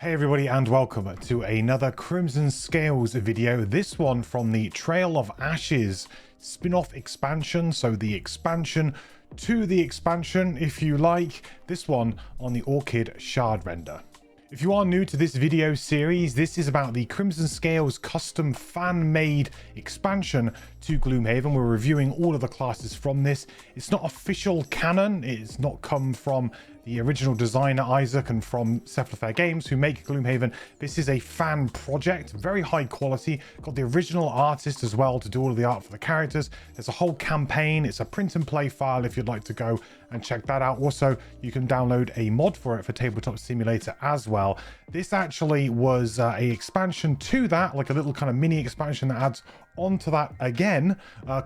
Hey everybody, and welcome to another Crimsonscales video. This one from the Trail of Ashes spin-off expansion. So the expansion to the expansion, if you like. This one on the Orchid Shardrender. If you are new to this video series, this is about the Crimsonscales custom fan-made expansion to Gloomhaven. We're reviewing all of the classes from this. It's not official canon. It's not come from the original designer Isaac and from Cephalofair Games, who make Gloomhaven. This is a fan project, very high quality. Got the original artist as well to do all of the art for the characters. There's a whole campaign. It's a print and play file if you'd like to go and check that out. Also, you can download a mod for it for Tabletop Simulator as well. This actually was a expansion to that, like a little kind of mini expansion that adds onto that again,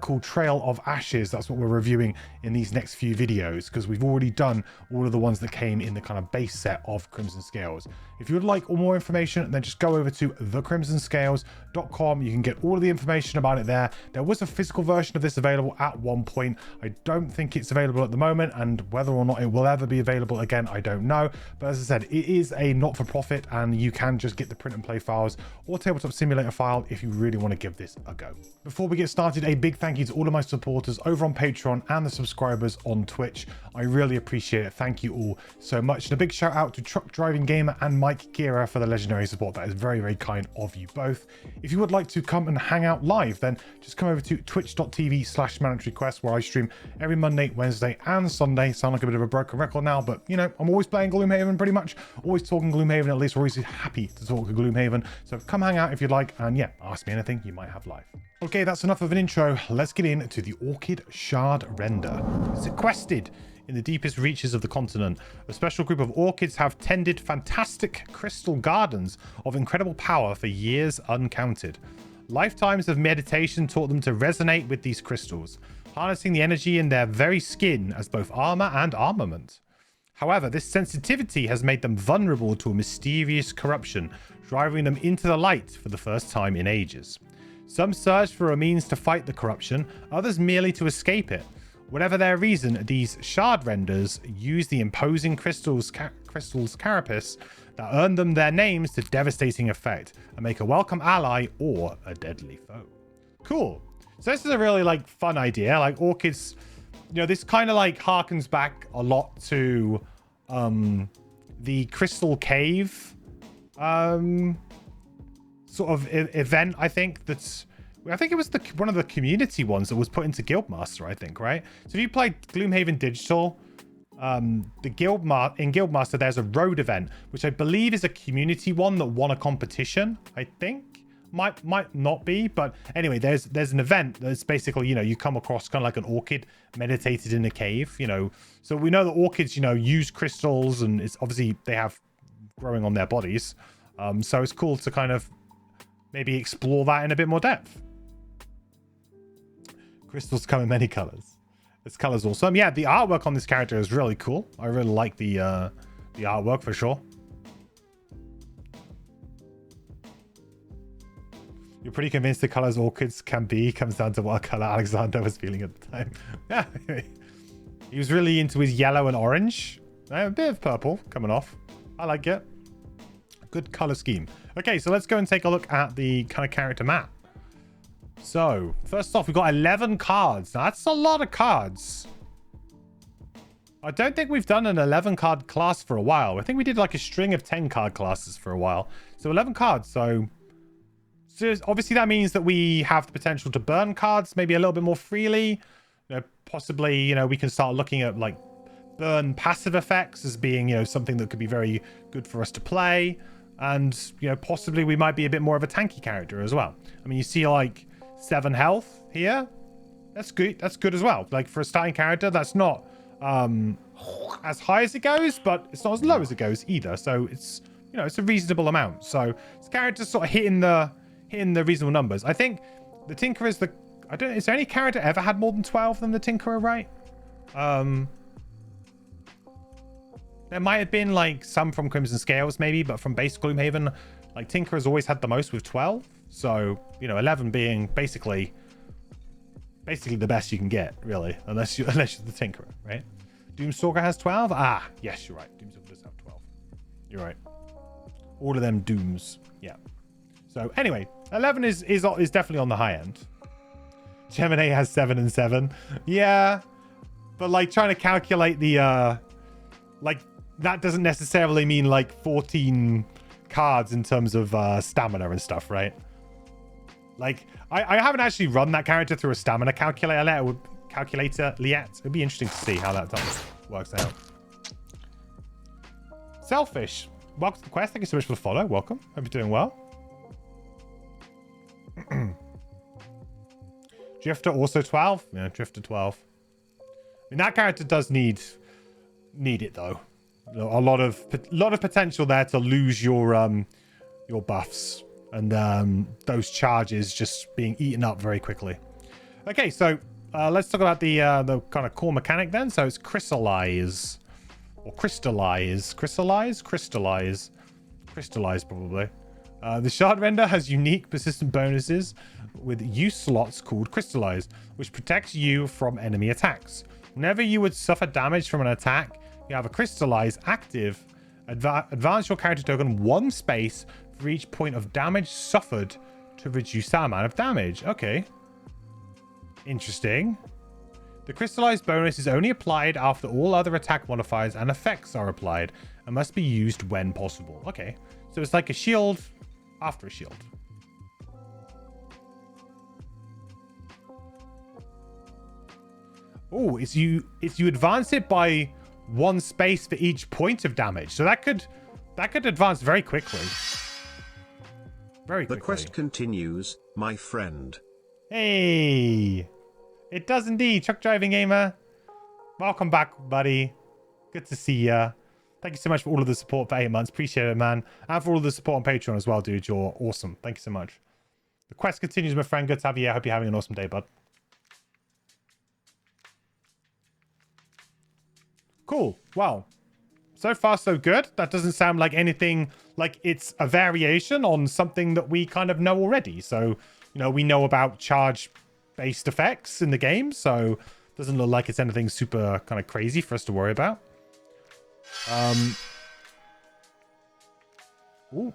called Trail of Ashes. That's what we're reviewing in these next few videos, because we've already done all of the ones that came in the kind of base set of Crimsonscales. If you would like more information, then just go over to thecrimsonscales.com. You can get all of the information about it there. There was a physical version of this available at one point. I don't think it's available at the moment, and whether or not it will ever be available again, I don't know. But as I said, it is a not-for-profit, and you can just get the print and play files or Tabletop Simulator file if you really want to give this a go. Before we get started, a big thank you to all of my supporters over on Patreon and the subscribers on Twitch. I really appreciate it. Thank you all so much. And a big shout out to Truck Driving Gamer and Mike Kira for the legendary support. That is very, very kind of you both. If you would like to come and hang out live, then just come over to twitch.tv/mandatoryquest, where I stream every Monday, Wednesday, and Sunday. Sound like a bit of a broken record now, but you know, I'm always playing Gloomhaven pretty much. Always talking Gloomhaven, at least. We're always happy to talk to Gloomhaven. So come hang out if you'd like, and yeah, ask me anything you might have live. Okay, that's enough of an intro. Let's get into the Orchid Shardrender. Sequestered in the deepest reaches of the continent, a special group of orchids have tended fantastic crystal gardens of incredible power for years uncounted. Lifetimes of meditation taught them to resonate with these crystals, harnessing the energy in their very skin as both armor and armament. However, this sensitivity has made them vulnerable to a mysterious corruption, driving them into the light for the first time in ages. Some search for a means to fight the corruption, others merely to escape it. Whatever their reason, these Shardrenders use the imposing crystal's carapace that earn them their names to devastating effect and make a welcome ally or a deadly foe. Cool. So this is a really like fun idea. Like orchids, you know, this kind of like harkens back a lot to the Crystal Cave sort of event. I think it was one of the community ones that was put into Guildmaster, I think, right? So if you played Gloomhaven Digital, in Guildmaster, there's a road event, which I believe is a community one that won a competition, I think. Might not be, but anyway, there's an event that's basically, you know, you come across kind of like an orchid meditated in a cave, you know. So we know that orchids, you know, use crystals, and it's obviously they have growing on their bodies. So it's cool to kind of maybe explore that in a bit more depth. Crystals come in many colors. This color's awesome. Yeah, the artwork on this character is really cool. I really like the artwork for sure. You're pretty convinced the colors orchids can be comes down to what color Alexander was feeling at the time. Yeah, he was really into his yellow and orange. A bit of purple coming off. I like it. Good color scheme. Okay, so let's go and take a look at the kind of character map. So first off, we've got 11 cards. Now that's a lot of cards. I don't think we've done an 11 card class for a while. I think we did like a string of 10 card classes for a while. So 11 cards. So obviously that means that we have the potential to burn cards maybe a little bit more freely. You know, possibly, you know, we can start looking at like burn passive effects as being, you know, something that could be very good for us to play. And, you know, possibly we might be a bit more of a tanky character as well. I mean, you see like 7 health here. That's good. That's good as well. Like for a starting character, that's not as high as it goes, but it's not as low as it goes either. So it's, you know, it's a reasonable amount. So this character's sort of hitting the reasonable numbers. I think the Tinkerer is is there any character ever had more than 12 than the Tinkerer, right? There might have been like some from Crimsonscales maybe, but from base Gloomhaven, like Tinkerer's always had the most with 12. So, you know, 11 being basically the best you can get, really, unless you're the Tinkerer, right? Doomstalker has 12. Ah, yes, you're right. Doomstalker does have 12. You're right. All of them dooms. Yeah. So anyway, 11 is definitely on the high end. Gemini has 7 and 7. Yeah. But like trying to calculate the like that doesn't necessarily mean like 14 cards in terms of stamina and stuff, right? Like I haven't actually run that character through a stamina calculator yet. It'd be interesting to see how that works out. Selfish. Welcome to the quest. Thank you so much for the follow. Welcome. Hope you're doing well. Drifter also 12. Yeah, Drifter 12. I mean, that character does need it though. A lot of potential there to lose your buffs and those charges just being eaten up very quickly. Okay, so let's talk about the kind of core mechanic then. So it's crystallize or crystallize probably. The Shardrender has unique persistent bonuses with use slots called crystallize, which protects you from enemy attacks. Whenever you would suffer damage from an attack, you have a crystallize active. Advance your character token 1 space for each point of damage suffered to reduce that amount of damage. Okay. Interesting. The crystallized bonus is only applied after all other attack modifiers and effects are applied and must be used when possible. Okay. So it's like a shield after a shield. Oh, it's you advance it by 1 space for each point of damage. So that could advance very quickly. Very quickly. The quest continues, my friend. Hey. It does indeed. Truck driving gamer. Welcome back, buddy. Good to see ya. Thank you so much for all of the support for 8 months. Appreciate it, man. And for all of the support on Patreon as well, dude. You're awesome. Thank you so much. The quest continues, my friend. Good to have you here. I hope you're having an awesome day, bud. Cool. Well, so far so good. That doesn't sound like anything like it's a variation on something that we kind of know already. So, you know, we know about charge-based effects in the game, so it doesn't look like it's anything super kind of crazy for us to worry about. Ooh.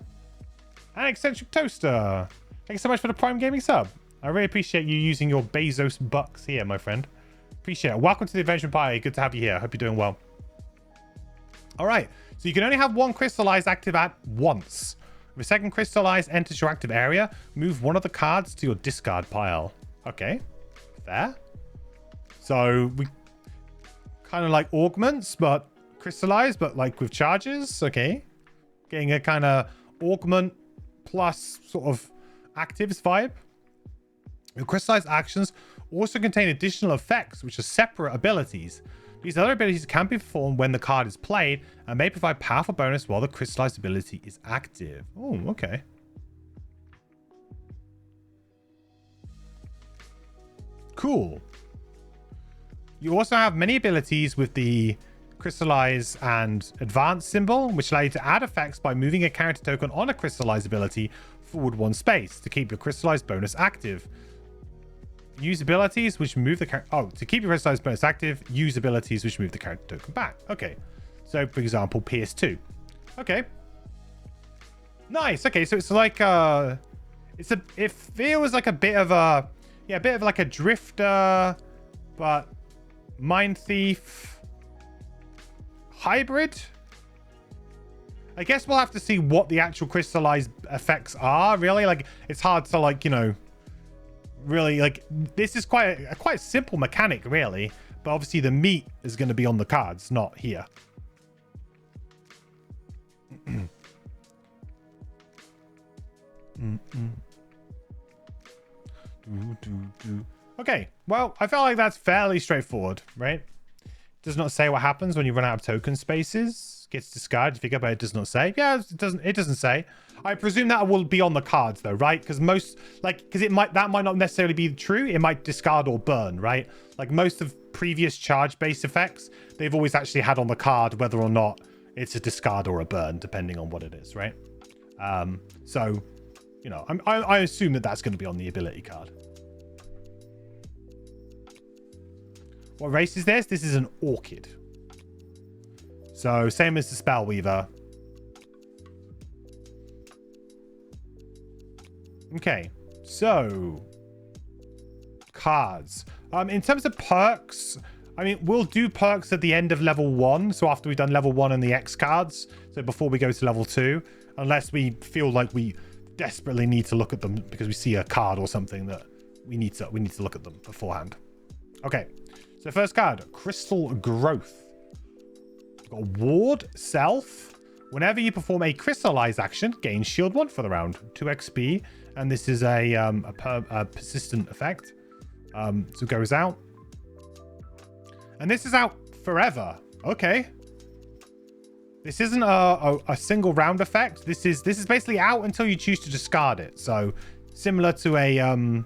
An eccentric toaster. Thank you so much for the Prime Gaming sub. I really appreciate you using your Bezos bucks here, my friend. Appreciate it. Welcome to the Adventure Party. Good to have you here. Hope you're doing well. All right. So you can only have 1 crystallize active at once. If a second crystallize enters your active area, move 1 of the cards to your discard pile. Okay. Fair. So we kind of like augments, but crystallize, but like with charges. Okay. Getting a kind of augment plus sort of actives vibe. Your crystallized actions also contain additional effects, which are separate abilities. These other abilities can be performed when the card is played and may provide powerful bonus while the crystallized ability is active. Oh, okay. Cool. You also have many abilities with the crystallize and advance symbol, which allow you to add effects by moving a character token on a crystallized ability forward 1 space to keep your crystallized bonus active. Use abilities which move the character... Oh, to keep your crystallized bonus active, use abilities which move the character token back. Okay. So, for example, PS2. Okay. Nice. Okay, so it's like it feels like a bit of a... Yeah, a bit of like a drifter, but Mind Thief hybrid. I guess we'll have to see what the actual crystallized effects are, really. Like, it's hard to, like, you know... Really, like, this is quite a simple mechanic, really, but obviously the meat is going to be on the cards, not here. Okay, well, I feel like that's fairly straightforward, right? It does not say what happens when you run out of token spaces. Gets discarded. You figure, but it does not say. Yeah, it doesn't say. I presume that will be on the cards though, right? Because that might not necessarily be true. It might discard or burn, right? Like most of previous charge-based effects, they've always actually had on the card whether or not it's a discard or a burn, depending on what it is, right? So, you know, I assume that that's going to be on the ability card. What race is this? This is an Orchid. So, same as the Spellweaver. Okay, so cards. In terms of perks, I mean, we'll do perks at the end of level 1. So after we've done level 1 and the X cards. So before we go to level 2, unless we feel like we desperately need to look at them because we see a card or something that we need to look at them beforehand. Okay, so first card, Crystal Growth. We've got Ward Self. Whenever you perform a crystallized action, gain shield 1 for the round, 2 XP, and this is a persistent effect. So it goes out. And this is out forever. Okay. This isn't a single round effect. This is basically out until you choose to discard it. So similar to an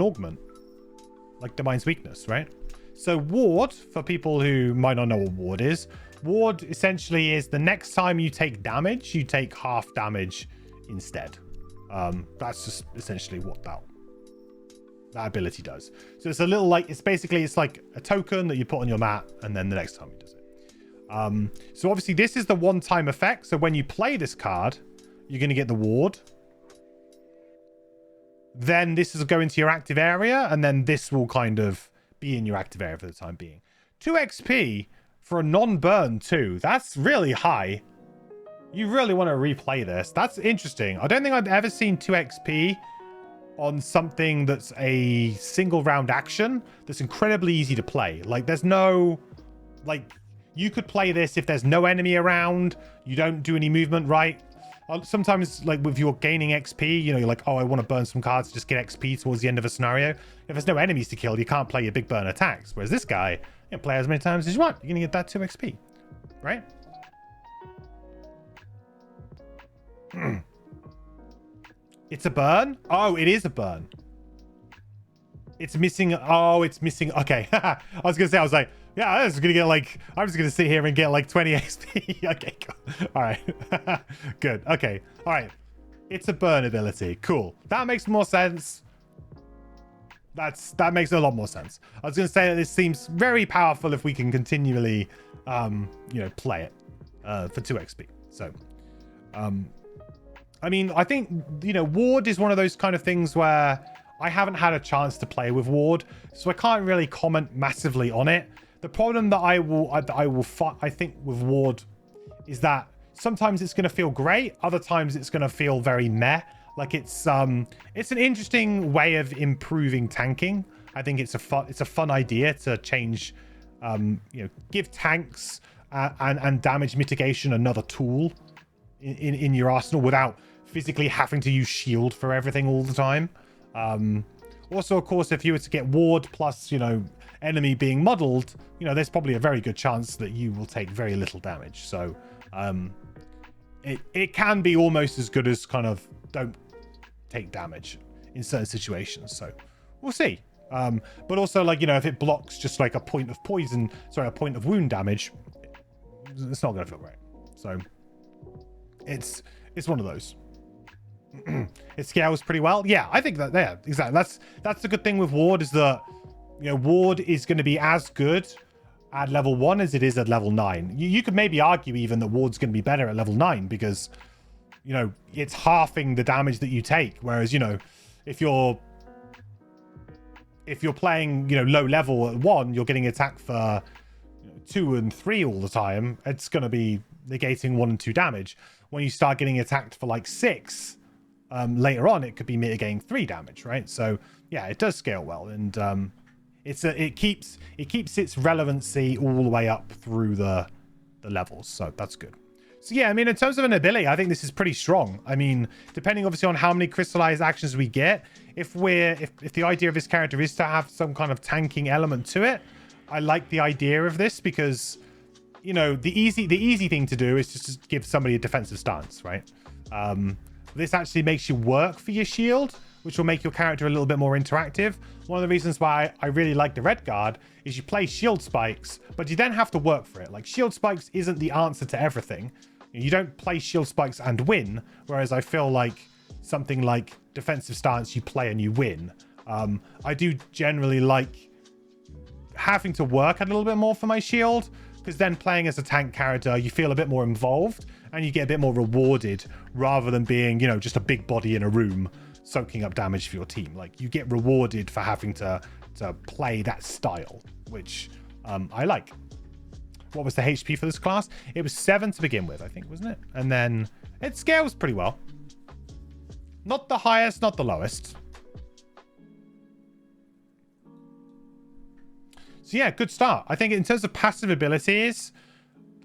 augment, like Divine's Weakness, right? So ward, for people who might not know what ward is, ward essentially is the next time you take damage, you take half damage instead. That's just essentially what that ability does. So it's a little like, it's like a token that you put on your mat, and then the next time he does it. So obviously this is the one-time effect. So when you play this card, you're going to get the ward. Then this will go into your active area, and then this will kind of be in your active area for the time being. 2 XP for a non-burn too. That's really high. You really want to replay this. That's interesting. I don't think I've ever seen 2 XP on something that's a single round action that's incredibly easy to play. Like there's no, like you could play this if there's no enemy around, you don't do any movement, right? Sometimes like with your gaining XP, you know, you're like, oh, I want to burn some cards to just get XP towards the end of a scenario. If there's no enemies to kill, you can't play your big burn attacks. Whereas this guy, you can play as many times as you want. You're going to get that 2 XP, right? It's a burn? Oh, it is a burn. It's missing. Oh, it's missing. Okay. I was going to say, I was like, yeah, I'm just going to sit here and get like 20 XP. Okay, cool. All right. Good. Okay. All right. It's a burn ability. Cool. That makes more sense. That makes a lot more sense. I was going to say that this seems very powerful if we can continually, play it for 2 XP. So, I mean, I think, Ward is one of those kind of things where I haven't had a chance to play with Ward, so I can't really comment massively on it. The problem that I think with Ward is that sometimes it's going to feel great, other times it's going to feel very meh. Like it's an interesting way of improving tanking. I think it's a fun idea to change, give tanks and damage mitigation another tool in your arsenal without physically having to use shield for everything all the time. Also, of course, if you were to get ward plus, enemy being muddled, there's probably a very good chance that you will take very little damage. So it can be almost as good as kind of don't take damage in certain situations. So we'll see. But also, like, if it blocks just like a point of a point of wound damage, it's not going to feel great. So it's one of those. It scales pretty well. Yeah, I think that, yeah, exactly. That's the good thing with Ward is that, Ward is going to be as good at level 1 as it is at level 9. You could maybe argue even that Ward's going to be better at level 9 because, it's halving the damage that you take. Whereas, if you're playing, low level at 1, you're getting attacked for 2 and 3 all the time. It's going to be negating 1 and 2 damage. When you start getting attacked for like 6, later on, it could be mitigating 3 damage, right? So yeah, it does scale well, and it keeps its relevancy all the way up through the levels, so that's good. So yeah, I mean, in terms of an ability, I think this is pretty strong. I mean, depending obviously on how many crystallized actions we get, if the idea of this character is to have some kind of tanking element to it, I like the idea of this because, the easy thing to do is just to give somebody a defensive stance, right? This actually makes you work for your shield, which will make your character a little bit more interactive. One of the reasons why I really like the red guard is you play shield spikes, but you then have to work for it. Like, shield spikes isn't the answer to everything. You don't play shield spikes and win, whereas I feel like something like defensive stance, you play and you win. I do generally like having to work a little bit more for my shield. because then playing as a tank character, you feel a bit more involved and you get a bit more rewarded rather than being, you know, just a big body in a room soaking up damage for your team. Like, you get rewarded for having to play that style, which I like. What was the HP for this class? It was 7 to begin with, I think, wasn't it? And then it scales pretty well. Not the highest, not the lowest. So yeah, good start. I think in terms of passive abilities,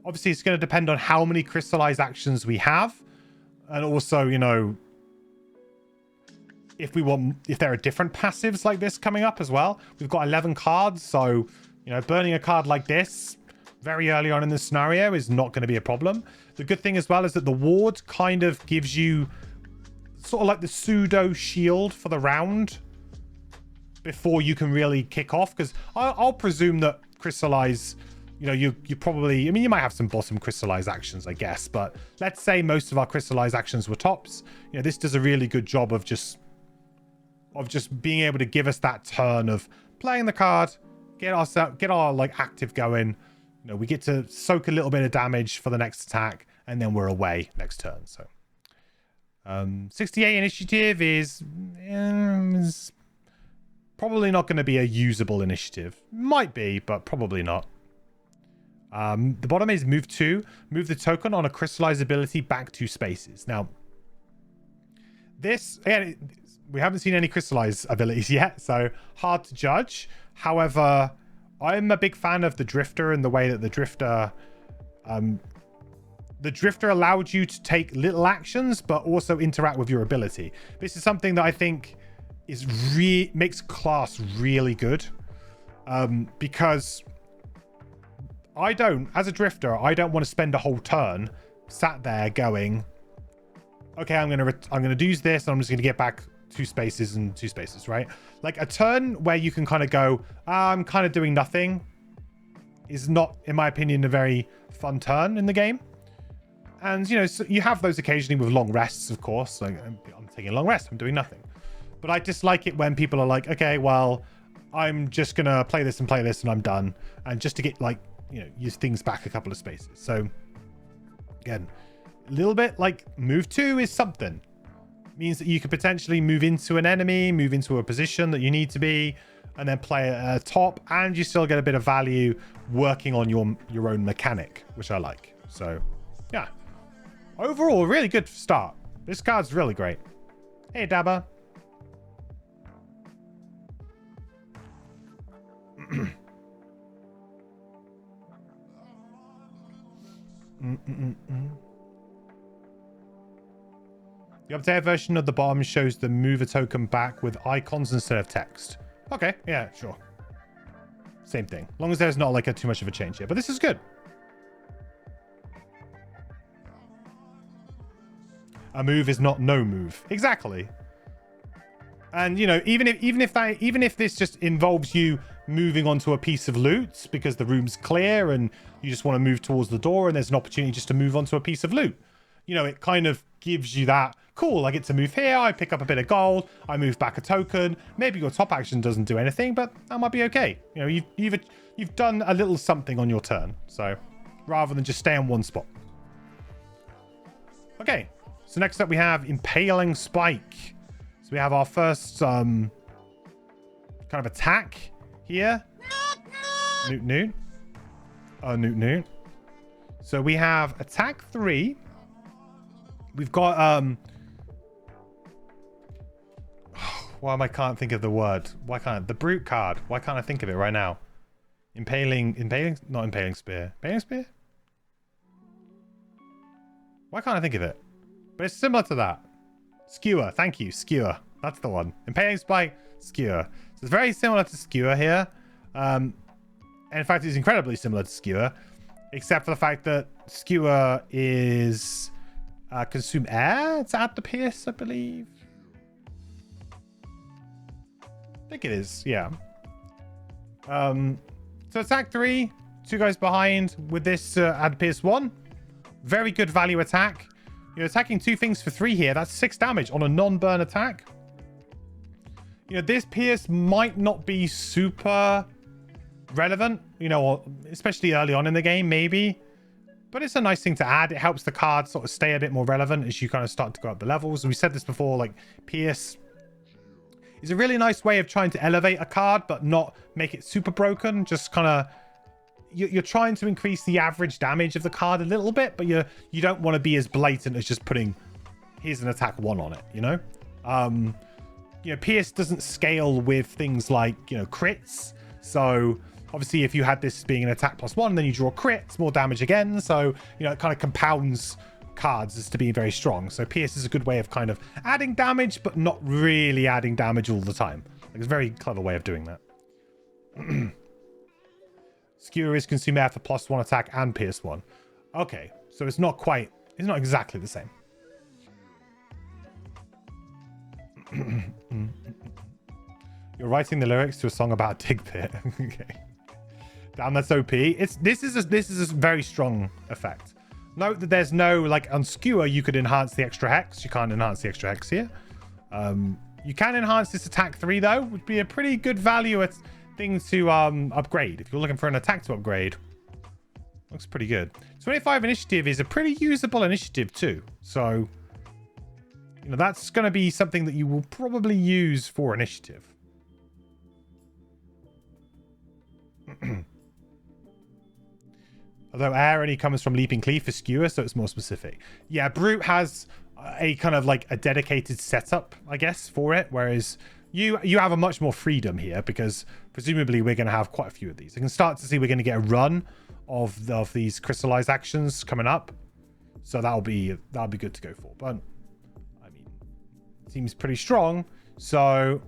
obviously it's going to depend on how many crystallized actions we have. And also, you know, if there are different passives like this coming up as well. We've got 11 cards, so, you know, burning a card like this very early on in the scenario is not going to be a problem. The good thing as well is that the ward kind of gives you sort of like the pseudo shield for the round before you can really kick off, because I'll presume that crystallize, you know, you probably, I mean, you might have some bottom crystallize actions, I guess, but let's say most of our crystallize actions were tops. You know, this does a really good job of just being able to give us that turn of playing the card, get our like active going. You know, we get to soak a little bit of damage for the next attack, and then we're away next turn. So 68 initiative is probably not going to be a usable initiative. Might be, but probably not. The bottom is move 2. Move the token on a crystallized ability back 2 spaces. Now, this, again, we haven't seen any crystallized abilities yet, so hard to judge. However, I'm a big fan of the Drifter and the way that the Drifter allowed you to take little actions, but also interact with your ability. This is something that I think makes class really good, because as a Drifter, I don't want to spend a whole turn sat there going, okay, I'm gonna do this, and I'm just gonna get back 2 spaces and 2 spaces, right? Like, a turn where you can kind of go, I'm kind of doing nothing, is not, in my opinion, a very fun turn in the game. And, you know, so you have those occasionally with long rests, of course. Like, I'm taking a long rest, I'm doing nothing. But I dislike it when people are like, okay, well, I'm just gonna play this and I'm done. And just to get, like, you know, use things back a couple of spaces. So again, a little bit like move 2 is something. Means that you could potentially move into an enemy, move into a position that you need to be, and then play a top, and you still get a bit of value working on your own mechanic, which I like. So yeah, overall, really good start. This card's really great. Hey, Dabba. The updated version of the bottom shows the mover token back with icons instead of text. Okay, yeah, sure. Same thing. As long as there's not like too much of a change here. But this is good. A move is not no move. Exactly. And, you know, even if this just involves you moving onto a piece of loot because the room's clear and you just want to move towards the door and there's an opportunity just to move onto a piece of loot, you know, it kind of gives you that, cool, I get to move here, I pick up a bit of gold, I move back a token. Maybe your top action doesn't do anything, but that might be okay. You know, you've done a little something on your turn, so rather than just stay on one spot. Okay, so next up we have Impaling Spike. So we have our first kind of attack here. Newt Newt. Oh, Newt Newt. So we have attack 3. We've got I can't think of the word. The brute card? Why can't I think of it right now? Not impaling spear. Impaling spear? Why can't I think of it? But it's similar to that. Skewer. Thank you. Skewer. That's the one. Impaling spike, skewer. So it's very similar to skewer here. And in fact, it's incredibly similar to skewer, except for the fact that skewer is consume air to add the pierce, I believe. I think it is, yeah. So attack 3, 2 guys behind with this add pierce 1. Very good value attack. You're attacking 2 things for 3 here. That's 6 damage on a non-burn attack. You know, this pierce might not be super relevant, you know, especially early on in the game, maybe. But it's a nice thing to add. It helps the card sort of stay a bit more relevant as you kind of start to go up the levels. We said this before, like Pierce is a really nice way of trying to elevate a card, but not make it super broken. Just kind of, you're trying to increase the average damage of the card a little bit, but you don't want to be as blatant as just putting, here's an attack 1 on it, you know? You know, Pierce doesn't scale with things like, you know, crits. So obviously if you had this being an attack +1, then you draw crits, more damage again. So, you know, it kind of compounds cards as to being very strong. So Pierce is a good way of kind of adding damage, but not really adding damage all the time. Like, it's a very clever way of doing that. Skewer is consume air for +1 attack and Pierce 1. Okay, so it's not exactly the same. You're writing the lyrics to a song about Dig Pit. Okay. Damn, that's OP. This is a very strong effect. Note that there's no, like, on Skewer, you could enhance the extra hex. You can't enhance the extra hex here. You can enhance this attack 3, though. Would be a pretty good value at things to upgrade. If you're looking for an attack to upgrade, looks pretty good. 25 initiative is a pretty usable initiative, too. So, you know, that's going to be something that you will probably use for initiative. Although air only comes from Leaping Cleave for Skewer, so it's more specific. Yeah, Brute has a kind of like a dedicated setup, I guess, for it, whereas you have a much more freedom here because presumably we're going to have quite a few of these. You can start to see we're going to get a run of these crystallized actions coming up, so that'll be good to go for. But I mean, it seems pretty strong. So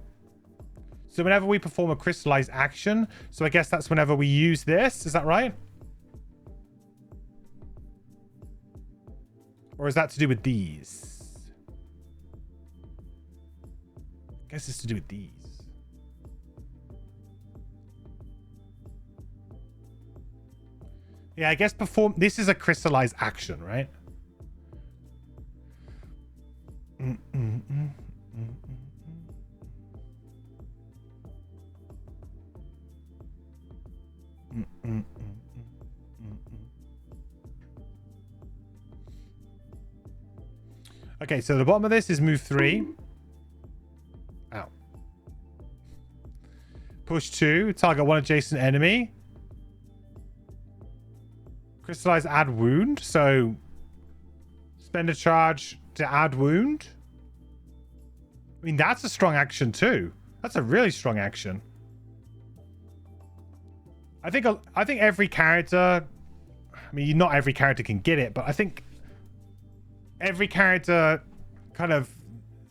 whenever we perform a crystallized action, so I guess that's whenever we use this. Is that right? Or is that to do with these? I guess it's to do with these. Yeah, I guess this is a crystallized action, right? Okay, so the bottom of this is move 3. Ow. Push 2. Target 1 adjacent enemy. Crystallize, add wound. So spend a charge to add wound. I mean, that's a strong action too. That's a really strong action. I think every character, I mean, not every character can get it, but I think every character kind of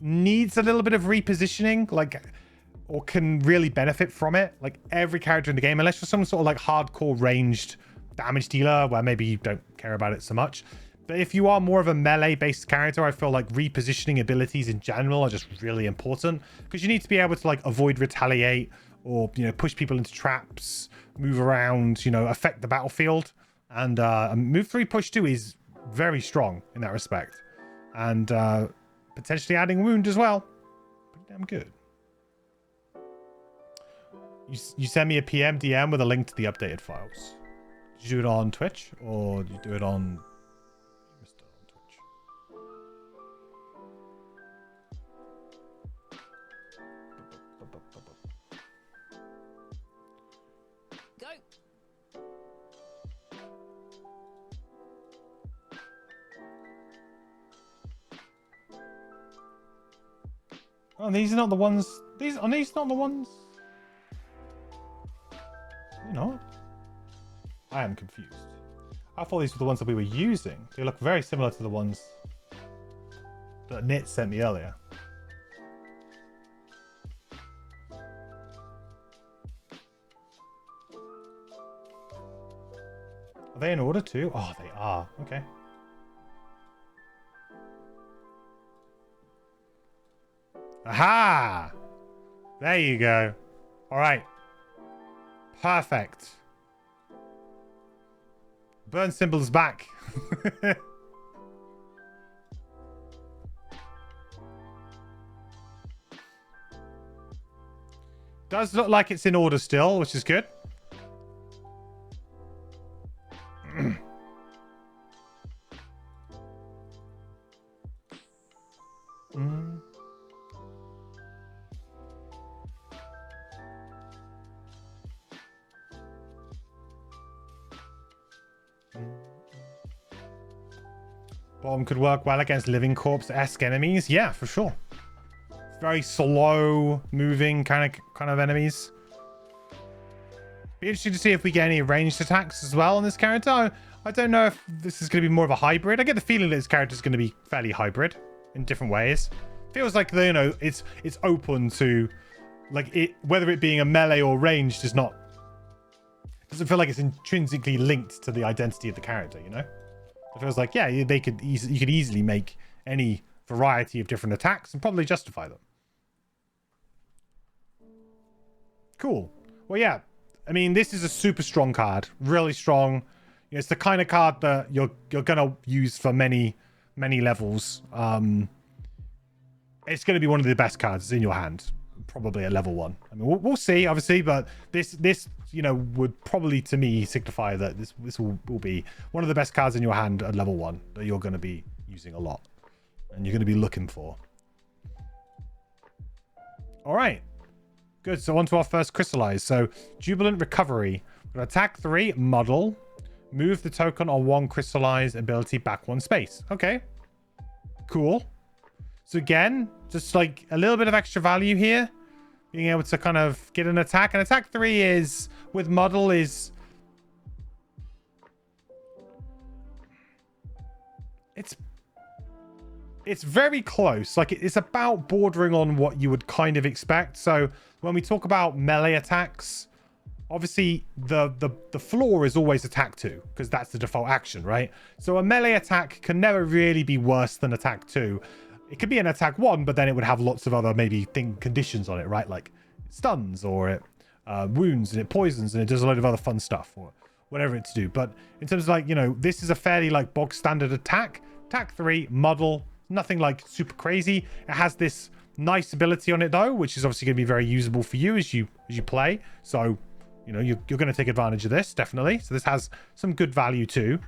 needs a little bit of repositioning, like, or can really benefit from it. Like every character in the game, unless you're some sort of like hardcore ranged damage dealer where maybe you don't care about it so much. But if you are more of a melee based character, I feel like repositioning abilities in general are just really important because you need to be able to like avoid retaliate or, you know, push people into traps, move around, you know, affect the battlefield. And move 3, push 2 is very strong in that respect. And potentially adding wound as well. Pretty damn good. You send me a PM DM with a link to the updated files. Did you do it on Twitch or did you do it on Twitch? Go. Oh, these are not the ones. These not the ones. You know, I am confused. I thought these were the ones that we were using. They look very similar to the ones that Nit sent me earlier. Are they in order too? Oh, they are. Okay. Aha! There you go. All right. Perfect. Burn symbol's back. Does look like it's in order still, which is good. Mm. Bomb could work well against living corpse-esque enemies. Yeah, for sure. Very slow moving kind of enemies. Be interesting to see if we get any ranged attacks as well on this character. I don't know if this is going to be more of a hybrid. I get the feeling that this character is going to be fairly hybrid in different ways. Feels like, you know, it's open to, like, it, whether it being a melee or ranged is not, doesn't feel like it's intrinsically linked to the identity of the character, you know? It feels like, yeah, you could easily make any variety of different attacks and probably justify them. Cool. Well, yeah. I mean, this is a super strong card. Really strong. You know, it's the kind of card that you're gonna use for many levels. It's going to be one of the best cards in your hand, probably at level 1. I mean, we'll see, obviously, but this you know, would probably to me signify that this will be one of the best cards in your hand at level 1 that you're going to be using a lot and you're going to be looking for. All right, good. So on to our first crystallize. So Jubilant Recovery. We're going to attack 3, model, move the token on 1 crystallized ability back 1 space. Okay, cool. So again, just like a little bit of extra value here, being able to kind of get an attack. And attack 3 is, with model, is, it's very close. Like, it's about bordering on what you would kind of expect. So when we talk about melee attacks, obviously the floor is always attack 2 because that's the default action, right? So a melee attack can never really be worse than attack 2. It could be an attack 1, but then it would have lots of other maybe conditions on it, right? Like it stuns, or it wounds, and it poisons, and it does a load of other fun stuff, or whatever it's to do. But in terms of, like, you know, this is a fairly like bog standard attack. Attack 3, model, nothing like super crazy. It has this nice ability on it though, which is obviously going to be very usable for you as you play. So, you know, you're going to take advantage of this, definitely. So this has some good value too.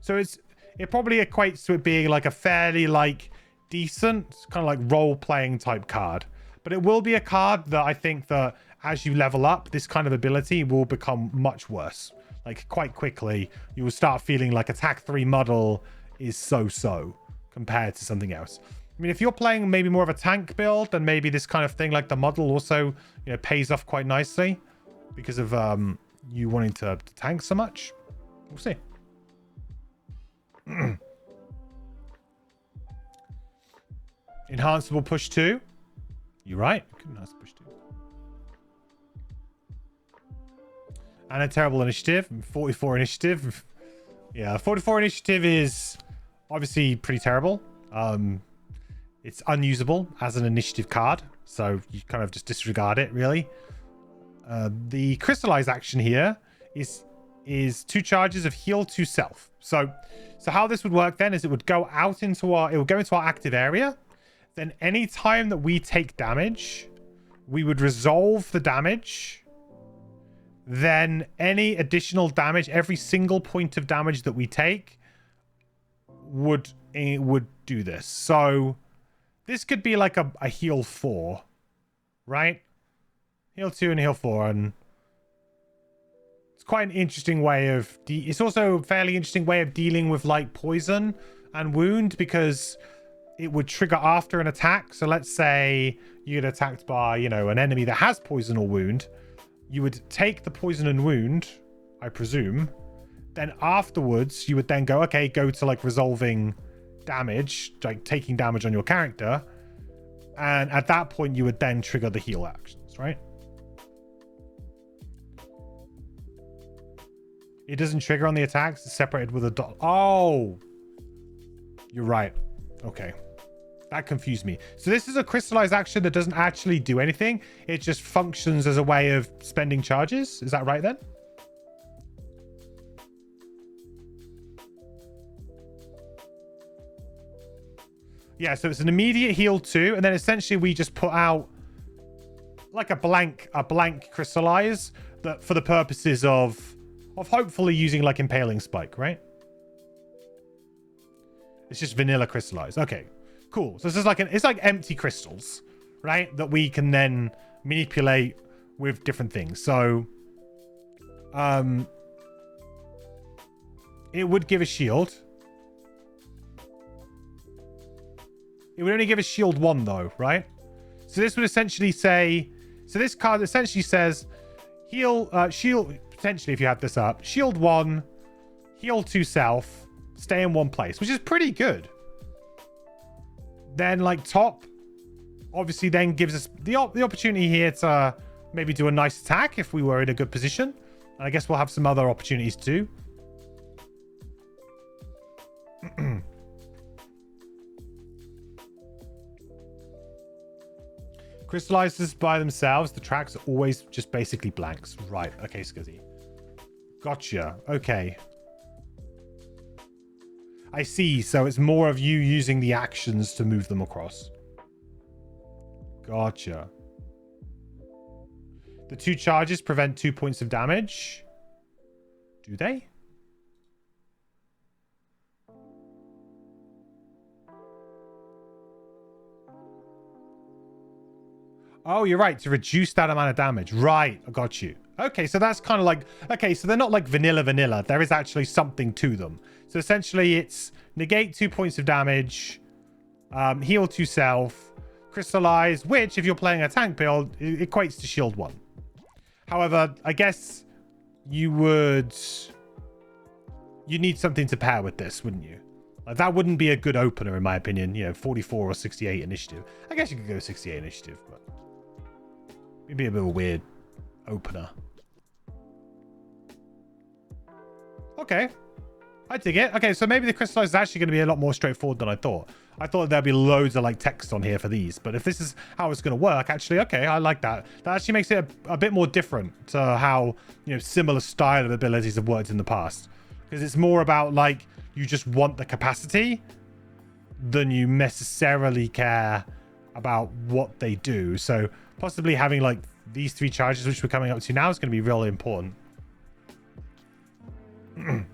So it probably equates to it being like a fairly like decent kind of like role-playing type card, but it will be a card that I think that as you level up, this kind of ability will become much worse. Like quite quickly you will start feeling like attack 3 model is so compared to something else. I mean, if you're playing maybe more of a tank build, then maybe this kind of thing like the model also, you know, pays off quite nicely because of you wanting to tank so much. We'll see. Enhanceable push 2. You're right. Enhance push 2. And a terrible initiative. 44 initiative. Yeah, 44 initiative is obviously pretty terrible. It's unusable as an initiative card, so you kind of just disregard it, really. The crystallize action here is 2 charges of heal to self. So how this would work then is it would go out into our active area. Then any time that we take damage, we would resolve the damage. Then any additional damage, every single point of damage that we take would do this. So this could be like a heal 4, right? Heal 2 and heal 4, and it's quite an interesting way of it's also a fairly interesting way of dealing with like poison and wound, because it would trigger after an attack. So let's say you get attacked by, you know, an enemy that has poison or wound. You would take the poison and wound, I presume. Then afterwards, you would then go to like resolving damage, like taking damage on your character. And at that point, you would then trigger the heal actions, right? It doesn't trigger on the attacks. It's separated with a dot. Oh, you're right. Okay. That confused me. So this is a crystallized action that doesn't actually do anything. It just functions as a way of spending charges. Is that right then? Yeah, so it's an immediate heal 2, and then essentially we just put out like a blank crystallize that for the purposes of hopefully using like Impaling Spike, right? It's just vanilla crystallize. Okay, Cool. So this is like it's like empty crystals, right? That we can then manipulate with different things. So, it would give a shield. It would only give a shield 1 though, right? So this would essentially say, so this card essentially says heal, shield, potentially if you had this up, shield 1, heal 2 self, stay in 1 place, which is pretty good. Then like top, obviously then gives us the opportunity here to maybe do a nice attack if we were in a good position. And I guess we'll have some other opportunities too. Crystallizes by themselves. The tracks are always just basically blanks. Right. Okay, Scuzzy. Gotcha. Okay. I see. So it's more of you using the actions to move them across. Gotcha. The 2 charges prevent 2 points of damage. Do they? Oh, you're right. To reduce that amount of damage. Right. I got you. Okay, so that's kind of like... Okay, so they're not like vanilla. There is actually something to them. So essentially, it's negate 2 points of damage, heal 2 self, crystallize, which, if you're playing a tank build, it equates to shield 1. However, I guess you would... You need something to pair with this, wouldn't you? Like, that wouldn't be a good opener, in my opinion. You know, 44 or 68 initiative. I guess you could go 68 initiative, but... It'd be a bit of a weird opener. Okay. I dig it. Okay, so maybe the crystallize is actually going to be a lot more straightforward than I thought. I thought there'd be loads of like text on here for these, but if this is how it's going to work, actually, okay, I like that. That actually makes it a bit more different to how, you know, similar style of abilities have worked in the past. Because it's more about like, you just want the capacity than you necessarily care about what they do. So possibly having like these 3 charges, which we're coming up to now, is going to be really important. The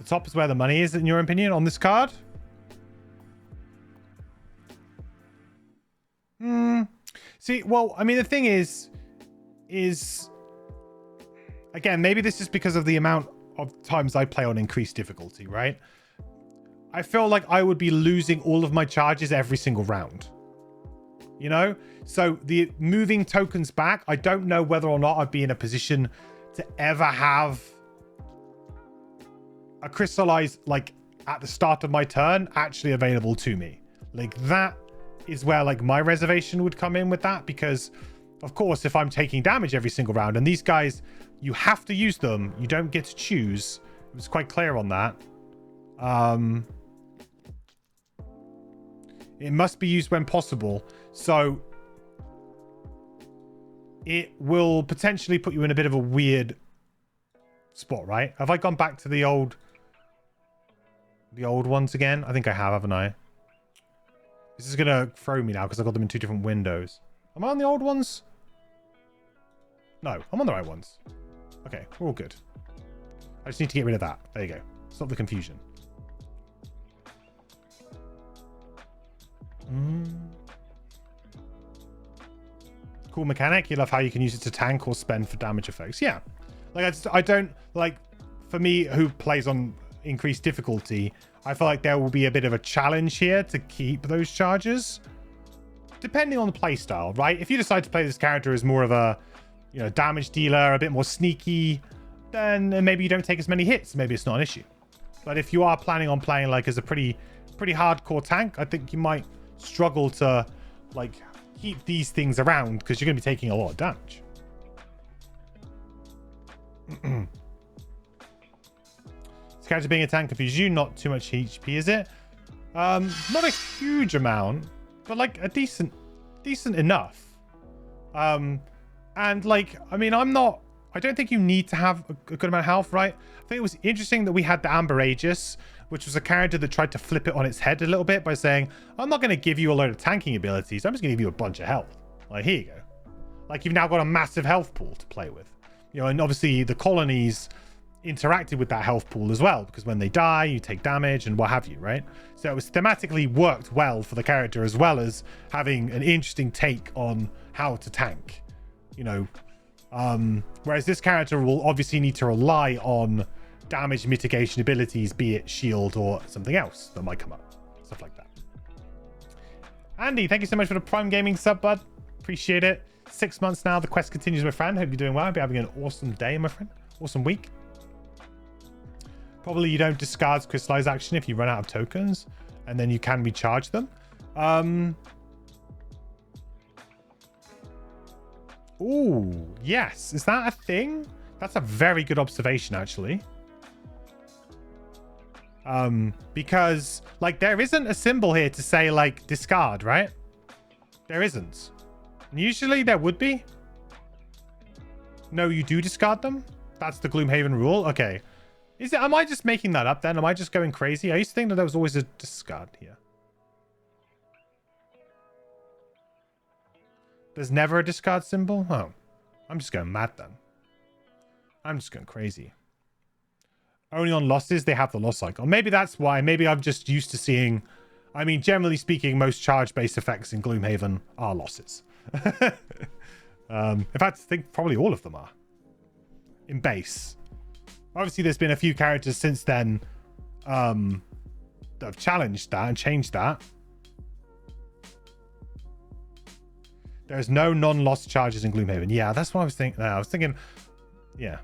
top is where the money is, in your opinion, on this card? See, well, I mean, the thing is again, maybe this is because of the amount of times I play on increased difficulty, right? I feel like I would be losing all of my charges every single round. You know? So the moving tokens back, I don't know whether or not I'd be in a position to ever have a crystallize like at the start of my turn actually available to me. Like that is where like my reservation would come in with that, because of course if I'm taking damage every single round, and these guys, you have to use them, you don't get to choose. It was quite clear on that. It must be used when possible. So it will potentially put you in a bit of a weird spot, right? Have I gone back to the old ones again? I think I have, haven't I? This is gonna throw me now because I've got them in 2 different windows. Am I on the old ones? No, I'm on the right ones. Okay, we're all good. I just need to get rid of that. There you go. Stop the confusion. Cool mechanic. You love how you can use it to tank or spend for damage effects. Yeah. Like, I don't like, for me, who plays on increased difficulty, I feel like there will be a bit of a challenge here to keep those charges, depending on the playstyle, right? If you decide to play this character as more of a, you know, damage dealer, a bit more sneaky, then maybe you don't take as many hits. Maybe it's not an issue. But if you are planning on playing like as a pretty hardcore tank, I think you might struggle to like keep these things around because you're going to be taking a lot of damage. This character being a tank confuses you. Not too much HP, is it? Not a huge amount, but like a decent enough. And like, I mean, I don't think you need to have a good amount of health, right? I think it was interesting that we had the Amber Aegis, which was a character that tried to flip it on its head a little bit by saying, I'm not going to give you a load of tanking abilities. I'm just going to give you a bunch of health. Like, here you go. Like, you've now got a massive health pool to play with. You know, and obviously the colonies interacted with that health pool as well, because when they die, you take damage and what have you, right? So it was thematically worked well for the character, as well as having an interesting take on how to tank, you know. Whereas this character will obviously need to rely on damage mitigation abilities, be it shield or something else that might come up, stuff like that. Andy, thank you so much for the Prime Gaming sub, bud. Appreciate it. 6 months now. The quest continues, my friend. Hope you're doing well. Hope you're having an awesome day, my friend. Awesome week. Probably you don't discard crystallize action if you run out of tokens, and then you can recharge them. Ooh, yes. Is that a thing? That's a very good observation, actually. Because like there isn't a symbol here to say like discard, right? There isn't. And usually there would be. No, you do discard them. That's the Gloomhaven rule. Okay. Is it? Am I just making that up then? Am I just going crazy? I used to think that there was always a discard here. There's never a discard symbol? Oh. I'm just going mad then. I'm just going crazy. Only on losses, they have the loss cycle. Maybe that's why. Maybe I'm just used to seeing... I mean, generally speaking, most charge-based effects in Gloomhaven are losses. In fact, I think probably all of them are. In base. Obviously, there's been a few characters since then that have challenged that and changed that. There's no non-loss charges in Gloomhaven. Yeah, that's what I was thinking. I was thinking, yeah.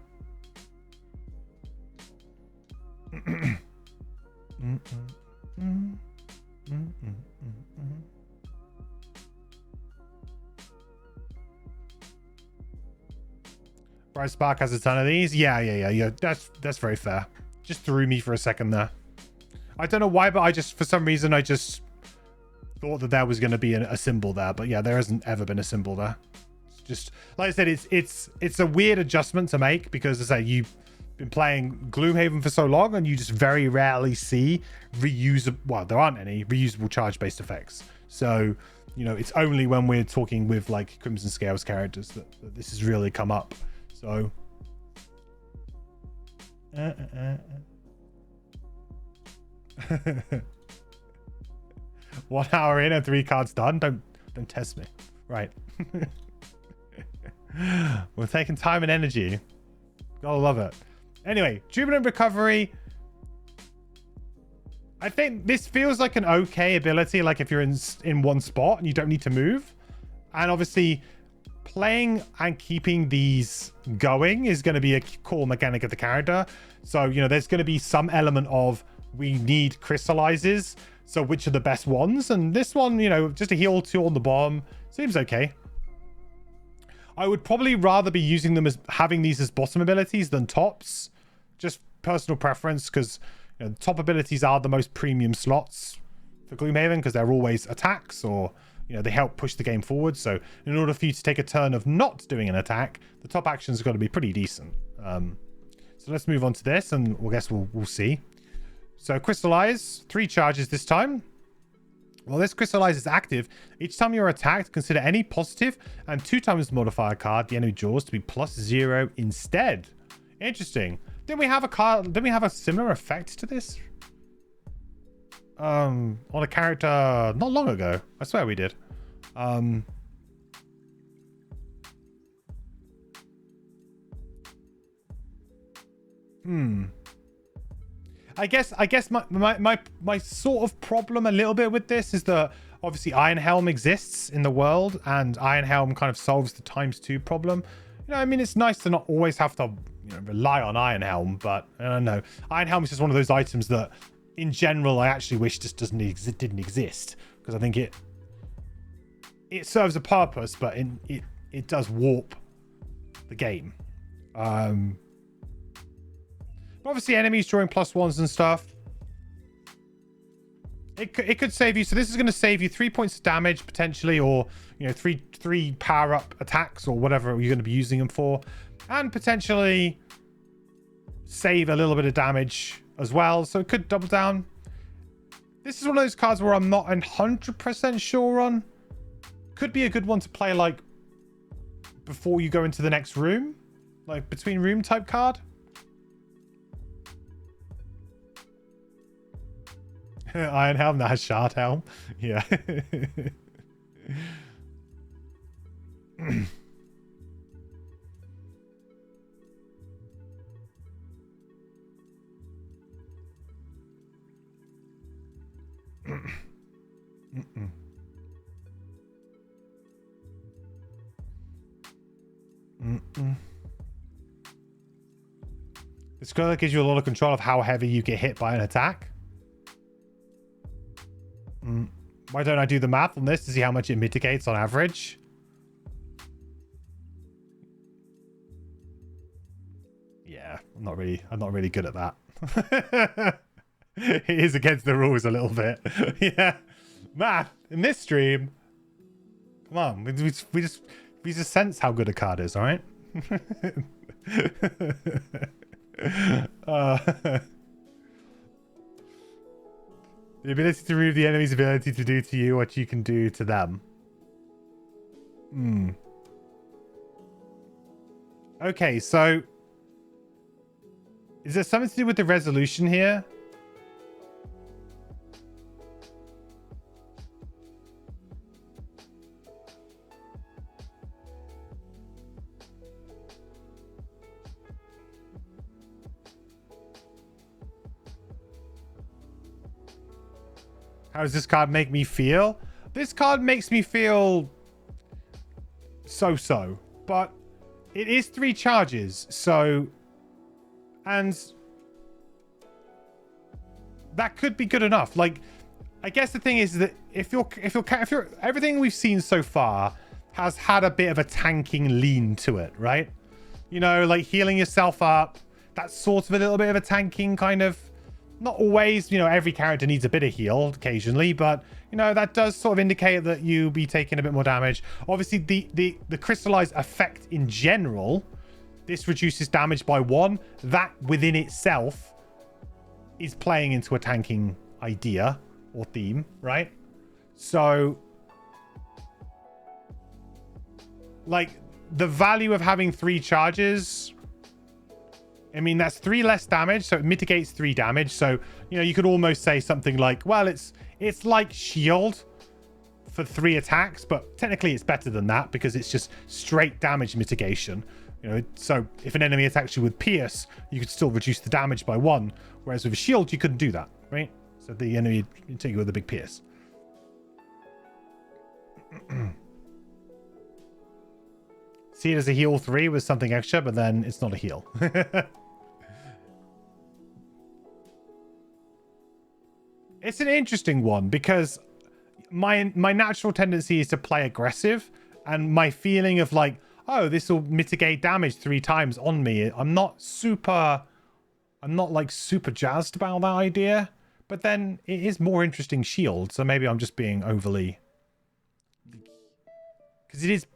Bright Spark has a ton of these. Yeah. That's very fair. Just threw me for a second there. I don't know why, but I just, for some reason, I just thought that there was going to be a symbol there. But yeah, there hasn't ever been a symbol there. It's just, like I said, it's a weird adjustment to make because, as I say, you've been playing Gloomhaven for so long and you just very rarely see reusable, well, there aren't any reusable charge-based effects. So, you know, it's only when we're talking with like Crimsonscales characters that this has really come up. So 1 hour in and 3 cards done. Don't test me. Right. We're taking time and energy. Gotta love it. Anyway, Jubilant Recovery. I think this feels like an okay ability, like if you're in one spot and you don't need to move. And obviously playing and keeping these going is going to be a core mechanic of the character. So, you know, there's going to be some element of we need crystallizes. So which are the best ones? And this one, you know, just a heal 2 on the bottom seems okay. I would probably rather be using them as having these as bottom abilities than tops. Just personal preference, because you know, top abilities are the most premium slots for Gloomhaven because they're always attacks or, you know, they help push the game forward. So in order for you to take a turn of not doing an attack, the top actions have got to be pretty decent. So let's move on to this and I guess we'll see. So crystallize, 3 charges this time. Well, this crystallize is active. Each time you're attacked, consider any positive and 2 times modifier card the enemy draws to be +0 instead. Interesting. Didn't we have a card? Didn't we have a similar effect to this? On a character not long ago. I swear we did. I guess my sort of problem a little bit with this is that obviously Iron Helm exists in the world and Iron Helm kind of solves the ×2 problem. You know, I mean, it's nice to not always have to, you know, rely on Iron Helm, but I don't know. Iron Helm is just one of those items that in general I actually wish just didn't exist because I think it serves a purpose, but it does warp the game. Obviously enemies drawing +1s and stuff. It could save you. So this is going to save you 3 points of damage potentially, or you know, three power up attacks or whatever you're going to be using them for, and potentially save a little bit of damage as well. So it could double down. This is one of those cards where I'm not 100% sure on. Could be a good one to play like before you go into the next room, like between room type card. Iron Helm, that has Shard Helm. Yeah. This kind of gives you a lot of control of how heavy you get hit by an attack. Why don't I do the math on this to see how much it mitigates on average? Yeah, I'm not really good at that. It is against the rules a little bit. Yeah. Math in this stream. Come on, we just sense how good a card is, all right? The ability to remove the enemy's ability to do to you what you can do to them. Okay, so is there something to do with the resolution here? How does this card make me feel? This card makes me feel so-so, but it is 3 charges, so, and that could be good enough. Like, I guess the thing is that if you're everything we've seen so far has had a bit of a tanking lean to it, right? You know, like healing yourself up, that's sort of a little bit of a tanking kind of. Not always, you know, every character needs a bit of heal occasionally, but, you know, that does sort of indicate that you be taking a bit more damage. Obviously, the crystallized effect in general, this reduces damage by 1. That within itself is playing into a tanking idea or theme, right? So, like, the value of having 3 charges... I mean, that's 3 less damage, so it mitigates 3 damage. So, you know, you could almost say something like, well, it's like shield for 3 attacks, but technically it's better than that because it's just straight damage mitigation. You know, so if an enemy attacks you with pierce, you could still reduce the damage by 1, whereas with a shield, you couldn't do that, right? So the enemy would take you with a big pierce. See it as a heal 3 with something extra, but then it's not a heal. It's an interesting one because my natural tendency is to play aggressive, and my feeling of like, oh, this will mitigate damage 3 times on me. I'm not like super jazzed about that idea, but then it is more interesting shield. So maybe I'm just being overly, because it is,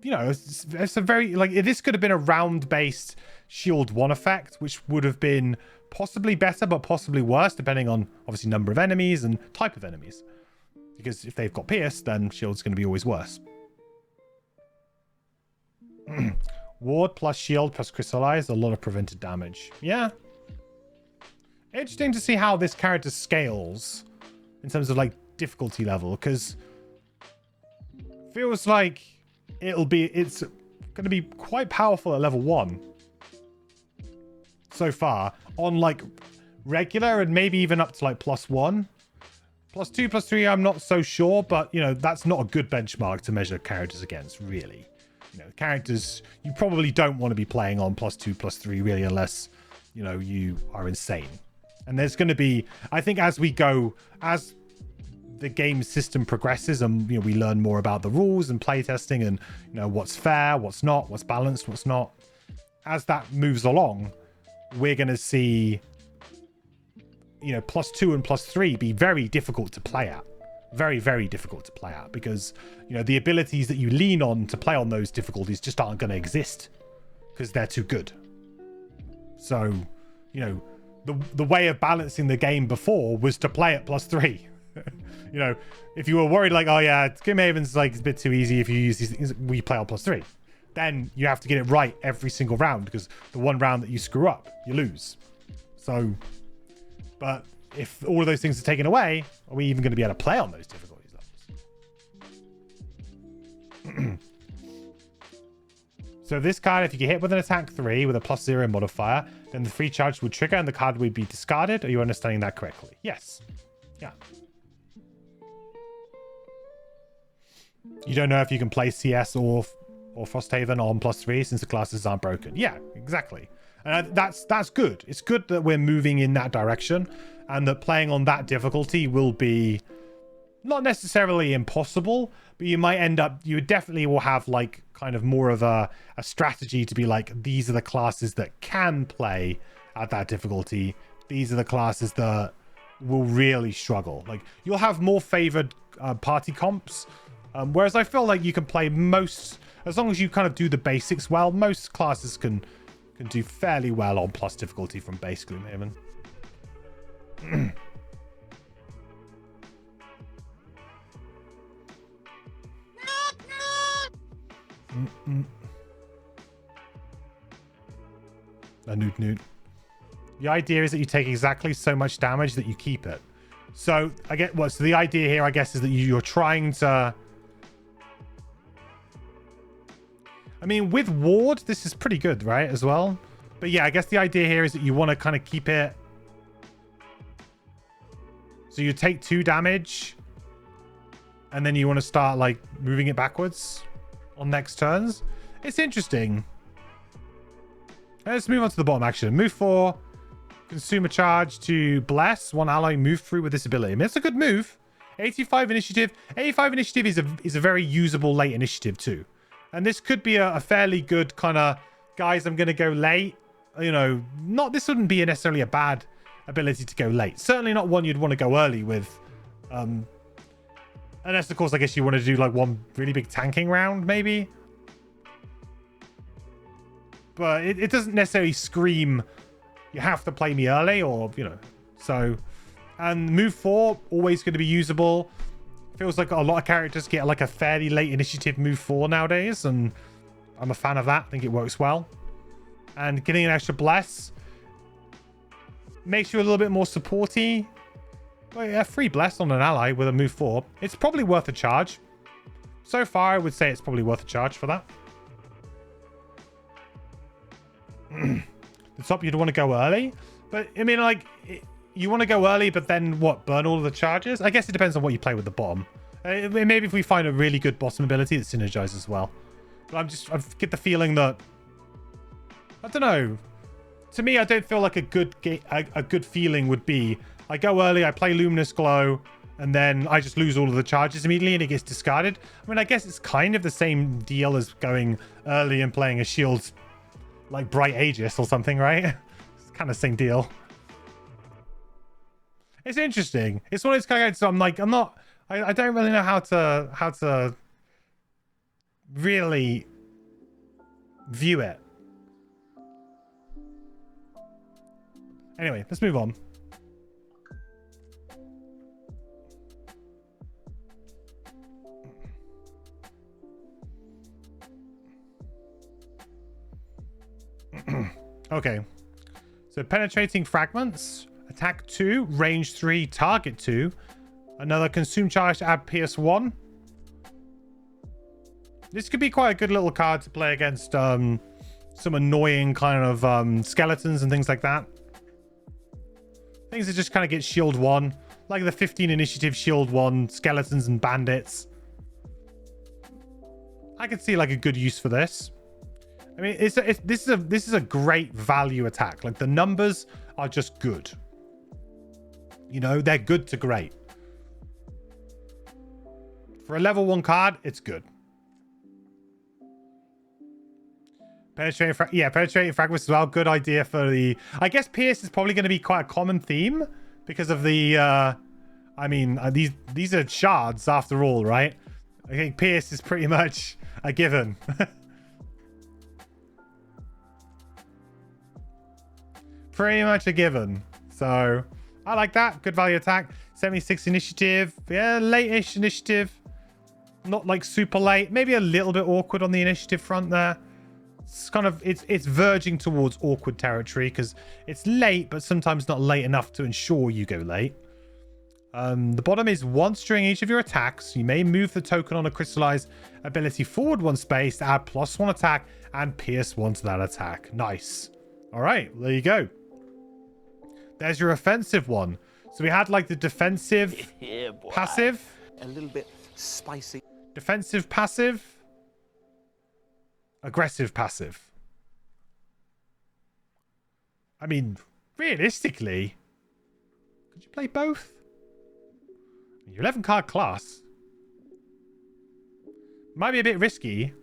you know, it's a very, like, this could have been a round based shield 1 effect, which would have been possibly better, but possibly worse, depending on obviously number of enemies and type of enemies. Because if they've got pierce, then shield's going to be always worse. Ward plus shield plus crystallize, a lot of prevented damage. Yeah. Interesting to see how this character scales in terms of like difficulty level, because feels like it's going to be quite powerful at level 1 so far on like regular, and maybe even up to like +1. +2, +3, I'm not so sure, but you know, that's not a good benchmark to measure characters against, really. You know, characters you probably don't want to be playing on +2, +3 really, unless, you know, you are insane. And there's going to be, I think, as the game system progresses and, you know, we learn more about the rules and playtesting and, you know, what's fair, what's not, what's balanced, what's not, as that moves along, we're going to see, you know, +2 and +3 be very difficult to play at. Very, very difficult to play at, because, you know, the abilities that you lean on to play on those difficulties just aren't going to exist because they're too good. So, you know, the way of balancing the game before was to play at +3. You know, if you were worried like, oh yeah, Gloomhaven's like a bit too easy if you use these things, we play on +3. Then you have to get it right every single round, because the one round that you screw up, you lose. So, but if all of those things are taken away, are we even going to be able to play on those difficulties levels? So this card, if you get hit with an attack 3 with a +0 modifier, then the free charge would trigger and the card would be discarded. Are you understanding that correctly? Yes. Yeah. You don't know if you can play CS or Frosthaven on +3 since the classes aren't broken. Yeah, exactly. And that's good. It's good that we're moving in that direction and that playing on that difficulty will be not necessarily impossible, but you might end up, you definitely will have like kind of more of a strategy to be like, these are the classes that can play at that difficulty. These are the classes that will really struggle. Like you'll have more favored party comps. Whereas I feel like you can play most, as long as you kind of do the basics well, most classes can do fairly well on plus difficulty from base Gloomhaven. A newt. The idea is that you take exactly so much damage that you keep it. So I get what. So the idea here, I guess, is that you're trying to. I mean, with ward, this is pretty good, right? As well. But yeah, I guess the idea here is that you want to kind of keep it. So you take 2 damage, and then you want to start like moving it backwards on next turns. It's interesting. Let's move on to the bottom action. Move 4. Consume a charge to bless one ally move through with this ability. I mean, it's a good move. 85 initiative. 85 initiative is a very usable late initiative too. And this could be a fairly good kind of, guys, I'm going to go late. You know, this wouldn't be necessarily a bad ability to go late. Certainly not one you'd want to go early with. Unless, of course, I guess you want to do like one really big tanking round, maybe. But it doesn't necessarily scream, you have to play me early, or, you know. So, and move 4, always going to be usable. Feels like a lot of characters get like a fairly late initiative move 4 nowadays, and I'm a fan of that. I think it works well. And getting an extra bless makes you a little bit more supporty. Well, yeah, free bless on an ally with a move 4. It's probably worth a charge. So far, I would say it's probably worth a charge for that. The top, you'd want to go early. But, I mean, like, you want to go early, but then, what, burn all of the charges? I guess it depends on what you play with the bottom. Maybe if we find a really good bottom ability that synergizes well. But I get the feeling that, I don't know. To me, I don't feel like a good feeling would be, I go early, I play Luminous Glow, and then I just lose all of the charges immediately and it gets discarded. I mean, I guess it's kind of the same deal as going early and playing a shield like Bright Aegis or something, right? It's kind of the same deal. It's interesting. It's one of those kind of, so I'm like, I don't really know how to really view it. Anyway, let's move on. Okay. So penetrating fragments, attack 2, range 3, target 2. Another consume charge to add Pierce 1. This could be quite a good little card to play against some annoying kind of skeletons and things like that. Things that just kind of get shield 1. Like the 15 initiative shield 1, skeletons and bandits. I could see like a good use for this. I mean, this is a great value attack. Like the numbers are just good. You know, they're good to great. For a level 1 card, it's good. Penetrating fragments as well. Good idea for the... I guess Pierce is probably going to be quite a common theme because of the... I mean, these are shards after all, right? I think Pierce is pretty much a given. Pretty much a given. So, I like that. Good value attack. 76 initiative. Yeah, late-ish initiative. Not like super late. Maybe a little bit awkward on the initiative front there. it's kind of it's verging towards awkward territory because it's late, but sometimes not late enough to ensure you go late. The bottom is once during each of your attacks, you may move the token on a crystallized ability forward 1 space to add +1 attack and pierce 1 to that attack. Nice. All right, there you go. There's your offensive one. So we had like the defensive passive. A little bit spicy. Defensive passive. Aggressive passive. I mean, realistically, could you play both? Your 11 card class might be a bit risky,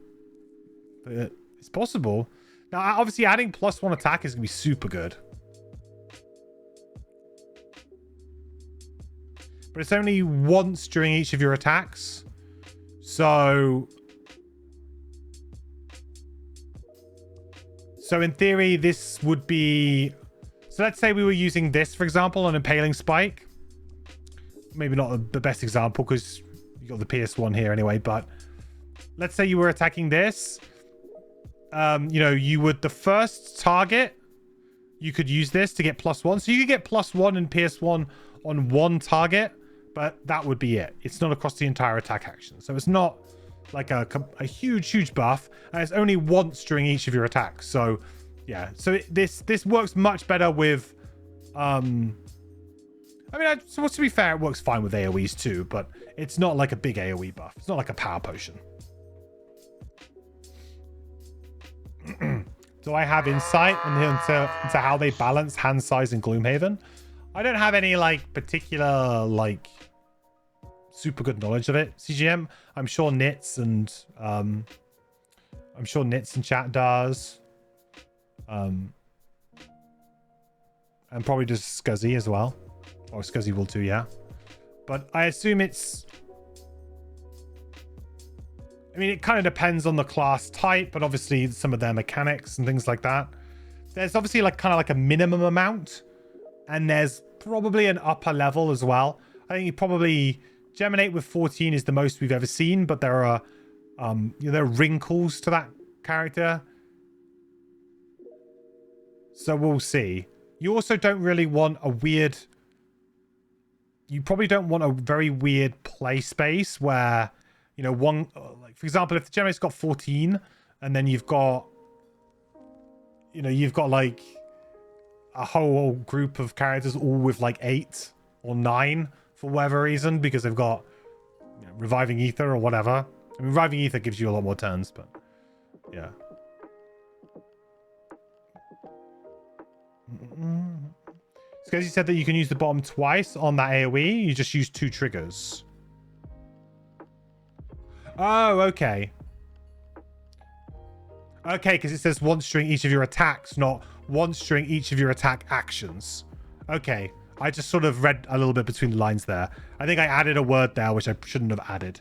but it's possible. Now, obviously, adding +1 attack is going to be super good. But it's only once during each of your attacks. So in theory, this would be... So let's say we were using this, for example, an Impaling Spike. Maybe not the best example because you got the PS1 here anyway, but let's say you were attacking this. You know, you would... The first target, you could use this to get +1. So you could get +1 and PS1 on one target, but that would be it. It's not across the entire attack action. So it's not like a huge buff, and it's only once during each of your attacks. So yeah, so this works much better with I mean, so to be fair, it works fine with AoEs too, but it's not like a big AoE buff. It's not like a power potion. Do I have insight into how they balance hand size in Gloomhaven? I don't have any like particular like super good knowledge of it. CGM, I'm sure Nits and chat does. And probably just Scuzzy as well. Or Scuzzy will too, yeah. But I assume it's... I mean, it kind of depends on the class type, but obviously some of their mechanics and things like that. There's obviously like kind of like a minimum amount, and there's probably an upper level as well. I think you probably... Geminate with 14 is the most we've ever seen, but there are there are wrinkles to that character. So we'll see. You also don't really want a weird... You probably don't want a very weird play space where, you know, one... Like, for example, if the Geminate's got 14, and then you've got... You know, you've got, like, a whole group of characters all with, like, 8 or 9 for whatever reason, because they've got, you know, Reviving Ether or whatever. I mean, Reviving Ether gives you a lot more turns, but yeah. Because you said that you can use the bottom twice on that AoE. You just use 2 triggers. Oh, okay. Okay, because it says once during each of your attacks, not once during each of your attack actions. Okay. I just sort of read a little bit between the lines there. I think I added a word there, which I shouldn't have added.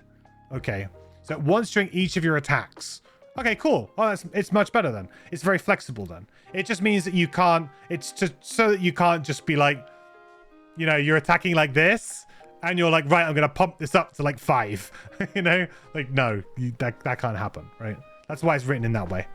Okay. So once during each of your attacks. Okay, cool. Oh, it's much better then. It's very flexible then. It just means that you can't... It's just so that you can't just be like... You know, you're attacking like this, and you're like, right, I'm going to pump this up to like 5. You know? Like, no. That can't happen, right? That's why it's written in that way.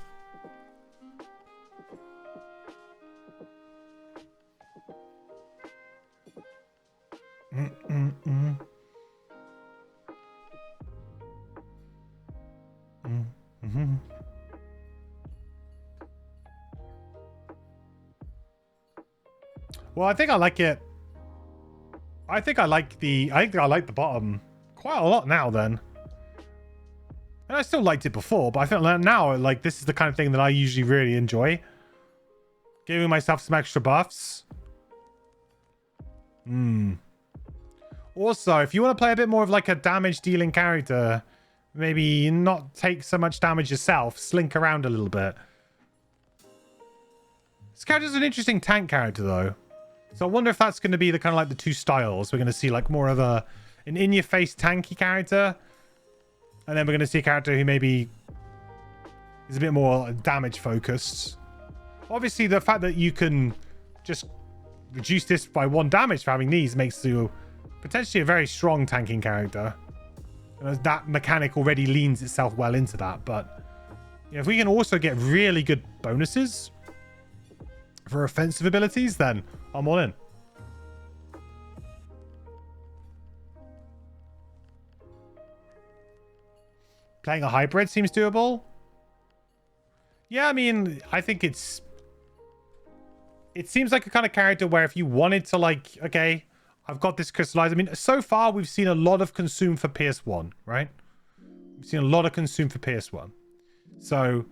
Well, I think I like it. I think I like the bottom quite a lot now then. And I still liked it before, but I feel like now, like, this is the kind of thing that I usually really enjoy. Giving myself some extra buffs. Also, if you want to play a bit more of like a damage dealing character, maybe not take so much damage yourself, slink around a little bit. This character's an interesting tank character though. So I wonder if that's going to be the kind of like the 2 styles. We're going to see like more of an in-your-face tanky character. And then we're going to see a character who maybe is a bit more damage focused. Obviously, the fact that you can just reduce this by 1 damage for having these makes you potentially a very strong tanking character. And that mechanic already leans itself well into that, but If we can also get really good bonuses for offensive abilities, then I'm all in. Playing a hybrid seems doable. Yeah, I mean, I think it seems like a kind of character where if you wanted to, like, okay, I've got this crystallized. I mean, so far we've seen a lot of consume for PS1, right? We've seen a lot of consume for PS1. So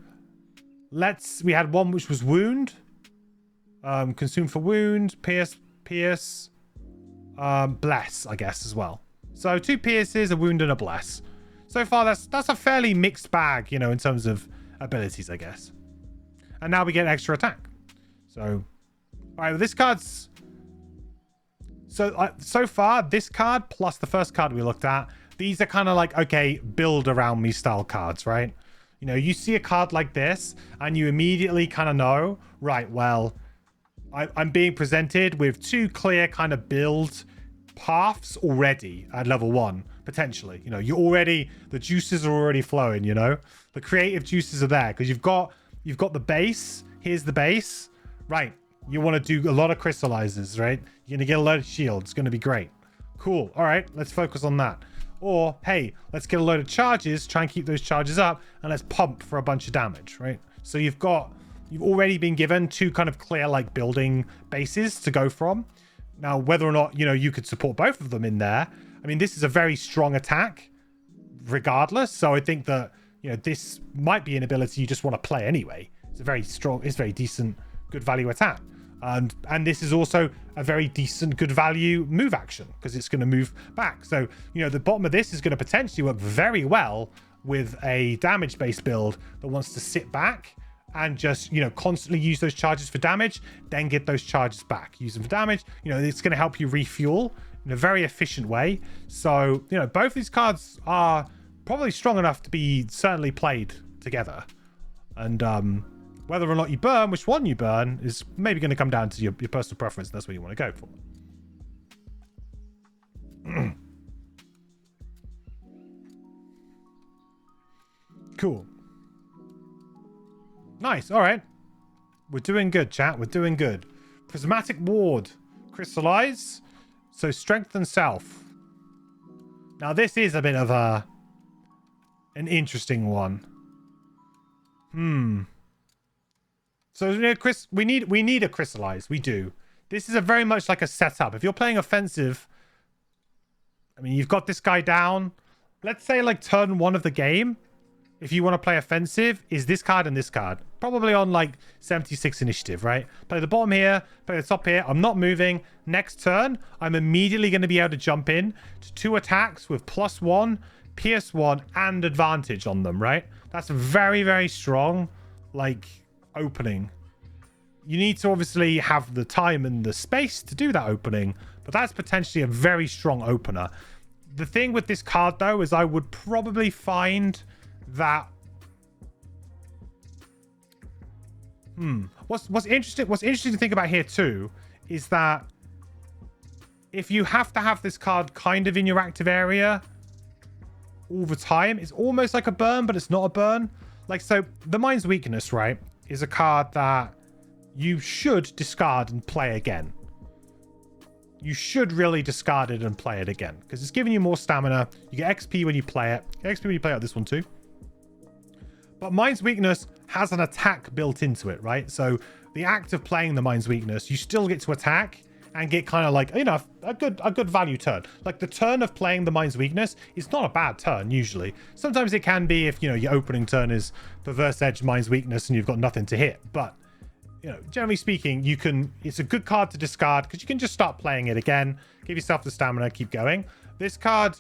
we had one which was wound, consume for wound, pierce, bless, I guess, as well. So 2 pierces, a wound, and a bless. So far, that's a fairly mixed bag, you know, in terms of abilities, I guess. And now we get extra attack. So, all right, well, this card's... So far, this card plus the first card we looked at, these are kind of like, okay, build around me style cards, right? You know, you see a card like this, and you immediately kind of know, right, well, I'm being presented with 2 clear kind of build paths already at level 1, potentially. You know, the juices are already flowing, you know? The creative juices are there, because you've got the base. Here's the base. Right. You want to do a lot of crystallizers, right? You're going to get a load of shields. It's going to be great. Cool. All right. Let's focus on that. Or, hey, let's get a load of charges, try and keep those charges up, and let's pump for a bunch of damage, right? So you've already been given 2 kind of clear, like, building bases to go from. Now, whether or not, you know, you could support both of them in there, I mean, this is a very strong attack regardless. So I think that, you know, this might be an ability you just want to play anyway. It's a very strong, it's very decent, good value attack. And this is also a very decent, good value move action because it's going to move back. So, you know, the bottom of this is going to potentially work very well with a damage-based build that wants to sit back and just, you know, constantly use those charges for damage, then get those charges back. Use them for damage. You know, it's going to help you refuel in a very efficient way. So, you know, both these cards are probably strong enough to be certainly played together. And whether or not you burn, which one you burn, is maybe going to come down to your personal preference. That's what you want to go for. Cool. Nice. All right. We're doing good, chat. We're doing good. Prismatic Ward. Crystallize. So strengthen self. Now, this is a bit of an interesting one. So, you know, Chris, we need a crystallize. We do. This is a very much like a setup. If you're playing offensive, I mean, you've got this guy down. Let's say like turn 1 of the game. If you want to play offensive, is this card and this card. Probably on like 76 initiative, right? Play the bottom here, play the top here. I'm not moving. Next turn, I'm immediately going to be able to jump in to 2 attacks with +1, pierce 1, and advantage on them, right? That's a very, very strong, like, opening. You need to obviously have the time and the space to do that opening, but that's potentially a very strong opener. The thing with this card, though, is I would probably find that what's interesting to think about here too is that if you have to have this card kind of in your active area all the time, it's almost like a burn, but it's not a burn. Like, so the Mind's Weakness, right, is a card that you should discard and play again. You should really discard it and play it again because it's giving you more stamina. You get XP when you play it. You get XP when you play out this one too. But Mind's Weakness has an attack built into it, right? So the act of playing the Mind's Weakness, you still get to attack and get kind of like, you know, a good value turn. Like the turn of playing the Mind's Weakness is not a bad turn usually. Sometimes it can be if, you know, your opening turn is Perverse Edge, Mind's Weakness, and you've got nothing to hit. But, you know, generally speaking, it's a good card to discard because you can just start playing it again, give yourself the stamina, keep going. This card,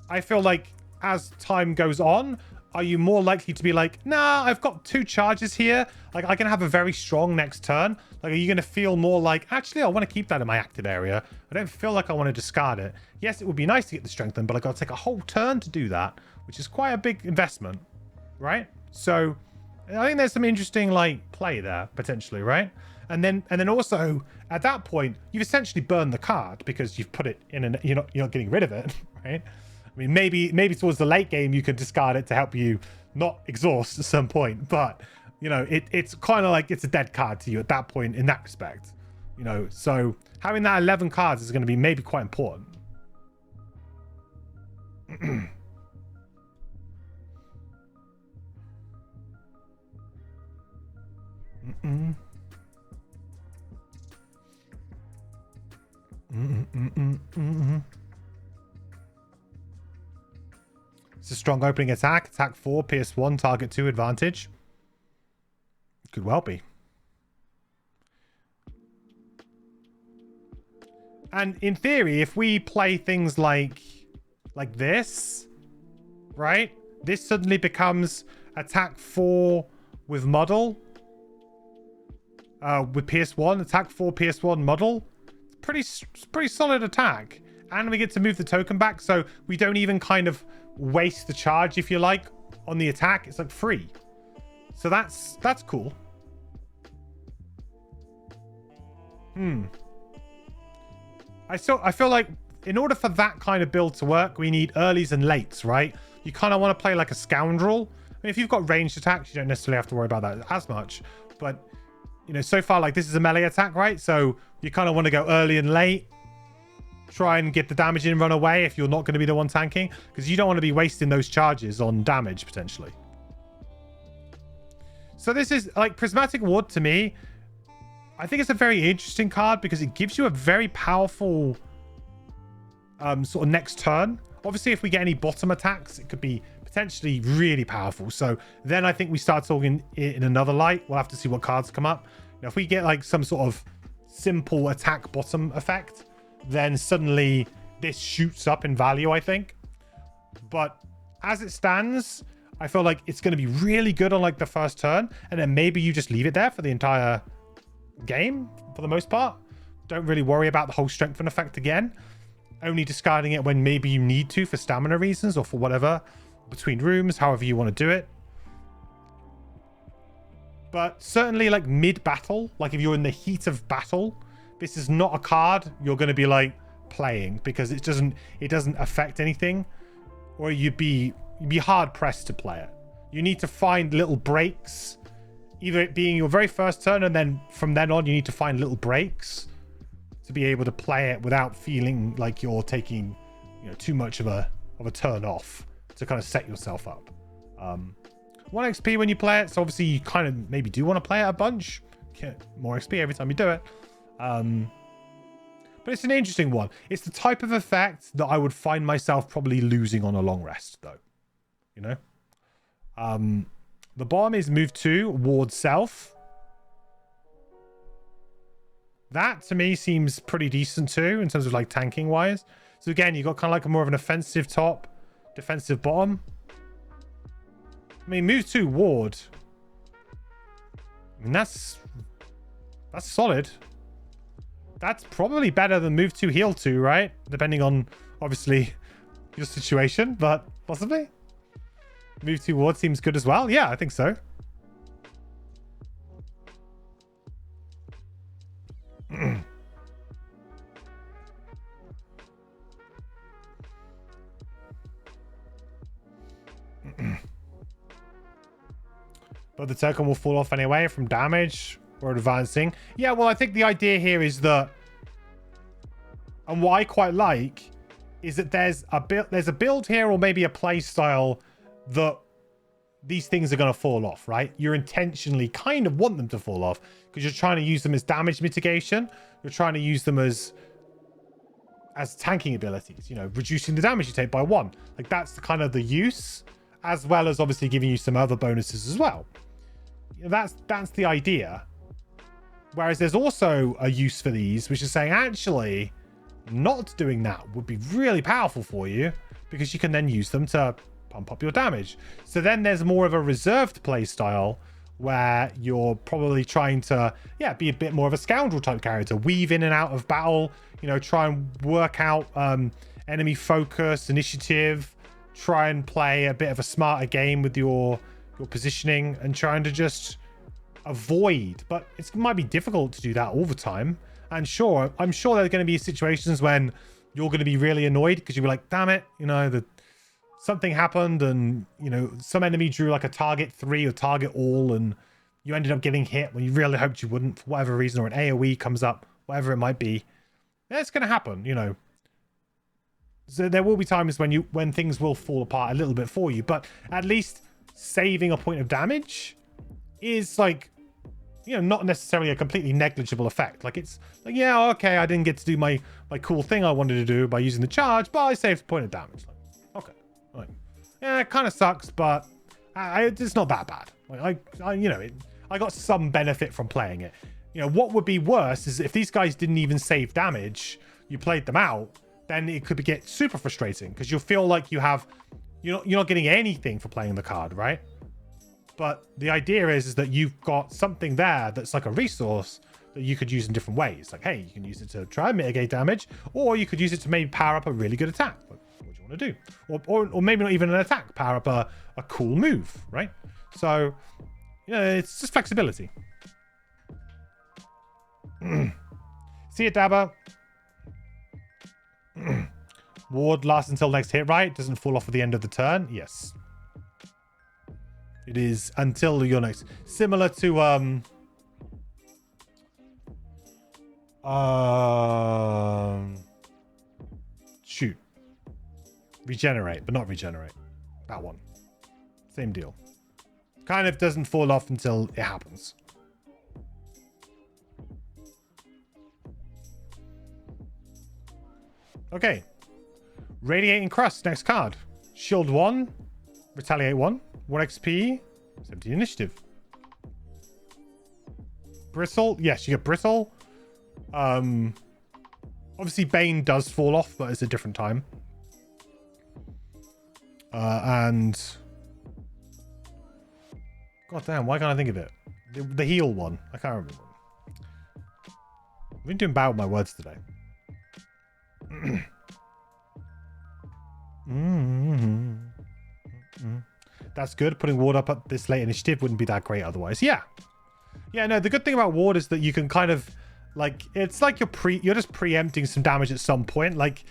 I feel like as time goes on, are you more likely to be like, nah, I've got 2 charges here. Like, I can have a very strong next turn. Like, are you going to feel more like, actually, I want to keep that in my active area. I don't feel like I want to discard it. Yes, it would be nice to get the strengthen, but I got to take a whole turn to do that, which is quite a big investment, right? So I think there's some interesting, like, play there, potentially, right? And then also, at that point, you've essentially burned the card because you've put it in and you're not getting rid of it, right? I mean, maybe towards the late game you could discard it to help you not exhaust at some point, but you know, it's kind of like it's a dead card to you at that point in that respect, you know. So having that 11 cards is going to be maybe quite important. It's a strong opening attack. Attack 4, Pierce 1, target 2, advantage. Could well be. And in theory, if we play things like this, right? This suddenly becomes attack 4 with muddle. With Pierce 1, attack 4, Pierce 1, muddle. It's pretty solid attack. And we get to move the token back, so we don't even kind of waste the charge, if you like, on the attack. It's like free. So that's cool. I feel like in order for that kind of build to work, we need earlies and lates, right? You kind of want to play like a scoundrel. I mean, if you've got ranged attacks, you don't necessarily have to worry about that as much. But, you know, so far, like, this is a melee attack, right? So you kind of want to go early and late. Try and get the damage in, run away if you're not going to be the one tanking. Because you don't want to be wasting those charges on damage, potentially. So this is, like, Prismatic Ward, to me, I think it's a very interesting card because it gives you a very powerful sort of next turn. Obviously, if we get any bottom attacks, it could be potentially really powerful. So then I think we start talking in another light. We'll have to see what cards come up. Now, if we get like some sort of simple attack bottom effect, then suddenly this shoots up in value, I think. But as it stands, I feel like it's going to be really good on like the first turn. And then maybe you just leave it there for the entire game for the most part. Don't really worry about the whole strengthen effect again. Only discarding it when maybe you need to for stamina reasons or for whatever, between rooms, however you want to do it. But certainly like mid-battle, like if you're in the heat of battle, this is not a card you're going to be like playing because it doesn't affect anything, or you'd be hard pressed to play it. You need to find little breaks, either it being your very first turn, and then from then on you need to find little breaks to be able to play it without feeling like you're taking, you know, too much of a turn off to kind of set yourself up. 1 XP when you play it, so obviously you kind of maybe do want to play it a bunch. Get more XP every time you do it. But it's an interesting one. It's the type of effect that I would find myself probably losing on a long rest, though. You know? The bottom is move 2, ward self. That, to me, seems pretty decent, too, in terms of, like, tanking-wise. So, again, you've got kind of like a more of an offensive top, defensive bottom. I mean, move 2, ward. I mean, that's solid. That's probably better than move 2, heal 2, right? Depending on, obviously, your situation, but possibly. Move 2 ward seems good as well. Yeah, I think so. But the token will fall off anyway from damage or advancing. Yeah, well, I think the idea here is that, and what I quite like is that there's a build here, or maybe a play style that these things are going to fall off, right? You intentionally kind of want them to fall off because you're trying to use them as damage mitigation. You're trying to use them as tanking abilities, you know, reducing the damage you take by 1. Like, that's the kind of the use, as well as obviously giving you some other bonuses as well. That's the idea. Whereas there's also a use for these, which is saying, actually, not doing that would be really powerful for you because you can then use them to pump up your damage. So then there's more of a reserved play style where you're probably trying to, yeah, be a bit more of a scoundrel type character, weave in and out of battle, you know, try and work out enemy focus, initiative, try and play a bit of a smarter game with your positioning and trying to just avoid. But it might be difficult to do that all the time. And sure, I'm sure there are going to be situations when you're going to be really annoyed because you'll be like, damn it, you know, the something happened and, you know, some enemy drew like a target 3 or target all and you ended up getting hit when you really hoped you wouldn't for whatever reason, or an AoE comes up, whatever it might be. Yeah, it's going to happen, you know. So there will be times when things will fall apart a little bit for you, but at least saving a point of damage is like, you know, not necessarily a completely negligible effect. Like it's like, yeah, okay, I didn't get to do my cool thing I wanted to do by using the charge, but I saved a point of damage. Like, okay, like, yeah, it kind of sucks, but it's not that bad. Like you know, I got some benefit from playing it. You know, what would be worse is if these guys didn't even save damage, you played them out, then it could get super frustrating because you'll feel like you're not getting anything for playing the card, right? But the idea is that you've got something there that's like a resource that you could use in different ways. Like, hey, you can use it to try and mitigate damage, or you could use it to maybe power up a really good attack. Like, what do you want to do? Or maybe not even an attack, power up a cool move, right? So, you know, it's just flexibility. See you, Dabber. Ward lasts until next hit, right? Doesn't fall off at the end of the turn. Yes. It is until your next. Similar to shoot. Regenerate, but not regenerate. That one. Same deal. Kind of doesn't fall off until it happens. Okay. Radiating Crust, next card. Shield 1. Retaliate 1. 1 XP. 17 initiative. Bristle. Yes, you get Bristle. Obviously, Bane does fall off, but it's a different time. And... God damn, why can't I think of it? The heal one. I can't remember. I've been doing bad with my words today. That's good. Putting Ward up at this late initiative wouldn't be that great otherwise. Yeah. Yeah, no, the good thing about Ward is that you can kind of like, it's like you're just preempting some damage at some point. Like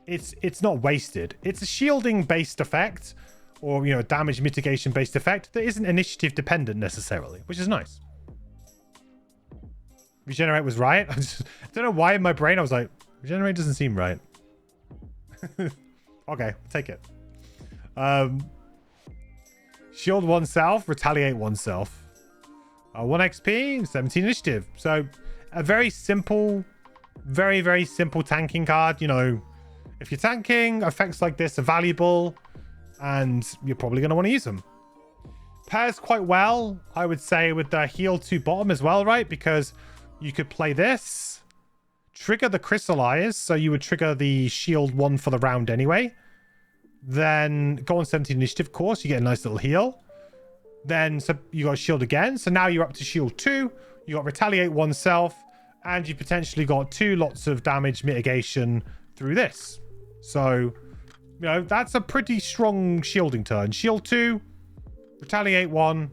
it's not wasted. It's a shielding based effect, or, you know, damage mitigation based effect that isn't initiative dependent necessarily, which is nice. Regenerate was right. I don't know why in my brain I was like, regenerate doesn't seem right. Okay, take it. Shield oneself, retaliate oneself. 1 XP, 17 initiative. So a very simple, very, very simple tanking card. You know, if you're tanking, effects like this are valuable and you're probably going to want to use them. Pairs quite well, I would say, with the heal 2 bottom as well, right? Because you could play this, trigger the Crystallize, so you would trigger the shield 1 for the round anyway. Then go on 17 initiative, of course, you get a nice little heal. Then so you got shield again, so now you're up to shield 2. You got retaliate oneself, and you potentially got 2 lots of damage mitigation through this. So, you know, that's a pretty strong shielding turn. Shield 2, retaliate 1,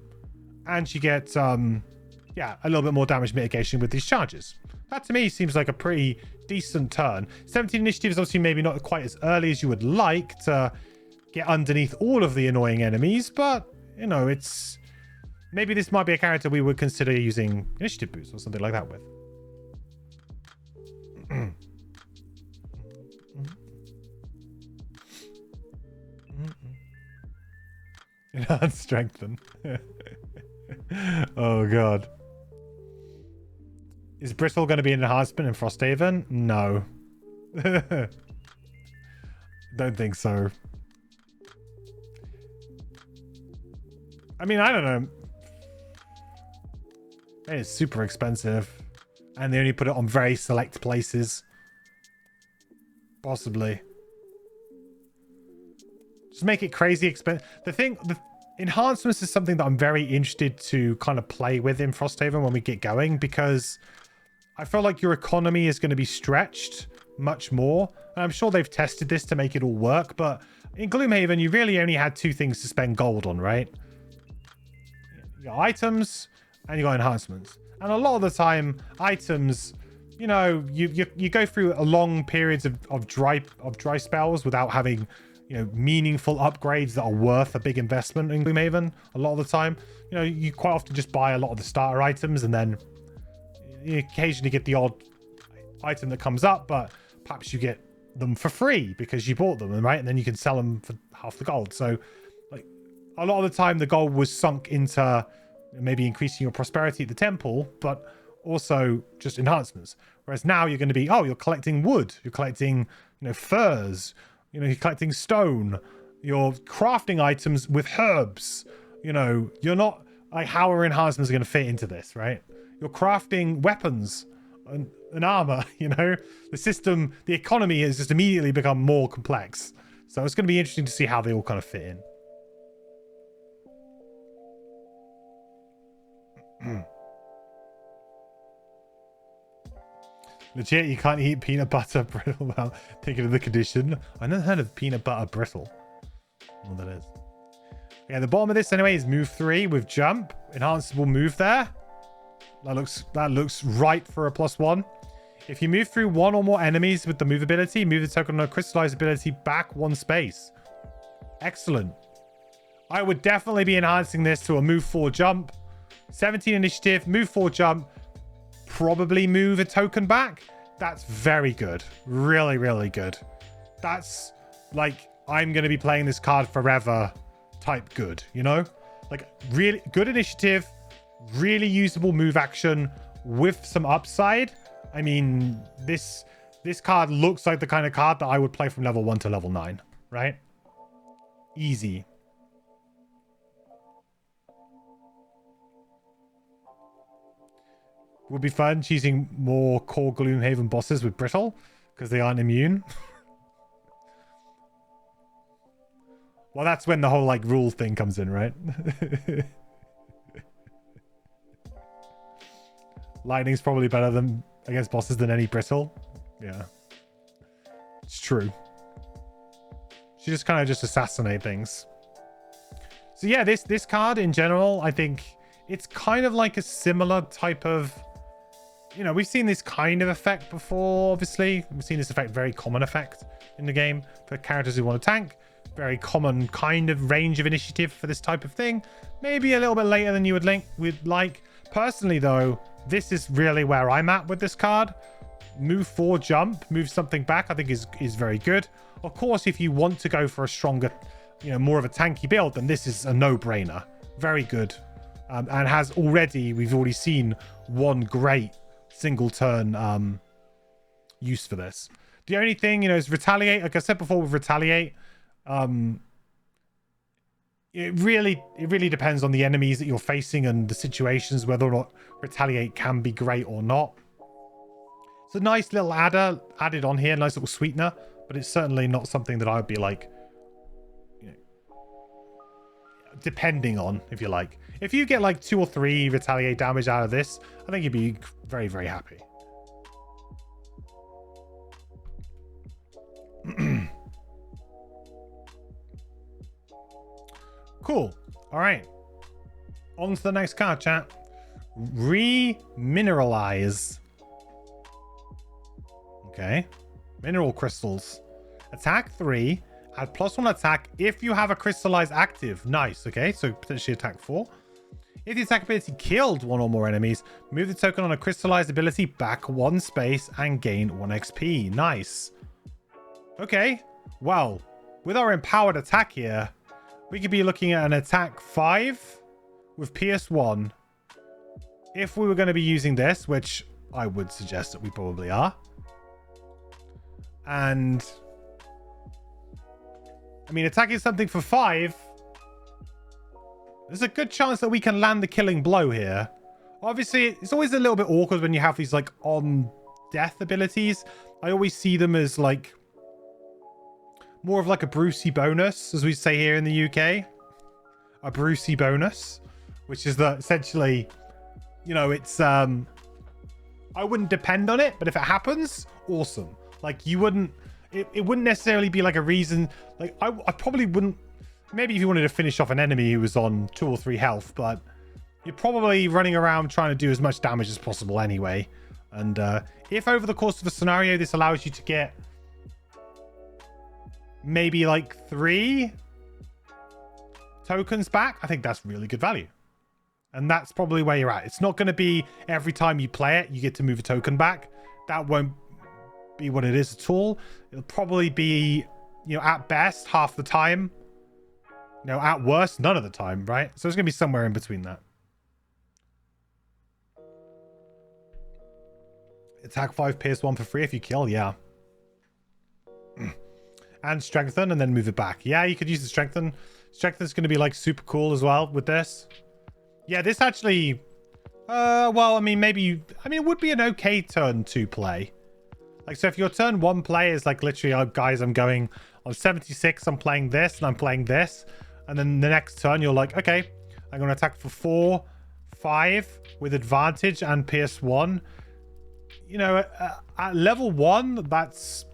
and you get yeah, a little bit more damage mitigation with these charges. That to me seems like a pretty decent turn. 17 initiative is obviously maybe not quite as early as you would like to get underneath all of the annoying enemies, but, you know, it's... Maybe this might be a character we would consider using initiative boost or something like that with. Enhance strengthen. Oh, God. Is Bristle going to be an enhancement in Frosthaven? No. Don't think so. I mean, I don't know. It's super expensive. And they only put it on very select places. Possibly. Just make it crazy expensive. The enhancements is something that I'm very interested to kind of play with in Frosthaven when we get going, because I feel like your economy is going to be stretched much more. And I'm sure they've tested this to make it all work, but in Gloomhaven, you really only had 2 things to spend gold on, right? You got items and you got enhancements. And a lot of the time, items, you know, you go through a long periods of dry spells without having you know, meaningful upgrades that are worth a big investment in Gloomhaven a lot of the time. You know, you quite often just buy a lot of the starter items and then you occasionally get the odd item that comes up, but perhaps you get them for free because you bought them, right? And then you can sell them for half the gold. So like a lot of the time the gold was sunk into maybe increasing your prosperity at the temple, but also just enhancements. Whereas now you're going to be, oh, you're collecting wood, you're collecting, you know, furs, you know, you're collecting stone, you're crafting items with herbs. You know, you're not like, how are enhancements going to fit into this, right? You're crafting weapons and armor, you know, the system, the economy has just immediately become more complex. So it's going to be interesting to see how they all kind of fit in. Legit, you can't eat peanut butter brittle without thinking of the condition. I never heard of peanut butter brittle. I don't know what that is. Yeah, the bottom of this anyway is move 3 with jump. Enhanceable move there. That looks right for a +1. If you move through one or more enemies with the move ability, move the token on a crystallized ability back 1 space. Excellent. I would definitely be enhancing this to a move 4 jump. 17 initiative, move 4 jump. Probably move a token back. That's very good. Really, really good. That's like, I'm going to be playing this card forever type good, you know? Like, really good initiative, really usable move action with some upside. I mean, this card looks like the kind of card that I would play from level 1 to level 9, right? Easy. Would be fun choosing more core Gloomhaven bosses with brittle because they aren't immune. Well, that's when the whole like rule thing comes in, right? Lightning's probably better than against bosses than any brittle. Yeah, it's true. She just kind of just assassinate things. So yeah, this card in general, I think it's kind of like a similar type of, you know, we've seen this kind of effect before, obviously. We've seen this effect, very common effect in the game for characters who want to tank. Very common kind of range of initiative for this type of thing. Maybe a little bit later than you would like. Personally, though, this is really where I'm at with this card. Move 4 jump, move something back, I think is very good. Of course, if you want to go for a stronger, you know, more of a tanky build, then this is a no-brainer. Very good. And we've already seen one great single turn use for this. The only thing, you know, is retaliate. Like I said before with retaliate, it really depends on the enemies that you're facing and the situations whether or not retaliate can be great or not. It's a nice little adder added on here, nice little sweetener, but it's certainly not something that I would be like, you know, depending on, if you like. If you get like 2 or 3 retaliate damage out of this, I think you'd be very, very happy. Cool. All right. On to the next card, chat. Remineralize. Okay. Mineral crystals. Attack 3. Add +1 attack if you have a crystallized active. Nice. Okay. So potentially attack 4. If the attack ability killed 1 or more enemies, move the token on a crystallized ability back 1 space and gain 1 XP. Nice. Okay. Well, with our empowered attack here, we could be looking at an attack 5 with Pierce 1. If we were going to be using this, which I would suggest that we probably are. And I mean, attacking something for 5, there's a good chance that we can land the killing blow here. Obviously, it's always a little bit awkward when you have these like on death abilities. I always see them as like more of like a Brucey bonus, as we say here in the UK. A Brucey bonus, which is that essentially, you know, it's I wouldn't depend on it, but if it happens, awesome. Like you wouldn't, it wouldn't necessarily be like a reason. Like I probably wouldn't. Maybe if you wanted to finish off an enemy who was on 2 or 3 health, but you're probably running around trying to do as much damage as possible anyway. And if over the course of a scenario, this allows you to get maybe like 3 tokens back. I think that's really good value. And that's probably where you're at. It's not going to be every time you play it, you get to move a token back. That won't be what it is at all. It'll probably be, you know, at best, half the time. You know, at worst, none of the time, right? So it's going to be somewhere in between that. Attack 5, pierce 1 for free if you kill, yeah. And strengthen and then move it back. Yeah, you could use the strengthen. Strengthen's going to be like super cool as well with this. Yeah, this actually... well, I mean, maybe... I mean, it would be an okay turn 2 play. Like, so if your turn 1 play is like literally, oh, guys, I'm going on 76, I'm playing this, and I'm playing this. And then the next turn, you're like, okay, I'm going to attack for 4, 5 with advantage and pierce 1. You know, at level 1, that's...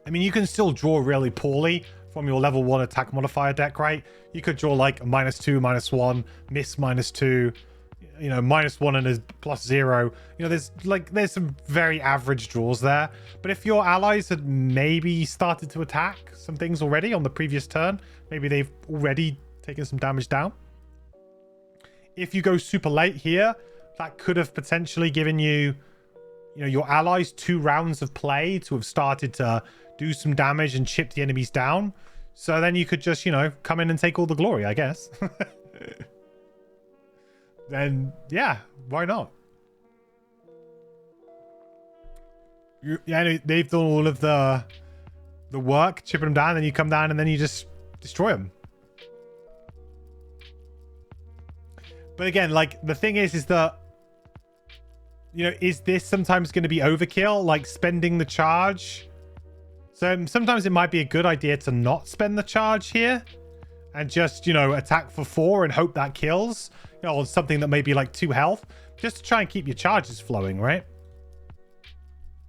I mean, you can still draw really poorly from your level 1 attack modifier deck, right? You could draw like a -2, -1, miss -2, you know, -1 and a +0. You know, there's some very average draws there. But if your allies had maybe started to attack some things already on the previous turn, maybe they've already taken some damage down. If you go super late here, that could have potentially given you, you know, your allies 2 rounds of play to have started to do some damage and chip the enemies down. So then you could just, you know, come in and take all the glory, I guess. Then, yeah, why not? Yeah, they've done all of the work, chipping them down, and you come down and then you just destroy them. But again, like, the thing is that, you know, is this sometimes going to be overkill? Like, spending the charge? So sometimes it might be a good idea to not spend the charge here and just, you know, attack for 4 and hope that kills. You know, or something that may be like 2 health, just to try and keep your charges flowing, right?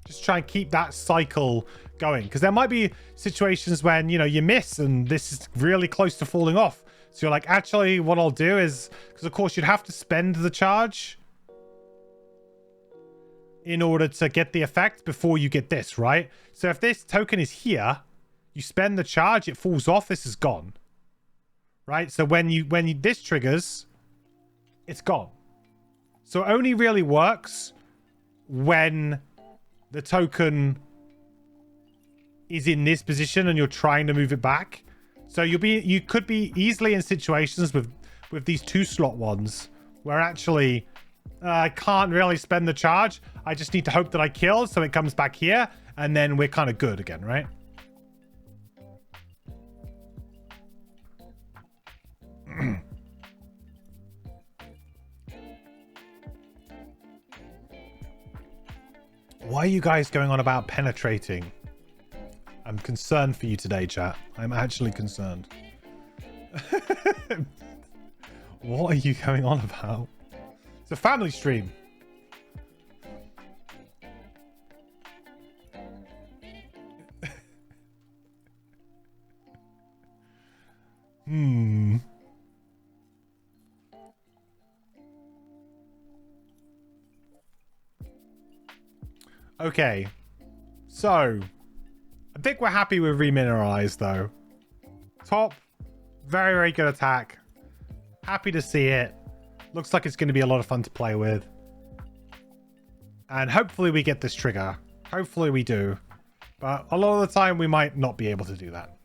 Just try and keep that cycle going, because there might be situations when, you know, you miss and this is really close to falling off. So you're like, actually, what I'll do is, because of course you'd have to spend the charge in order to get the effect before you get this, right? So if this token is here, you spend the charge, it falls off, this is gone, right? So when this triggers, it's gone. So it only really works when the token is in this position and you're trying to move it back. So you could be easily in situations with these 2 slot ones where actually I can't really spend the charge. I just need to hope that I kill so it comes back here and then we're kind of good again, right? Why are you guys going on about penetrating? I'm concerned for you today, chat. I'm actually concerned. What are you going on about? It's a family stream. Okay. So, I think we're happy with Remineralize, though. Top. Very, very good attack. Happy to see it. Looks like it's going to be a lot of fun to play with. And hopefully we get this trigger. Hopefully we do. But a lot of the time we might not be able to do that.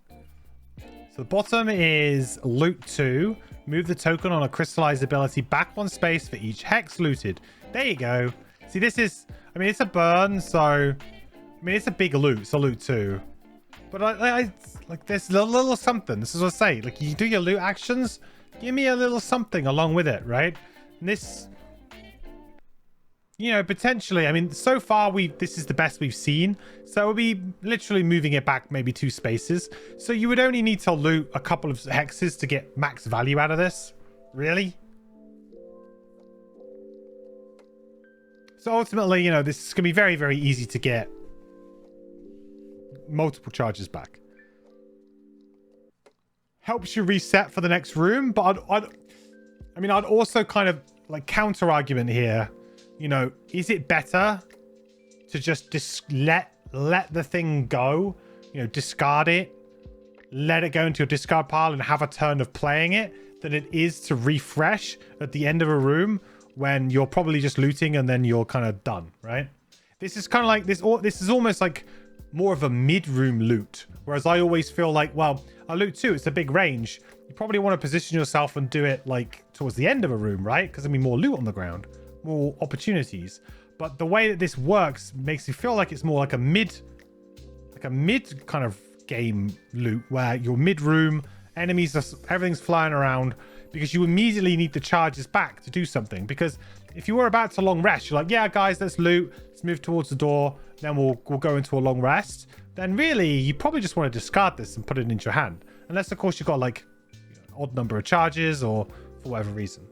So the bottom is loot 2. Move the token on a crystallized ability back 1 space for each hex looted. There you go. See, this is... I mean, it's a burn, so... I mean, it's a big loot. It's a loot 2. But I like, there's a little something. This is what I say. Like, you do your loot actions... Give me a little something along with it, right? And this, you know, potentially, I mean, so far this is the best we've seen. So we'll be literally moving it back maybe 2 spaces. So you would only need to loot a couple of hexes to get max value out of this. Really? So ultimately, you know, this is going to be very, very easy to get multiple charges back. Helps you reset for the next room, but I'd also kind of like counter argument here. You know, is it better to just let the thing go? You know, discard it let it go into your discard pile and have a turn of playing it than it is to refresh at the end of a room when you're probably just looting and then you're kind of done, right? This is kind of like this. This is almost like more of a mid-room loot. Whereas I always feel like, well, a loot too, it's a big range. You probably want to position yourself and do it like towards the end of a room, right? Because there'll be more loot on the ground, more opportunities. But the way that this works makes you feel like it's more like a mid kind of game loot where you're mid-room, enemies are, everything's flying around because you immediately need the charges back to do something. Because if you were about to long rest, you're like, yeah, guys, let's loot, let's move towards the door, then we'll go into a long rest. Then really, you probably just want to discard this and put it into your hand. Unless, of course, you've got like an odd number of charges or for whatever reason.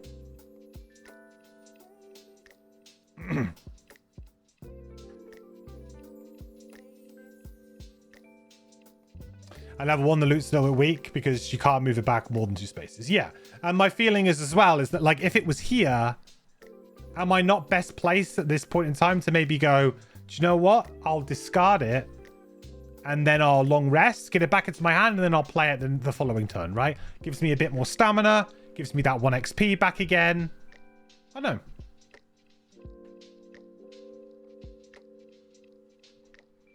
And level 1, the loot's a little bit weak because you can't move it back more than 2 spaces. Yeah. And my feeling is as well is that like if it was here, am I not best placed at this point in time to maybe go, do you know what? I'll discard it and then I'll long rest, get it back into my hand, and then I'll play it the following turn, right? Gives me a bit more stamina, gives me that 1 XP back again. I don't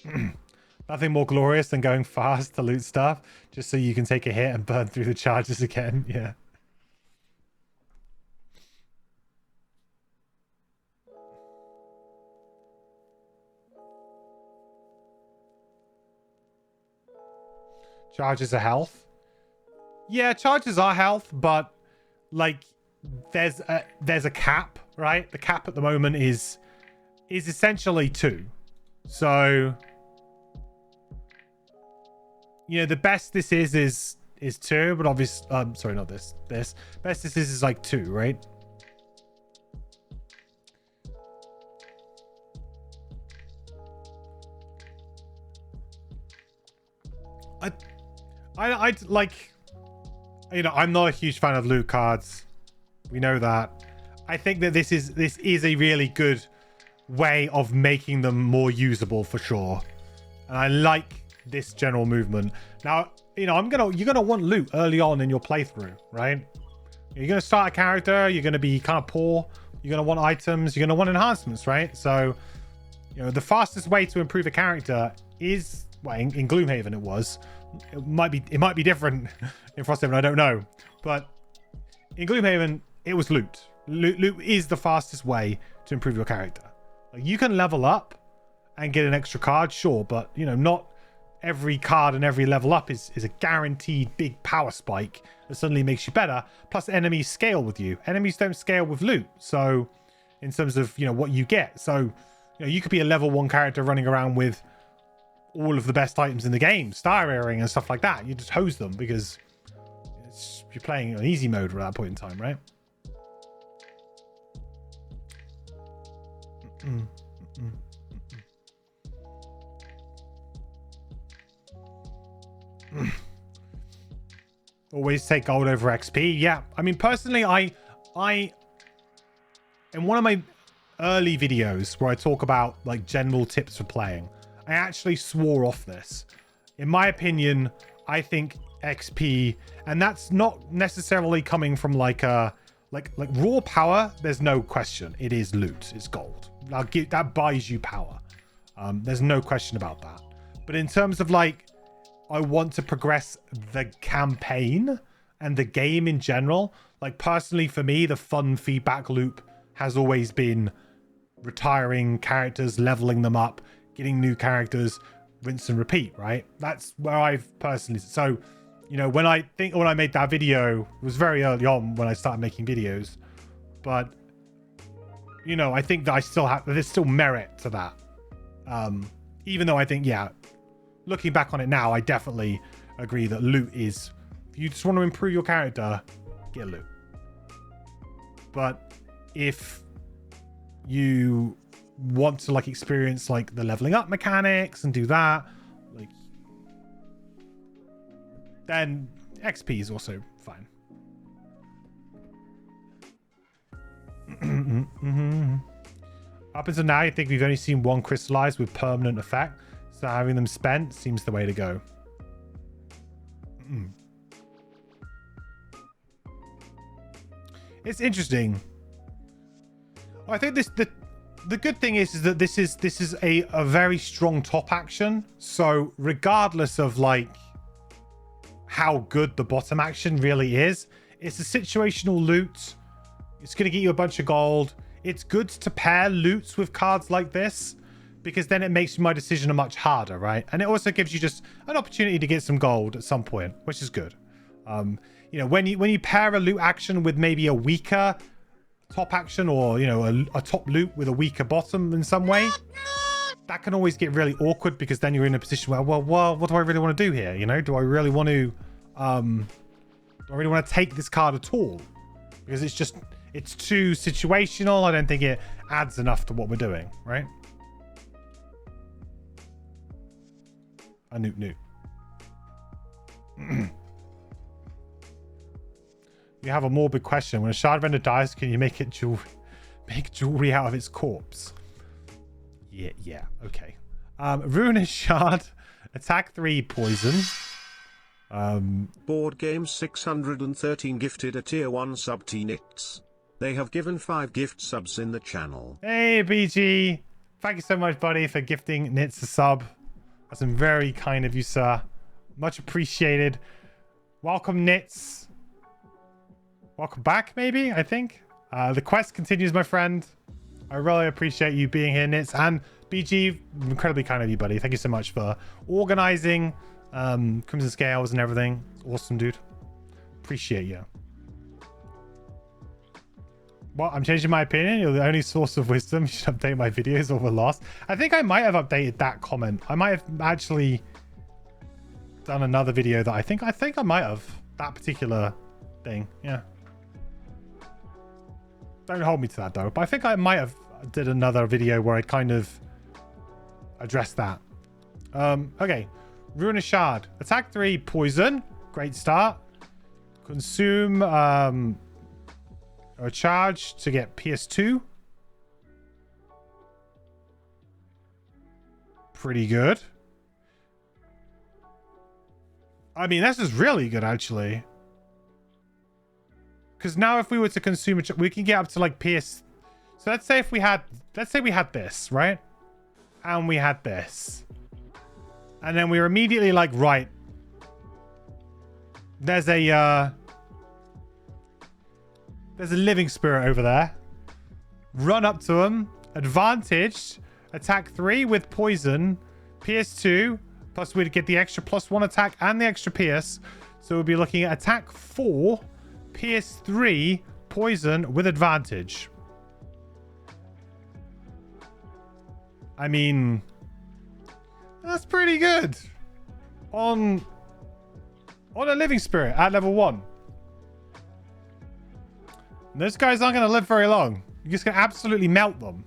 know. Nothing more glorious than going fast to loot stuff just so you can take a hit and burn through the charges again. Yeah. Charges are health. Yeah, charges are health, but like there's a cap, right? The cap at the moment is essentially 2. So you know, the best this is 2, but obviously, sorry, not this. Best this is like 2, right? I like, you know, I'm not a huge fan of loot cards. We know that. I think that this is a really good way of making them more usable for sure. And I like this general movement. Now, you know, you're gonna want loot early on in your playthrough, right? You're gonna start a character, you're gonna be kind of poor, you're gonna want items, you're gonna want enhancements, right? So, you know, the fastest way to improve a character is, well, in Gloomhaven it might be different in Frosthaven, I don't know, but in Gloomhaven it was loot. Loot is the fastest way to improve your character. Like, you can level up and get an extra card, sure, but you know, not every card and every level up is a guaranteed big power spike that suddenly makes you better. Plus, enemies scale with you. Enemies don't scale with loot. So, in terms of, you know, what you get. So, you know, you could be a level 1 character running around with all of the best items in the game, star earring and stuff like that. You just hose them because you're playing on easy mode at that point in time, right? Always take gold over XP. Yeah, I mean, personally, I in one of my early videos where I talk about like general tips for playing, I actually swore off this. In my opinion, I think XP, and that's not necessarily coming from like a like raw power. There's no question. It is loot. It's gold. That buys you power. There's no question about that. But in terms of like, I want to progress the campaign and the game in general. Like, personally, for me, the fun feedback loop has always been retiring characters, leveling them up, getting new characters, rinse and repeat, right? That's where I've personally... So, you know, when I made that video, it was very early on when I started making videos. But, you know, I think that there's still merit to that. Even though I think, yeah, looking back on it now, I definitely agree that loot is, if you just want to improve your character, get loot. But if you want to like experience like the leveling up mechanics and do that, like, then XP is also fine. Up until now, I think we've only seen one crystallized with permanent effect, so having them spent seems the way to go. It's interesting. I think the good thing is that this is a very strong top action. So regardless of like how good the bottom action really is, it's a situational loot. It's going to get you a bunch of gold. It's good to pair loots with cards like this because then it makes my decision much harder, right? And it also gives you just an opportunity to get some gold at some point, which is good. You know, when you pair a loot action with maybe a weaker top action, or you know, a top loot with a weaker bottom in some way, that can always get really awkward because then you're in a position where, well, what do I really want to do here? You know, do I really want to take this card at all? Because it's too situational. I don't think it adds enough to what we're doing, right? A newt. You have a morbid question. When a Shardrender dies, can you make jewelry out of its corpse? Yeah, okay. Ruinous Shard, attack 3, poison. Board Game 613 gifted a tier 1 sub to Nits. They have given 5 gift subs in the channel. Hey, BG. Thank you so much, buddy, for gifting Nits a sub. That's very kind of you, sir. Much appreciated. Welcome, Nits. Welcome back, maybe, I think. The quest continues, my friend. I really appreciate you being here, Nits. And BG, incredibly kind of you, buddy. Thank you so much for organizing Crimsonscales and everything. Awesome, dude. Appreciate you. Well, I'm changing my opinion. You're the only source of wisdom. You should update my videos or we're lost. I think I might have updated that comment. I might have actually done another video that I think I might have. That particular thing. Yeah. Don't hold me to that though. But I think I might have did another video where I kind of addressed that. Okay. Ruinous Shard. Attack 3, poison. Great start. Consume a charge to get PS2. Pretty good. I mean, this is really good actually. Because now if we were to consume it, we can get up to like PS. So let's say we had this, right? And we had this. And then we were immediately like, right. There's a living spirit over there. Run up to him. Advantaged. Attack 3 with poison. PS2. Plus we'd get the extra +1 attack and the extra PS. So we'll be looking at attack 4. PS3 poison with advantage. I mean, that's pretty good on a living spirit at level 1. And those guys aren't going to live very long. You're just going to absolutely melt them.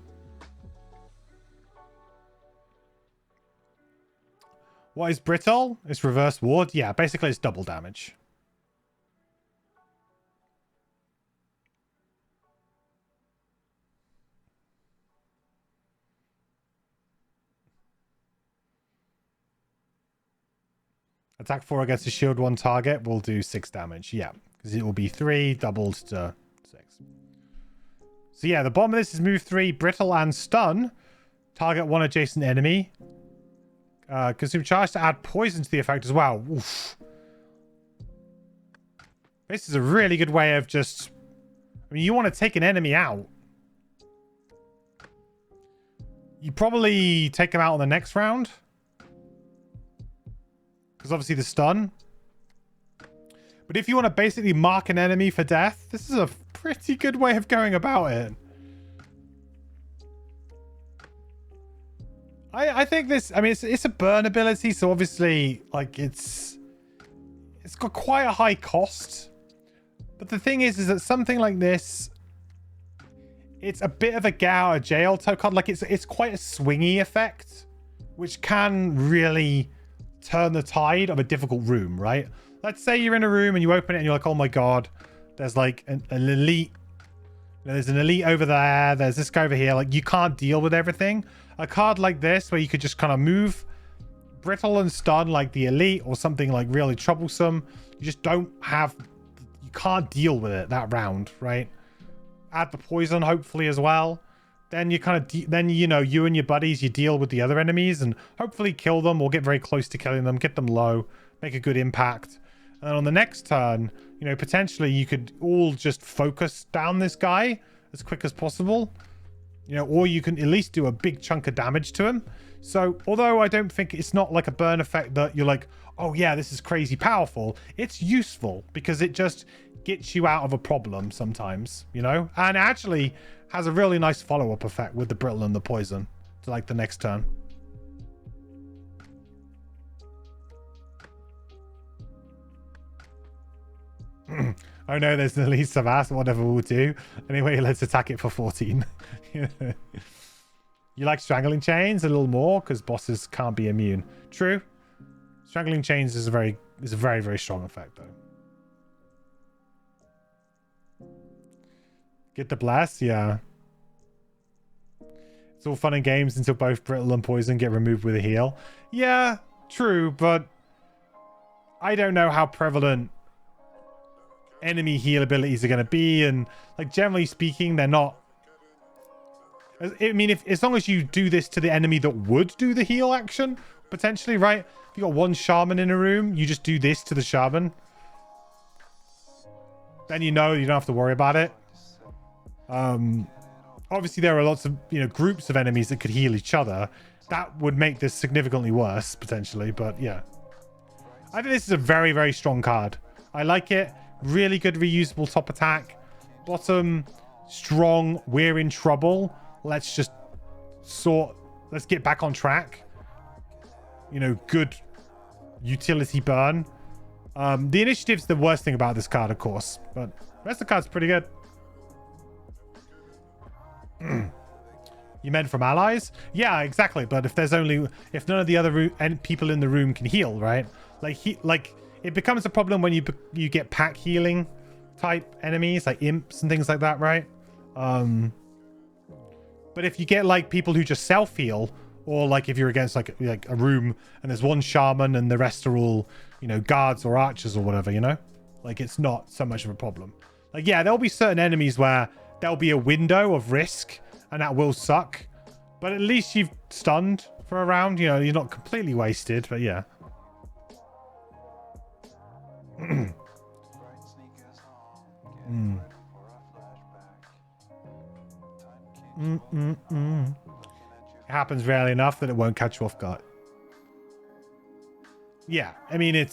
What is brittle? It's reverse ward. Yeah, basically it's double damage. Attack 4 against a shield 1 target will do 6 damage. Yeah, because it will be 3 doubled to 6. So yeah, the bottom of this is move 3, brittle and stun. Target 1 adjacent enemy. Consume charge to add poison to the effect as well. Oof. This is a really good way of just... I mean, you want to take an enemy out. You probably take them out on the next round. Because obviously the stun. But if you want to basically mark an enemy for death, this is a pretty good way of going about it. I think this... I mean, it's a burn ability, so obviously, like, it's got quite a high cost. But the thing is that something like this... It's a bit of a get out of jail type card. Like, it's quite a swingy effect. Which can really... turn the tide of a difficult room, right? Let's say you're in a room and you open it and you're like, oh my god, there's like an elite. There's an elite over there. There's this guy over here. Like, you can't deal with everything. A card like this where you could just kind of move brittle and stun like the elite or something like really troublesome, you just don't have, you can't deal with it that round, right? Add the poison hopefully as well. Then you kind of, then, you know, you and your buddies, you deal with the other enemies and hopefully kill them or get very close to killing them, get them low, make a good impact. And on the next turn, you know, potentially you could all just focus down this guy as quick as possible, you know, or you can at least do a big chunk of damage to him. So although I don't think it's not like a burn effect that you're like, oh yeah, this is crazy powerful, it's useful because it just gets you out of a problem sometimes, you know, and actually has a really nice follow-up effect with the brittle and the poison to like the next turn. Oh no, there's the least of us, whatever we'll do. Anyway, let's attack it for 14. You like strangling chains a little more because bosses can't be immune. True. Strangling chains is a very, very strong effect though. Get the blast, yeah. It's all fun and games until both brittle and poison get removed with a heal. Yeah, true, but I don't know how prevalent enemy heal abilities are going to be, and like generally speaking, they're not. I mean, if as long as you do this to the enemy that would do the heal action, potentially, right? If you got one shaman in a room, you just do this to the shaman. Then you know you don't have to worry about it. Obviously there are lots of, you know, groups of enemies that could heal each other. That would make this significantly worse, potentially, but yeah. I think this is a very, very strong card. I like it. Really good reusable top attack. Bottom, strong, we're in trouble. Let's just let's get back on track. You know, good utility burn. The initiative's the worst thing about this card, of course, but the rest of the card's pretty good. You meant from allies? Yeah, exactly. But if there's if none of the other people in the room can heal, right? Like it becomes a problem when you get pack healing type enemies, like imps and things like that, right? But if you get like people who just self heal, or like if you're against like a room and there's one shaman and the rest are all, you know, guards or archers or whatever, you know, like it's not so much of a problem. Like, yeah, there'll be certain enemies where there'll be a window of risk and that will suck, but at least you've stunned for a round, you know, you're not completely wasted, but yeah. It happens rarely enough that it won't catch you off guard. Yeah, I mean, it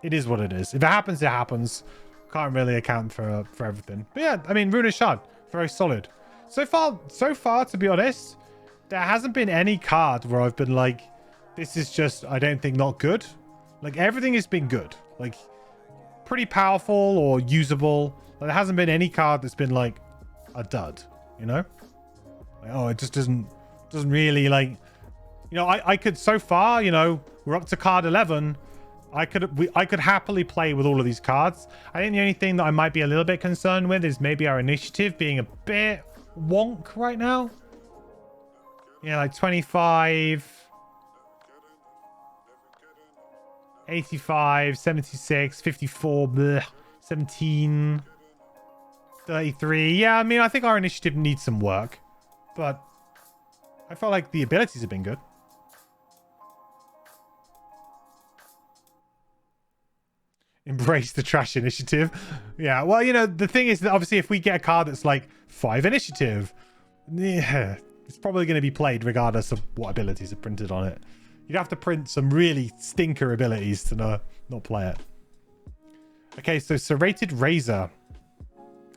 is what it is. If it happens, it happens. Can't really account for everything. But yeah, I mean, Runic Shard, very solid. So far, to be honest, there hasn't been any card where I've been like, this is just, I don't think, not good. Like, everything has been good. Like, pretty powerful or usable. Like, there hasn't been any card that's been like a dud, you know? Like, oh, it just doesn't really, like, you know, I could, so far, you know, we're up to card 11. I could happily play with all of these cards. I think the only thing that I might be a little bit concerned with is maybe our initiative being a bit wonk right now. Yeah, like 25, 85, 76, 54, bleh, 17, 33. Yeah, I mean, I think our initiative needs some work, but I felt like the abilities have been good. Embrace the trash initiative. Yeah, well, you know, the thing is that obviously if we get a card that's like 5 initiative, yeah, it's probably going to be played regardless of what abilities are printed on it. You'd have to print some really stinker abilities to not play it. Okay, so Serrated Razor.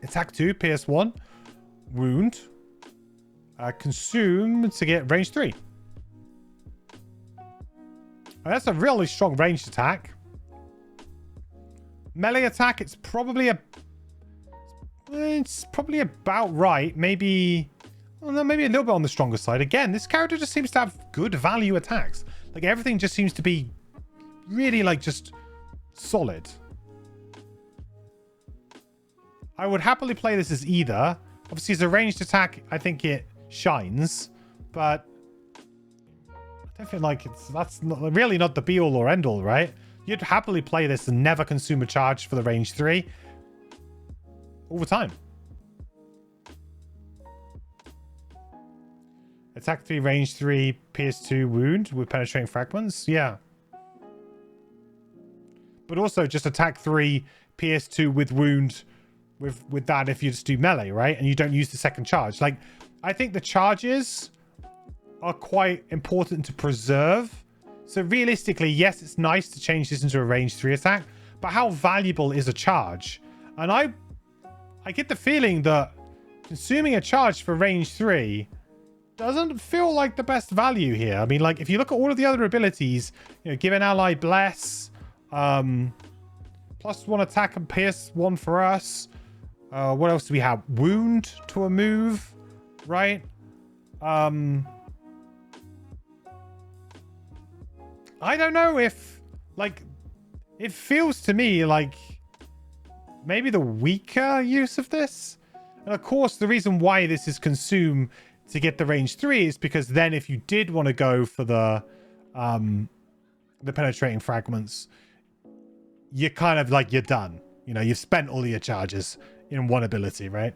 Attack 2, PS1. Wound. Consume to get range 3. Oh, that's a really strong ranged attack. Melee attack, it's probably about right. Maybe, well, no, maybe a little bit on the stronger side. Again, this character just seems to have good value attacks. Like, everything just seems to be really, like, just solid. I would happily play this as either. Obviously, as a ranged attack, I think it shines, but I I feel like that's really not the be all or end all, right? You'd happily play this and never consume a charge for the range 3 all the time. Attack 3, range 3, pierce 2, wound with penetrating fragments. Yeah. But also just attack 3, pierce 2 with wound with that if you just do melee, right? And you don't use the second charge. Like, I think the charges are quite important to preserve. So realistically, yes, it's nice to change this into a range 3 attack, but how valuable is a charge? And I get the feeling that consuming a charge for range 3 doesn't feel like the best value here. I mean, like, if you look at all of the other abilities, you know, give an ally bless, +1 attack and pierce 1 for us. What else do we have? Wound to a move, right? I don't know if, like, it feels to me like maybe the weaker use of this. And of course, the reason why this is consumed to get the range 3 is because then if you did want to go for the penetrating fragments, you're kind of like, you're done. You know, you've spent all your charges in one ability, right?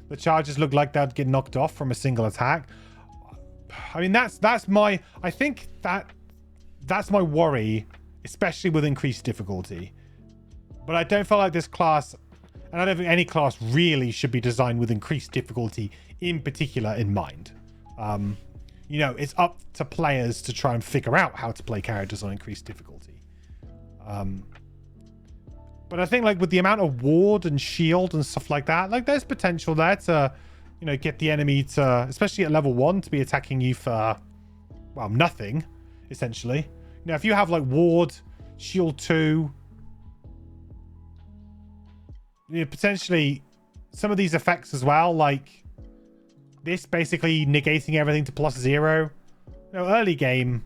The charges look like they'd get knocked off from a single attack. I mean, that's my, I think that's my worry, especially with increased difficulty. But I don't feel like this class, and I don't think any class really should be designed with increased difficulty in particular in mind. You know, it's up to players to try and figure out how to play characters on increased difficulty. But I think, like, with the amount of ward and shield and stuff like that, like, there's potential there to, you know, get the enemy to, especially at level 1, to be attacking you for, well, nothing, essentially. Now, if you have, like, ward, shield 2, you know, potentially some of these effects as well, like this basically negating everything to +0. You know, early game,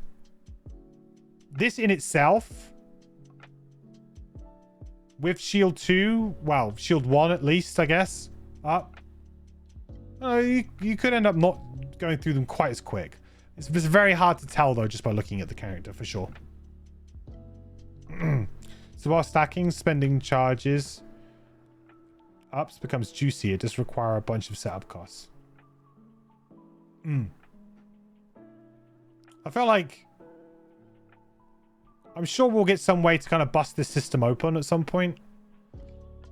this in itself, with shield 2, well, shield 1 at least, I guess, up, you could end up not going through them quite as quick. It's very hard to tell, though, just by looking at the character, for sure. So while stacking, spending charges ups becomes juicy. It does require a bunch of setup costs. I feel like I'm sure we'll get some way to kind of bust this system open at some point.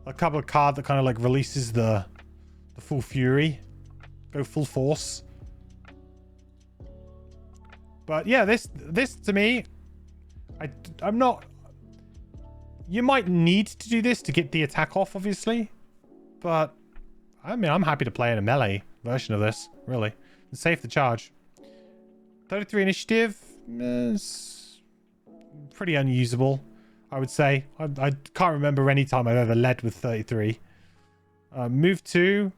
A couple of card that kind of like releases the full fury, go full force. But yeah, this to me, I'm not. You might need to do this to get the attack off, obviously, but I mean, I'm happy to play in a melee version of this, really, and save the charge. 33 initiative is pretty unusable, I would say. I can't remember any time I've ever led with 33. Move 2,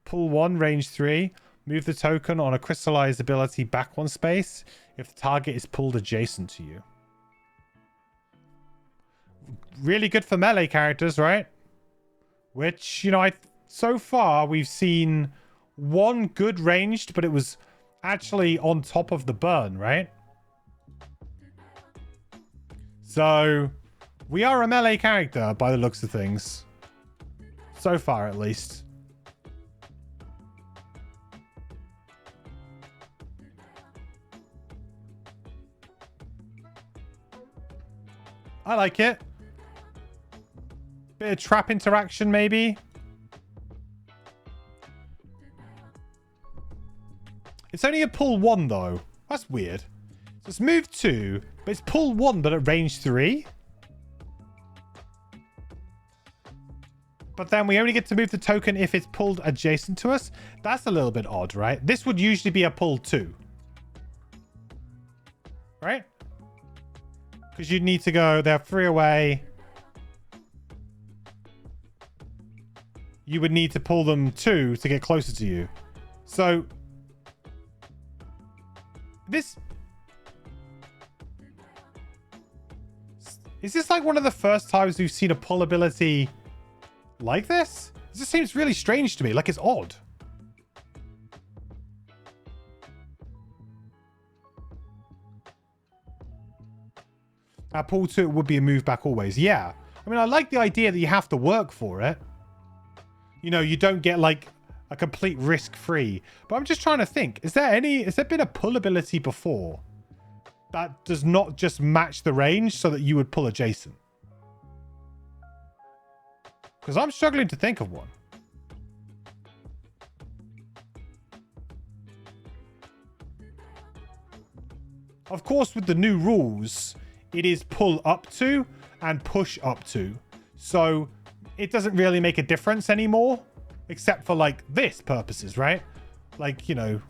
pull 1, range 3. Move the token on a crystallized ability back 1 space if the target is pulled adjacent to you. Really good for melee characters, right? Which, you know, so far we've seen one good ranged, but it was actually on top of the burn, right? So we are a melee character by the looks of things. So far, at least. I like it. Bit of trap interaction, maybe. It's only a pull 1, though. That's weird. So it's move 2, but it's pull 1, but at range 3. But then we only get to move the token if it's pulled adjacent to us. That's a little bit odd, right? This would usually be a pull 2. Right? Because you'd need to go, they're 3 away. You would need to pull them 2 to get closer to you. So this... Is this like one of the first times we've seen a pull ability like this? This just seems really strange to me. Like, it's odd. Pull to it would be a move back always. Yeah. I mean, I like the idea that you have to work for it. You know, you don't get like a complete risk free. But I'm just trying to think. Has there been a pull ability before that does not just match the range so that you would pull adjacent? Because I'm struggling to think of one. Of course, with the new rules, it is pull up to and push up to. So it doesn't really make a difference anymore, except for like this purposes, right? Like, you know,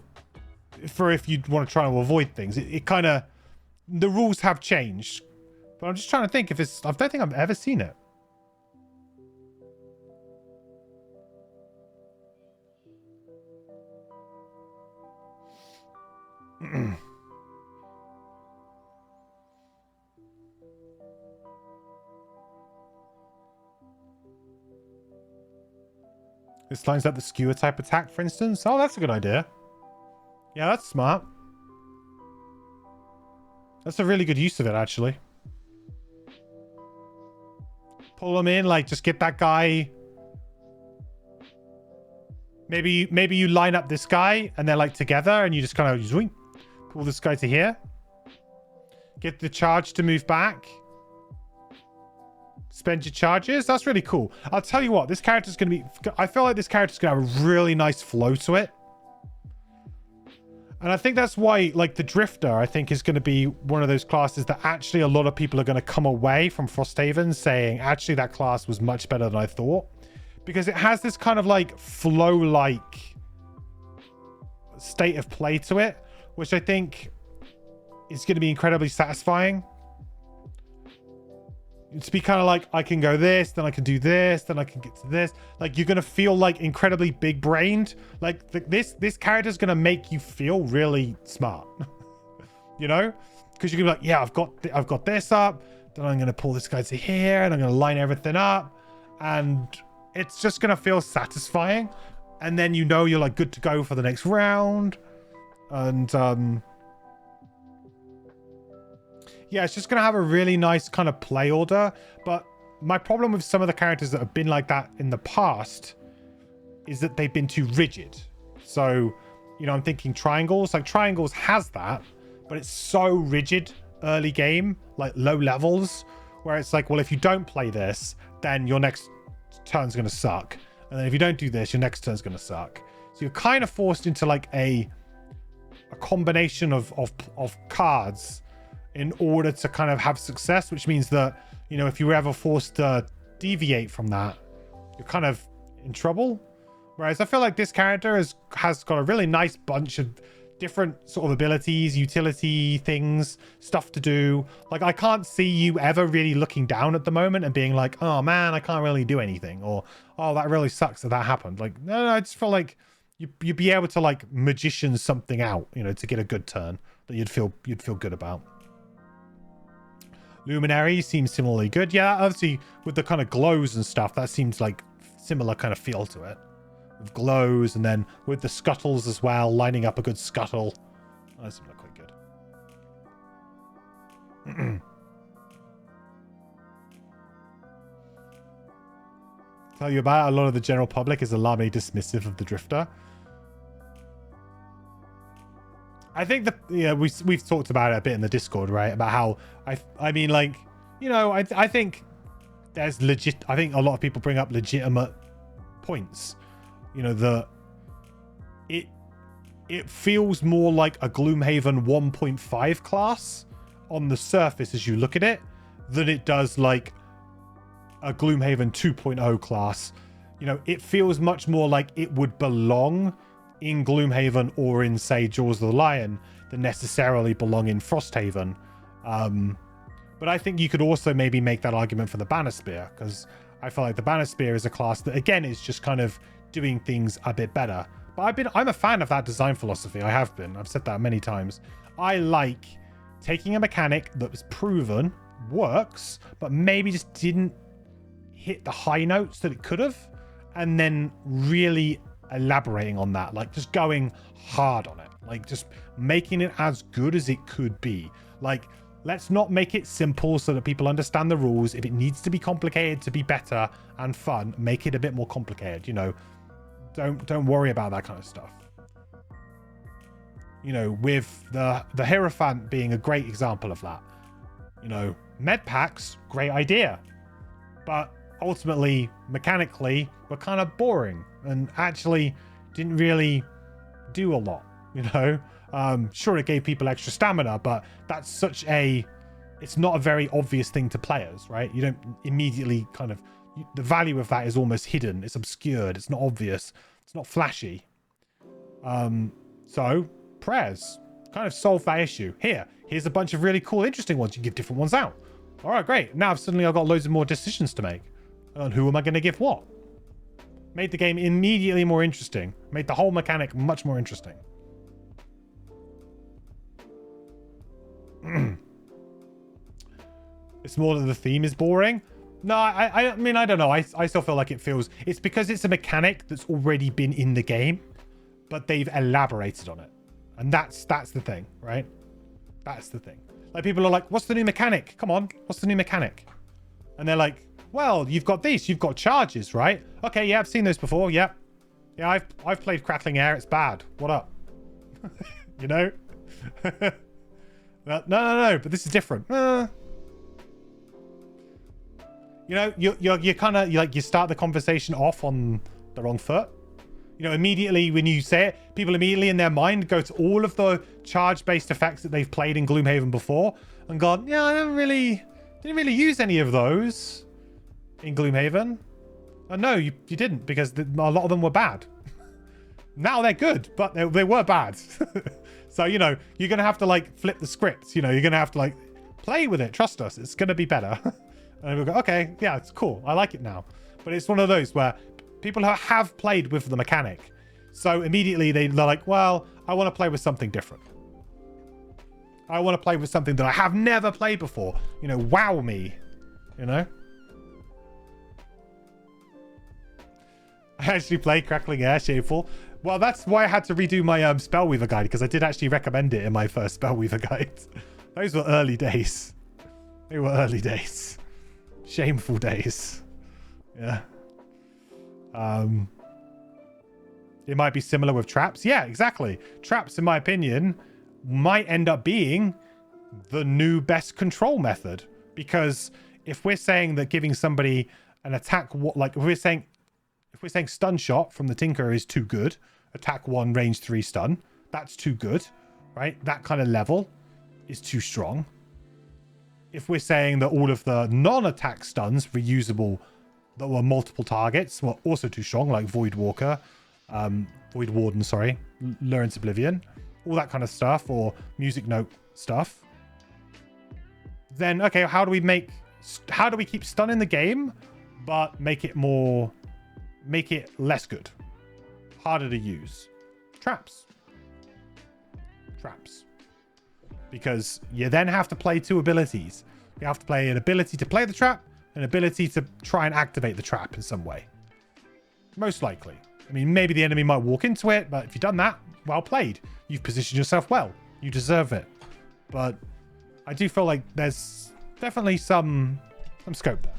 for if you want to try to avoid things, it kind of, the rules have changed. But I'm just trying to think if it's, I don't think I've ever seen it. This lines up the skewer type attack, for instance. Oh, that's a good idea. Yeah, that's smart. That's a really good use of it, actually. Pull them in, like, just get that guy. Maybe you line up this guy, and they're, like, together, and you just kind of zoink, pull this guy to here. Get the charge to move back. Spend your charges. That's really cool. I'll tell you what, this character's going to be... I feel like this character's going to have a really nice flow to it. And I think that's why, like, the Drifter, I think, is going to be one of those classes that actually a lot of people are going to come away from Frosthaven saying, actually, that class was much better than I thought. Because it has this kind of, like, flow-like state of play to it, which I think is going to be incredibly satisfying. To be kind of like, I can go this, then I can do this, then I can get to this. Like, you're going to feel like incredibly big brained. Like this character is going to make you feel really smart, you know, because you're gonna be like, yeah, I've got this up. Then I'm going to pull this guy to here and I'm going to line everything up. And it's just going to feel satisfying. And then, you know, you're like good to go for the next round. And, yeah, it's just going to have a really nice kind of play order. But my problem with some of the characters that have been like that in the past is that they've been too rigid. So, you know, I'm thinking Triangles. Like, Triangles has that, but it's so rigid early game, like low levels, where it's like, well, if you don't play this, then your next turn's going to suck. And then if you don't do this, your next turn's going to suck. So you're kind of forced into like a combination of cards in order to kind of have success, which means that, you know, if you were ever forced to deviate from that, you're kind of in trouble. Whereas I feel like this character has got a really nice bunch of different sort of abilities, utility things, stuff to do. Like, I can't see you ever really looking down at the moment and being like, oh man, I can't really do anything, or oh, that really sucks that happened. Like, no, I just feel like you'd be able to like magician something out, you know, to get a good turn that you'd feel good about. Luminary seems similarly good. Yeah, obviously with the kind of glows and stuff, that seems like similar kind of feel to it. With glows, and then with the scuttles as well, lining up a good scuttle. That seems like quite good. Tell you about it, a lot of the general public is alarmingly dismissive of the Drifter. I think we've talked about it a bit in the Discord, right? About how I mean, like, you know, I think there's I think a lot of people bring up legitimate points. You know, it feels more like a Gloomhaven 1.5 class on the surface as you look at it than it does like a Gloomhaven 2.0 class. You know, it feels much more like it would belong in Gloomhaven or in, say, Jaws of the Lion than necessarily belong in Frosthaven. But I think you could also maybe make that argument for the Banner Spear, because I feel like the Banner Spear is a class that, again, is just kind of doing things a bit better. But I'm a fan of that design philosophy. I have been. I've said that many times. I like taking a mechanic that was proven, works, but maybe just didn't hit the high notes that it could have, and then really elaborating on that, like just going hard on it, like just making it as good as it could be. Like, let's not make it simple so that people understand the rules. If it needs to be complicated to be better and fun, make it a bit more complicated, you know. Don't worry about that kind of stuff. You know, with the Hierophant being a great example of that. You know, med packs, great idea, but ultimately, mechanically, were kind of boring and actually didn't really do a lot, you know. Sure, it gave people extra stamina, but that's such a, it's not a very obvious thing to players, right? You don't immediately kind of, the value of that is almost hidden. It's obscured. It's not obvious. It's not flashy. So prayers kind of solve that issue. Here's a bunch of really cool, interesting ones. You give different ones out. All right, great. Now suddenly I've got loads of more decisions to make on who am I going to give what. Made the game immediately more interesting. Made the whole mechanic much more interesting. It's more that the theme is boring. No, I mean, I don't know. I still feel like it feels... It's because it's a mechanic that's already been in the game, but they've elaborated on it. And that's the thing, right? That's the thing. Like, people are like, what's the new mechanic? Come on, what's the new mechanic? And they're like, well, you've got this. You've got charges, right? Okay, yeah, I've seen those before. Yep. Yeah, I've played Crackling Air. It's bad. What up? You know? No, but this is different. You know, you're kind of like, you start the conversation off on the wrong foot. You know, immediately when you say it, people immediately in their mind go to all of the charge-based effects that they've played in Gloomhaven before and gone, yeah, I didn't really use any of those in Gloomhaven. No, you didn't, because a lot of them were bad. Now they're good, but they were bad. So, you know, you're going to have to like flip the script. You know, you're going to have to like play with it. Trust us. It's going to be better. And we'll go, okay, yeah, it's cool. I like it now. But it's one of those where people have played with the mechanic. So immediately they're like, well, I want to play with something different. I want to play with something that I have never played before. You know, wow me. You know? I actually played Crackling Air, Shameful. Well, that's why I had to redo my Spellweaver guide, because I did actually recommend it in my first Spellweaver guide. Those were early days. They were early days. Shameful days. Yeah. It might be similar with traps. Yeah, exactly. Traps, in my opinion, might end up being the new best control method. Because if we're saying that giving somebody an attack, like if we're saying stun shot from the Tinker is too good, attack 1, range 3 stun, that's too good, right? That kind of level is too strong. If we're saying that all of the non-attack stuns reusable that were multiple targets were also too strong, like Void Warden, sorry, Lurence Oblivion, all that kind of stuff, or Music Note stuff, then okay, how do we keep stun in the game but make it less good, harder to use? Traps. Because you then have to play 2 abilities. You have to play an ability to play the trap, an ability to try and activate the trap in some way. Most likely. I mean, maybe the enemy might walk into it, but if you've done that, well played. You've positioned yourself well. You deserve it. But I do feel like there's definitely some scope there.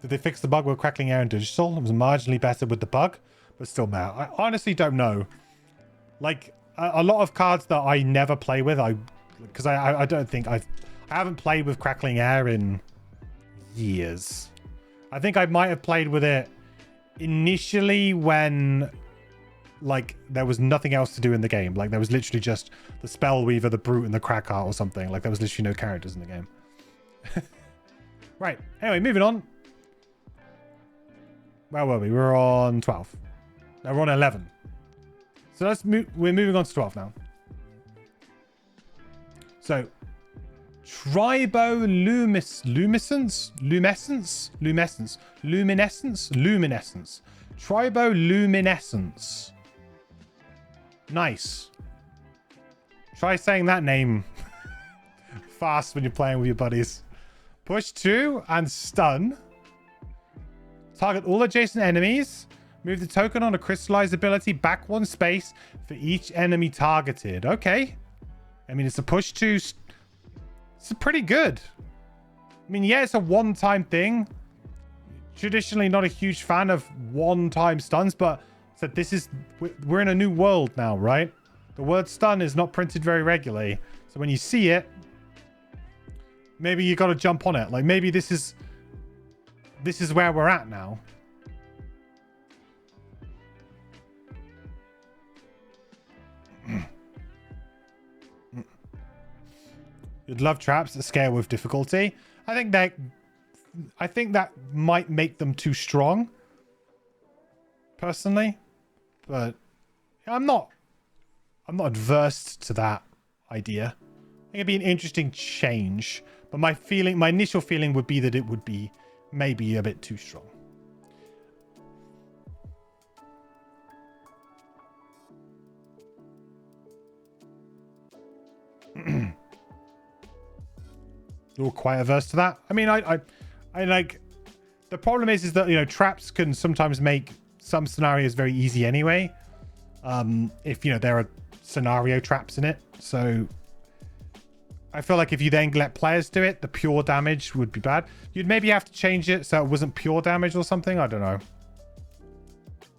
Did they fix the bug with Crackling Air and Digital? It was marginally better with the bug, but still, man, I honestly don't know. Like, a lot of cards that I never play with, because I don't think I haven't played with Crackling Air in years. I think I might have played with it initially when, like, there was nothing else to do in the game. Like, there was literally just the Spellweaver, the Brute, and the Crackheart or something. Like, there was literally no characters in the game. Right. Anyway, moving on. Where were we? We were on 12. No, we're on 11. So we're moving on to 12 now. So, Triboluminescence. Triboluminescence. Nice. Try saying that name fast when you're playing with your buddies. Push 2 and stun. Target all adjacent enemies. Move the token on a crystallized ability back 1 space for each enemy targeted. Okay. I mean, it's a push 2. It's pretty good. I mean, yeah, it's a one-time thing. Traditionally not a huge fan of one-time stuns, but so this is... We're in a new world now, right? The word stun is not printed very regularly. So when you see it, maybe you got to jump on it. Like, maybe this is where we're at now. You'd love traps that scale with difficulty. I think that might make them too strong, personally. But I'm not adverse to that idea. I think it'd be an interesting change. But my initial feeling would be that it would be maybe a bit too strong. You're quite averse to that. I mean, I like... The problem is that, you know, traps can sometimes make some scenarios very easy anyway. If, you know, there are scenario traps in it. So I feel like if you then let players do it, the pure damage would be bad. You'd maybe have to change it so it wasn't pure damage or something. I don't know.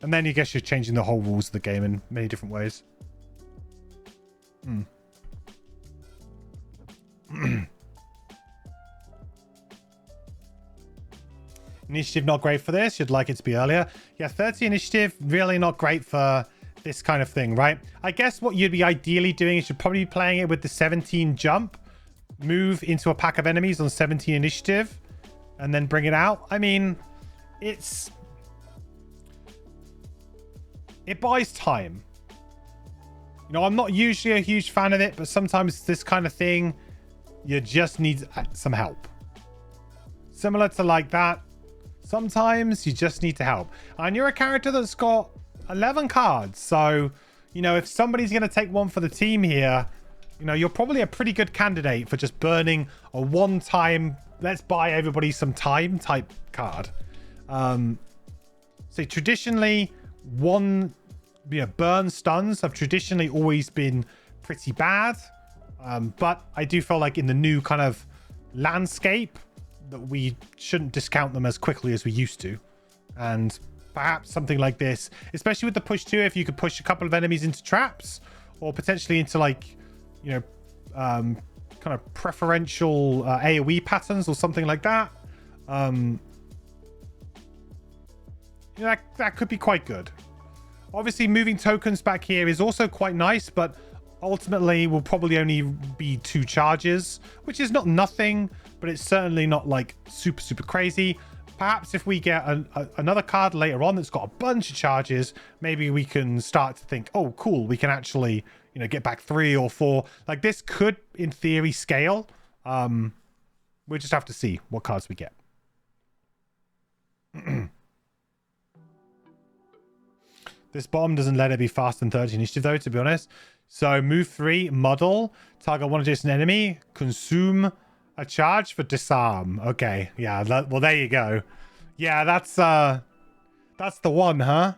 And then I guess you're changing the whole rules of the game in many different ways. Initiative not great for this. You'd like it to be earlier. Yeah, 30 initiative, really not great for this kind of thing, right? I guess what you'd be ideally doing is you'd probably be playing it with the 17 jump, move into a pack of enemies on 17 initiative, and then bring it out. I mean, it buys time. You know, I'm not usually a huge fan of it, but sometimes this kind of thing, you just need some help. Similar to like that. Sometimes you just need to help. And you're a character that's got 11 cards. So, you know, if somebody's going to take one for the team here, you know, you're probably a pretty good candidate for just burning a one-time, let's buy everybody some time type card. So traditionally, burn stuns have traditionally always been pretty bad. But I do feel like in the new kind of landscape, that we shouldn't discount them as quickly as we used to. And perhaps something like this, especially with the push 2, if you could push a couple of enemies into traps or potentially into like, you know, kind of preferential AoE patterns or something like that. You know, that could be quite good. Obviously, moving tokens back here is also quite nice, but ultimately will probably only be 2 charges, which is not nothing, but it's certainly not like super crazy. Perhaps if we get another card later on that's got a bunch of charges, maybe we can start to think, oh cool, we can actually, you know, get back 3 or 4. Like this could in theory scale. We'll just have to see what cards we get. This bomb doesn't let it be faster than 30 initiative though, to be honest. So move 3, muddle, target one adjacent enemy, consume a charge for disarm. Okay, yeah, well there you go. Yeah, that's the one, huh?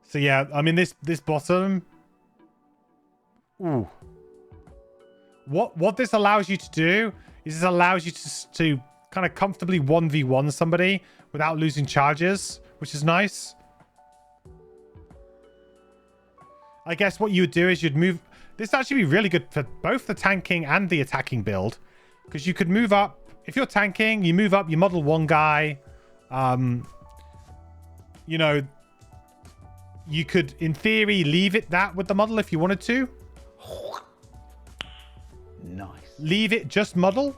So yeah, I mean this bottom. Ooh. What this allows you to do is this allows you to kind of comfortably 1v1 somebody without losing charges, which is nice. I guess what you would do is you'd move... This would actually be really good for both the tanking and the attacking build. Because you could move up. If you're tanking, you move up, you model one guy. You know, you could, in theory, leave it that with the model if you wanted to. Nice. Leave it just model.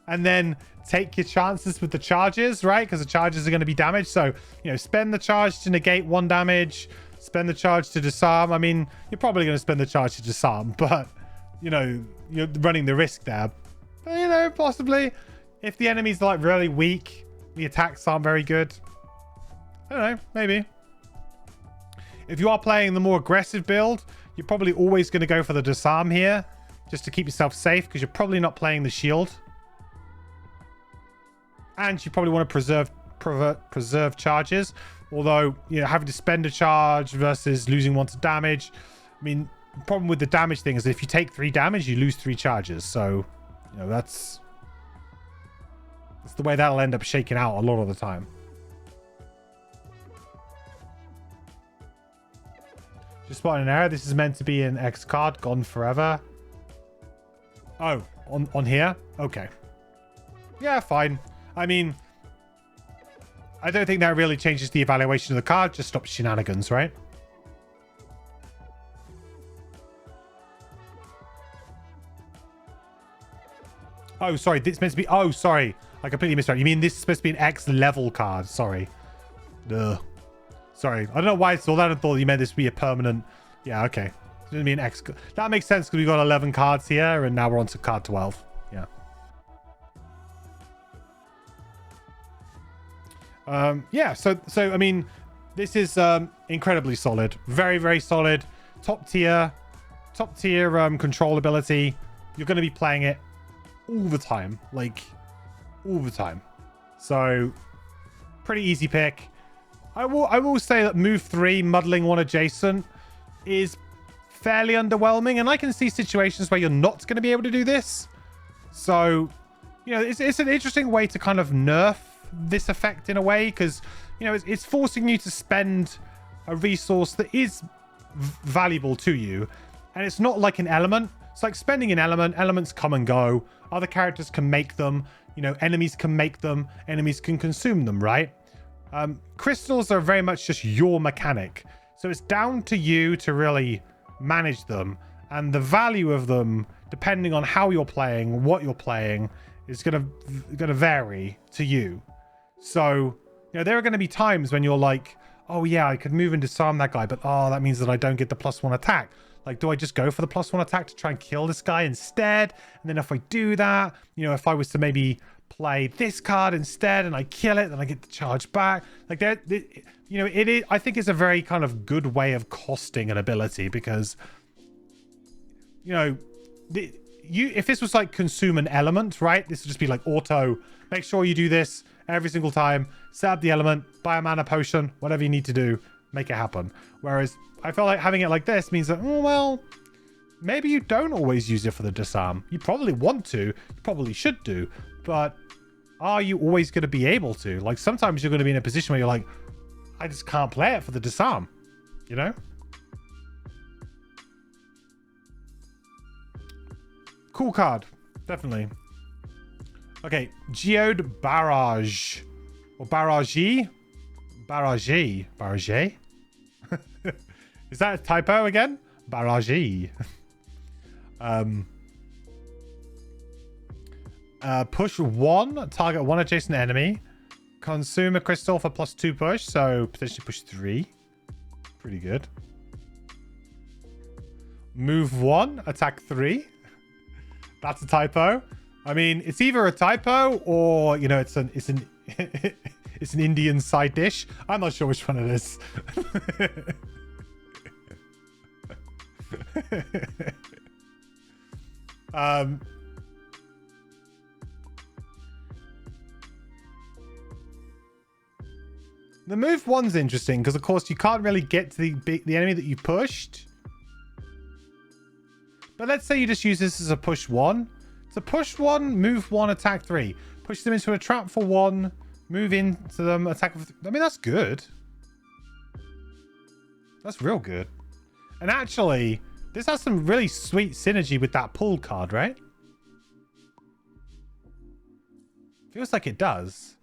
And then take your chances with the charges, right? Because the charges are going to be damaged. So, you know, spend the charge to negate 1 damage. Spend the charge to disarm. I mean, you're probably going to spend the charge to disarm, but, you know, you're running the risk there. But, you know, possibly. If the enemy's, like, really weak, the attacks aren't very good. I don't know, maybe. If you are playing the more aggressive build, you're probably always going to go for the disarm here just to keep yourself safe, because you're probably not playing the shield. And you probably want to preserve charges. Although, you know, having to spend a charge versus losing one to damage. I mean, the problem with the damage thing is if you take 3 damage, you lose 3 charges. So, you know, that's the way that'll end up shaking out a lot of the time. Just spotted an error. This is meant to be an X card, gone forever. Oh, on here? Okay. Yeah, fine. I mean, I don't think that really changes the evaluation of the card. Just stops shenanigans, right? Oh, sorry. This is meant to be... Oh, sorry. I completely misread. You mean this is supposed to be an X level card? Sorry. Ugh. Sorry. I don't know why I saw that and thought you meant this to be a permanent... Yeah, okay. It's going to be an X... That makes sense because we've got 11 cards here and now we're on to card 12. Yeah. Yeah, so I mean, this is incredibly solid. Very, very solid. Top tier controllability. You're going to be playing it all the time. Like, all the time. So, pretty easy pick. I will say that move 3, muddling 1 adjacent, is fairly underwhelming. And I can see situations where you're not going to be able to do this. So, you know, it's an interesting way to kind of nerf this effect in a way, because, you know, it's forcing you to spend a resource that is valuable to you, and it's not like an element. It's like spending an element. Elements come and go. Other characters can make them. You know, enemies can make them. Enemies can consume them, right? Crystals are very much just your mechanic, so it's down to you to really manage them, and the value of them, depending on how you're playing, what you're playing, is gonna vary to you. So, you know, there are going to be times when you're like, oh yeah, I could move and disarm that guy, but oh, that means that I don't get the +1 attack. Like, do I just go for the +1 attack to try and kill this guy instead? And then if I do that, you know, if I was to maybe play this card instead and I kill it, then I get the charge back. Like, you know, it is, I think it's a very kind of good way of costing an ability, because, you know, if this was like consume an element, right? This would just be like auto, make sure you do this every single time, set up the element, buy a mana potion, whatever you need to do, make it happen. Whereas I feel like having it like this means that, oh, well, maybe you don't always use it for the disarm. You probably want to, you probably should do, but are you always going to be able to? Like, sometimes you're going to be in a position where you're like, I just can't play it for the disarm, you know? Cool card, definitely. Okay, Geode Barrage. Or Barrage? Barrage. Barrage? Is that a typo again? Barrage. Push 1, target 1 adjacent enemy. Consume a crystal for +2 push, so potentially push 3. Pretty good. Move 1, attack 3. That's a typo. I mean, it's either a typo or, you know, it's an it's an Indian side dish. I'm not sure which one it is. The move 1's interesting because, of course, you can't really get to the enemy that you pushed. But let's say you just use this as a push 1. So push 1, move 1, attack 3. Push them into a trap for 1, move into them, attack for 3. I mean, that's good. That's real good. And actually, this has some really sweet synergy with that pull card, right? Feels like it does.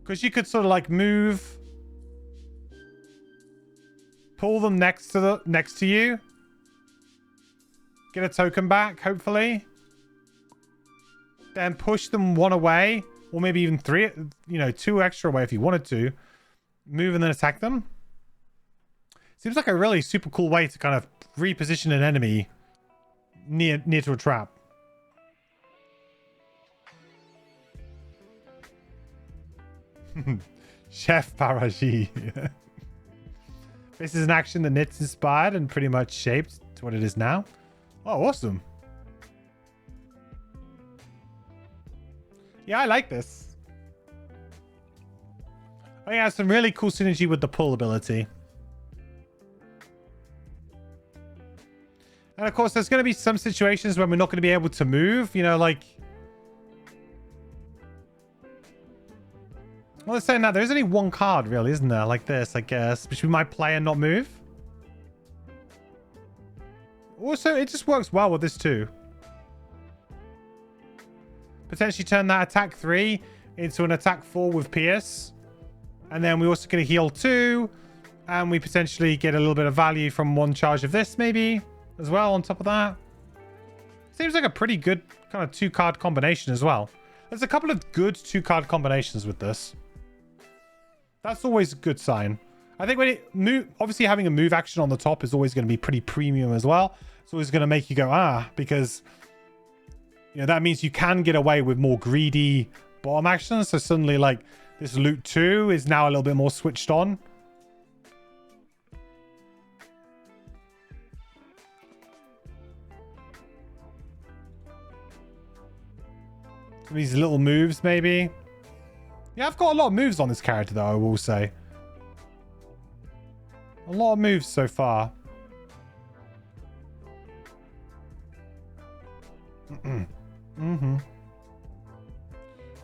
Because you could sort of like move, pull them next to you, get a token back, hopefully, then push them 1 away, or maybe even 3, you know, 2 extra away if you wanted to, move and then attack them. Seems like a really super cool way to kind of reposition an enemy near to a trap. Chef Paraji. This is an action that Nitz inspired and pretty much shaped to what it is now. Oh, awesome. Yeah, I like this. Oh yeah, some really cool synergy with the pull ability. And of course, there's going to be some situations when we're not going to be able to move, you know, like... Well, it's saying that there's only one card, really, isn't there? Like this, I guess, which we might play and not move. Also, it just works well with this too. Potentially turn that attack 3 into an attack 4 with Pierce. And then we also get a heal 2. And we potentially get a little bit of value from one charge of this, maybe, as well, on top of that. Seems like a pretty good kind of 2-card combination as well. There's a couple of good 2-card combinations with this. That's always a good sign. I think when it move, obviously having a move action on the top is always going to be pretty premium as well. It's always going to make you go, ah, because, you know, that means you can get away with more greedy bottom actions. So suddenly, like, this loot 2 is now a little bit more switched on. These little moves, maybe. Yeah, I've got a lot of moves on this character, though, I will say. A lot of moves so far. You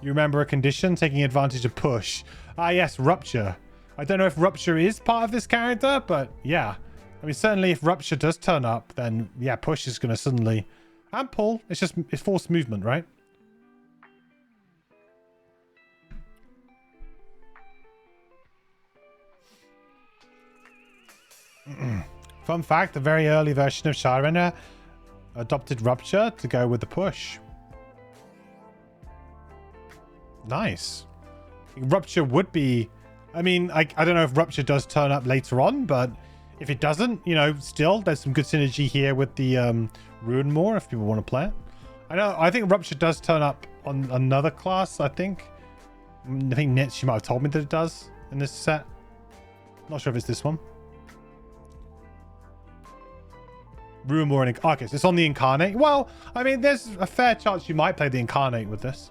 remember a condition? Taking advantage of push. Ah, yes, Rupture. I don't know if Rupture is part of this character, but yeah. I mean, certainly if Rupture does turn up, then yeah, push is going to suddenly... And pull. It's just it's forced movement, right? Fun fact, a very early version of Shardrender adopted Rupture to go with the push. Nice. Rupture would be... I mean, I don't know if Rupture does turn up later on, but if it doesn't, you know, still, there's some good synergy here with the Ruin Moor if people want to play it. I think Rupture does turn up on another class, I think. I think Nitz, you might have told me that it does in this set. Not sure if it's this one. Ruin Moor and... Okay, so it's on the Incarnate. Well, I mean, there's a fair chance you might play the Incarnate with this.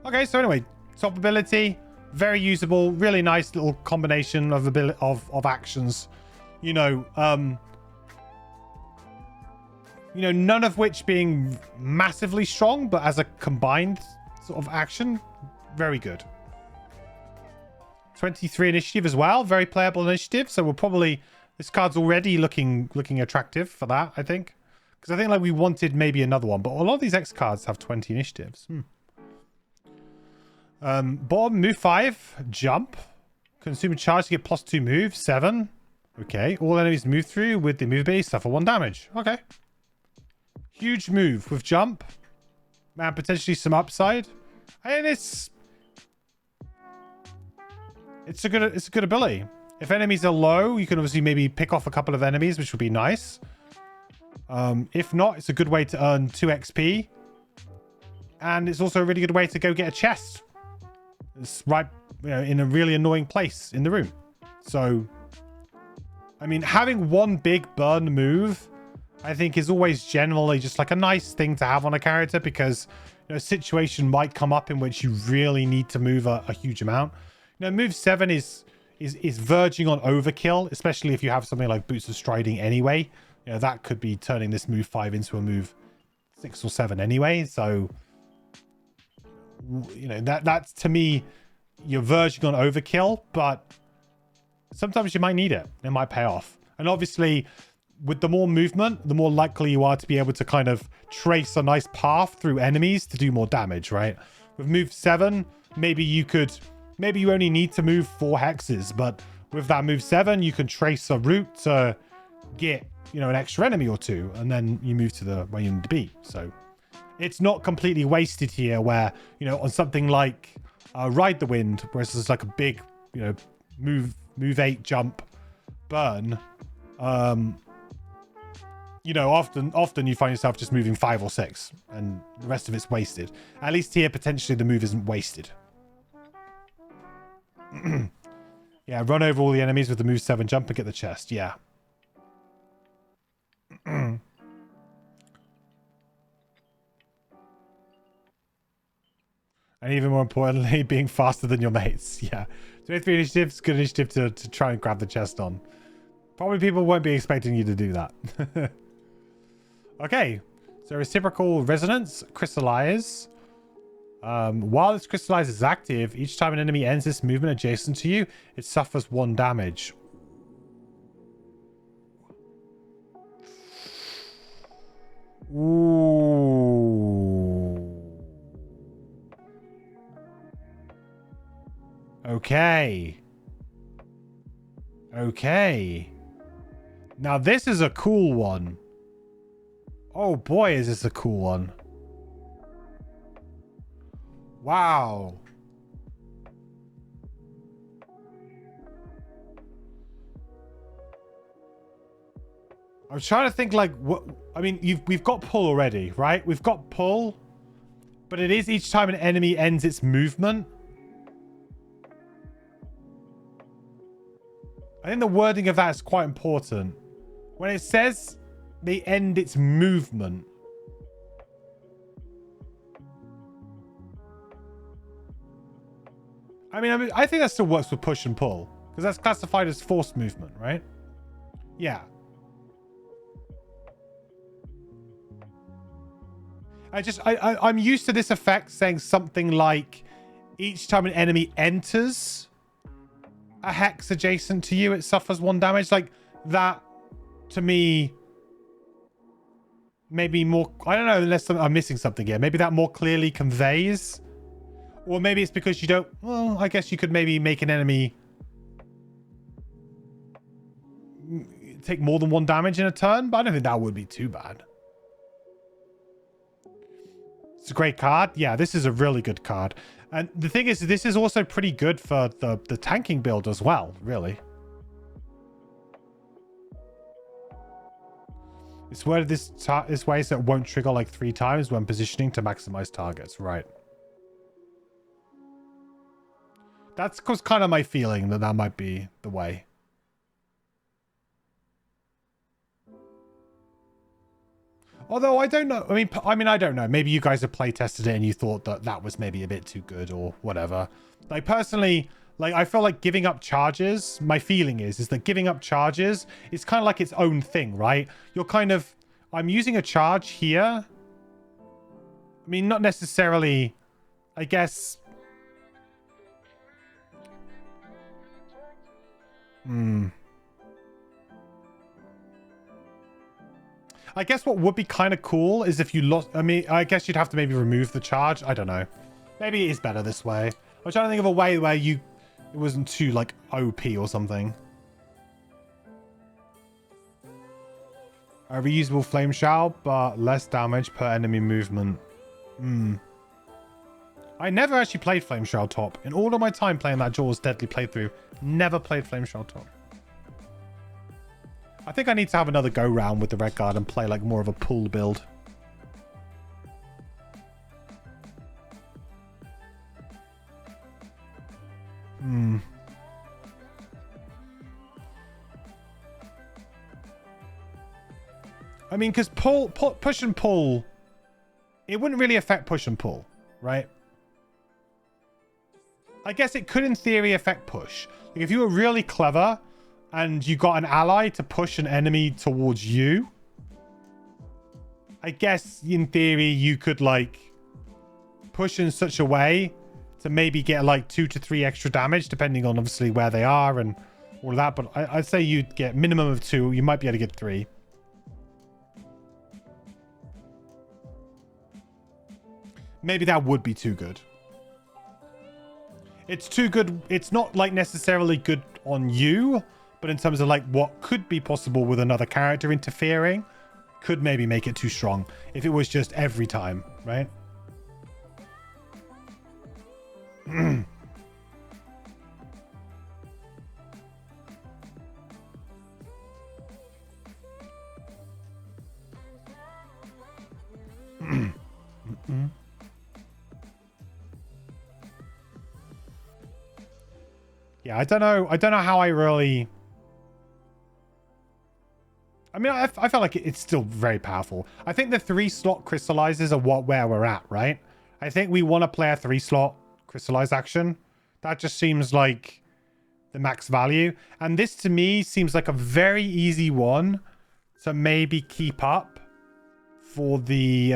Okay, so anyway, top ability, very usable, really nice little combination of actions. You know, none of which being massively strong, but as a combined sort of action, very good. 23 initiative as well, very playable initiative. So we'll probably... This card's already looking attractive for that, I think. Because I think like we wanted maybe another one. But a lot of these X cards have 20 initiatives. Bottom, move 5. Jump. Consume a charge to get +2 move. 7. Okay. All enemies move through with the move ability suffer 1 damage. Okay. Huge move with jump. And potentially some upside. And it's a good ability. If enemies are low, you can obviously maybe pick off a couple of enemies, which would be nice. If not, it's a good way to earn 2 XP. And it's also a really good way to go get a chest. It's right, in a really annoying place in the room. So, I mean, having one big burn move, I think is always generally just like a nice thing to have on a character because, a situation might come up in which you really need to move a huge amount. Move 7 is verging on overkill, especially if you have something like Boots of Striding anyway. That could be turning this move 5 into a move 6 or 7 anyway. So, that's to me, you're verging on overkill, but sometimes you might need it. It might pay off. And obviously, with the more movement, the more likely you are to be able to kind of trace a nice path through enemies to do more damage, right? With move 7, maybe you only need to move 4 hexes, but with that move 7, you can trace a route to get, an extra enemy or 2, and then you move to the where you need to be. So it's not completely wasted here where, on something like Ride the Wind, where it's just like a big, move 8 jump burn. Often you find yourself just moving 5 or 6 and the rest of it's wasted. At least here, potentially the move isn't wasted. Yeah, run over all the enemies with the move 7 jump and get the chest. Yeah. And even more importantly, being faster than your mates. Yeah. 23 initiative is good initiative to try and grab the chest on. Probably people won't be expecting you to do that. Okay. So reciprocal resonance, crystallize. While this crystallize is active, each time an enemy ends this movement adjacent to you, it suffers 1 damage. Ooh. Okay. Okay. Now this is a cool one. Oh boy, is this a cool one. Wow. I'm trying to think like what I mean, we've got pull already, right? We've got pull, but it is each time an enemy ends its movement. I think the wording of that is quite important. When it says they end its movement. I mean, I think that still works with push and pull. Because that's classified as forced movement, right? Yeah. I'm used to this effect saying something like each time an enemy enters a hex adjacent to you, it suffers 1 damage. Like that, to me, maybe more... I don't know, unless I'm missing something here. Maybe that more clearly conveys... Or maybe it's because you don't... Well, I guess you could maybe make an enemy take more than 1 damage in a turn, but I don't think that would be too bad. It's a great card. Yeah, this is a really good card. And the thing is, this is also pretty good for the tanking build as well, really. It's worded this way so it won't trigger like 3 times when positioning to maximize targets. Right. That's kind of my feeling that might be the way. Although I don't know. I mean, I don't know. Maybe you guys have play tested it and you thought that was maybe a bit too good or whatever. Like personally, like I feel like giving up charges. My feeling is that giving up charges is kind of like its own thing, right? You're kind of. I'm using a charge here. I mean, not necessarily. I guess. I guess what would be kind of cool is if you lost... I mean, I guess you'd have to maybe remove the charge. I don't know. Maybe it is better this way. I'm trying to think of a way where it wasn't too, like, OP or something. A reusable flame shower, but less damage per enemy movement. I never actually played Flame Shroud Top. In all of my time playing that Jaws Deadly playthrough, never played Flame Shroud Top. I think I need to have another go round with the Red Guard and play like more of a pull build. I mean, because push and pull, it wouldn't really affect push and pull, right? I guess it could in theory affect push. Like if you were really clever and you got an ally to push an enemy towards you, I guess in theory you could like push in such a way to maybe get like 2 to 3 extra damage depending on obviously where they are and all of that. But I'd say you'd get minimum of 2. You might be able to get 3. Maybe that would be too good. It's too good. It's not like necessarily good on you, but in terms of like what could be possible with another character interfering, could maybe make it too strong if it was just every time, right? Yeah, I don't know how I really... I mean, I felt like it's still very powerful. I think the 3-slot crystallizers are where we're at, right? I think we want to play a 3-slot crystallize action. That just seems like the max value. And this, to me, seems like a very easy one to maybe keep up for the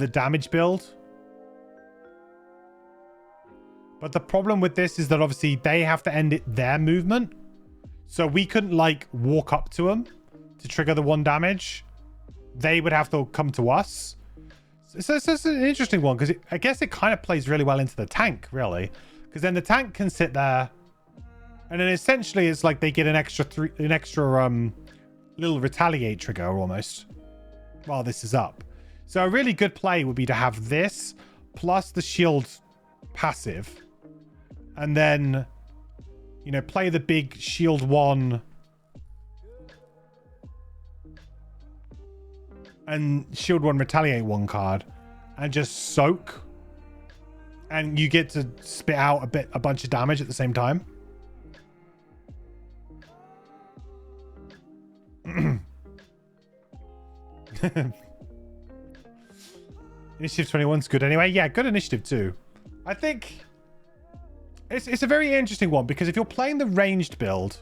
damage build. But the problem with this is that obviously they have to end their movement. So we couldn't like walk up to them to trigger the 1 damage. They would have to come to us. So it's an interesting one because I guess it kind of plays really well into the tank, really. Because then the tank can sit there, and then essentially it's like they get an extra little retaliate trigger almost while this is up. So a really good play would be to have this plus the shield passive, and then, you know, play the big shield 1 and shield 1 retaliate 1 card and just soak, and you get to spit out a bunch of damage at the same time. Initiative 21's good anyway. Yeah, good initiative too. I think it's a very interesting one because if you're playing the ranged build,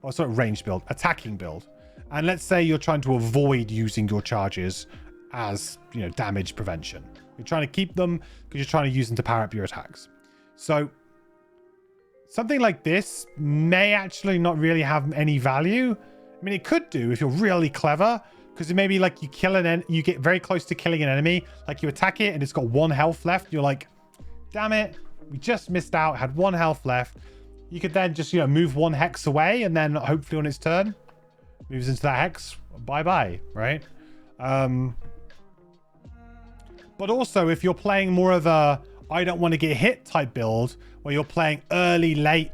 or sorry, ranged build, attacking build, and let's say you're trying to avoid using your charges as, you know, damage prevention. You're trying to keep them because you're trying to use them to power up your attacks. So something like this may actually not really have any value. I mean, it could do if you're really clever, because it may be like you kill you get very close to killing an enemy, like you attack it and it's got 1 health left. You're like, damn it, we just missed out, had 1 health left. You could then just, you know, move 1 hex away, and then hopefully on its turn moves into that hex. Bye-bye, right? But also, if you're playing more of a I don't want to get hit type build, where you're playing early, late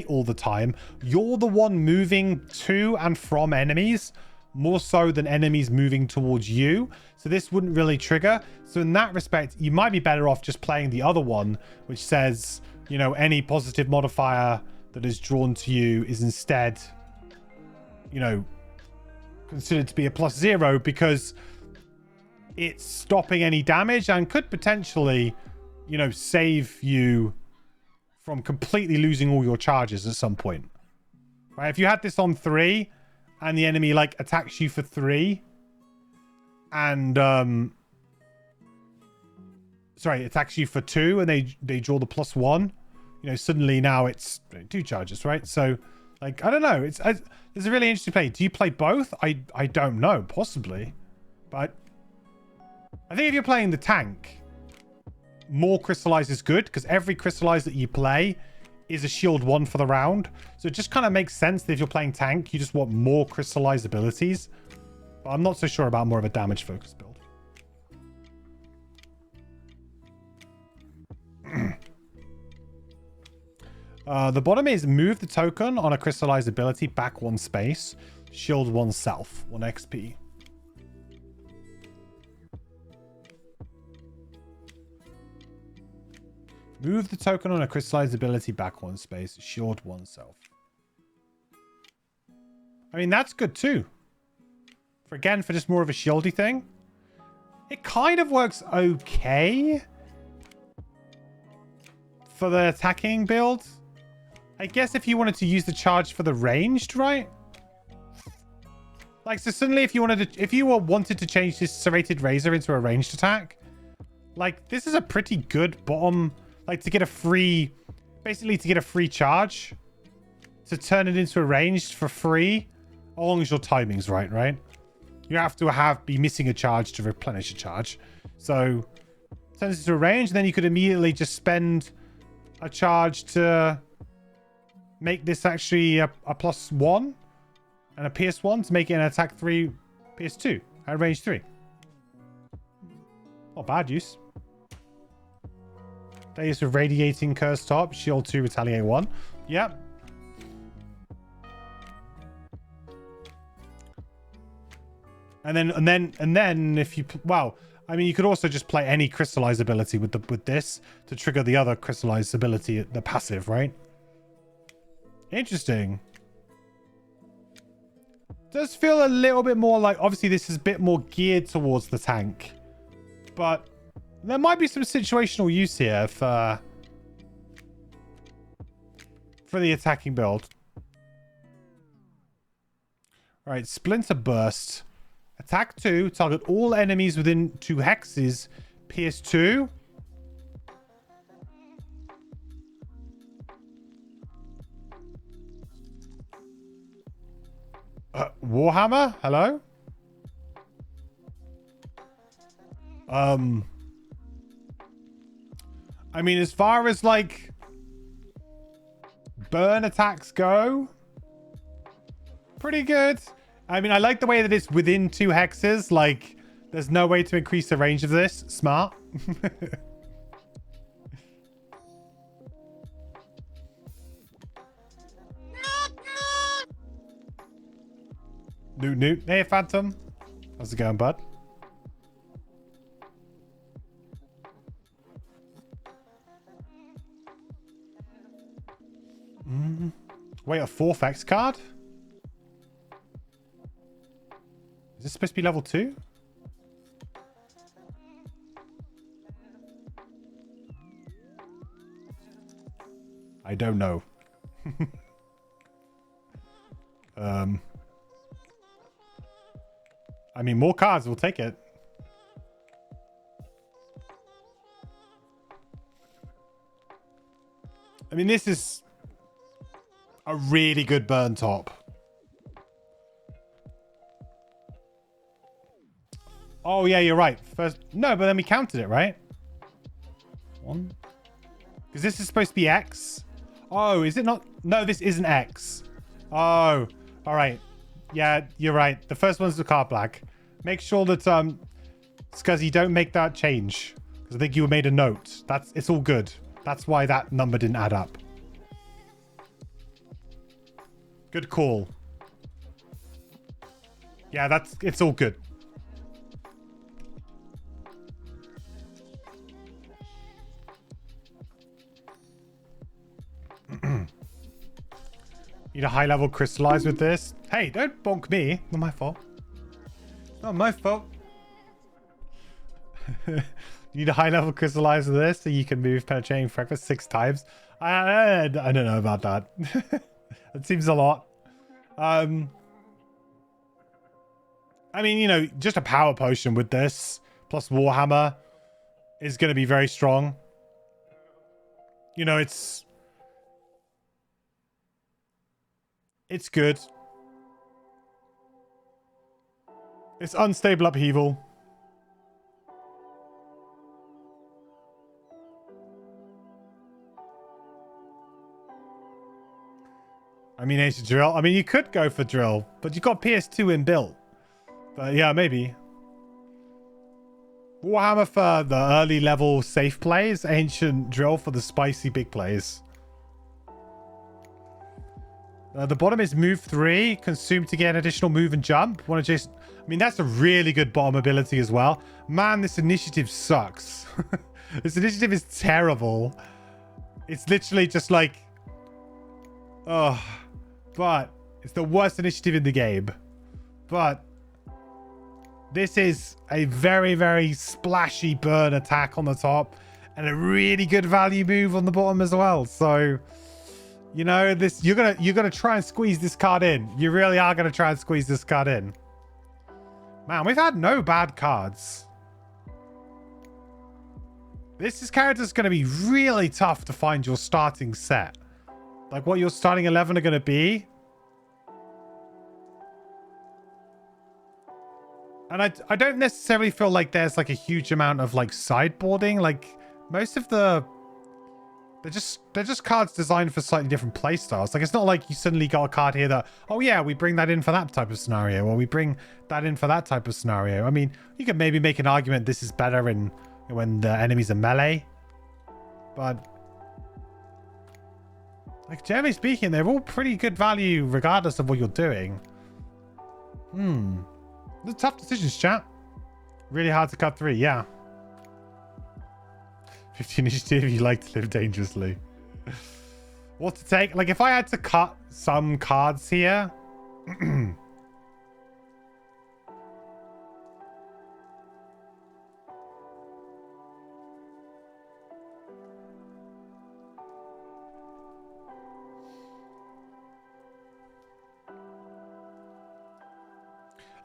all the time, you're the one moving to and from enemies, more so than enemies moving towards you. So this wouldn't really trigger. So in that respect, you might be better off just playing the other one, which says, you know, any positive modifier that is drawn to you is instead, you know, considered to be a +0, because it's stopping any damage and could potentially, you know, save you from completely losing all your charges at some point. Right? If you had this on 3 and the enemy like attacks you for 3 and attacks you for 2 and they draw the +1, you know, suddenly now it's 2 charges, right? So like, I don't know, it's a really interesting play. Do you play both? I don't know, possibly, but I think if you're playing the tank, more crystallize is good, because every crystallize that you play is a shield 1 for the round. So it just kind of makes sense that if you're playing tank, you just want more crystallize abilities. But I'm not so sure about more of a damage focused build. The bottom is move the token on a crystallized ability back 1 space, shield 1 self, 1 XP. Move the token on a crystallized ability back 1 space, shield 1 self. I mean, that's good too. For just more of a shieldy thing. It kind of works okay for the attacking build. I guess if you wanted to use the charge for the ranged, right? Like, so suddenly if you wanted to change this serrated razor into a ranged attack, like, this is a pretty good bottom, like, to get a free, basically to get a free charge, to turn it into a ranged for free, as long as your timing's right? You have to be missing a charge to replenish a charge. So, turn this into a range, and then you could immediately just spend a charge to make this actually a +1 and a PS1 to make it an attack 3 PS2 at range 3. Not bad use. Days of Radiating Curse Top, Shield 2, Retaliate 1. Yep. And then if you, wow, I mean, you could also just play any crystallize ability with this to trigger the other crystallize ability, the passive, right? Interesting. Does feel a little bit more like, obviously this is a bit more geared towards the tank, but there might be some situational use here for the attacking build. All right, Splinter Burst. Attack 2, target all enemies within 2 hexes. Pierce 2. Warhammer? Hello? I mean, as far as, like, burn attacks go, pretty good. I mean, I like the way that it's within 2 hexes. Like, there's no way to increase the range of this. Smart. Newt. Hey, Phantom. How's it going, bud? Wait, a 4th X card? Is this supposed to be level 2? I don't know. I mean, more cards, we'll take it. I mean, this is a really good burn top. Oh, yeah, you're right. First, no, but then we counted it, right? 1. Because this is supposed to be X. Oh, is it not? No, this isn't X. Oh, all right. Yeah, you're right. The first one's the card black. Make sure that, Scuzzy, don't make that change. Because I think you made a note. It's all good. That's why that number didn't add up. Good call. Yeah, it's all good. Need a high level crystallize with this. Hey, don't bonk me. Not my fault. Not my fault. Need a high level crystallize with this so you can move penetrating fragments 6 times. I don't know about that. That seems a lot. I mean, you know, just a power potion with this plus Warhammer is going to be very strong. You know, it's good. It's unstable upheaval. I mean, Age of Drill. I mean, you could go for Drill, but you've got PS2 inbuilt. But yeah, maybe. Warhammer for the early level safe plays. Ancient Drill for the spicy big plays. The bottom is move 3. Consume to get an additional move and jump. Want to just... I mean, that's a really good bottom ability as well. Man, this initiative sucks. This initiative is terrible. It's literally just like... Oh... But it's the worst initiative in the game. But this is a very, very splashy burn attack on the top and a really good value move on the bottom as well. So, you know, this you're gonna try and squeeze this card in. You really are gonna try and squeeze this card in. Man, we've had no bad cards. This character's gonna be really tough to find your starting set. Like what your starting 11 are going to be. And I don't necessarily feel like there's like a huge amount of like sideboarding. Like most of they're just cards designed for slightly different play styles. Like it's not like you suddenly got a card here that, oh yeah, we bring that in for that type of scenario, or we bring that in for that type of scenario. I mean, you could maybe make an argument this is better when the enemies are melee. But like, generally speaking, they're all pretty good value regardless of what you're doing. They're tough decisions, chat. Really hard to cut 3, yeah. 50 initiative, you like to live dangerously. What to take? Like, if I had to cut some cards here...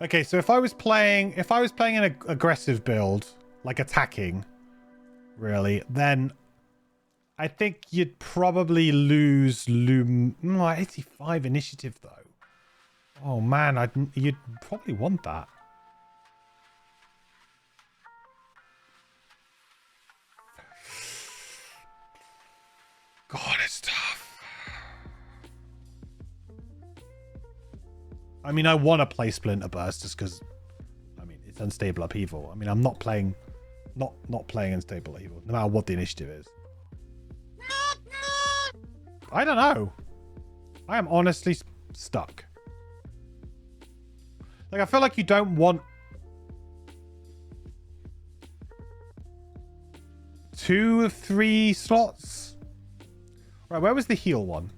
Okay, so if I was playing an aggressive build, like attacking, really, then I think you'd probably lose 85 initiative though. Oh man, you'd probably want that. God, it's tough. I mean, I want to play Splinter Burst just because, I mean, it's unstable upheaval. I mean, I'm not playing unstable upheaval, no matter what the initiative is. I don't know. I am honestly stuck. Like, I feel like you don't want 2 of 3 slots. Right, where was the heal one?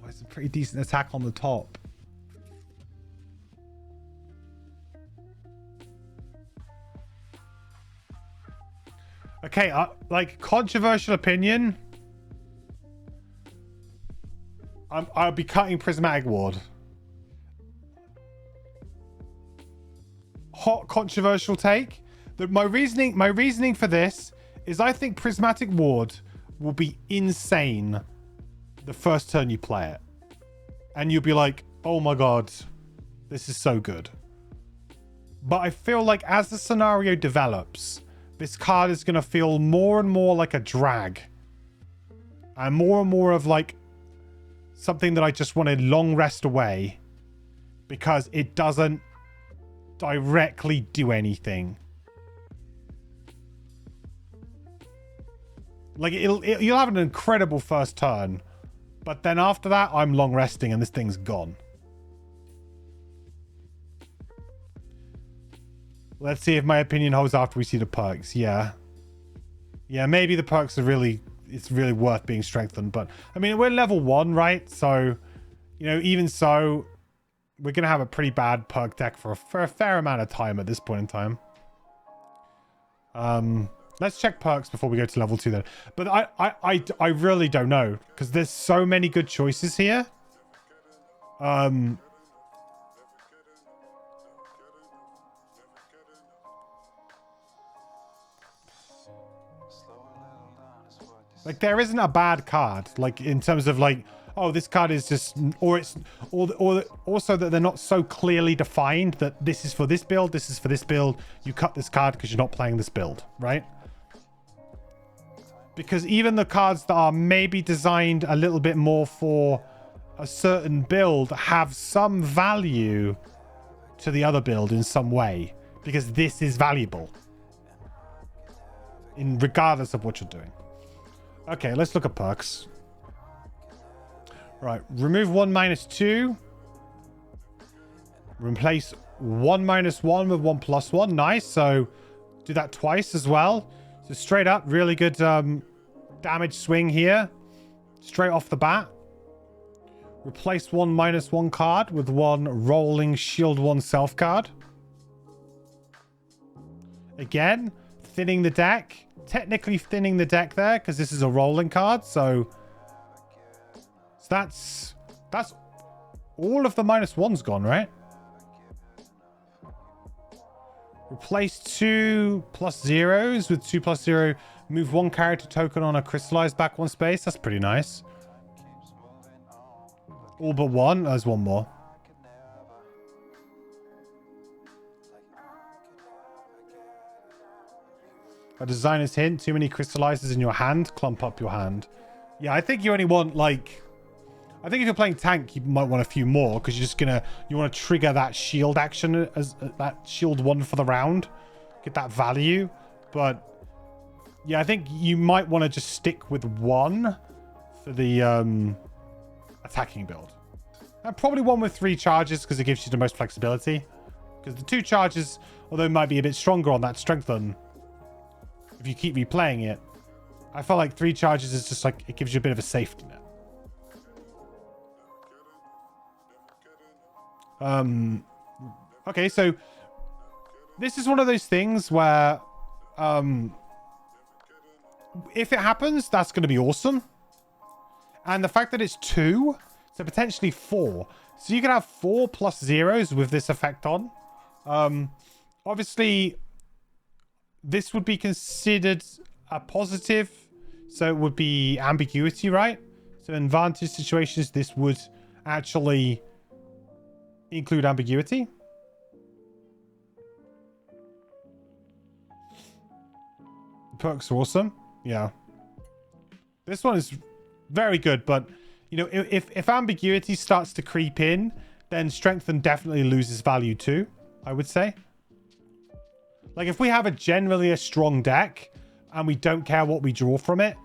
It's a pretty decent attack on the top. Okay, like, controversial opinion. I'll be cutting Prismatic Ward. Hot controversial take. My reasoning for this is I think Prismatic Ward will be insane the first turn you play it. And you'll be like, oh my god, this is so good. But I feel like as the scenario develops, this card is going to feel more and more like a drag. And more of like something that I just want to long rest away. Because it doesn't directly do anything. Like, you'll have an incredible first turn. But then after that, I'm long resting and this thing's gone. Let's see if my opinion holds after we see the perks. Yeah. Yeah, maybe the perks are really... It's really worth being strengthened. But, I mean, we're level 1, right? So, you know, even so, we're going to have a pretty bad perk deck for a fair amount of time at this point in time. Let's check perks before we go to level 2 then. But I really don't know. Because there's so many good choices here. Like, there isn't a bad card. Like, in terms of like, oh, this card is just... Or also that they're not so clearly defined that this is for this build, this is for this build. You cut this card because you're not playing this build, right? Because even the cards that are maybe designed a little bit more for a certain build have some value to the other build in some way. Because this is valuable. Regardless of what you're doing. Okay, let's look at perks. Right, remove 1-2. Replace 1-1 with 1+1. Nice, so do that twice as well. So straight up, really good damage swing here. Straight off the bat. Replace 1-1 card with 1 rolling shield 1 self card. Again, thinning the deck. Technically thinning the deck there because this is a rolling card. So that's all of the -1's gone, right? Replace 2 +0s with 2 +0. Move 1 character token on a crystallized back 1 space. That's pretty nice. All but 1. There's 1 more. A designer's hint. Too many crystallizers in your hand. Clump up your hand. Yeah, I think you only want, like... I think if you're playing tank, you might want a few more. Because you're just gonna... You want to trigger that shield action as that shield 1 for the round. Get that value. But... Yeah, I think you might want to just stick with 1 for the attacking build. And probably 1 with 3 charges because it gives you the most flexibility. Because the 2 charges, although it might be a bit stronger on that strengthen, if you keep replaying it, I felt like 3 charges is just like, it gives you a bit of a safety net. Okay, so this is one of those things where if it happens, that's going to be awesome. And the fact that it's 2, so potentially 4. So you can have 4 plus zeros with this effect on. Obviously, this would be considered a positive. So it would be ambiguity, right? So in advantage situations, this would actually include ambiguity. Perks are awesome. Yeah. This one is very good, but you know, if ambiguity starts to creep in, then strengthen definitely loses value too, I would say. Like if we have a generally a strong deck and we don't care what we draw from it,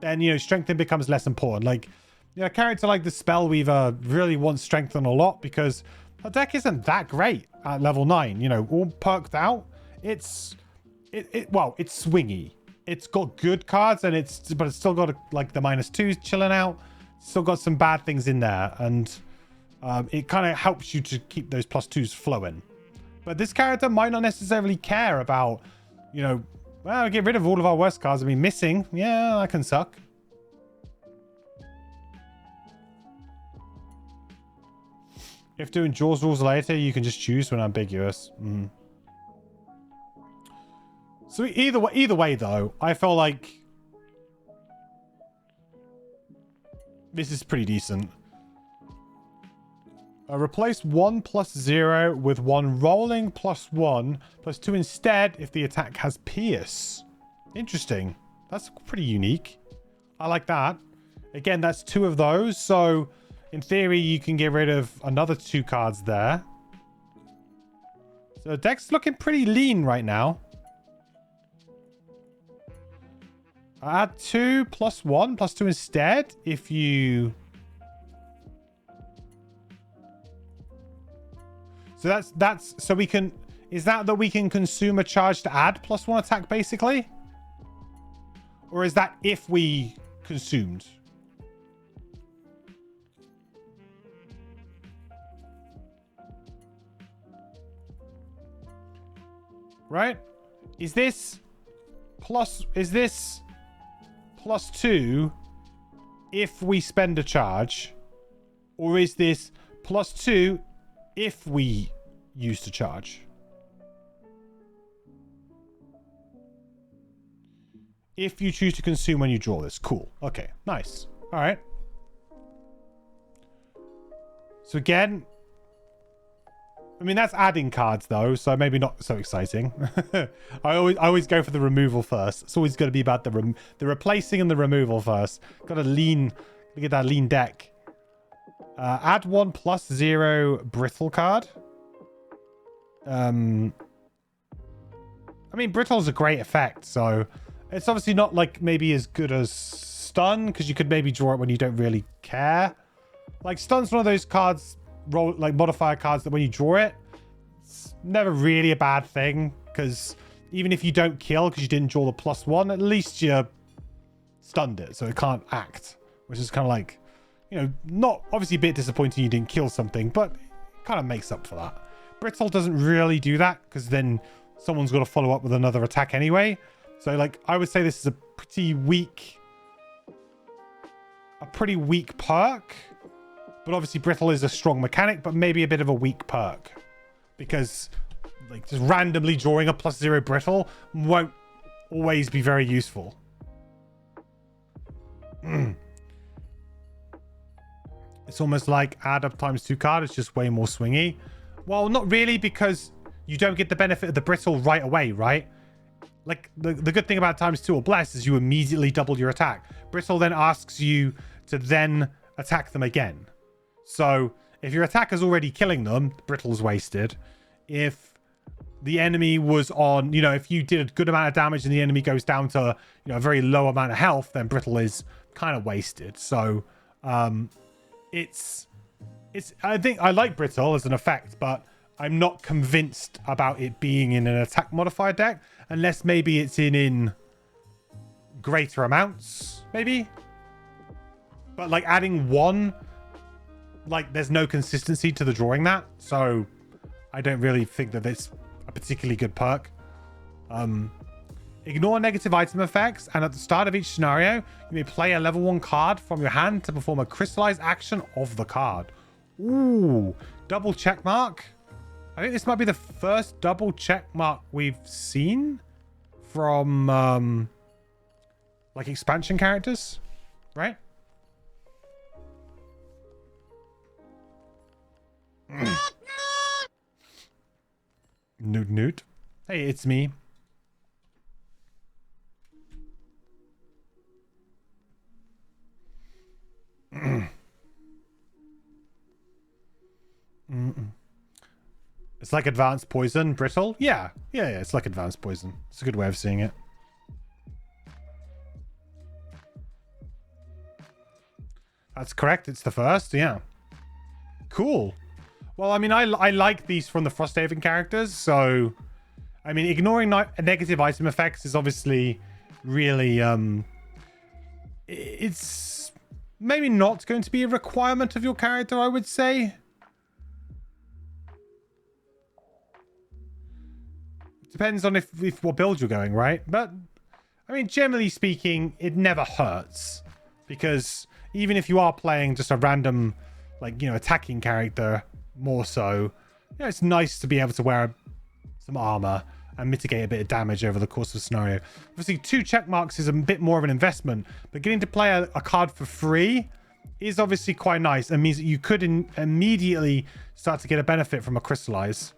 then you know, strengthen becomes less important. Like, you know, a character like the Spellweaver really wants strengthen a lot because her deck isn't that great at level 9. You know, all perked out. Well, it's swingy. It's got good cards but it's still got like the -2s chilling out. Still got some bad things in there, and it kind of helps you to keep those +2s flowing. But this character might not necessarily care about, you know, well, get rid of all of our worst cards. I mean, missing, yeah, that can suck. If doing Jaws rules later, you can just choose when ambiguous. So either way, though, I feel like this is pretty decent. Replace 1 plus 0 with 1 rolling +1 +2 instead if the attack has Pierce. Interesting. That's pretty unique. I like that. Again, that's 2 of those. So in theory, you can get rid of another 2 cards there. So the deck's looking pretty lean right now. Add 2 plus 1 +2 instead if you... So that's so we can... Is that we can consume a charge to add +1 attack basically? Or is that if we consumed? Right? Is this +2 if we spend a charge? Or is this +2 if we use to charge? If you choose to consume when you draw this. Cool. Okay. Nice. All right. So again, I mean, that's adding cards though, so maybe not so exciting. I always go for the removal first. It's always going to be about the replacing and the removal first. Got a lean, look at that lean deck. Add 1 plus 0 brittle card. I mean, brittle's a great effect, so it's obviously not like maybe as good as stun, because you could maybe draw it when you don't really care. Like stun's one of those cards, like modifier cards, that when you draw it, it's never really a bad thing, because even if you don't kill because you didn't draw the +1, at least you stunned it, so it can't act, which is kind of like, you know, not obviously a bit disappointing you didn't kill something, but it kind of makes up for that. Brittle doesn't really do that, because then someone's got to follow up with another attack anyway. So like, I would say this is a pretty weak perk. But obviously brittle is a strong mechanic, but maybe a bit of a weak perk. Because like just randomly drawing a +0 brittle won't always be very useful. It's almost like add up ×2 card. It's just way more swingy. Well, not really, because you don't get the benefit of the brittle right away, right? Like the good thing about ×2 or bless is you immediately double your attack. Brittle then asks you to then attack them again. So if your attacker's already killing them, brittle's wasted. If the enemy was on, you know, if you did a good amount of damage and the enemy goes down to, you know, a very low amount of health, then brittle is kind of wasted. So I think I like brittle as an effect, but I'm not convinced about it being in an attack modifier deck, unless maybe it's in greater amounts, maybe. But like adding one, like there's no consistency to the drawing that, so I don't really think that it's a particularly good perk. Ignore negative item effects, and at the start of each scenario, you may play a level 1 card from your hand to perform a crystallized action of the card. Ooh, double check mark. I think this might be the first double check mark we've seen from like expansion characters, right? Newt. Hey, it's me. It's like advanced poison, brittle. Yeah, it's like advanced poison. It's a good way of seeing it. That's correct. It's the first. Yeah. Cool. Well, I mean, I like these from the Frosthaven characters, so I mean, ignoring negative item effects is obviously really it's maybe not going to be a requirement of your character, I would say. Depends on if what build you're going, right? But I mean, generally speaking, it never hurts, because even if you are playing just a random, like, you know, attacking character more so, you know, it's nice to be able to wear some armor and mitigate a bit of damage over the course of a scenario. Obviously, 2 check marks is a bit more of an investment, but getting to play a card for free is obviously quite nice. It means that you could immediately start to get a benefit from a crystallize.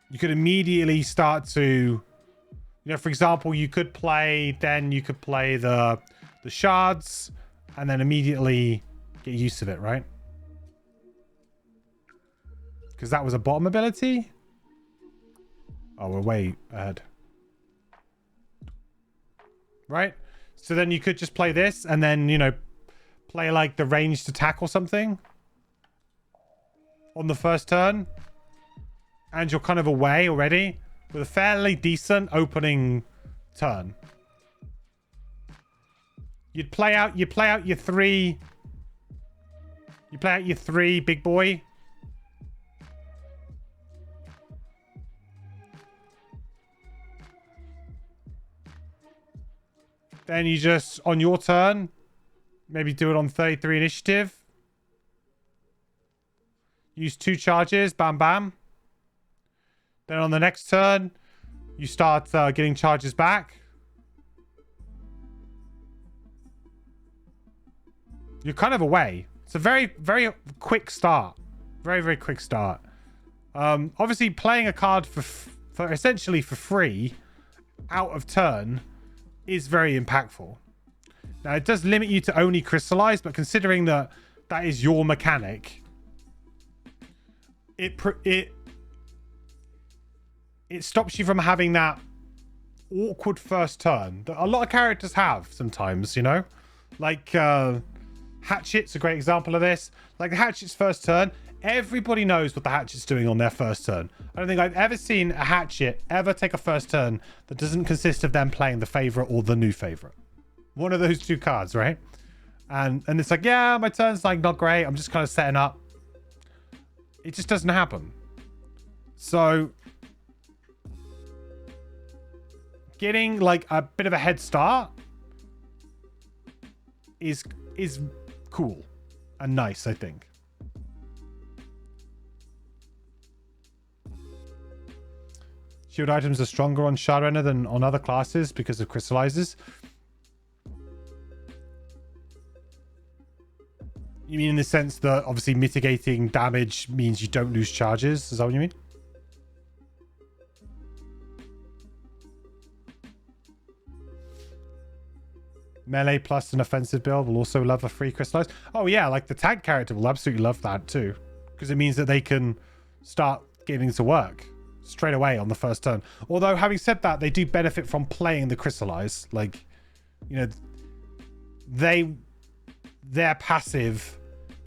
You could immediately start to, you know, for example, you could play the shards and then immediately get used to it, right? Because that was a bottom ability. Oh, we're way ahead. Right? So then you could just play this and then, you know, play like the ranged attack or something on the first turn. And you're kind of away already with a fairly decent opening turn. You play out your 3. You play out your 3 big boy. Then you just, on your turn, maybe do it on 33 initiative. Use 2 charges, bam, bam. Then on the next turn, you start getting charges back. You're kind of away. It's a very, very quick start. Very, very quick start. Obviously, playing a card for essentially for free out of turn is very impactful. Now, it does limit you to only crystallize, but considering that that is your mechanic, it stops you from having that awkward first turn that a lot of characters have sometimes, you know? Like, Hatchet's a great example of this. Like, the Hatchet's first turn, everybody knows what the Hatchet's doing on their first turn. I don't think I've ever seen a Hatchet ever take a first turn that doesn't consist of them playing the favorite or the new favorite. One of those 2 cards, right? And it's like, yeah, my turn's like not great. I'm just kind of setting up. It just doesn't happen. So getting like a bit of a head start is cool and nice, I think. Shield items are stronger on Shardrender than on other classes because of crystallizes. You mean in the sense that obviously mitigating damage means you don't lose charges? Is that what you mean? Melee plus an offensive build will also love a free crystallize. Oh yeah, like the tank character will absolutely love that too, because it means that they can start getting to work straight away on the first turn. Although having said that, they do benefit from playing the crystallize. Like, you know, their passive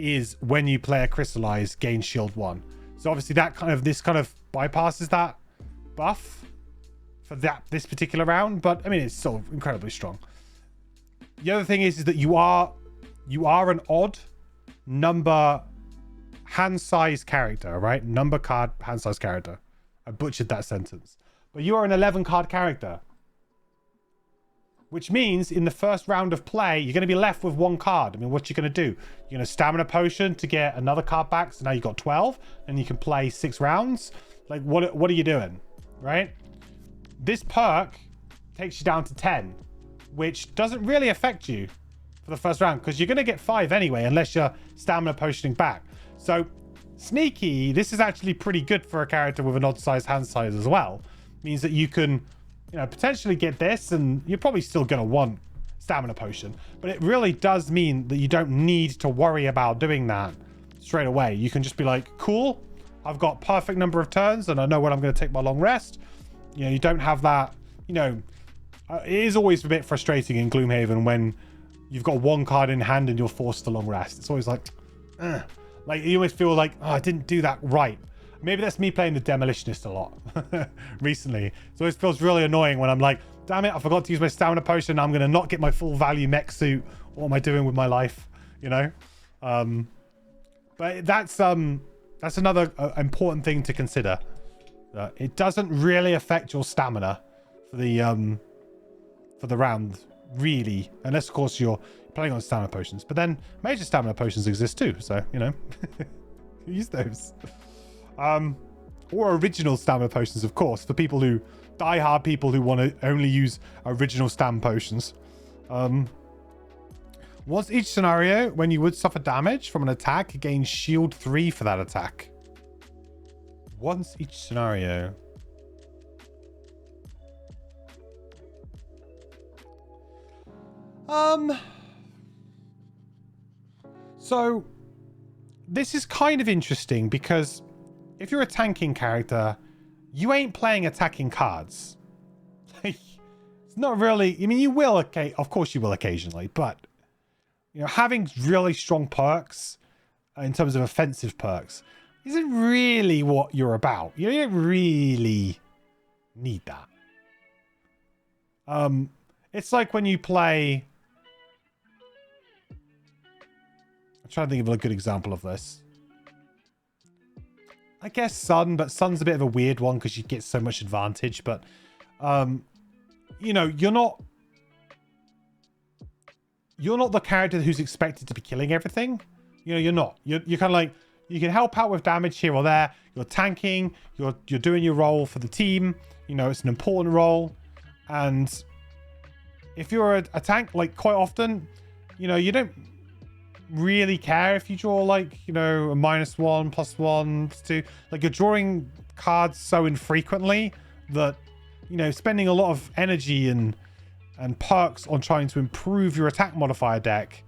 is when you play a Crystallize, gain shield 1. So obviously this kind of bypasses that buff for this particular round, but I mean it's still incredibly strong. The other thing is that you are an odd number hand size character, right? Number card hand size character. I butchered that sentence. But you are an 11 card character. Which means in the first round of play, you're going to be left with 1 card. I mean, what you going to do? You're going to stamina potion to get another card back. So now you've got 12 and you can play 6 rounds. Like, what are you doing? Right? This perk takes you down to 10, which doesn't really affect you for the first round because you're going to get 5 anyway, unless you're stamina potioning back. So sneaky, this is actually pretty good for a character with an odd size hand size as well. Means that you can, you know, potentially get this, and you're probably still going to want stamina potion, but it really does mean that you don't need to worry about doing that straight away. You can just be like, cool, I've got perfect number of turns and I know when I'm going to take my long rest. You know, you don't have that, you know, it is always a bit frustrating in Gloomhaven when you've got 1 card in hand and you're forced to long rest. It's always like, ugh. Like you always feel like, oh, I didn't do that right. Maybe that's me playing the Demolitionist a lot recently. It always feels really annoying when I'm like, damn it, I forgot to use my stamina potion. I'm going to not get my full value mech suit. What am I doing with my life? You know? But that's another important thing to consider. It doesn't really affect your stamina for the round, really. Unless, of course, you're playing on stamina potions. But then major stamina potions exist too. So, you know, use those. Or original stamina potions, of course, for people who die-hard people who want to only use original stamina potions. Once each scenario, when you would suffer damage from an attack, gain shield 3 for that attack. Once each scenario. So this is kind of interesting because if you're a tanking character, you ain't playing attacking cards. It's not really, I mean, you will, okay, of course you will occasionally, but you know, having really strong perks in terms of offensive perks isn't really what you're about. You don't really need that. It's like when you play, I'm trying to think of a good example of this. I guess Sun, but Sun's a bit of a weird one because you get so much advantage. But, you know, you're not the character who's expected to be killing everything. You know, you're not. You're kind of like, you can help out with damage here or there. You're tanking. You're doing your role for the team. You know, it's an important role. And if you're a tank, like quite often, you know, you don't really care if you draw like, you know, a -1, +1, +2. Like you're drawing cards so infrequently that, you know, spending a lot of energy and perks on trying to improve your attack modifier deck,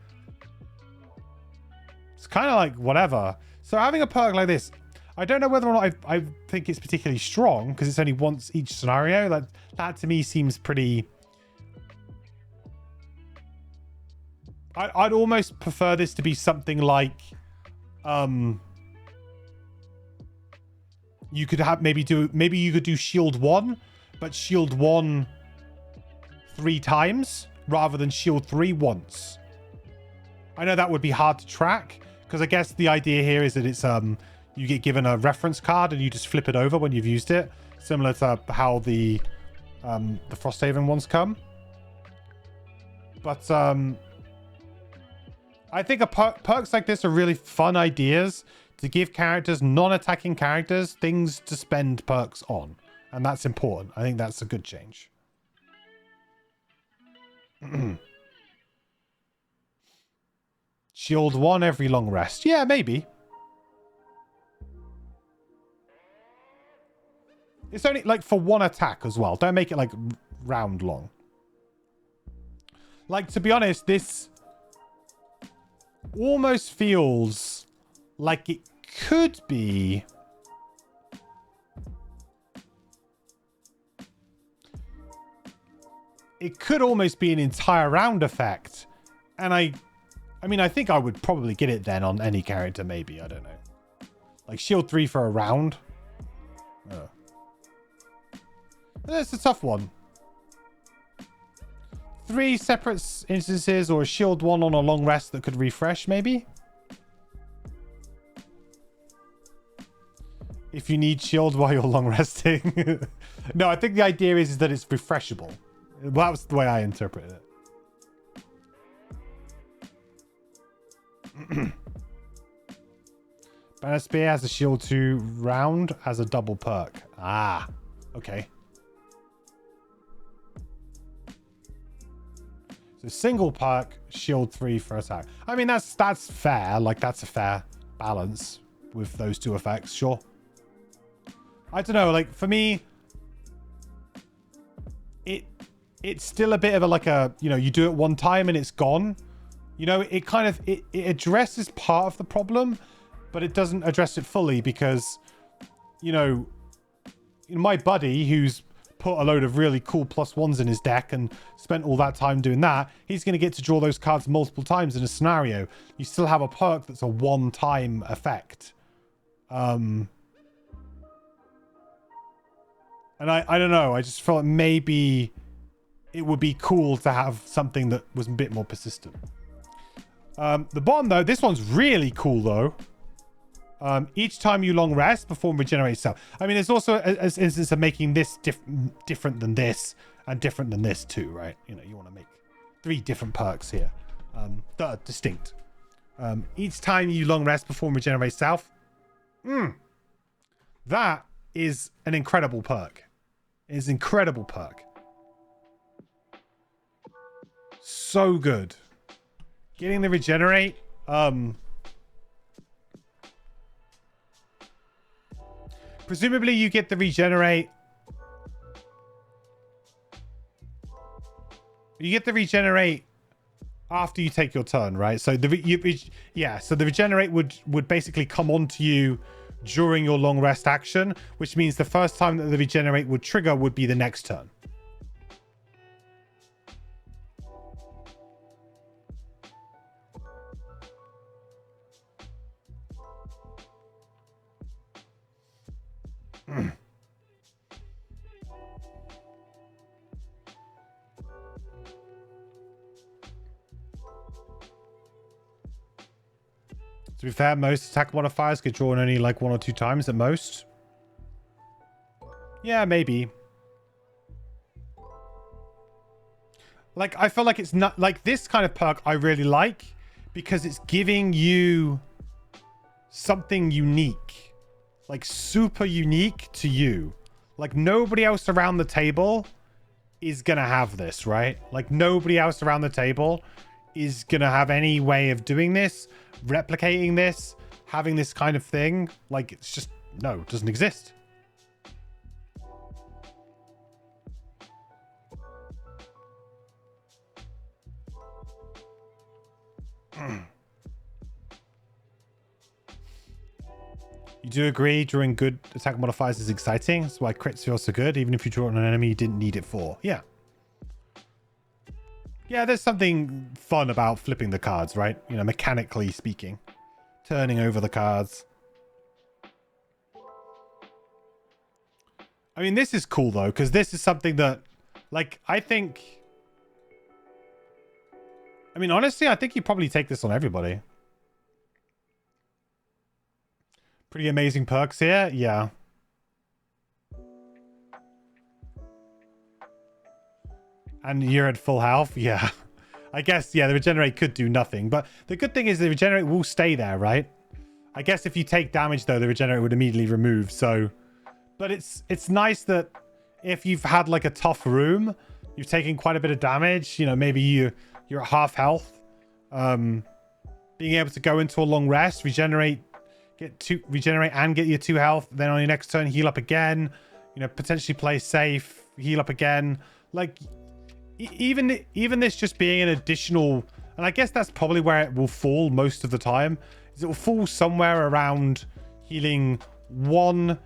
it's kind of like whatever. So having a perk like this, I don't know whether or not I think it's particularly strong because it's only once each scenario. That to me seems pretty... I'd almost prefer this to be something like, you could have maybe you could do shield 1, but shield 1 3 times rather than shield 3 once. I know that would be hard to track because I guess the idea here is that it's you get given a reference card and you just flip it over when you've used it, similar to how the Frosthaven ones come. But I think perks like this are really fun ideas to give characters, non-attacking characters, things to spend perks on. And that's important. I think that's a good change. Shield 1 every long rest. Yeah, maybe. It's only like for 1 attack as well. Don't make it like round long. Like, to be honest, this almost feels like it could be almost be an entire round effect, and I I mean, I think I would probably get it then on any character, maybe. I don't know. Like shield 3 for a round. Oh. That's a tough one. 3 separate instances or a shield 1 on a long rest that could refresh, maybe? If you need shield while you're long resting. No, I think the idea is that it's refreshable. Well, that was the way I interpreted it. Banner Spear has a shield 2 round as a double perk. Ah, okay. So single perk, shield 3 for attack. I mean, that's fair. Like, that's a fair balance with those 2 effects, sure. I don't know, like, for me, it's still a bit of a, like a, you know, you do it one time and it's gone. You know, it kind of, it addresses part of the problem, but it doesn't address it fully because, you know, my buddy who's put a load of really cool +1s in his deck and spent all that time doing that, he's going to get to draw those cards multiple times in a scenario. You still have a perk that's a one-time effect. And I don't know, I just felt maybe it would be cool to have something that was a bit more persistent. The bottom though, this one's really cool though. Each time you long rest, perform regenerate self. I mean, it's also an instance of making this different than this and different than this too, right? You know, you want to make 3 different perks here that are distinct. Each time you long rest, perform regenerate self. That is an incredible perk. It is an incredible perk. So good. Getting the regenerate. Presumably you get the regenerate. You get the regenerate after you take your turn, right? So the regenerate would basically come onto you during your long rest action, which means the first time that the regenerate would trigger would be the next turn. To be fair, most attack modifiers get drawn only like 1 or 2 times at most. Yeah, maybe. Like, I feel like it's not like this kind of perk I really like because it's giving you something unique, like super unique to you. Like nobody else around the table is going to have this, right? Like nobody else around the table is going to have any way of doing this, replicating this, having this kind of thing. Like it's just, no, it doesn't exist. You do agree drawing good attack modifiers is exciting. That's why crits feel so good, even if you draw on an enemy you didn't need it for. Yeah. Yeah, there's something fun about flipping the cards, right? You know, mechanically speaking. Turning over the cards. I mean, this is cool, though, because this is something that, like, I think... I mean, honestly, I think you probably take this on everybody. Pretty amazing perks here. Yeah. And you're at full health. Yeah. I guess, yeah, the regenerate could do nothing. But the good thing is the regenerate will stay there, right? I guess if you take damage, though, the regenerate would immediately remove. So, but it's nice that if you've had like a tough room, you've taken quite a bit of damage. You know, maybe you're at half health. Being able to go into a long rest, regenerate and get your 2 health. Then on your next turn, heal up again. You know, potentially play safe, heal up again. Like, even this just being an additional, and I guess that's probably where it will fall most of the time, is it will fall somewhere around healing 1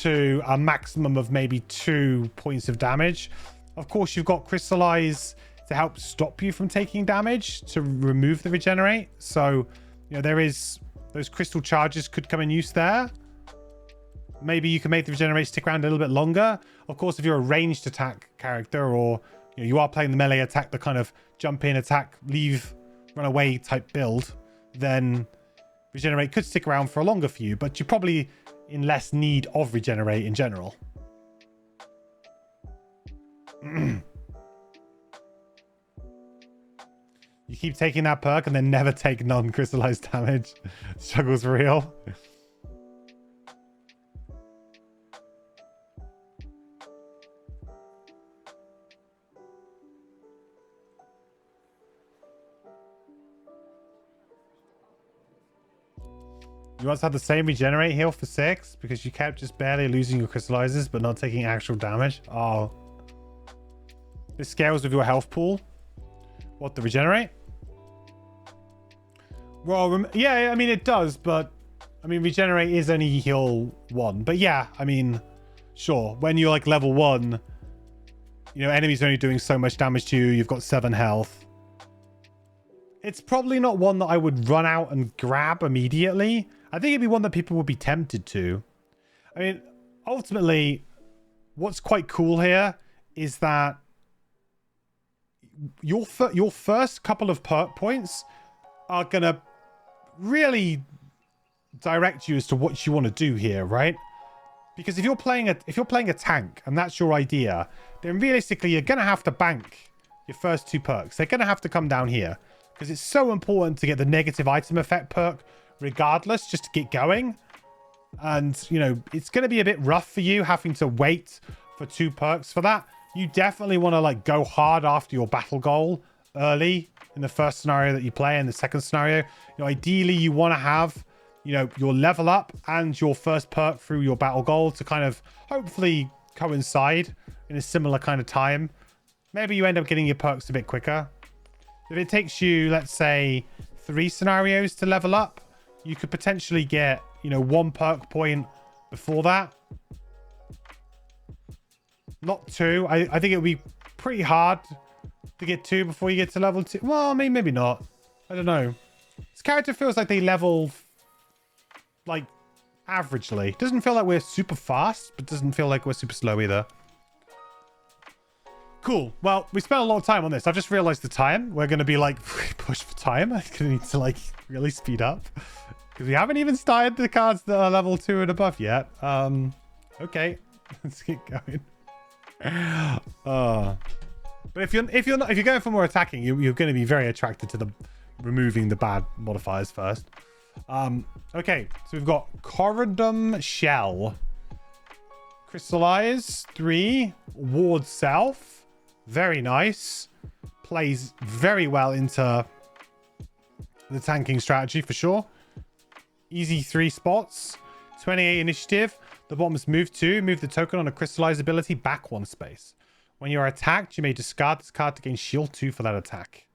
to a maximum of maybe 2 points of damage. Of course, you've got Crystallize to help stop you from taking damage to remove the regenerate. So, you know, there is those crystal charges could come in use there. Maybe you can make the regenerate stick around a little bit longer. Of course, if you're a ranged attack character, or you know, you are playing the melee attack, the kind of jump in, attack, leave, run away type build, then regenerate could stick around for a longer for you, but you're probably in less need of regenerate in general. You keep taking that perk and then never take non-crystallized damage. Struggle's real. You once had the same regenerate heal for 6 because you kept just barely losing your crystallizers but not taking actual damage. Oh. This scales with your health pool. What, the regenerate? Well, yeah, I mean, it does, but I mean, regenerate is only heal 1. But yeah, I mean, sure. When you're like level 1, you know, enemies are only doing so much damage to you. You've got 7 health. It's probably not one that I would run out and grab immediately. I think it'd be one that people would be tempted to. I mean, ultimately, what's quite cool here is that your first couple of perk points are gonna really direct you as to what you want to do here, right? Because if you're playing a tank and that's your idea, then realistically you're gonna have to bank your first 2 perks. They're gonna have to come down here because it's so important to get the negative item effect perk regardless, just to get going. And you know, it's going to be a bit rough for you having to wait for 2 perks for that. You definitely want to like go hard after your battle goal early in the first scenario that you play. In the second scenario, you know, ideally you want to have, you know, your level up and your first perk through your battle goal to kind of hopefully coincide in a similar kind of time. Maybe you end up getting your perks a bit quicker. If it takes you, let's say, 3 scenarios to level up, you could potentially get, you know, 1 perk point before that. Not 2. I think it would be pretty hard to get 2 before you get to level 2. Well, maybe not. I don't know. This character feels like they level like averagely. Doesn't feel like we're super fast, but doesn't feel like we're super slow either. Cool. Well, we spent a lot of time on this. I've just realized the time. We're going to be like push for time. I'm going to need to like really speed up because we haven't even started the cards that are level 2 and above yet. Okay, let's keep going. But if you're going for more attacking, you're going to be very attracted to the removing the bad modifiers first. Okay, so we've got Corundum Shell, Crystallize 3, Ward Self. Very nice. Plays very well into the tanking strategy for sure. Easy 3 spots. 28 initiative. The bottom's move 2. Move the token on a crystallize ability back 1 space. When you're attacked, you may discard this card to gain shield 2 for that attack.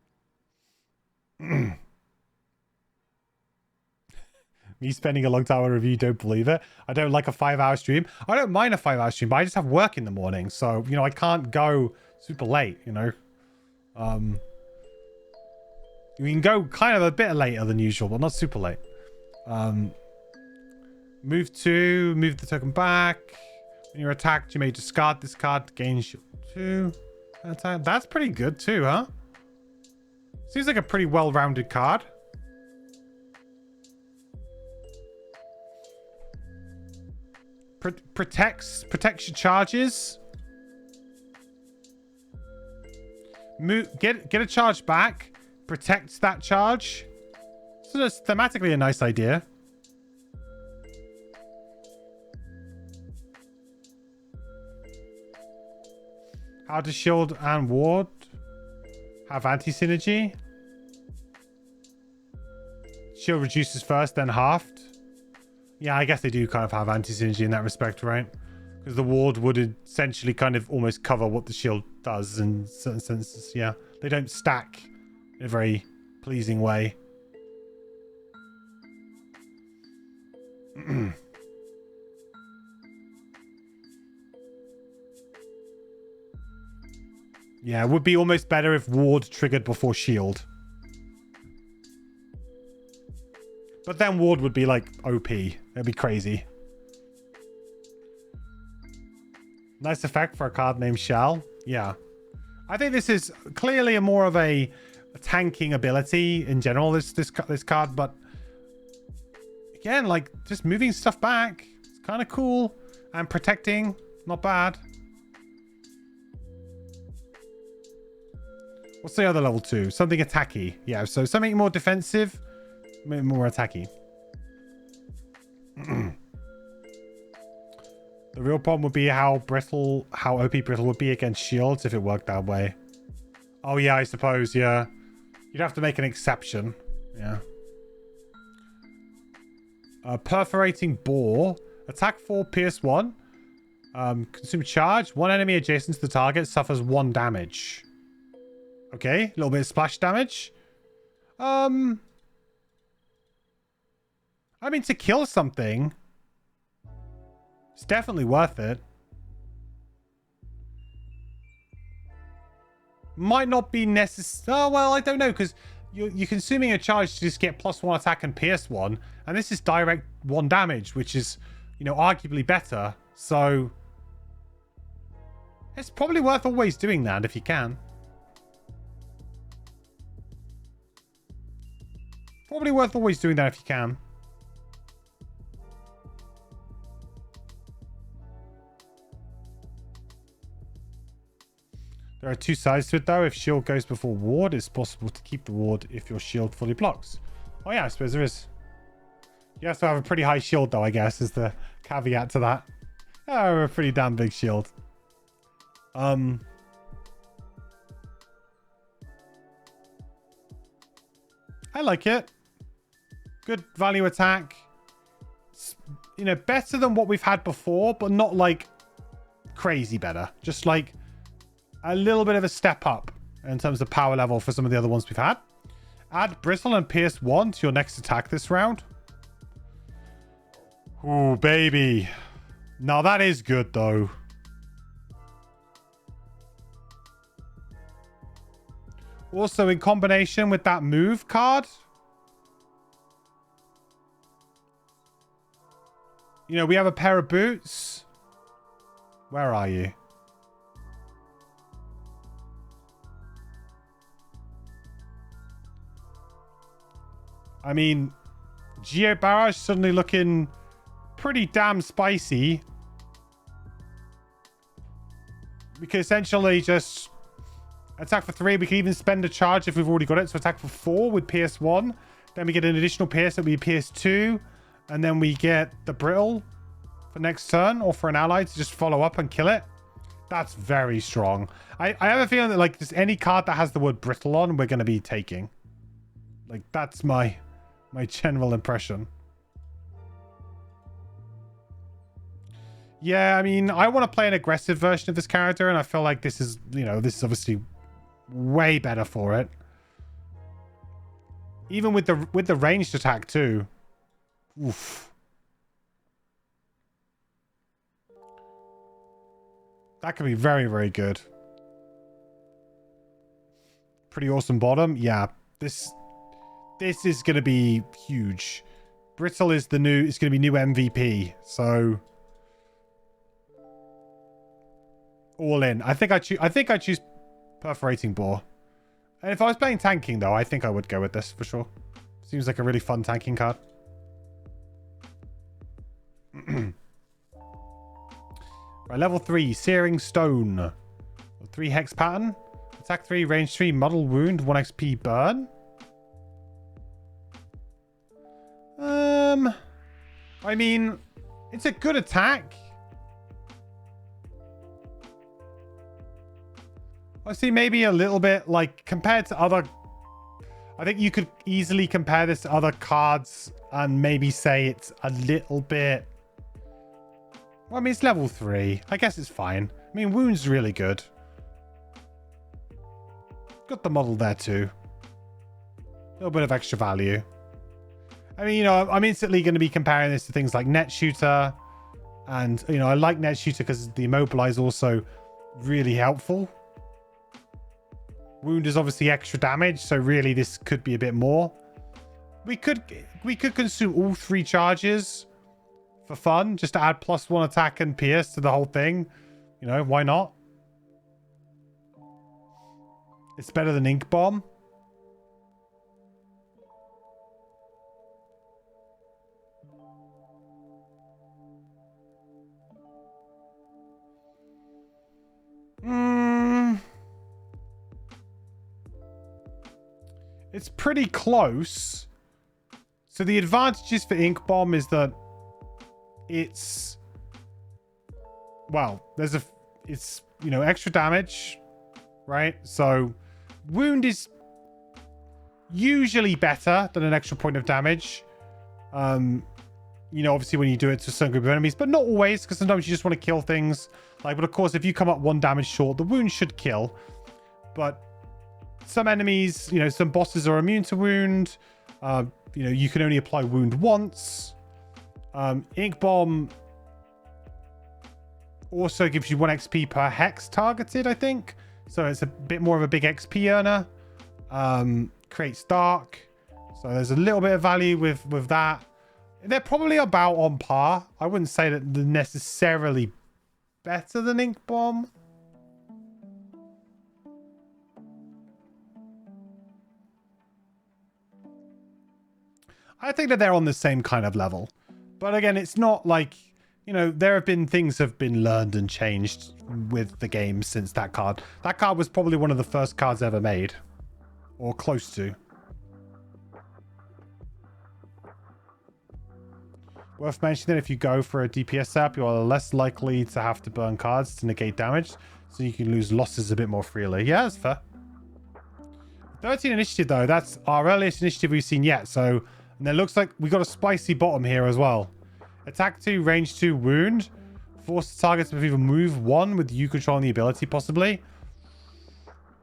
Me spending a long time on a review, don't believe it. I don't like a 5-hour stream. I don't mind a 5-hour stream, but I just have work in the morning. So, you know, I can't go super late, you know. We can go kind of a bit later than usual, but not super late. Move 2, move the token back. When you're attacked, you may discard this card to gain shield 2. That's pretty good too, huh? Seems like a pretty well-rounded card. Protects your charges. Get a charge back. Protects that charge. So that's thematically a nice idea. How does shield and ward have anti-synergy? Shield reduces first, then halved. Yeah, I guess they do kind of have anti-synergy in that respect, right? Because the ward would essentially kind of almost cover what the shield does in certain senses. Yeah, they don't stack in a very pleasing way. Yeah, it would be almost better if ward triggered before shield. But then ward would be like OP. It'd be crazy. Nice effect for a card named Shell. Yeah. I think this is clearly a more of a tanking ability in general, this card, but again, like just moving stuff back, it's kind of cool. And protecting, not bad. What's the other level 2? Something attacky. Yeah, so something more defensive, more attacky. The real problem would be how OP brittle would be against shields if it worked that way. Oh yeah, I suppose, yeah. You'd have to make an exception. Yeah. Perforating Bore. Attack 4, pierce 1. Consume charge. One enemy adjacent to the target suffers 1 damage. Okay, a little bit of splash damage. I mean, to kill something, it's definitely worth it. Might not be necessary. Oh, well, I don't know, because you're consuming a charge to just get +1 attack and pierce 1. And this is direct 1 damage, which is, you know, arguably better. So it's probably worth always doing that if you can. Probably worth always doing that if you can. There are 2 sides to it, though. If shield goes before ward, it's possible to keep the ward if your shield fully blocks. Oh, yeah, I suppose there is. You have to have a pretty high shield, though, I guess, is the caveat to that. Oh, a pretty damn big shield. I like it. Good value attack. It's, you know, better than what we've had before, but not, like, crazy better. Just, like, a little bit of a step up in terms of power level for some of the other ones we've had. Add Brittle and Pierce 1 to your next attack this round. Ooh, baby. Now that is good, though. Also, in combination with that move card, you know, we have a pair of boots. Where are you? I mean, Geo Barrage suddenly looking pretty damn spicy. We can essentially just attack for 3. We can even spend a charge if we've already got it. So attack for 4 with Pierce 1. Then we get an additional Pierce that we Pierce 2. And then we get the Brittle for next turn, or for an ally to just follow up and kill it. That's very strong. I have a feeling that, like, just any card that has the word Brittle on, we're going to be taking. Like, that's my general impression. Yeah, I mean, I want to play an aggressive version of this character, and I feel like this is, you know, this is obviously way better for it. Even with the ranged attack too. Oof. That could be very, very good. Pretty awesome bottom. Yeah, this is going to be huge. Brittle is the new, it's going to be new MVP. So all in. I think I choose Perforating Bore. And if I was playing tanking though, I think I would go with this for sure. Seems like a really fun tanking card. Right, level 3, Searing Stone. 3 hex pattern. Attack 3, range 3, muddle wound, 1 XP burn. I mean, it's a good attack. I see, maybe a little bit, like, compared to other... I think you could easily compare this to other cards and maybe say it's a little bit... Well, I mean, it's level 3. I guess it's fine. I mean, wound's really good. Got the model there too. A little bit of extra value. I mean, you know, I'm instantly going to be comparing this to things like Net Shooter. And, you know, I like Net Shooter because the Immobilize also really helpful. Wound is obviously extra damage, so really this could be a bit more. We could consume all 3 charges for fun, just to add +1 attack and pierce to the whole thing. You know, why not? It's better than Ink Bomb. It's pretty close. So the advantages for Ink Bomb is that it's, well, it's, you know, extra damage, right? So wound is usually better than an extra point of damage. You know, obviously when you do it to a certain group of enemies, but not always, because sometimes you just want to kill things. Like, but of course, if you come up 1 damage short, the wound should kill. But some enemies, you know, some bosses are immune to wound. You know, you can only apply wound once. Ink Bomb also gives you 1 XP per hex targeted, I think. So it's a bit more of a big XP earner. Creates dark. So there's a little bit of value with that. They're probably about on par. I wouldn't say that they're necessarily better than Ink Bomb. I think that they're on the same kind of level. But again, it's not like, you know, there have been things have been learned and changed with the game since that card. That card was probably one of the first cards ever made. Or close to. Worth mentioning that if you go for a DPS setup, you are less likely to have to burn cards to negate damage. So you can lose losses a bit more freely. Yeah, that's fair. 13 initiative though, that's our earliest initiative we've seen yet. So, and it looks like we got a spicy bottom here as well. Attack 2, range 2, wound. Force the target to either move 1 with you controlling the ability, possibly.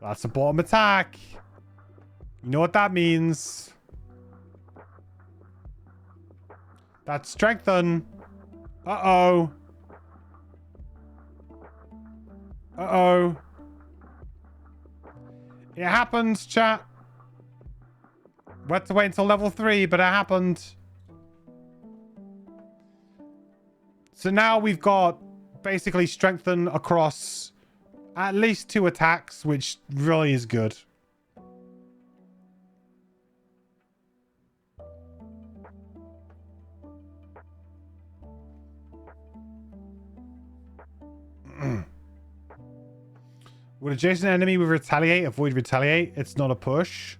That's a bottom attack. You know what that means. That's strengthen. Uh-oh. Uh-oh. It happened, chat. We had to wait until level 3, but it happened. So now we've got basically strengthen across at least 2 attacks, which really is good. Would adjacent enemy with retaliate avoid retaliate? It's not a push.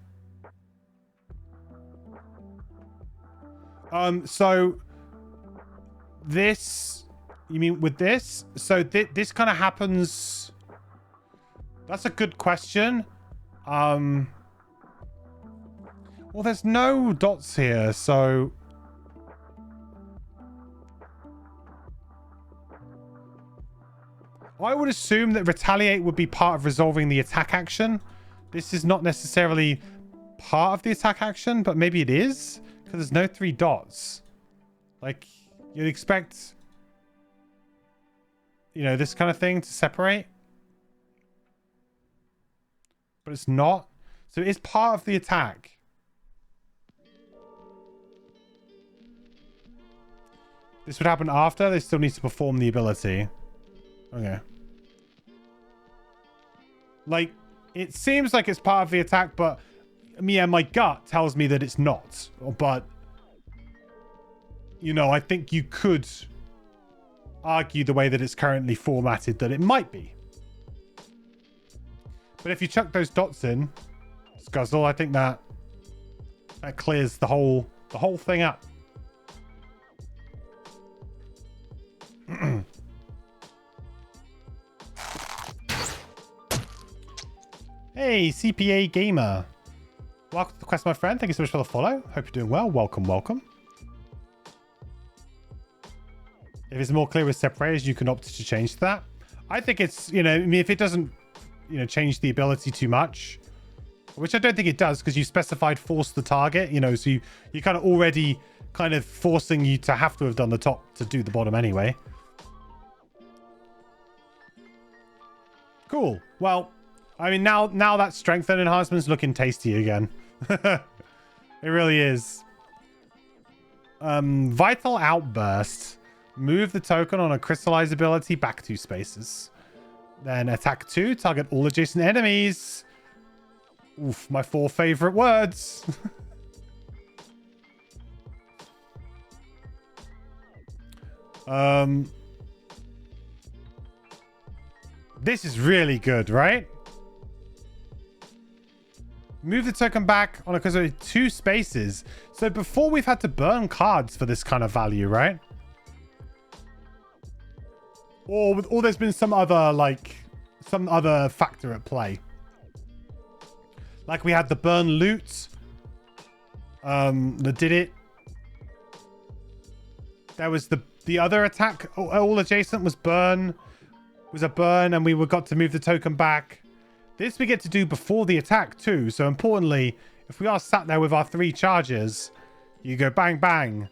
So this, you mean with this? So this kind of happens. That's a good question. Well, there's no dots here, so I would assume that retaliate would be part of resolving the attack action. This is not necessarily part of the attack action, but maybe it is, because there's no 3 dots. Like, you'd expect, you know, this kind of thing to separate. But it's not. So it is part of the attack. This would happen after. They still need to perform the ability. Okay. Like, it seems like it's part of the attack, but yeah, my gut tells me that it's not. But, you know, I think you could argue the way that it's currently formatted that it might be. But if you chuck those dots in, Scuzzle, I think that clears the whole thing up. Hey, CPA Gamer. Welcome to the quest, my friend. Thank you so much for the follow. Hope you're doing well. Welcome, welcome. If it's more clear with separators, you can opt to change that. I think it's, you know, I mean, if it doesn't, you know, change the ability too much, which I don't think it does, because you specified force the target, you know, so you're kind of already kind of forcing you to have to have done the top to do the bottom anyway. Cool. Well, I mean, now that strength and enhancement's looking tasty again. It really is. Vital Outburst. Move the token on a crystallize ability back 2 spaces. Then attack 2, target all adjacent enemies. Oof, my 4 favorite words. This is really good, right? Move the token back on a crystallize 2 spaces. So before we've had to burn cards for this kind of value, right? Or there's been some other, like, some other factor at play. Like we had the burn loot. That did it. There was the other attack. All adjacent was burn. Was a burn, and we got to move the token back. This we get to do before the attack too. So importantly, if we are sat there with our 3 charges, you go bang bang,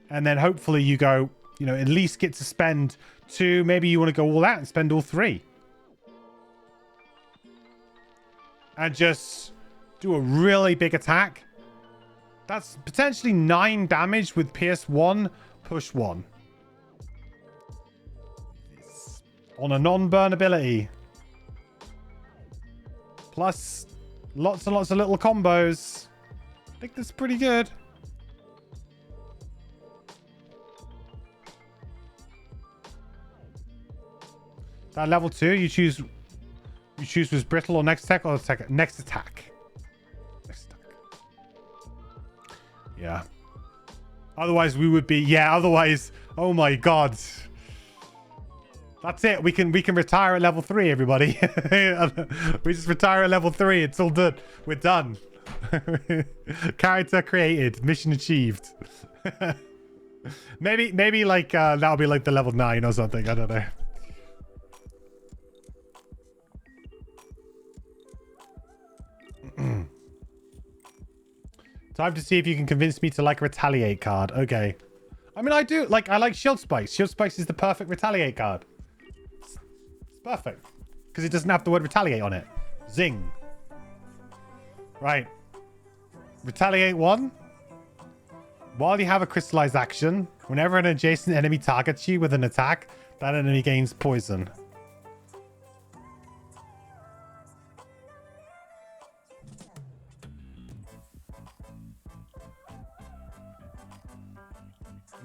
and then hopefully you go, you know, at least get to spend 2. Maybe you want to go all out and spend all 3. And just do a really big attack. That's potentially 9 damage with Pierce 1, Push 1. On a non-burn ability. Plus, lots and lots of little combos. I think that's pretty good. That level 2, you choose was brittle or next attack or next attack. Yeah. Otherwise we would be, yeah, otherwise, oh my god. That's it. We can retire at level 3, everybody. We just retire at level 3. It's all done. We're done. Character created. Mission achieved. maybe like that'll be like the level 9 or something. I don't know. Time to see if you can convince me to like a retaliate card. Okay. I mean, I like Shield Spikes. Shield Spikes is the perfect retaliate card. It's perfect. Because it doesn't have the word retaliate on it. Zing. Right. Retaliate 1. While you have a crystallized action, whenever an adjacent enemy targets you with an attack, that enemy gains poison.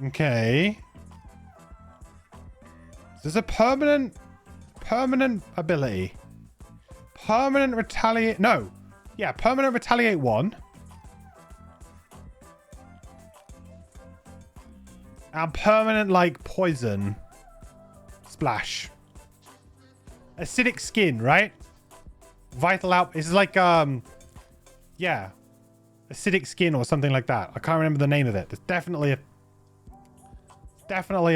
Okay. There's a permanent ability. Permanent retaliate. No. Yeah, permanent retaliate 1. And permanent, like, poison. Splash. Acidic skin, right? Vital out. It's like, yeah. Acidic skin or something like that. I can't remember the name of it. There's definitely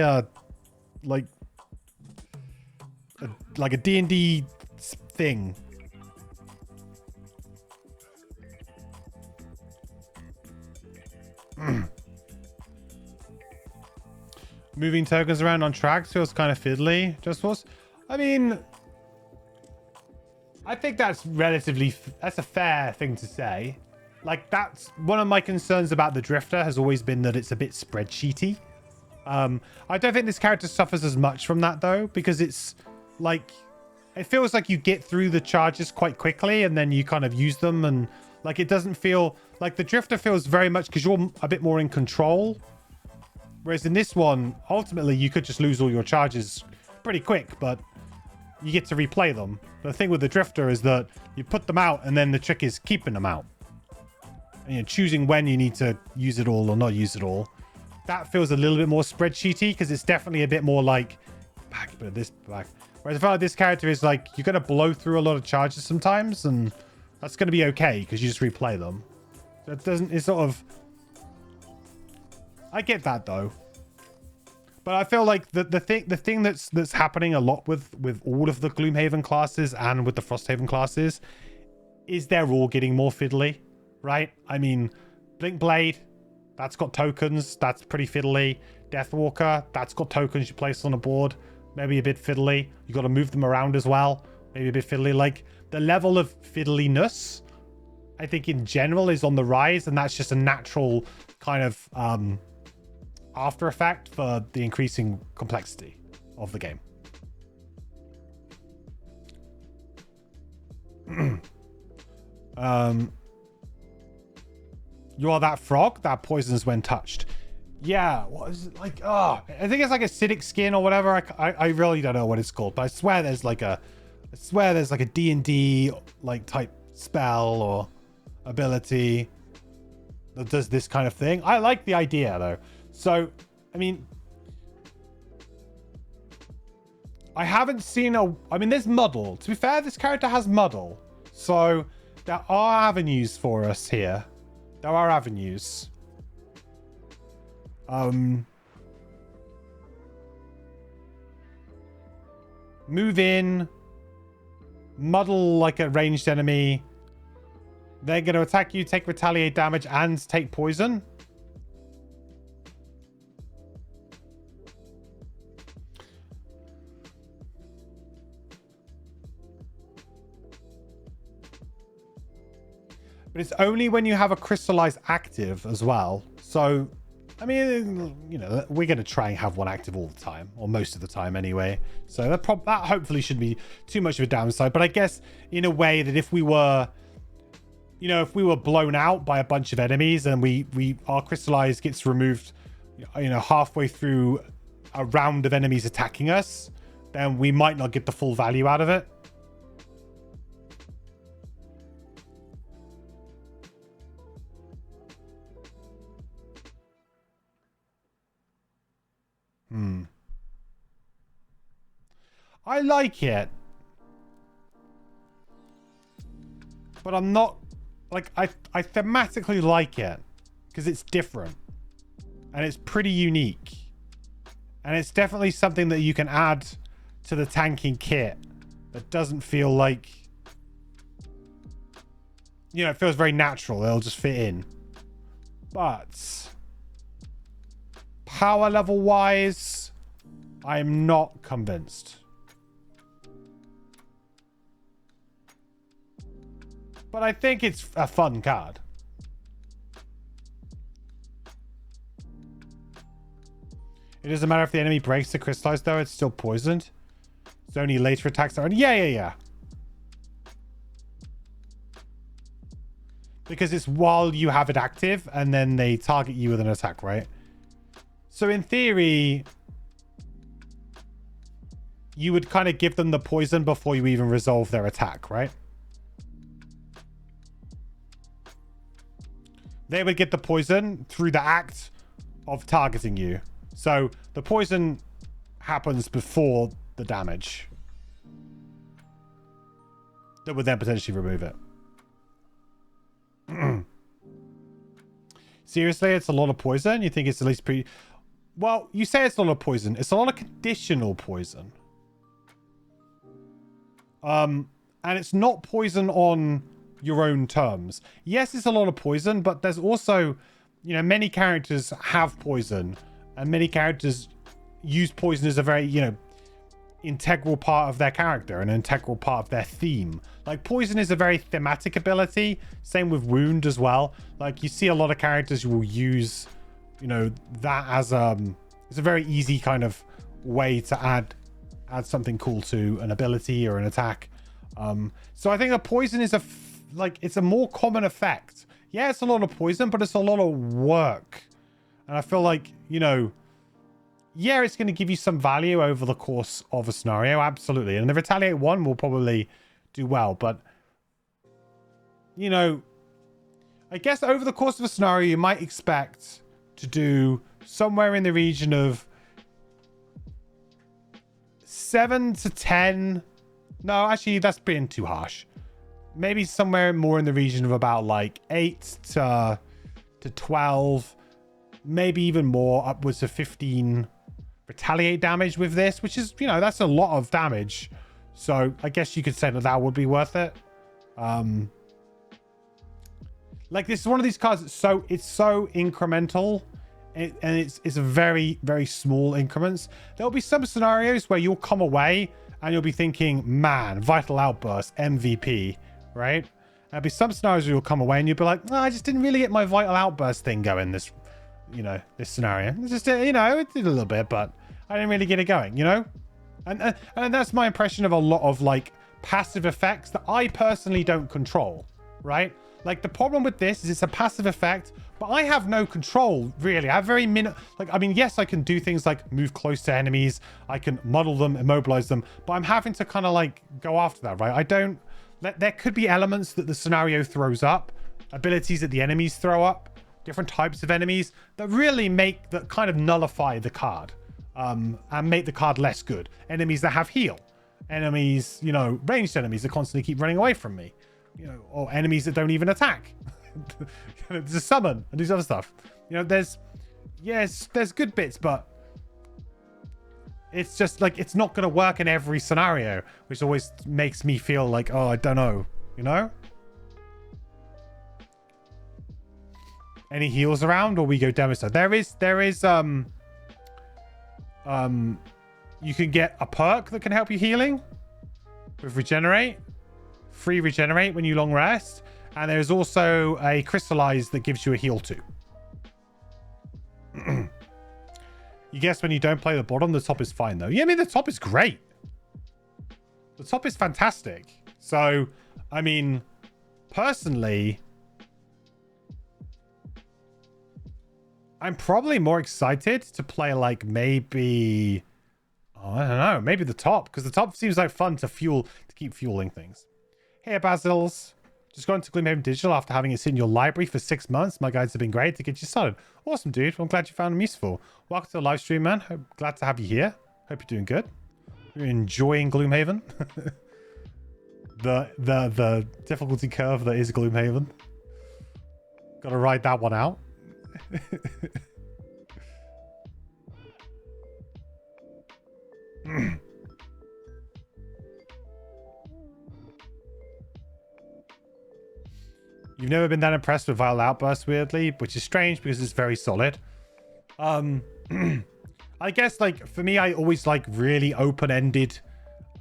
a like a D&D thing. Moving tokens around on tracks feels kind of fiddly. Just was. I mean, I think that's that's a fair thing to say. Like, that's one of my concerns about the Drifter has always been that it's a bit spreadsheety. I don't think this character suffers as much from that though, because it's like, it feels like you get through the charges quite quickly and then you kind of use them, and like it doesn't feel like the Drifter feels very much because you're a bit more in control. Whereas in this one, ultimately you could just lose all your charges pretty quick, but you get to replay them. The thing with the Drifter is that you put them out and then the trick is keeping them out. And you're choosing when you need to use it all or not use it all. That feels a little bit more spreadsheety because it's definitely a bit more like back, but this back. Whereas I feel like this character is like, you're going to blow through a lot of charges sometimes, and that's going to be okay because you just replay them. So it doesn't, it's sort of, I get that though. But I feel like the thing that's happening a lot with all of the Gloomhaven classes and with the Frosthaven classes is they're all getting more fiddly, right? I mean, Blink Blade, that's got tokens. That's pretty fiddly. Deathwalker, that's got tokens you place on a board. Maybe a bit fiddly. You got to move them around as well. Maybe a bit fiddly. Like, the level of fiddliness, I think in general, is on the rise, and that's just a natural kind of after effect for the increasing complexity of the game. You are that frog that poisons when touched. Yeah, what is it like? Oh, I think it's like acidic skin or whatever. I really don't know what it's called, but I swear there's like a D&D like type spell or ability that does this kind of thing. I like the idea though. So, I mean, I haven't seen there's muddle. To be fair, this character has muddle. So there are avenues for us here. There are avenues. Move in. Muddle like a ranged enemy. They're going to attack you, take retaliate damage, and take poison. But it's only when you have a crystallize active as well. So, I mean, you know, we're going to try and have one active all the time, or most of the time anyway. So that hopefully shouldn't be too much of a downside. But I guess in a way that if we were, you know, if we were blown out by a bunch of enemies and our crystallize gets removed, you know, halfway through a round of enemies attacking us, then we might not get the full value out of it. I like it, but I'm not like I thematically like it because it's different and it's pretty unique, and it's definitely something that you can add to the tanking kit that doesn't feel like, you know, it feels very natural. It'll just fit in, but power level wise, I'm not convinced. But I think it's a fun card. It doesn't matter if the enemy breaks the crystallize, though. It's still poisoned. It's only later attacks are... Yeah. Because it's while you have it active, and then they target you with an attack, right? So in theory, you would kind of give them the poison before you even resolve their attack, right? They would get the poison through the act of targeting you. So the poison happens before the damage. That would then potentially remove it. Seriously, it's a lot of poison? You think it's at least pretty... Well, you say it's a lot of poison. It's a lot of conditional poison. And it's not poison on your own terms. Yes, it's a lot of poison, but there's also, you know, many characters have poison, and many characters use poison as a very, you know, integral part of their character, an integral part of their theme. Like, poison is a very thematic ability. Same with wound as well. Like, you see a lot of characters who will use, you know, that as it's a very easy kind of way to add something cool to an ability or an attack. So I think the poison is it's a more common effect. Yeah, it's a lot of poison, but it's a lot of work. And I feel like, you know, yeah, it's going to give you some value over the course of a scenario. Absolutely. And the Retaliate one will probably do well. But, you know, I guess over the course of a scenario, you might expect to do somewhere in the region of 7 to 10. No, actually, that's being too harsh. Maybe somewhere more in the region of about like 8 to 12. Maybe even more, upwards of 15 retaliate damage with this, which is, you know, that's a lot of damage. So I guess you could say that would be worth it. Like, this is one of these cards that's it's so incremental, and it's a very, very small increments. There'll be some scenarios where you'll come away and you'll be thinking, man, Vital Outburst, MVP, right? There'll be some scenarios where you'll come away and you'll be like, I just didn't really get my Vital Outburst thing going this, this scenario. It's just, it did a little bit, but I didn't really get it going, And that's my impression of a lot of, like, passive effects that I personally don't control, right? Like, the problem with this is it's a passive effect, but I have no control, really. I have very yes, I can do things like move close to enemies. I can muddle them, immobilize them, but I'm having to kind of, like, go after that, right? There could be elements that the scenario throws up, abilities that the enemies throw up, different types of enemies that really that kind of nullify the card, and make the card less good. Enemies that have heal. Enemies, ranged enemies that constantly keep running away from me. Or enemies that don't even attack. Just summon and do other stuff. There's good bits, but it's just like it's not going to work in every scenario, which always makes me feel like, oh, I don't know, Any heals around, or we go Gemstone? There is you can get a perk that can help you healing with regenerate. Free regenerate when you long rest, and there's also a crystallize that gives you a heal too. You guess when you don't play the bottom, the top is fine though. Yeah, I mean the top is great. The top is fantastic. So, I mean, personally, I'm probably more excited to play like maybe, I don't know, maybe the top, because the top seems like fun to keep fueling things. Hey, Basils. Just got into Gloomhaven Digital after having it sit in your library for 6 months. My guides have been great to get you started. Awesome, dude. I'm glad you found them useful. Welcome to the live stream, man. Glad to have you here. Hope you're doing good. You're enjoying Gloomhaven. the difficulty curve that is Gloomhaven. Gotta ride that one out. You've never been that impressed with Vital Outburst, weirdly, which is strange because it's very solid. I guess, like, for me, I always like really open-ended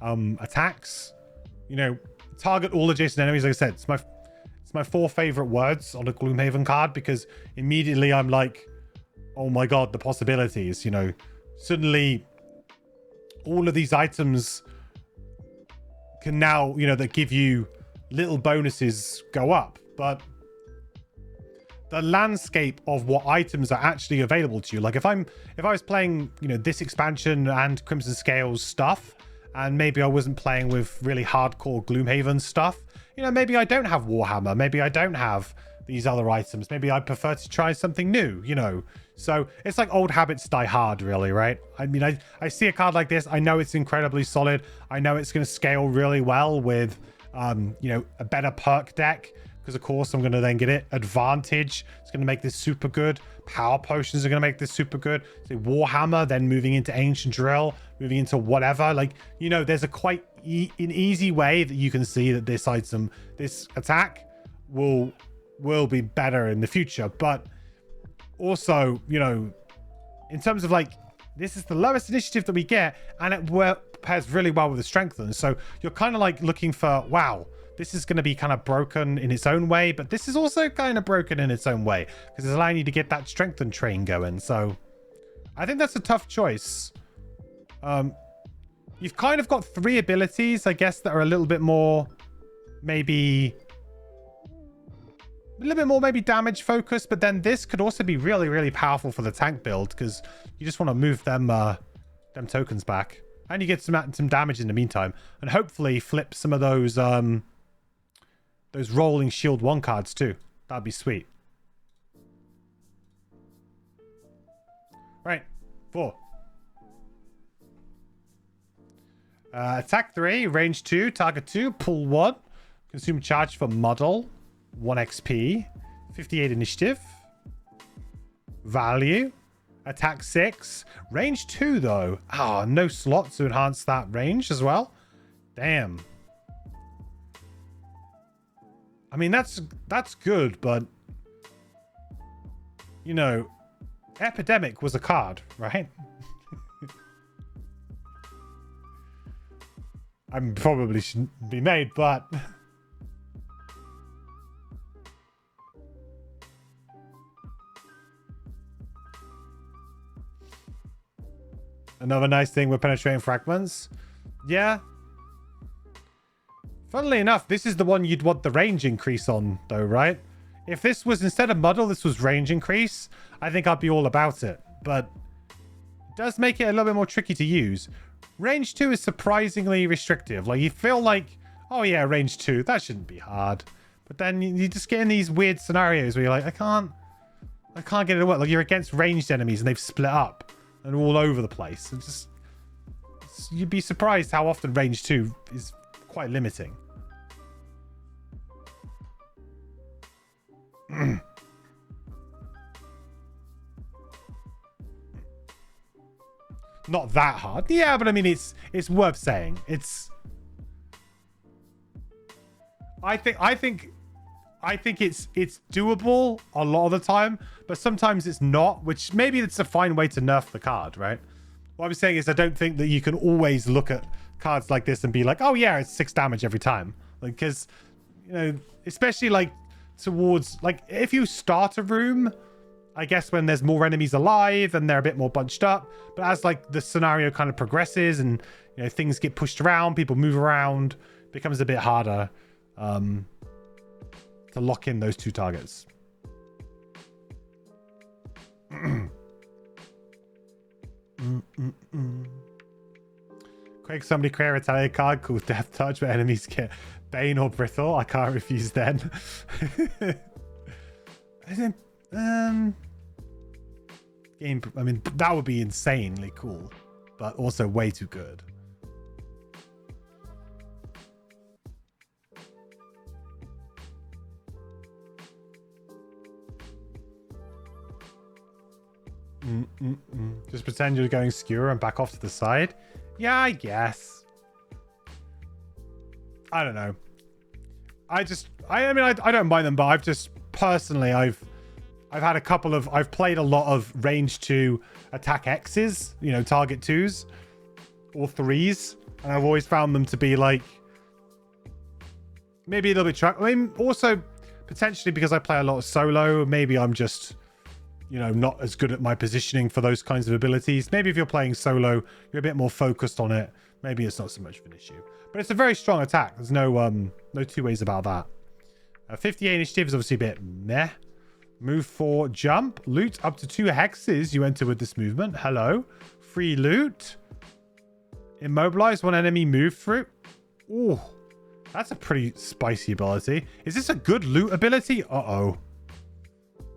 attacks. Target all adjacent enemies. Like I said, it's my 4 favorite words on a Gloomhaven card, because immediately I'm like, oh my god, the possibilities. Suddenly all of these items can now, that give you little bonuses go up. But the landscape of what items are actually available to you, like if I was playing, this expansion and Crimsonscales stuff, and maybe I wasn't playing with really hardcore Gloomhaven stuff, maybe I don't have Warhammer, maybe I don't have these other items, maybe I prefer to try something new, So it's like old habits die hard, really, right? I mean, I see a card like this, I know it's incredibly solid, I know it's going to scale really well with, a better perk deck, because of course I'm going to then get it. Advantage, it's going to make this super good. Power potions are going to make this super good. So Warhammer, then moving into Ancient Drill, moving into whatever. Like, there's a quite an easy way that you can see that this attack will be better in the future. But also, in terms of like, this is the lowest initiative that we get, and it pairs really well with the strengthen. So you're kind of like looking for, wow, this is going to be kind of broken in its own way, but this is also kind of broken in its own way because it's allowing you to get that strengthen train going. So I think that's a tough choice. You've kind of got 3 abilities, I guess, that are a little bit more maybe damage focused, but then this could also be really, really powerful for the tank build because you just want to move them tokens back, and you get some damage in the meantime, and hopefully flip some of those rolling shield 1 cards too. That'd be sweet. Right, 4. Attack 3, range 2, target 2, pull 1, consume charge for muddle, 1 XP, 58 initiative, value, attack 6, range 2 though. Ah, no slot to enhance that range as well. Damn. I mean, that's good, but Epidemic was a card, right? I probably shouldn't be made, but another nice thing with penetrating fragments. Yeah. Funnily enough, this is the one you'd want the range increase on, though, right? If this was, instead of muddle, this was range increase, I think I'd be all about it. But it does make it a little bit more tricky to use. Range 2 is surprisingly restrictive. Like, you feel like, oh yeah, range 2, that shouldn't be hard. But then you just get in these weird scenarios where you're like, I can't get it to work. Like, you're against ranged enemies and they've split up and all over the place. You'd be surprised how often range 2 is quite limiting. Not that hard. Yeah, but I mean, it's worth saying. I think it's doable a lot of the time, but sometimes it's not, which maybe it's a fine way to nerf the card, right? What I'm saying is I don't think that you can always look at cards like this and be like, oh yeah, it's 6 damage every time. Like, because, you know, especially like towards, like, if you start a room, I guess when there's more enemies alive and they're a bit more bunched up, but as like the scenario kind of progresses and, you know, things get pushed around, people move around, it becomes a bit harder to lock in those 2 targets. Quick, somebody create a retaliate card called Death Touch where enemies get Bane or Brittle. I can't refuse then. I mean, that would be insanely cool, but also way too good. Just pretend you're going skewer and back off to the side. Yeah, I guess. I don't know. I mean, I don't mind them, but I've just personally, I've had a couple of, I've played a lot of range 2 attack X's, you know, target 2s or 3s, and I've always found them to be like maybe a little bit I mean, also potentially because I play a lot of solo, maybe I'm just, you know, not as good at my positioning for those kinds of abilities. Maybe if you're playing solo, you're a bit more focused on it. Maybe it's not so much of an issue. But it's a very strong attack. There's no two ways about that. 58 initiative is obviously a bit meh. Move 4, jump. Loot up to 2 hexes you enter with this movement. Hello. Free loot. Immobilize 1 enemy move through. Ooh, that's a pretty spicy ability. Is this a good loot ability? Uh-oh.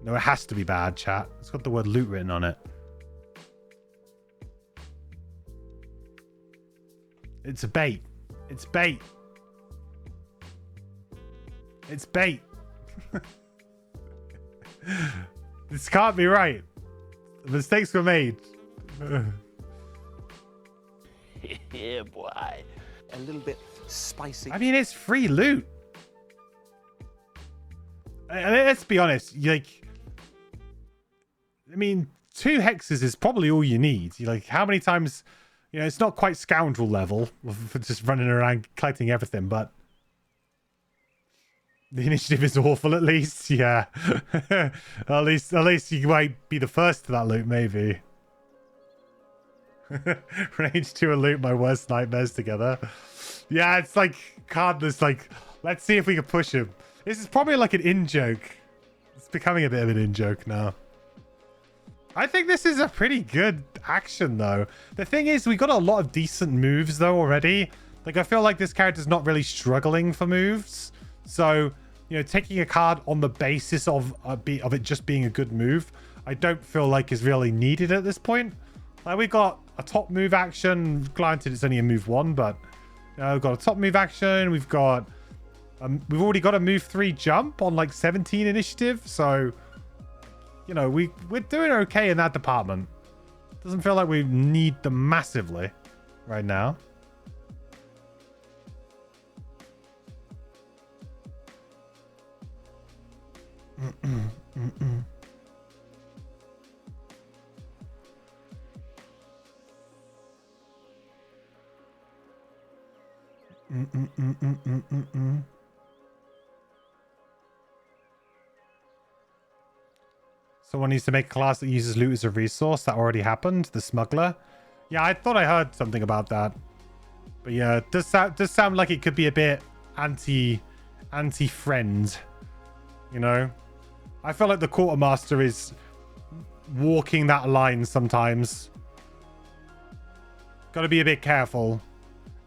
No, it has to be bad, chat. It's got the word loot written on it. It's a bait. It's bait. It's bait. This can't be right. Mistakes were made. Yeah, boy. A little bit spicy. I mean, it's free loot. Let's be honest. Like, I mean, 2 hexes is probably all you need. Like, how many times, you know, it's not quite scoundrel level for just running around collecting everything, but the initiative is awful at least. Yeah. at least you might be the first to that loot, maybe. Range 2 and loot, my worst nightmares together. Yeah, it's like cardless, like, let's see if we can push him. This is probably like an in-joke. It's becoming a bit of an in-joke now. I think this is a pretty good action, though. The thing is, we got a lot of decent moves, though, already. Like, I feel like this character's not really struggling for moves. So, you know, taking a card on the basis of it just being a good move, I don't feel like is really needed at this point. Like, we got a top move action. Granted, it's only a move 1, but we've got a top move action. We've got... we've already got a move 3 jump on, like, 17 initiative, so... You know, we're doing okay in that department. Doesn't feel like we need them massively right now. Someone needs to make a class that uses loot as a resource. That already happened. The smuggler. Yeah, I thought I heard something about that. But yeah, it does sound like it could be a bit anti-friend. You know? I feel like the quartermaster is walking that line sometimes. Got to be a bit careful.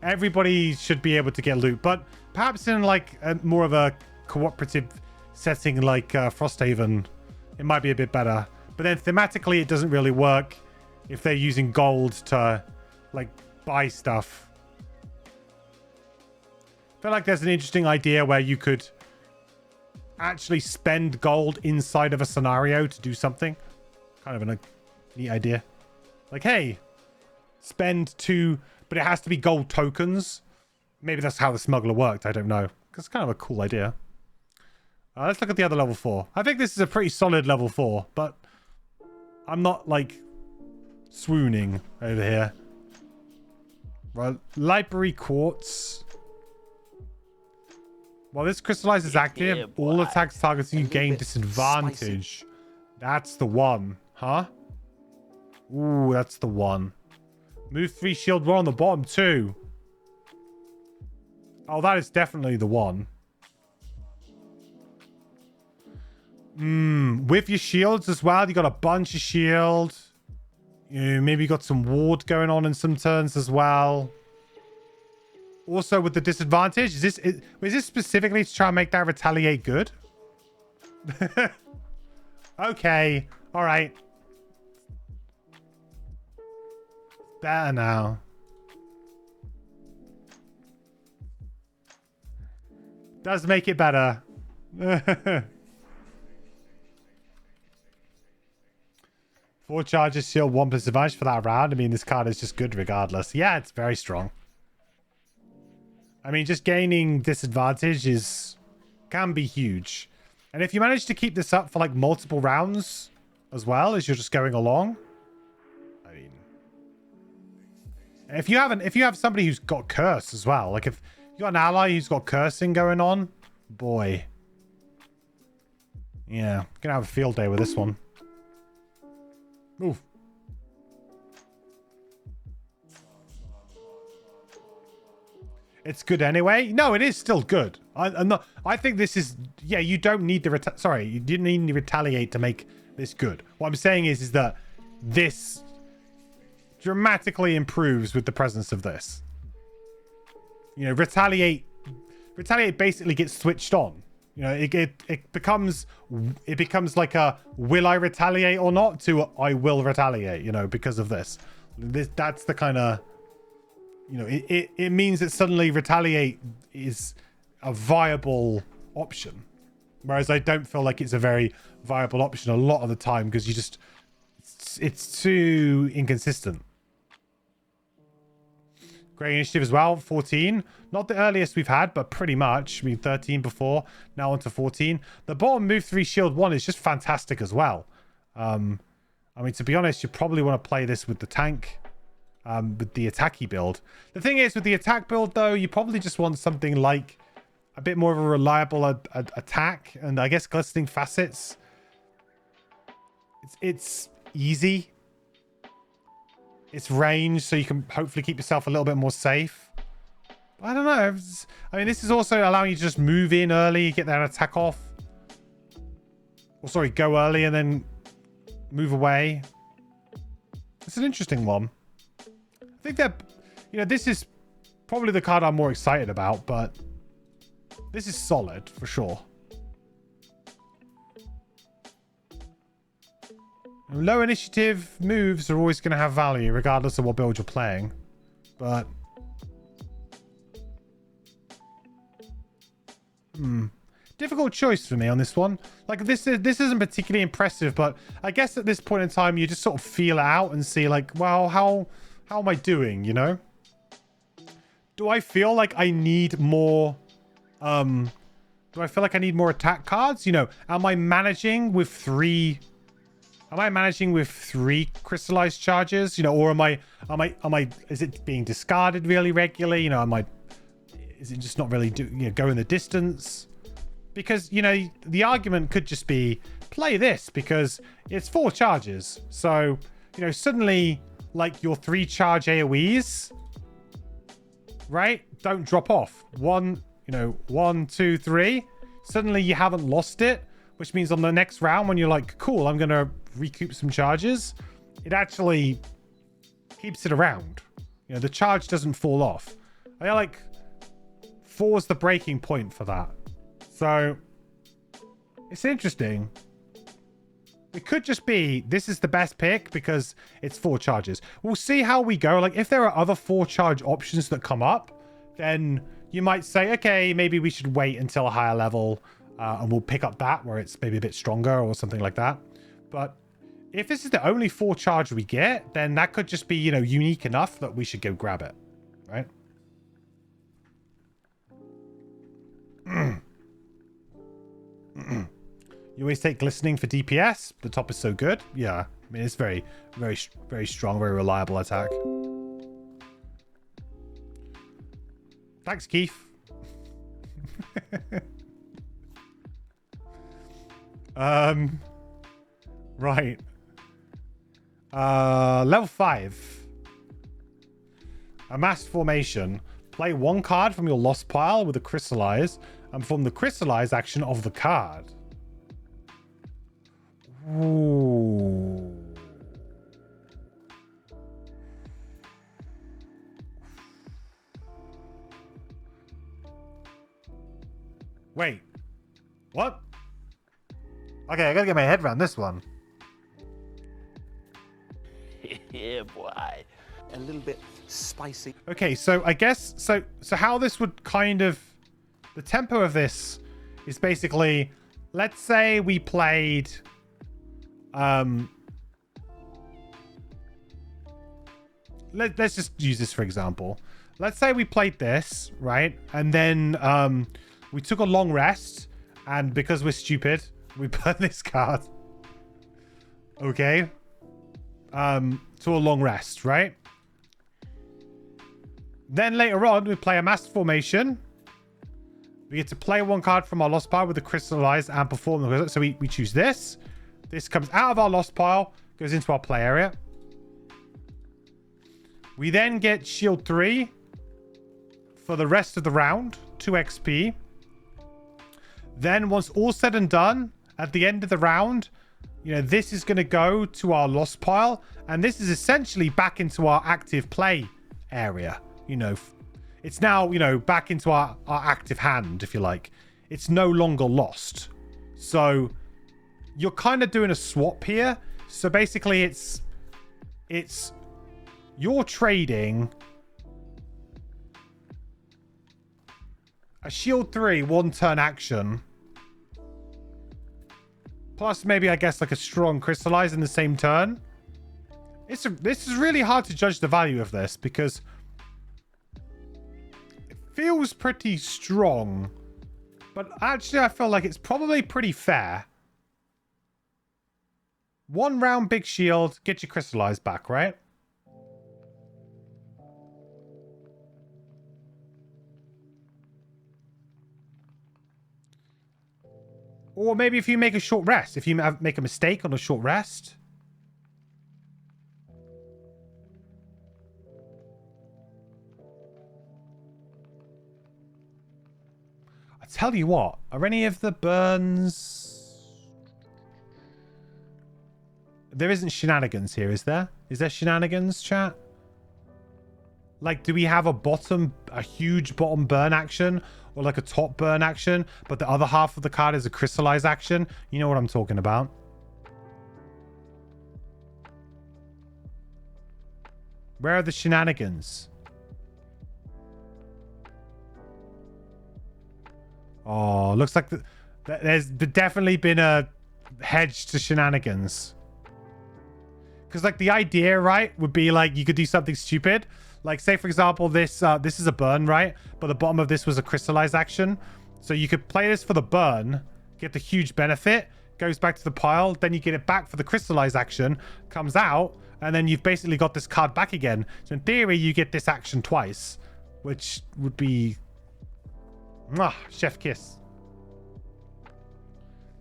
Everybody should be able to get loot, but perhaps in like more of a cooperative setting like Frosthaven, it might be a bit better. But then thematically, it doesn't really work if they're using gold to like buy stuff. I feel like there's an interesting idea where you could actually spend gold inside of a scenario to do something. Kind of a neat idea. Like, hey, spend 2, but it has to be gold tokens. Maybe that's how the smuggler worked. I don't know. It's kind of a cool idea. Let's look at the other level 4. I think this is a pretty solid level 4, but I'm not like swooning over here. Right, library quartz. While this crystallizes is active, all attacks targeting you gain disadvantage. That's the one, huh? Ooh, that's the one. Move 3 shield 1 on the bottom too. Oh, that is definitely the one. With your shields as well, you got a bunch of shield. Maybe you got some ward going on in some turns as well. Also with the disadvantage, is this specifically to try and make that retaliate good? Okay, all right. Better now. Does make it better. 4 charges, shield 1 disadvantage for that round. I mean, this card is just good regardless. Yeah, it's very strong. I mean, just gaining disadvantage can be huge. And if you manage to keep this up for like multiple rounds as well as you're just going along, I mean, if you have somebody who's got curse as well, like if you got an ally who's got cursing going on, boy, yeah, gonna have a field day with this one. Move. It's good anyway. No, it is still good. I'm not. I think this is. Yeah, you don't need the. Sorry, you didn't need to retaliate to make this good. What I'm saying is that this dramatically improves with the presence of this. You know, retaliate basically gets switched on. You know, it becomes like a will I retaliate or not to I will retaliate. You know, because of this. That's the kind of. You know, it means that suddenly retaliate is a viable option. Whereas I don't feel like it's a very viable option a lot of the time because you just... It's too inconsistent. Great initiative as well. 14. Not the earliest we've had, but pretty much. I mean, 13 before. Now on to 14. The bottom move 3 shield 1 is just fantastic as well. I mean, to be honest, you probably want to play this with the tank. With the attacky build. The thing is, with the attack build, though, you probably just want something like a bit more of a reliable attack. And I guess glistening facets. It's easy. It's range, so you can hopefully keep yourself a little bit more safe. I don't know. I mean, this is also allowing you to just move in early, get that attack off. Or sorry, go early and then move away. It's an interesting one. I think that, you know, this is probably the card I'm more excited about, but this is solid for sure. And low initiative moves are always going to have value regardless of what build you're playing, but difficult choice for me on this one. Like this isn't particularly impressive, but I guess at this point in time you just sort of feel it out and see like, well, how am I doing, you know? Do I feel like I need more do I feel like I need more attack cards? You know, am I managing with 3 crystallized charges? You know, or am I is it being discarded really regularly? You know, Is it just not really going the distance? Because, you know, the argument could just be play this because it's 4 charges. So, you know, suddenly like your 3 charge AoEs, right? Don't drop off. 1, 2, 3. Suddenly you haven't lost it, which means on the next round when you're like, cool, I'm going to recoup some charges, it actually keeps it around. You know, the charge doesn't fall off. I feel like 4's the breaking point for that. So it's interesting. It could just be this is the best pick because it's 4 charges. We'll see how we go. Like if there are other 4 charge options that come up, then you might say, okay, maybe we should wait until a higher level and we'll pick up that where it's maybe a bit stronger or something like that. But if this is the only 4 charge we get, then that could just be, you know, unique enough that we should go grab it, right? You always take glistening for DPS. The top is so good. Yeah, I mean, it's very, very, very strong, very reliable attack. Thanks, Keith. Right. Level 5. Amassed formation. Play 1 card from your lost pile with a crystallize and perform the crystallize action of the card. Ooh. Wait. What? Okay, I gotta get my head around this one. Yeah, boy. A little bit spicy. Okay, so I guess so how this would kind of the tempo of this is basically, let's say we played let's just use this for example. Let's say we played this, right? And then we took a long rest, and because we're stupid, we burn this card. Okay. To a long rest, right? Then later on, we play a master formation. We get to play 1 card from our lost pile with the crystallize and perform the. So we choose this. This comes out of our lost pile, goes into our play area. We then get shield 3 for the rest of the round, 2 XP. Then once all said and done, at the end of the round, you know, this is going to go to our lost pile, and this is essentially back into our active play area. You know, it's now, you know, back into our active hand, if you like. It's no longer lost. So you're kind of doing a swap here. So basically it's you're trading a shield 3 1-turn action plus maybe, I guess, like a strong crystallize in the same turn. This is really hard to judge the value of this because it feels pretty strong, but actually I feel like it's probably pretty fair. 1 round big shield, get your crystallize back, right? Or maybe if you make a short rest, if you make a mistake on a short rest. I tell you what, are any of the burns... There isn't shenanigans here, is there? Is there shenanigans, chat? Like, do we have a huge bottom burn action? Or like a top burn action, but the other half of the card is a crystallize action? You know what I'm talking about. Where are the shenanigans? Oh, looks like there's definitely been a hedge to shenanigans. Because like the idea, right, would be like you could do something stupid. Like, say, for example, this is a burn, right? But the bottom of this was a crystallize action. So you could play this for the burn, get the huge benefit, goes back to the pile, then you get it back for the crystallize action, comes out, and then you've basically got this card back again. So in theory, you get this action twice, which would be Mwah, chef kiss.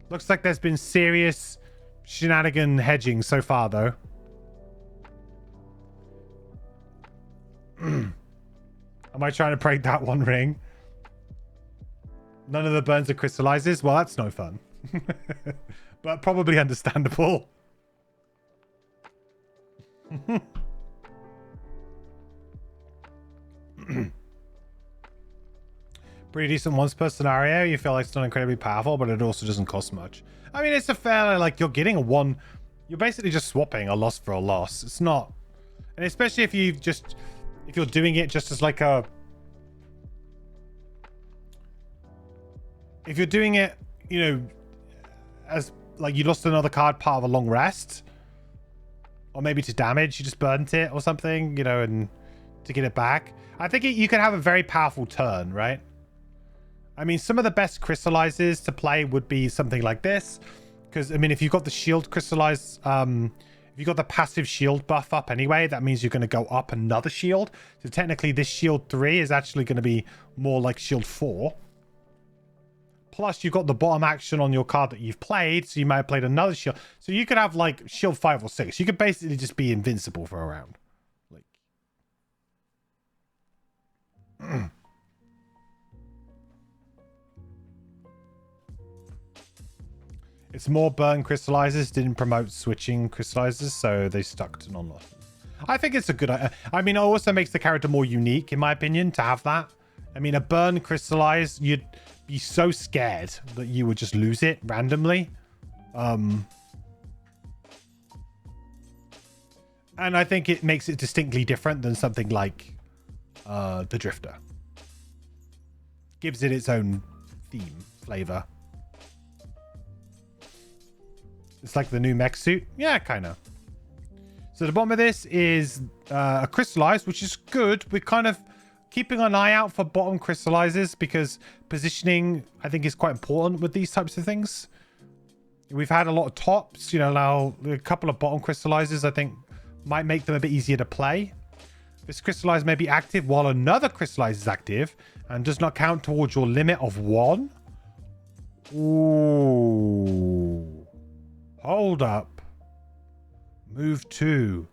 Looks like there's been serious shenanigan hedging so far, though. Am I trying to break that one ring? None of the burns are crystallizes? Well, that's no fun. But probably understandable. Pretty decent once per scenario. You feel like it's not incredibly powerful, but it also doesn't cost much. I mean, it's a fair, like, you're getting a one. You're basically just swapping a loss for a loss. It's not, and especially if you just, if you're doing it just as like a, if you're doing it, you know, as like you lost another card part of a long rest, or maybe to damage, you just burnt it or something, you know, and to get it back. I think you can have a very powerful turn, right? I mean, some of the best crystallizes to play would be something like this. Because, I mean, if you've got the shield crystallize, if you've got the passive shield buff up anyway, that means you're going to go up another shield. So technically this shield 3 is actually going to be more like shield 4. Plus, you've got the bottom action on your card that you've played. So you might have played another shield. So you could have like shield 5 or 6. You could basically just be invincible for a round. Like... It's more burn crystallizers, didn't promote switching crystallizers, so they stuck to non-losses. I think it's a good idea. I mean, it also makes the character more unique, in my opinion, to have that. I mean, a burn crystallize, you'd be so scared that you would just lose it randomly. And I think it makes it distinctly different than something like the Drifter. Gives it its own theme, flavor. It's like the new mech suit. Yeah, kind of. So the bottom of this is a crystallized, which is good. We're kind of keeping an eye out for bottom crystallizes because positioning, I think, is quite important with these types of things. We've had a lot of tops, you know, now a couple of bottom crystallizes, I think, might make them a bit easier to play. This crystallize may be active while another crystallize is active and does not count towards your limit of 1. Ooh. Hold up. Move 2.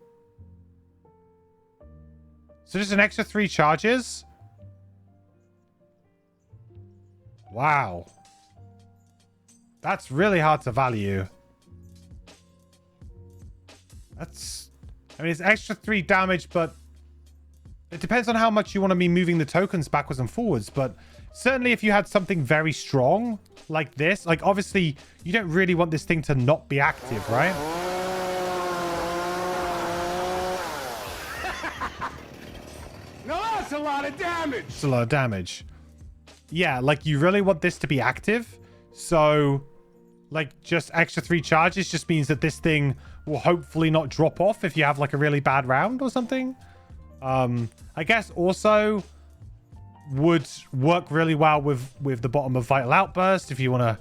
So just an extra 3 charges? Wow. That's really hard to value. That's... I mean, it's extra 3 damage, but... It depends on how much you want to be moving the tokens backwards and forwards, but... Certainly if you had something very strong like this, like obviously you don't really want this thing to not be active, right? No, that's a lot of damage. It's a lot of damage. Yeah, like you really want this to be active. So like just extra 3 charges just means that this thing will hopefully not drop off if you have like a really bad round or something. I guess also would work really well with the bottom of Vital Outburst if you want to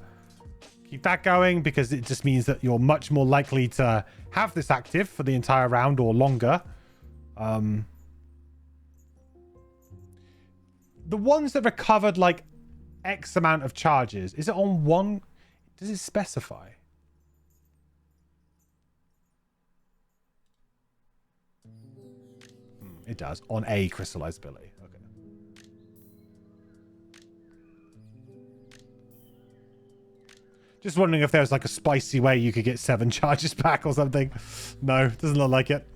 keep that going, because it just means that you're much more likely to have this active for the entire round or longer. The ones that recovered like X amount of charges, is it on one? Does it specify? It does, on a crystallized ability. Just wondering if there's like a spicy way you could get 7 charges back or something. No, doesn't look like it.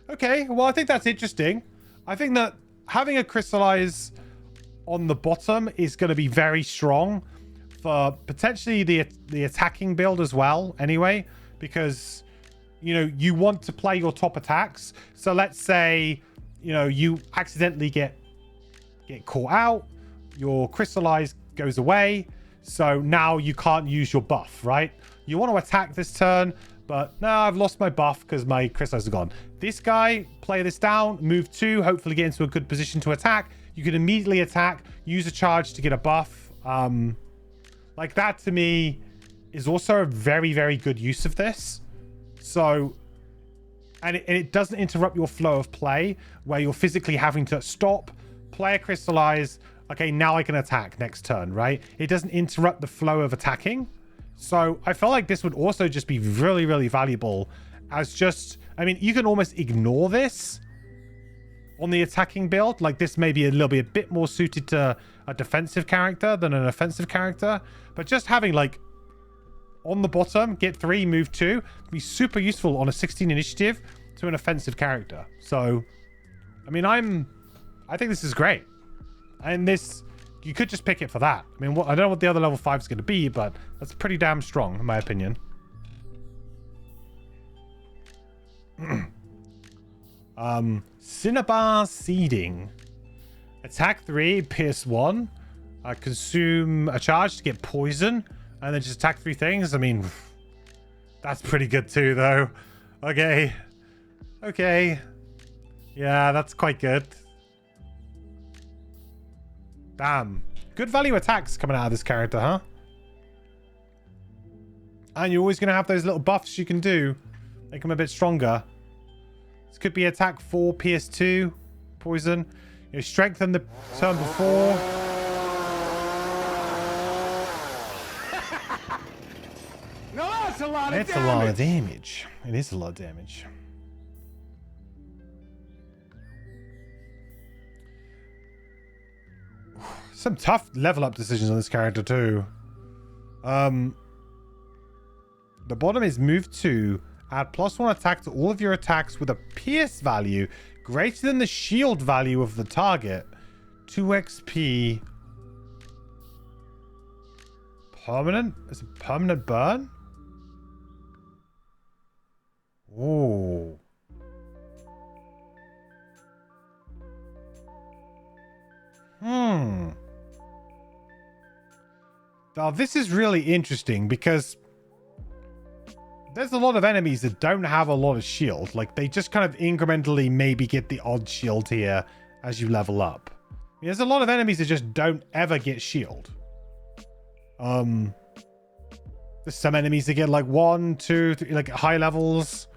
Okay, well, I think that's interesting. I think that having a crystallize on the bottom is going to be very strong for potentially the attacking build as well anyway, because, you know, you want to play your top attacks. So let's say, you know, you accidentally get caught out, your crystallize goes away. So now you can't use your buff, right? You want to attack this turn, but no, I've lost my buff because my crystals are gone. This guy, play this down, move 2, hopefully get into a good position to attack. You can immediately attack, use a charge to get a buff. Like that to me is also a very, very good use of this. So, and it doesn't interrupt your flow of play where you're physically having to stop, play a crystallize, okay, now I can attack next turn, right? It doesn't interrupt the flow of attacking. So I feel like this would also just be really, really valuable as just, I mean, you can almost ignore this on the attacking build. Like this may be a bit more suited to a defensive character than an offensive character. But just having like on the bottom, get 3, move 2, would be super useful on a 16 initiative to an offensive character. So, I mean, I think this is great. And this, you could just pick it for that. I mean, I don't know what the other level 5 is going to be, but that's pretty damn strong, in my opinion. Cinnabar Seeding. Attack 3, pierce 1. Consume a charge to get poison. And then just attack 3 things. I mean, that's pretty good too, though. Okay. Okay. Yeah, that's quite good. Damn. Good value attacks coming out of this character, huh? And you're always going to have those little buffs you can do. Make them a bit stronger. This could be attack 4, pierce 2, poison. You know, strengthen the turn before. No, that's a lot of damage. It's a lot of damage. It is a lot of damage. Some tough level up decisions on this character too. The bottom is move 2. Add +1 attack to all of your attacks with a pierce value greater than the shield value of the target. 2 XP. Permanent? Is it permanent burn? Ooh. Now, this is really interesting because there's a lot of enemies that don't have a lot of shield. Like, they just kind of incrementally maybe get the odd shield here as you level up. There's a lot of enemies that just don't ever get shield. There's some enemies that get like 1, 2, 3, like high levels.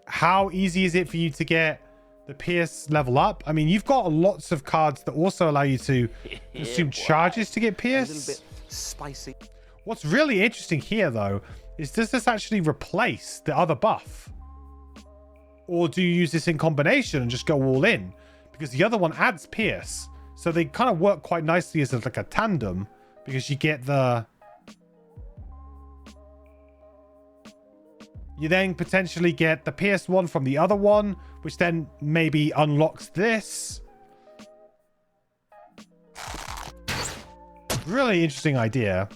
How easy is it for you to get the pierce level up? I mean, you've got lots of cards that also allow you to consume charges to get pierce. A little bit spicy. What's really interesting here, though, is does this actually replace the other buff? Or do you use this in combination and just go all in? Because the other one adds pierce. So they kind of work quite nicely as like a tandem, because you get the... You then potentially get the pierce one from the other one, which then maybe unlocks this. Really interesting idea.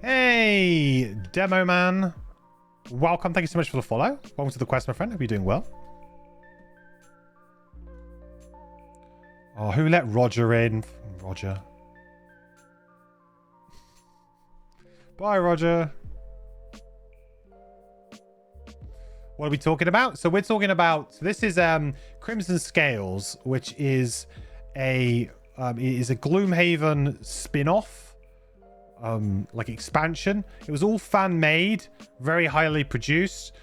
Hey, Demo Man. Welcome. Thank you so much for the follow. Welcome to the quest, my friend. Hope you're doing well. Oh, who let Roger in? Roger. Bye, Roger. What are we talking about? So we're talking about, so this is Crimsonscales, which is a Gloomhaven spin-off, like expansion. It was all fan-made, very highly produced,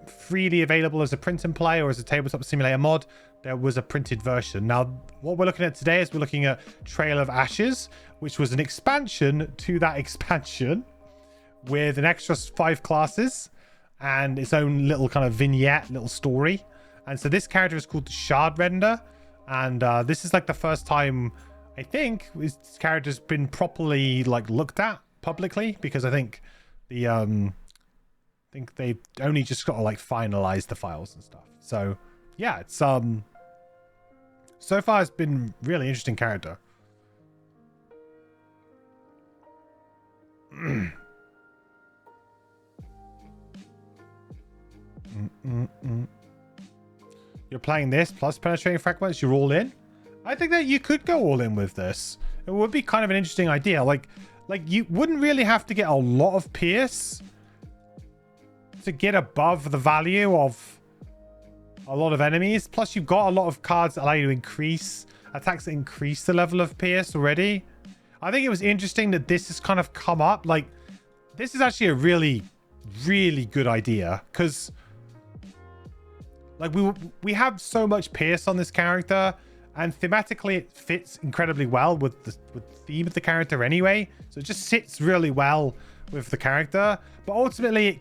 freely available as a print and play or as a tabletop simulator mod. There was a printed version. Now, what we're looking at today is we're looking at Trail of Ashes, which was an expansion to that expansion with an extra 5 classes and its own little kind of vignette, little story. And so this character is called Shardrender. And this is like the first time, I think, this character's been properly like looked at publicly, because I think the I think they've only just got to like finalize the files and stuff. So yeah, it's so far it's been really interesting character. You're playing this plus penetrating fragments, you're all in? I think that you could go all in with this. It would be kind of an interesting idea. Like you wouldn't really have to get a lot of pierce to get above the value of a lot of enemies. Plus, you've got a lot of cards that allow you to increase attacks that increase the level of pierce already. I think it was interesting that this has kind of come up. Like, this is actually a really, really good idea, because Like we have so much Pierce on this character, and thematically it fits incredibly well with the theme of the character anyway. So it just sits really well with the character. But ultimately,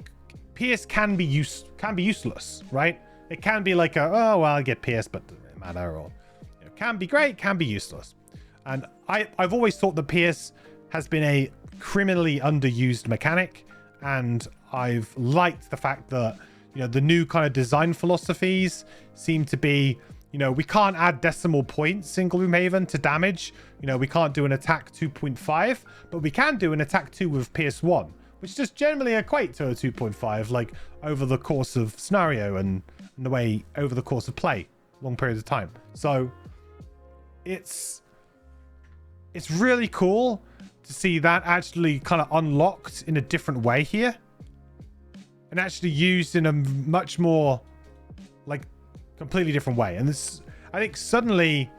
Pierce can be useless, right? It can be like oh well, I get Pierce, but it doesn't matter, or it can be great, can be useless. And I've always thought that Pierce has been a criminally underused mechanic, and I've liked the fact that, you know, the new kind of design philosophies seem to be, you know, we can't add decimal points in Gloomhaven to damage. You know, we can't do an attack 2.5, but we can do an attack 2 with Pierce 1, which just generally equate to a 2.5, like over the course of scenario and the way over the course of play, long periods of time. So it's really cool to see that actually kind of unlocked in a different way here, and actually used in a much more like completely different way. And this, I think, suddenly,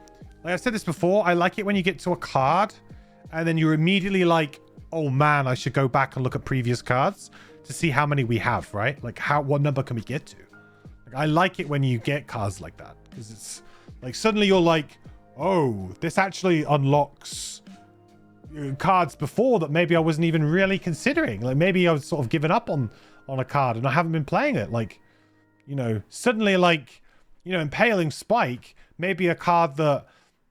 like I've said this before, I like it when you get to a card and then you're immediately like, oh man, I should go back and look at previous cards to see how many we have, right? Like what number can we get to? Like, I like it when you get cards like that, because it's like suddenly you're like, oh, this actually unlocks cards before that maybe I wasn't even really considering. Like maybe I was sort of given up on a card and I haven't been playing it. Like, you know, suddenly, like, you know, Impaling Spike, maybe a card that,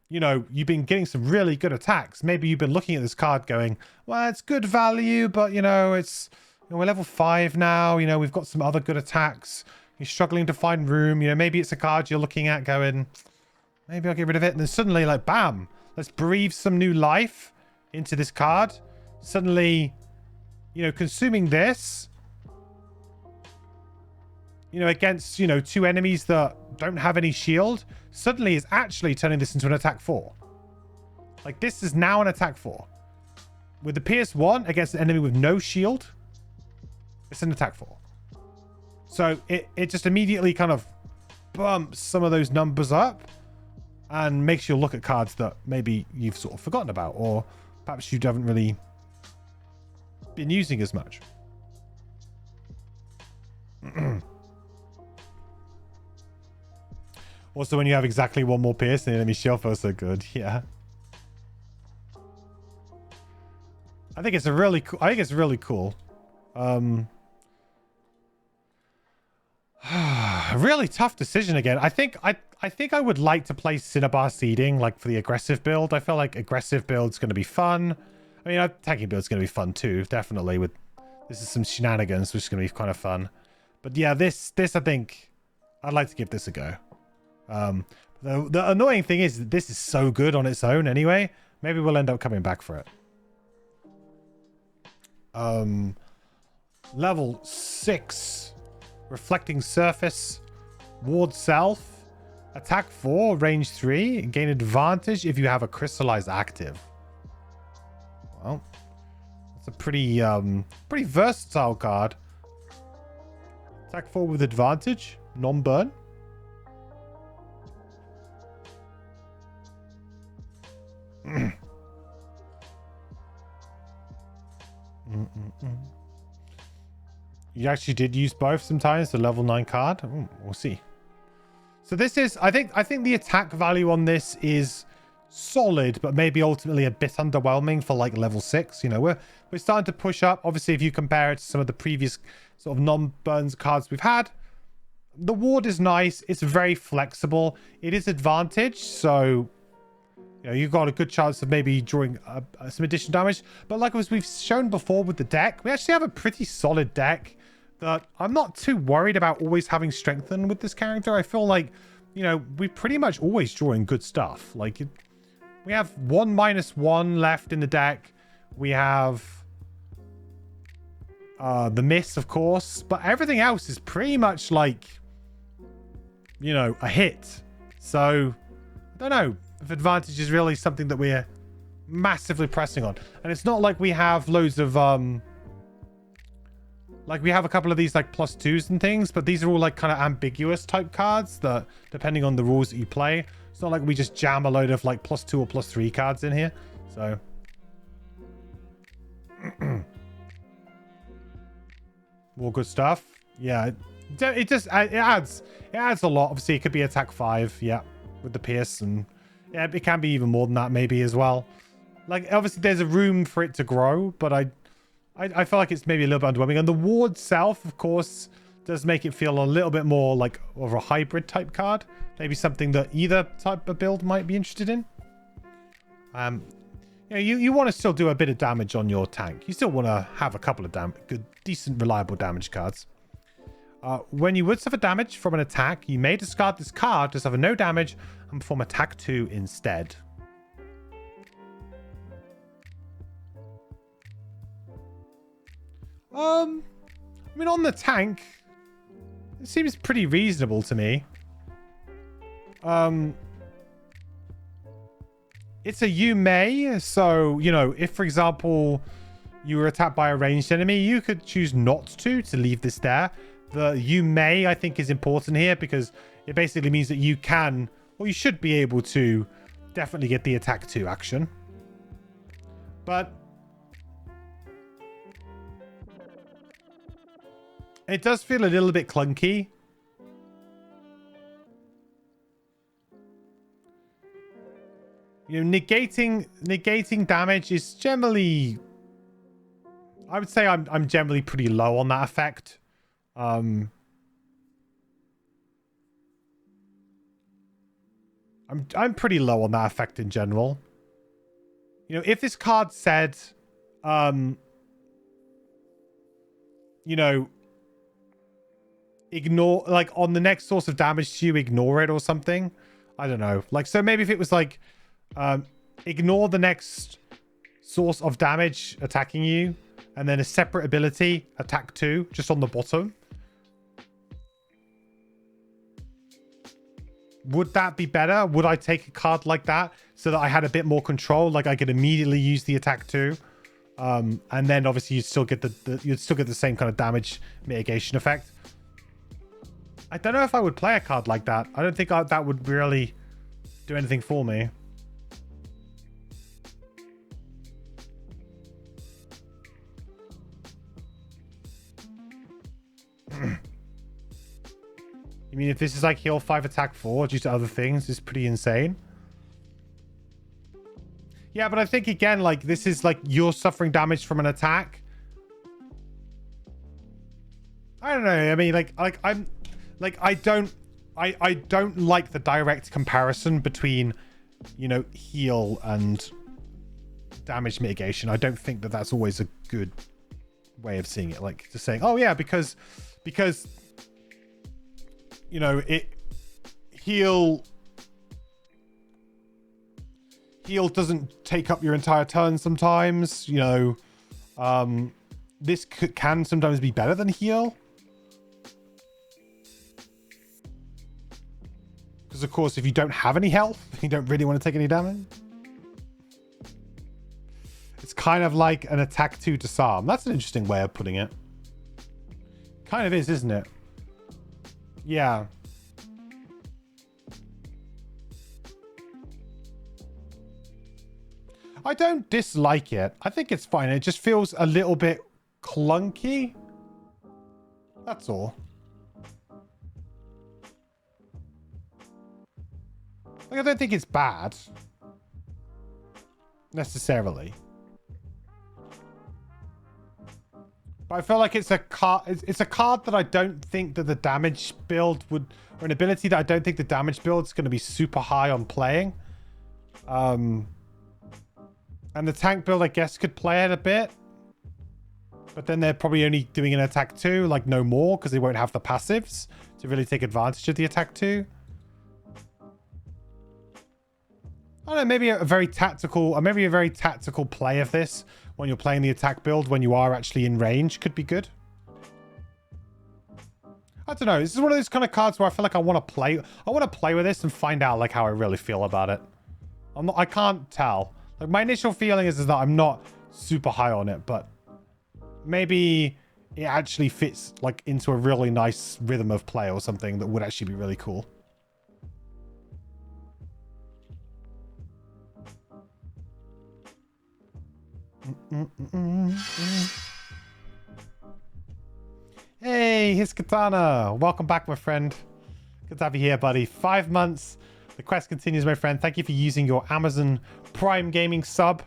you know, you've been getting some really good attacks. Maybe you've been looking at this card going, well, it's good value, but, you know, it's, you know, we're level 5 now. You know, we've got some other good attacks. You're struggling to find room. You know, maybe it's a card you're looking at going, maybe I'll get rid of it. And then suddenly, like, bam, let's breathe some new life into this card. Suddenly, you know, consuming this, you know, against, you know, 2 enemies that don't have any shield, suddenly is actually turning this into an attack 4. Like, this is now an attack 4. With the Pierce 1 against an enemy with no shield, it's an attack 4. So it just immediately kind of bumps some of those numbers up and makes you look at cards that maybe you've sort of forgotten about, or perhaps you haven't really been using as much. Also, when you have exactly 1 more Pierce, the enemy shield feels so good. Yeah. I think it's a really cool. I think it's really cool. A really tough decision again. I think I would like to play Cinnabar Seeding, like, for the aggressive build. I feel like aggressive build's going to be fun. I mean, attacking build's going to be fun too, definitely. With this is some shenanigans, which is going to be kind of fun. But yeah, this I think I'd like to give this a go. The annoying thing is that this is so good on its own anyway. Maybe we'll end up coming back for it. Level 6, Reflecting Surface, Ward Self, Attack 4, Range 3, gain advantage if you have a Crystallized active. Well, that's a pretty versatile card. Attack 4 with advantage, non-burn. You actually did use both sometimes, the level 9 card. Ooh, we'll see. So this is, I think the attack value on this is solid, but maybe ultimately a bit underwhelming for like level 6. You know, we're starting to push up. Obviously, if you compare it to some of the previous sort of non-burns cards we've had, the ward is nice. It's very flexible. It is advantage, so you know, you've got a good chance of maybe drawing some additional damage. But like as we've shown before with the deck, we actually have a pretty solid deck that I'm not too worried about always having strengthened with this character. I feel like, you know, we pretty much always drawing good stuff. Like, we have 1/1 left in the deck. We have the miss, of course. But everything else is pretty much like, you know, a hit. So, I don't know if advantage is really something that we're massively pressing on. And it's not like we have loads of like we have a couple of these like +2s and things, but these are all like kind of ambiguous type cards that depending on the rules that you play, it's not like we just jam a load of like +2 or +3 cards in here. So more good stuff. Yeah, It adds a lot. Obviously, it could be attack 5, yeah, with the pierce, and yeah, it can be even more than that maybe as well. Like, obviously, there's a room for it to grow, but I feel like it's maybe a little bit underwhelming. And the ward self, of course, does make it feel a little bit more like of a hybrid type card. Maybe something that either type of build might be interested in. You want to still do a bit of damage on your tank. You still want to have a couple of good, decent, reliable damage cards. When you would suffer damage from an attack, you may discard this card to suffer no damage and perform attack 2 instead. I mean, on the tank, it seems pretty reasonable to me. It's a you may, so, you know, if, for example, you were attacked by a ranged enemy, you could choose not to leave this there. The you may, I think, is important here because it basically means that you can, or you should be able to definitely get the attack 2 action. But it does feel a little bit clunky. You know, negating damage is generally, I would say I'm generally pretty low on that effect. I'm pretty low on that effect in general. You know, if this card said, you know, ignore, like, on the next source of damage to you, ignore it or something. I don't know. Like, so maybe if it was like, ignore the next source of damage attacking you, and then a separate ability, attack 2, just on the bottom. Would that be better? Would I take a card like that so that I had a bit more control? Like I could immediately use the attack 2. And then obviously you'd still get the same kind of damage mitigation effect. I don't know if I would play a card like that. I don't think that would really do anything for me. You mean if this is like heal 5 attack 4 due to other things, it's pretty insane. Yeah, but I think again, like this is like you're suffering damage from an attack. I don't know. I mean, I don't like the direct comparison between, you know, heal and damage mitigation. I don't think that that's always a good way of seeing it. Like just saying, oh yeah, because you know, heal doesn't take up your entire turn sometimes, you know. This can sometimes be better than heal. Because, of course, if you don't have any health, you don't really want to take any damage. It's kind of like an attack 2 disarm. That's an interesting way of putting it. Kind of is, isn't it? Yeah. I don't dislike it. I think it's fine. It just feels a little bit clunky. That's all. Like, I don't think it's bad. Necessarily. But I feel like it's a card. It's a card that I don't think that the damage build would, or an ability that I don't think the damage build is going to be super high on playing. And the tank build, I guess, could play it a bit. But then they're probably only doing an attack 2, like no more, because they won't have the passives to really take advantage of the attack 2. I don't know, maybe a very tactical play of this when you're playing the attack build, when you are actually in range, could be good. I don't know. This is one of those kind of cards where I feel like I want to play with this and find out like how I really feel about it. I can't tell. Like my initial feeling is that I'm not super high on it, but maybe it actually fits like into a really nice rhythm of play or something that would actually be really cool. Hey, here's Katana. Welcome back, my friend. Good to have you here, buddy. 5 months. The quest continues, my friend. Thank you for using your Amazon Prime Gaming sub.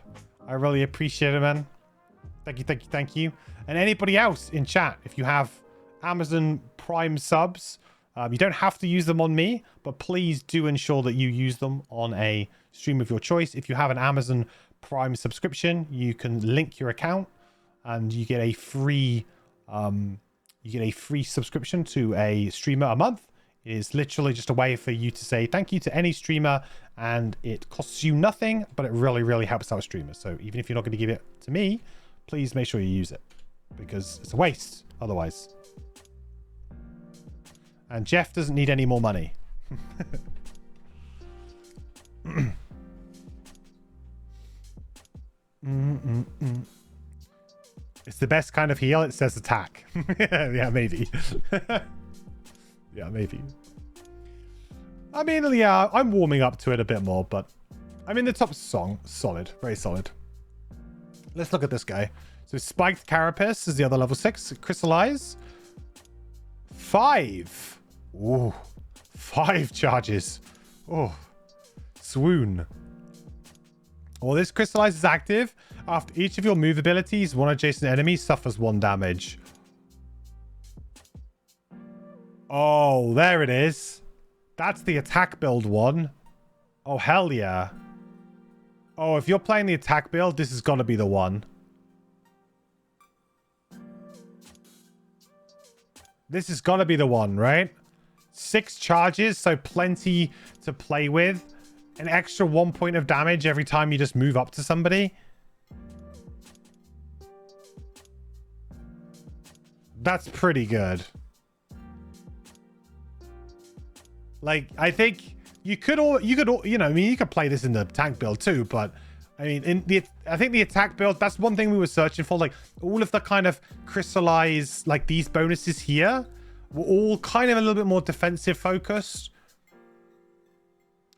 I really appreciate it, man. Thank you, thank you, thank you. And anybody else in chat, if you have Amazon Prime subs, you don't have to use them on me, but please do ensure that you use them on a stream of your choice. If you have an Amazon Prime subscription, you can link your account and you get a free subscription to a streamer a month. It is literally just a way for you to say thank you to any streamer, and it costs you nothing, but it really, really helps out streamers. So even if you're not going to give it to me, please make sure you use it, because it's a waste otherwise. And Jeff doesn't need any more money. It's the best kind of heal. It says attack. Yeah, maybe. Yeah, maybe. I mean, yeah, I'm warming up to it a bit more, but I mean, the top song, solid, very solid. Let's look at this guy. So Spiked Carapace is the other level 6. Crystallize. 5. Ooh, 5 charges. Oh, swoon. Well, this Crystallize is active. After each of your move abilities, one adjacent enemy suffers 1 damage. Oh, there it is. That's the attack build one. Oh, hell yeah. Oh, if you're playing the attack build, this is going to be the one. This is going to be the one, right? 6 charges, so plenty to play with. An extra 1 point of damage every time you just move up to somebody. That's pretty good. Like, I think you could play this in the tank build too, but I mean, I think the attack build, that's one thing we were searching for. Like, all of the kind of crystallize, like these bonuses here, were all kind of a little bit more defensive focused.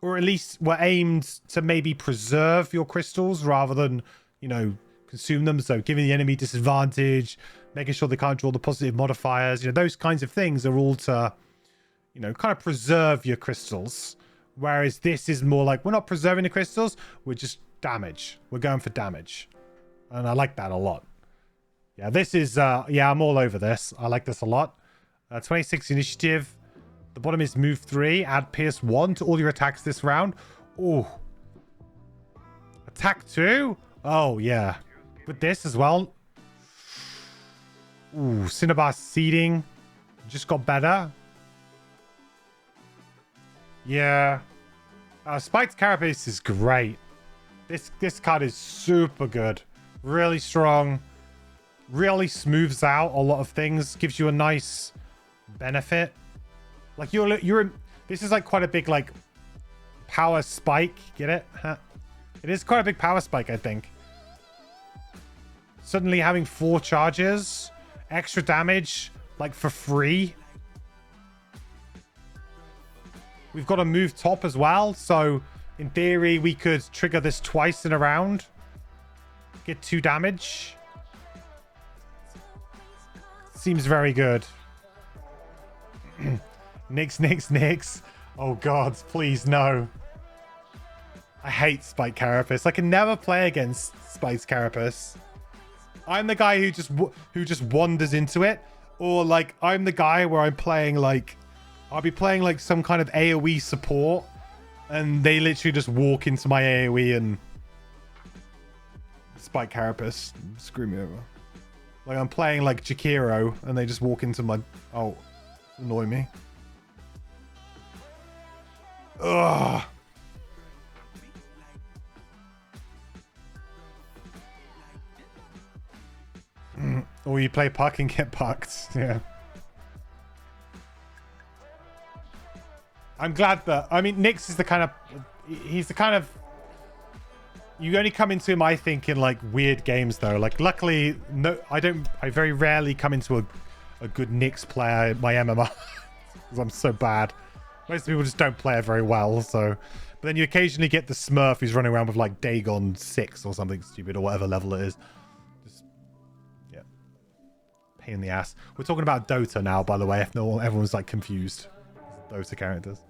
Or at least were aimed to maybe preserve your crystals rather than, you know, consume them. So giving the enemy disadvantage, making sure they can't draw the positive modifiers, you know, those kinds of things are all to, you know, kind of preserve your crystals. Whereas this is more like, we're not preserving the crystals, we're just damage. We're going for damage. And I like that a lot. Yeah, this is, yeah, I'm all over this. I like this a lot. 26 initiative. The bottom is move 3. Add Pierce 1 to all your attacks this round. Oh. Attack 2? Oh, yeah. With this as well. Ooh, Cinnabar Seeding. Just got better. Yeah. Spiked Carapace is great. This card is super good. Really strong. Really smooths out a lot of things. Gives you a nice benefit. Like this is like quite a big like power spike. Get it? Huh? It is quite a big power spike, I think. Suddenly having 4 charges, extra damage, like for free. We've got a move top as well, so in theory we could trigger this twice in a round. Get 2 damage. Seems very good. Nix. Oh god, please no. I hate Spiked Carapace. I can never play against Spiked Carapace. I'm the guy who just wanders into it, or like I'm the guy where I'm playing like I'll be playing like some kind of AoE support, and they literally just walk into my AoE and Spiked Carapace screw me over. Like I'm playing like Jakiro, and they just walk into my annoy me. Ugh. Or you play puck and get pucked. Yeah. I'm glad that, I mean, Nyx is the kind of, he's the kind of, you only come into him, I think, in like weird games though. Like luckily, no, I very rarely come into a good Nyx player in my MMR because I'm so bad. Most people just don't play it very well, so. But then you occasionally get the Smurf who's running around with like Dagon 6 or something stupid or whatever level it is. Just, yeah. pain in the ass. We're talking about Dota now, by the way, if no one, everyone's like confused. Dota characters.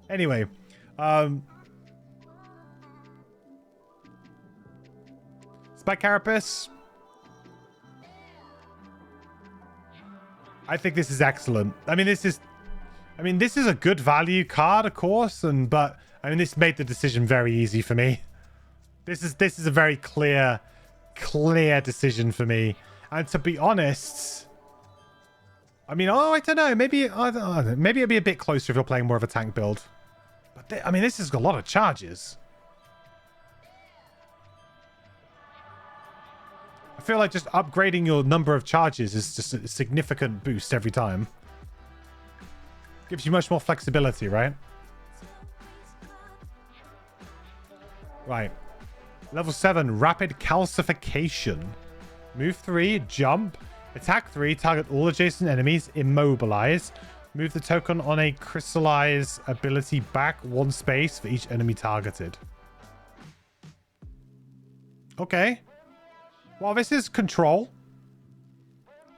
Anyway, Spike Carapace. I think this is excellent. I mean, this is a good value card, of course, but I mean, this made the decision very easy for me. This is a very clear decision for me. And to be honest, I mean, I don't know. Maybe it'd be a bit closer if you're playing more of a tank build. But I mean, this has got a lot of charges. I feel like just upgrading your number of charges is just a significant boost every time. Gives you much more flexibility, right? Right. Level 7, Rapid Calcification. Move 3, jump. Attack 3, target all adjacent enemies, immobilize. Move the token on a crystallize ability back 1 space for each enemy targeted. Okay. Well, this is control.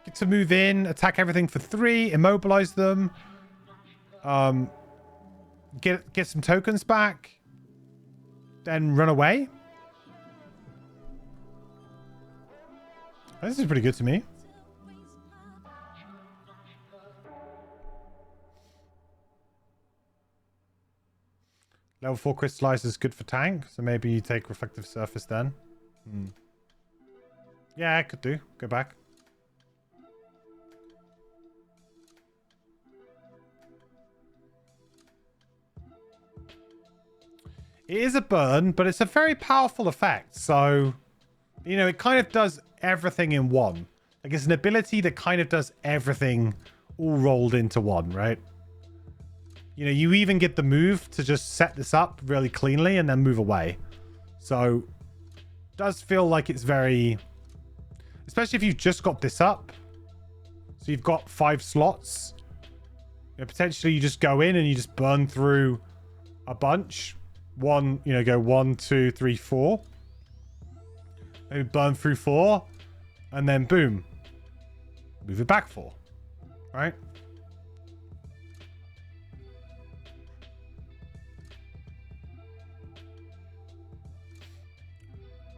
Get to move in, attack everything for 3, immobilize them. Get some tokens back. Then run away. This is pretty good to me. Level 4 crystallize is good for tank, so maybe you take reflective surface then. Yeah, I could do. Go back. It is a burn, but it's a very powerful effect. So, you know, it kind of does everything in one. Like, it's an ability that kind of does everything all rolled into one, right? You know, you even get the move to just set this up really cleanly and then move away. So, it does feel like it's very... Especially if you've just got this up. So you've got 5 slots. You know, potentially you just go in and you just burn through a bunch. Go 1, 2, 3, 4. Maybe burn through 4. And then boom. Move it back 4. Right?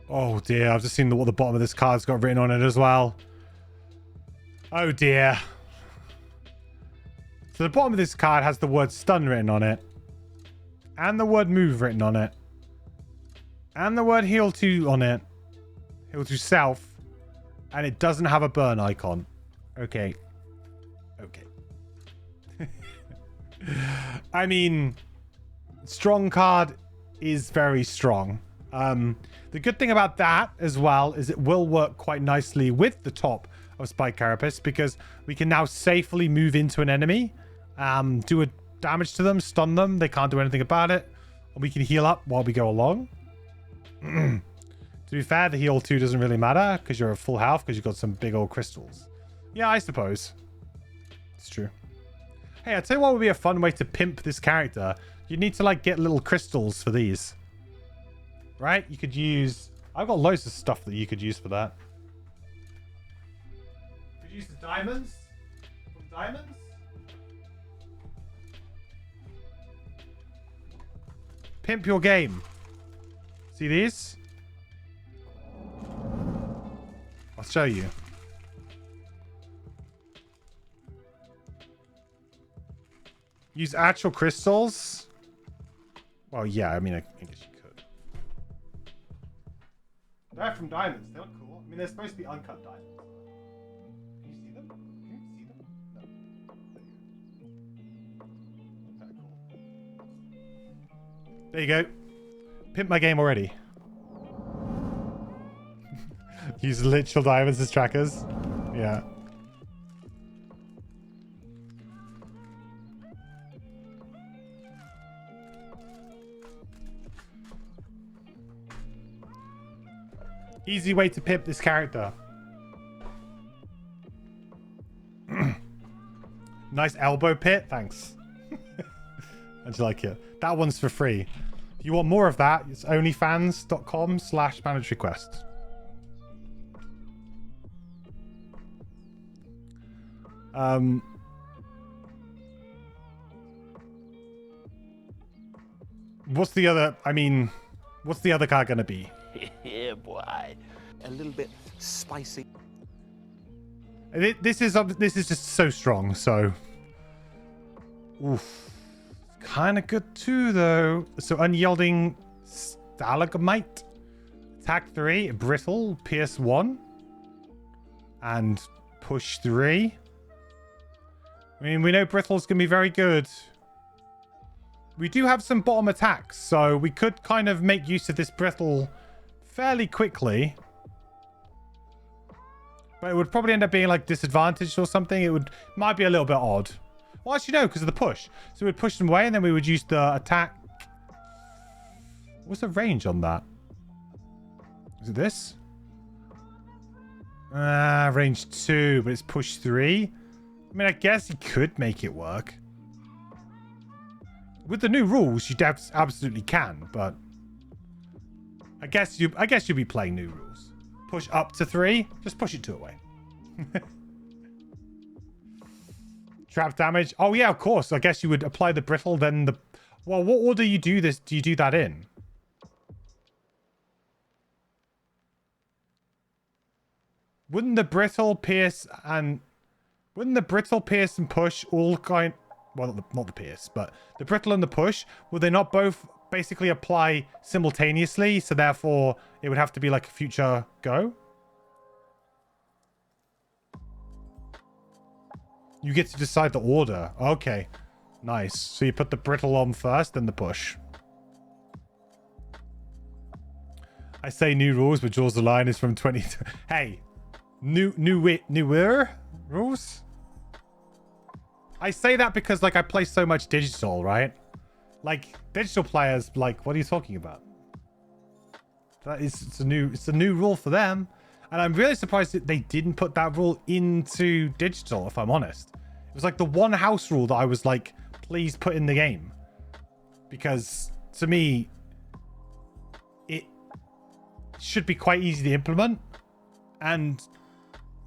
Oh dear, I've just seen what the bottom of this card's got written on it as well. Oh dear. So the bottom of this card has the word stun written on it. And the word move written on it. And the word heal to on it. Heal to self. And it doesn't have a burn icon. Okay. Okay. I mean, strong card is very strong. The good thing about that as well is it will work quite nicely with the top of Spike Carapace because we can now safely move into an enemy, do a damage to them, stun them. They can't do anything about it. And we can heal up while we go along. To be fair, the heal 2 doesn't really matter because you're at full health because you've got some big old crystals. Yeah, I suppose. It's true. Hey, I'll tell you what would be a fun way to pimp this character. You need to like get little crystals for these. Right? You could use... I've got loads of stuff that you could use for that. You could use the diamonds. From diamonds. Pimp your game. See these? I'll show you. Use actual crystals. Well, yeah, I mean, I guess you could. They're from diamonds. They look cool. I mean, they're supposed to be uncut diamonds. Can you see them? Can you see them? No. Kind of cool. There you go. Pimp my game already. Use literal diamonds as trackers. Yeah. Easy way to pimp this character. Nice elbow pit. Thanks. How'd you like it? That one's for free. If you want more of that, it's onlyfans.com/manage requests. What's the other... I mean, what's the other card going to be? Yeah, boy. A little bit spicy. This is just so strong, so... Oof. Kind of good too, though. So, unyielding stalagmite. Attack 3. Brittle. Pierce 1. And push 3. I mean, we know Brittle's going to be very good. We do have some bottom attacks, so we could kind of make use of this Brittle fairly quickly. But it would probably end up being like disadvantaged or something. It might be a little bit odd. Well, actually, no, because of the push. So we'd push them away, and then we would use the attack. What's the range on that? Is it this? Range 2, but it's push 3. I mean, I guess you could make it work. With the new rules, you absolutely can, but I guess you'll be playing new rules. Push up to 3, just push it 2 away. Trap damage. Oh yeah, of course. I guess you would apply the brittle, then the... Well, what order do you do this? Do you do that in? Wouldn't the brittle, pierce, and push all kind... Well, not the pierce, but the brittle and the push, would they not both basically apply simultaneously? So therefore, it would have to be like a future go? You get to decide the order. Okay. Nice. So you put the brittle on first, then the push. I say new rules, but Jaws the Lion is from 20... Hey. Newer rules? I say that because, like, I play so much digital, right? Like, digital players, like, what are you talking about? It's a new rule for them. And I'm really surprised that they didn't put that rule into digital, if I'm honest. It was like the one house rule that I was like, please put in the game. Because, to me, it should be quite easy to implement. And,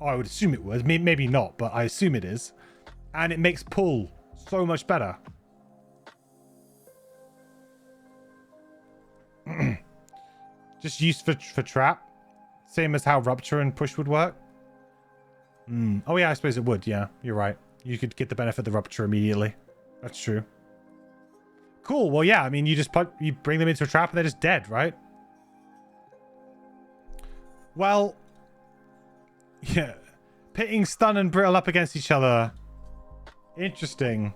I would assume it was. Maybe not, but I assume it is. And it makes pull so much better. Just used for trap. Same as how rupture and push would work. Oh yeah, I suppose it would. Yeah, you're right. You could get the benefit of the rupture immediately. That's true. Cool. Well, yeah. I mean, you bring them into a trap and they're just dead, right? Well, yeah. Pitting stun and brittle up against each other. Interesting.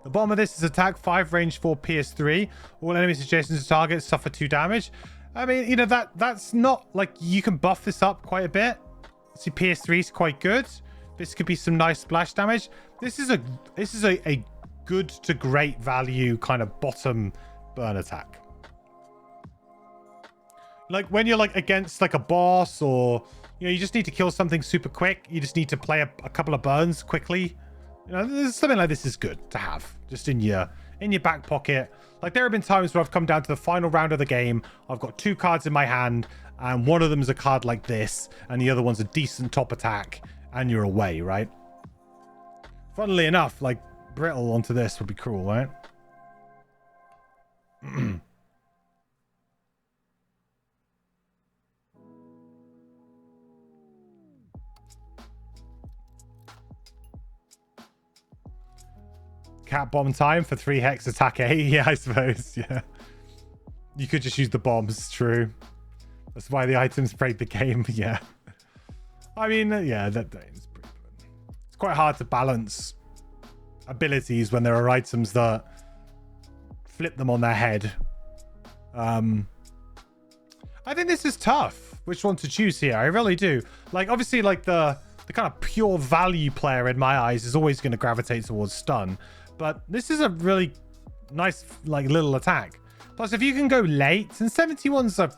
The bottom of this is attack 5, range 4, pierce 3. All enemies adjacent to target suffer 2 damage. I mean, you know, that's not like you can buff this up quite a bit. See, pierce 3 is quite good. This could be some nice splash damage. This is a good to great value kind of bottom burn attack. Like when you're like against like a boss, or you know, you just need to kill something super quick. You just need to play a couple of burns quickly. You know, something like this is good to have just in your back pocket. Like there have been times where I've come down to the final round of the game. I've got 2 cards in my hand, and one of them is a card like this, and the other one's a decent top attack, and you're away, right? Funnily enough, like brittle onto this would be cool, right? Cat bomb time for 3 hex attack A. Yeah, I suppose. Yeah. You could just use the bombs. True. That's why the items break the game. Yeah. I mean, yeah, it's quite hard to balance abilities when there are items that flip them on their head. I think this is tough. Which one to choose here? I really do. Like, obviously, like the kind of pure value player in my eyes is always going to gravitate towards stun. But this is a really nice, like, little attack. Plus, if you can go late, and 71's a...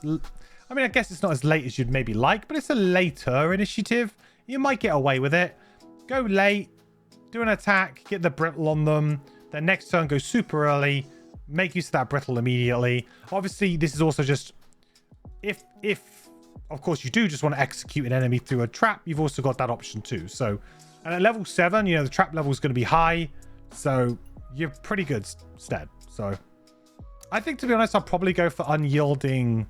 I mean, I guess it's not as late as you'd maybe like, but it's a later initiative. You might get away with it. Go late, do an attack, get the brittle on them. Then next turn, go super early, make use of that brittle immediately. Obviously, this is also just... If of course, you do just want to execute an enemy through a trap, you've also got that option too. So, and at level 7, you know, the trap level is going to be high. So, you're pretty good stead. So, I think, to be honest, I'll probably go for Unyielding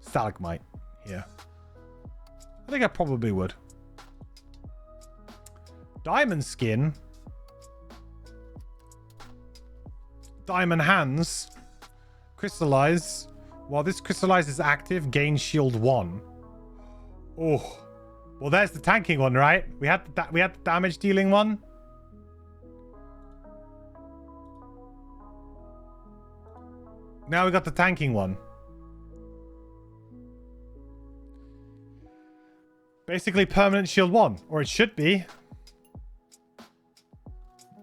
Stalagmite here. I think I probably would. Diamond Skin. Diamond Hands. Crystallize. While this Crystallize is active, gain shield 1. Oh. Well, there's the tanking one, right? We had the damage dealing one. Now we got the tanking one. Basically permanent shield 1. Or it should be.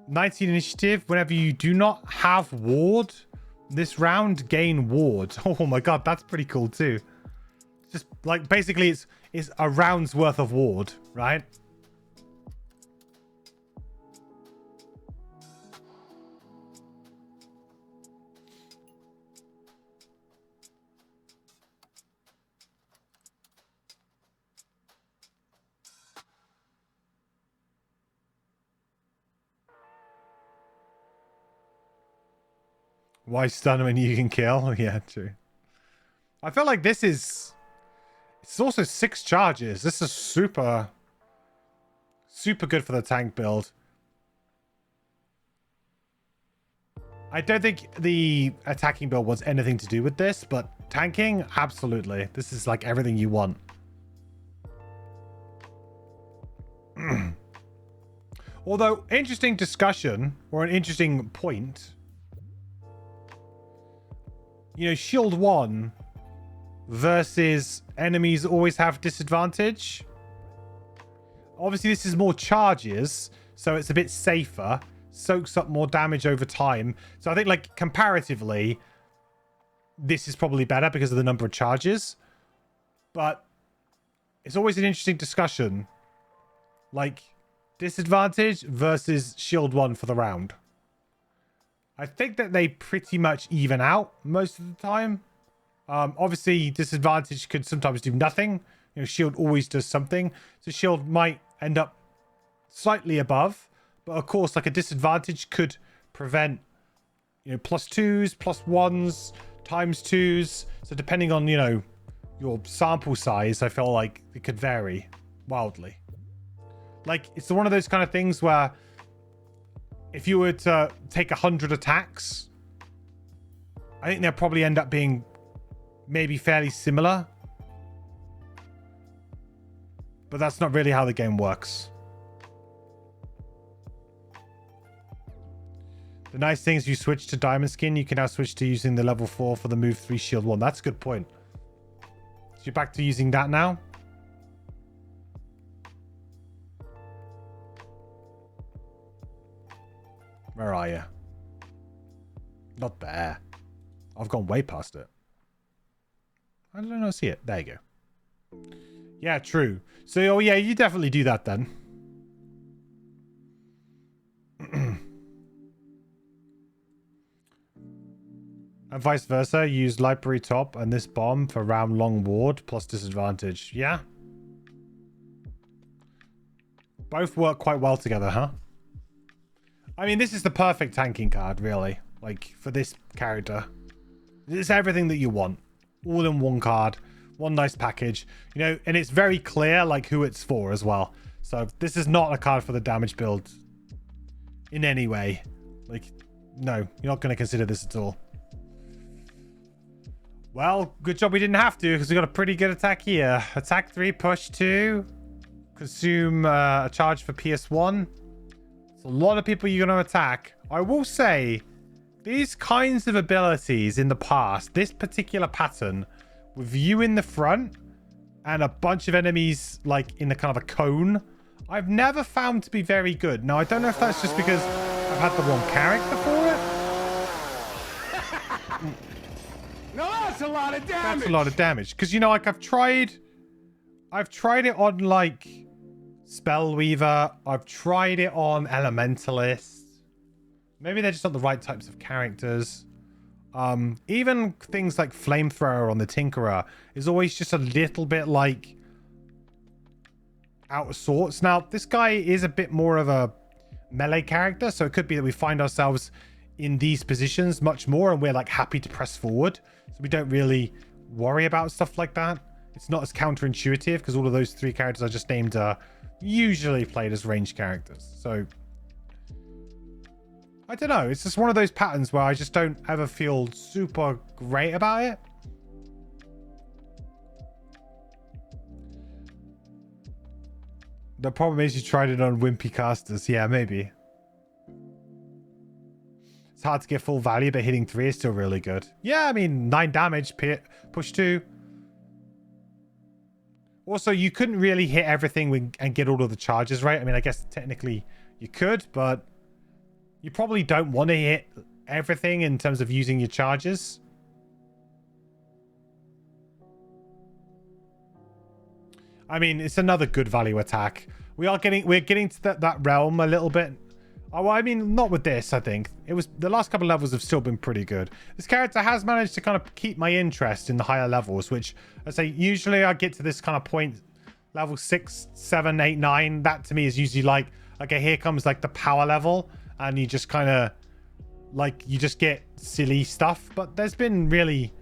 19 initiative. Whenever you do not have ward this round, gain ward. Oh my god, that's pretty cool too. Just like basically it's a round's worth of ward, right? Why stun when you can kill? Yeah, true. I feel like this is... It's also 6 charges. This is super good for the tank build. I don't think the attacking build wants anything to do with this, but tanking, absolutely. This is like everything you want. Although, interesting discussion, or an interesting point... You know, shield 1 versus enemies always have disadvantage. Obviously, this is more charges, so it's a bit safer. Soaks up more damage over time. So I think, like, comparatively, this is probably better because of the number of charges. But it's always an interesting discussion. Like, disadvantage versus shield 1 for the round. I think that they pretty much even out most of the time. Obviously, disadvantage could sometimes do nothing. You know, shield always does something. So shield might end up slightly above. But of course, like a disadvantage could prevent, you know, +2s, +1s, ×2s. So depending on, you know, your sample size, I feel like it could vary wildly. Like, it's one of those kind of things where if you were to take 100 attacks, I think they'll probably end up being maybe fairly similar. But that's not really how the game works. The nice thing is you switch to Diamond Skin, you can now switch to using the level 4 for the move 3 shield 1. That's a good point. So you're back to using that now? Where are you? Not there. I've gone way past it. I don't know. See it. There you go. Yeah, true. So, oh yeah, you definitely do that then. And vice versa. Use library top and this bomb for round long ward plus disadvantage. Yeah. Both work quite well together, huh? I mean, this is the perfect tanking card, really. Like, for this character. It's everything that you want. All in one card. One nice package. You know, and it's very clear, like, who it's for as well. So, this is not a card for the damage build. In any way. Like, no. You're not going to consider this at all. Well, good job we didn't have to, because we got a pretty good attack here. Attack 3, push 2. Consume a charge for PS1. It's a lot of people you're going to attack. I will say, these kinds of abilities in the past, this particular pattern, with you in the front and a bunch of enemies like in a kind of a cone, I've never found to be very good. Now, I don't know if that's just because I've had the wrong character for it. No, that's a lot of damage. That's a lot of damage. Because, you know, like I've tried it on like Spellweaver. I've tried it on Elementalist. Maybe they're just not the right types of characters. Even things like Flamethrower on the Tinkerer is always just a little bit like out of sorts. Now, this guy is a bit more of a melee character, so it could be that we find ourselves in these positions much more and we're like happy to press forward. So we don't really worry about stuff like that. It's not as counterintuitive because all of those three characters I just named are usually played as ranged characters. So I don't know. It's just one of those patterns where I just don't ever feel super great about it. The problem is you tried it on wimpy casters. Yeah, maybe. It's hard to get full value, but hitting 3 is still really good. Yeah, I mean, 9 damage, push 2. Also, you couldn't really hit everything and get all of the charges, right? I mean, I guess technically you could, but you probably don't want to hit everything in terms of using your charges. I mean, it's another good value attack. We're getting to that realm a little bit. Oh, well, I mean, not with this, I think. It was the last couple of levels have still been pretty good. This character has managed to kind of keep my interest in the higher levels, which I say usually I get to this kind of point, level 6, 7, 8, 9. That to me is usually like, okay, here comes like the power level, and you just kind of like, you just get silly stuff. But there's been really,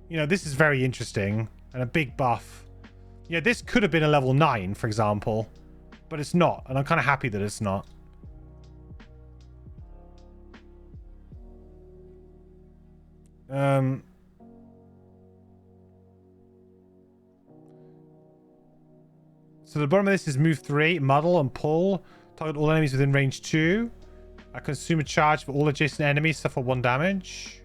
you know, this is very interesting and a big buff. Yeah, this could have been a level 9, for example, but it's not, and I'm kind of happy that it's not. So the bottom of this is move 3, muddle and pull. Target all enemies within range 2. I consume a charge for all adjacent enemies, suffer 1 damage.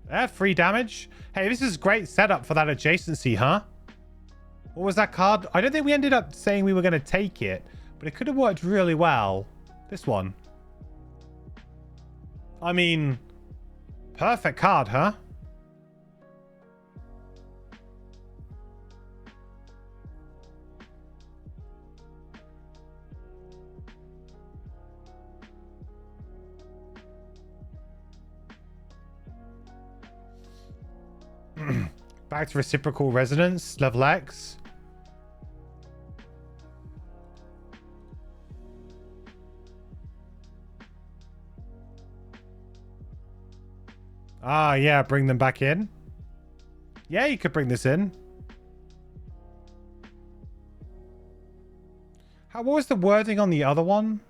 Yeah, 3 damage. Hey, this is great setup for that adjacency, huh? What was that card? I don't think we ended up saying we were going to take it, but it could have worked really well. This one. I mean, perfect card, huh? Back to reciprocal resonance, level X. Ah, yeah, bring them back in. Yeah, you could bring this in. What was the wording on the other one?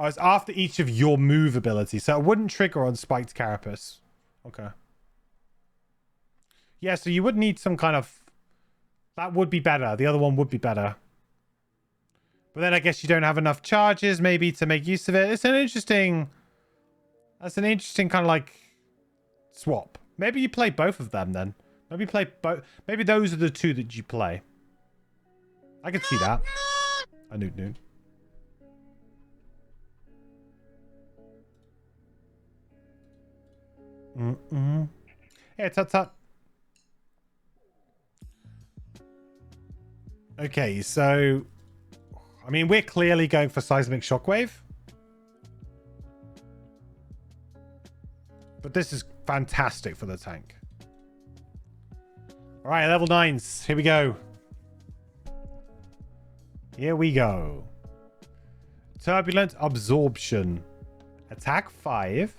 Oh, it's after each of your move abilities. So it wouldn't trigger on Spiked Carapace. Okay. Yeah, so you would need some kind of... That would be better. The other one would be better. But then I guess you don't have enough charges maybe to make use of it. It's an interesting... That's an interesting kind of like... swap. Maybe you play both of them then. Maybe play both... Maybe those are the two that you play. I can see that. A Newt. Yeah, tut. Okay, so I mean, we're clearly going for Seismic Shockwave, but this is fantastic for the tank. All right, level 9s. Here we go. Turbulent Absorption. Attack 5.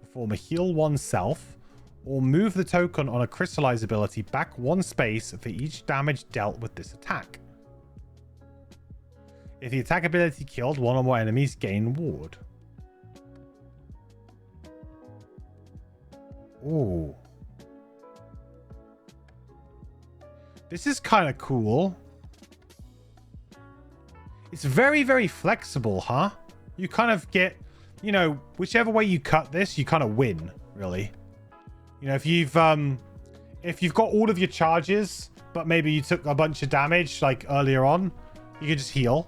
Perform a heal oneself, or move the token on a crystallize ability back 1 space for each damage dealt with this attack. If the attack ability killed 1 or more enemies, gain ward. Ooh. This is kind of cool. It's very, very flexible, huh? You kind of get... You know, whichever way you cut this, you kind of win, really. You know, if you've got all of your charges, but maybe you took a bunch of damage, like, earlier on, you can just heal.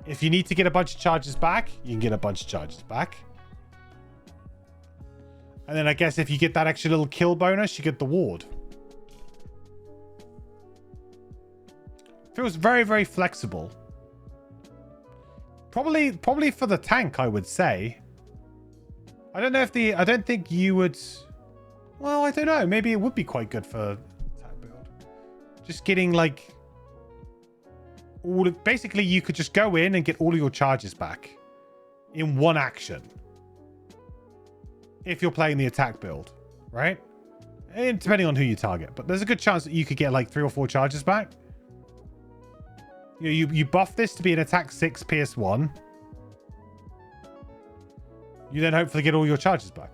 If you need to get a bunch of charges back, you can get a bunch of charges back. And then I guess if you get that extra little kill bonus, you get the ward. Feels very, very flexible. Probably for the tank, I would say. I don't know if I don't think you would... Well, I don't know. Maybe it would be quite good for attack build. Just getting like... Basically, you could just go in and get all of your charges back in one action. If you're playing the attack build, right? And depending on who you target. But there's a good chance that you could get like 3 or 4 charges back. You know, you buff this to be an attack 6 Pierce 1. You then hopefully get all your charges back.